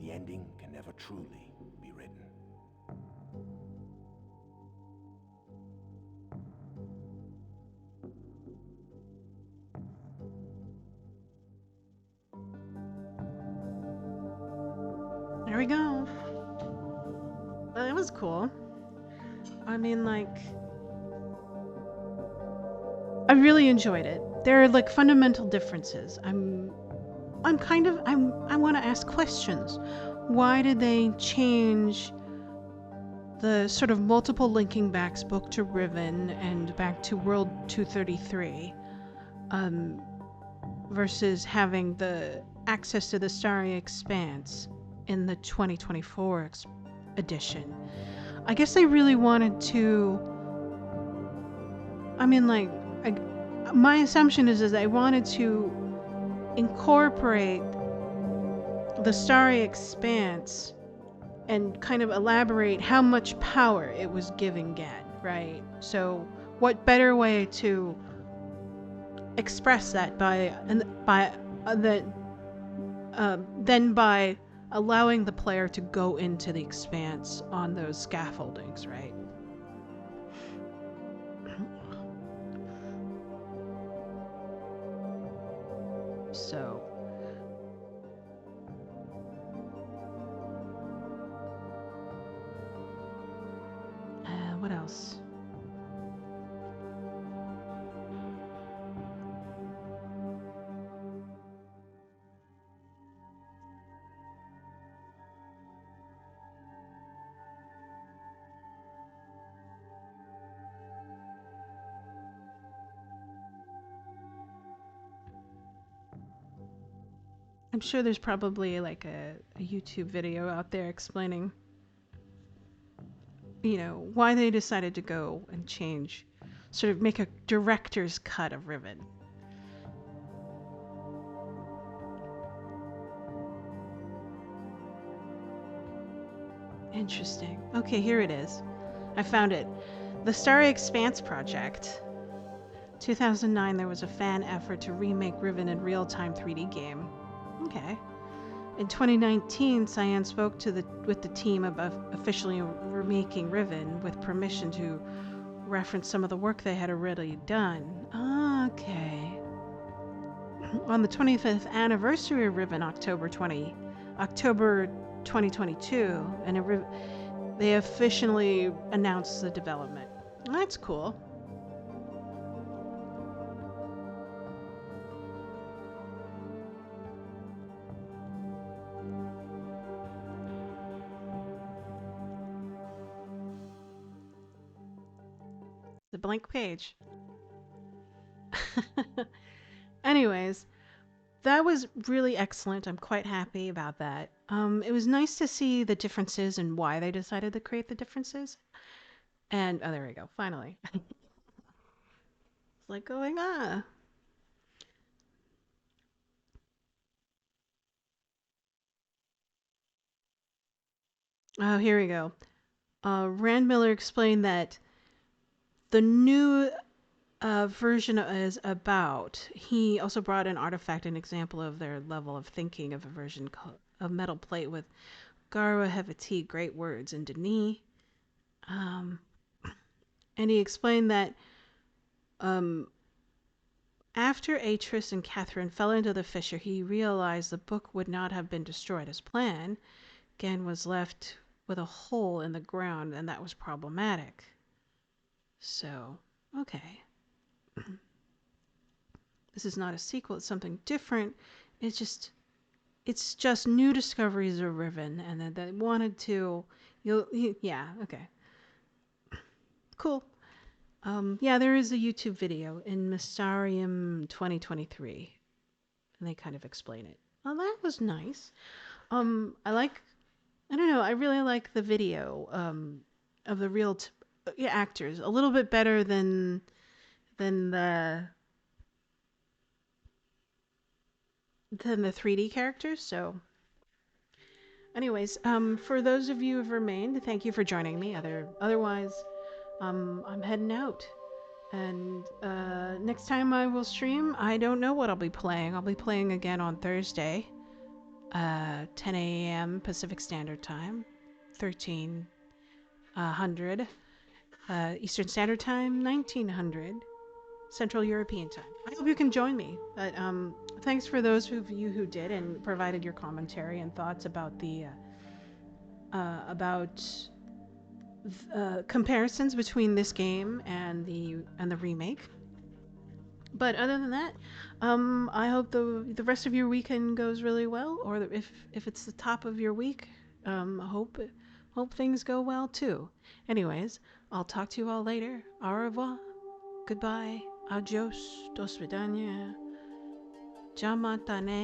the ending can never truly be written. There we go. Well, it was cool. I mean, like, I really enjoyed it. There are like fundamental differences. I want to ask questions. Why did they change the sort of multiple linking backs book to Riven and back to World 233, versus having the access to the Starry Expanse in the 2024 edition? I guess they really wanted to. I mean, like, my assumption is they wanted to incorporate the Starry Expanse and kind of elaborate how much power it was giving Get, right? So what better way to express that by then by allowing the player to go into the expanse on those scaffoldings, right? So, what else? I'm sure there's probably like a YouTube video out there explaining, why they decided to go and change, sort of make a director's cut of Riven. Interesting. Okay, here it is. I found it. The Starry Expanse Project. 2009, there was a fan effort to remake Riven in real-time 3D game. Okay. In 2019, Cyan spoke with the team about officially remaking Riven with permission to reference some of the work they had already done. Okay. On the 25th anniversary of Riven, October 2022, and they officially announced the development. That's cool. The blank page. Anyways, that was really excellent. I'm quite happy about that. It was nice to see the differences and why they decided to create the differences. And oh, there we go. Finally, it's like going Oh, here we go. Rand Miller explained that the new version is about. He also brought an artifact, an example of their level of thinking of a version of metal plate with Garwa Hevati, great words, and Denis. And he explained that after Atris and Catherine fell into the fissure, he realized the book would not have been destroyed as planned. Gan was left with a hole in the ground, and that was problematic. So, okay. This is not a sequel, it's something different. It's just new discoveries of Riven, and then they wanted to, yeah, okay. Cool. Yeah, there is a YouTube video in Mysterium 2023, and they kind of explain it. Well, that was nice. I don't know, I really like the video of the real actors. A little bit better than the 3D characters. So, anyways, for those of you who've remained, thank you for joining me. Otherwise, I'm heading out. And next time I will stream, I don't know what I'll be playing. I'll be playing again on Thursday, 10 a.m. Pacific Standard Time, 1300 Eastern Standard Time, 1900 Central European Time. I hope you can join me. But thanks for those of you who did and provided your commentary and thoughts about the comparisons between this game and the remake. But other than that, I hope the rest of your weekend goes really well. Or if it's the top of your week, hope things go well too. Anyways, I'll talk to you all later. Au revoir. Goodbye. Adios. Do svidania. Jamatane.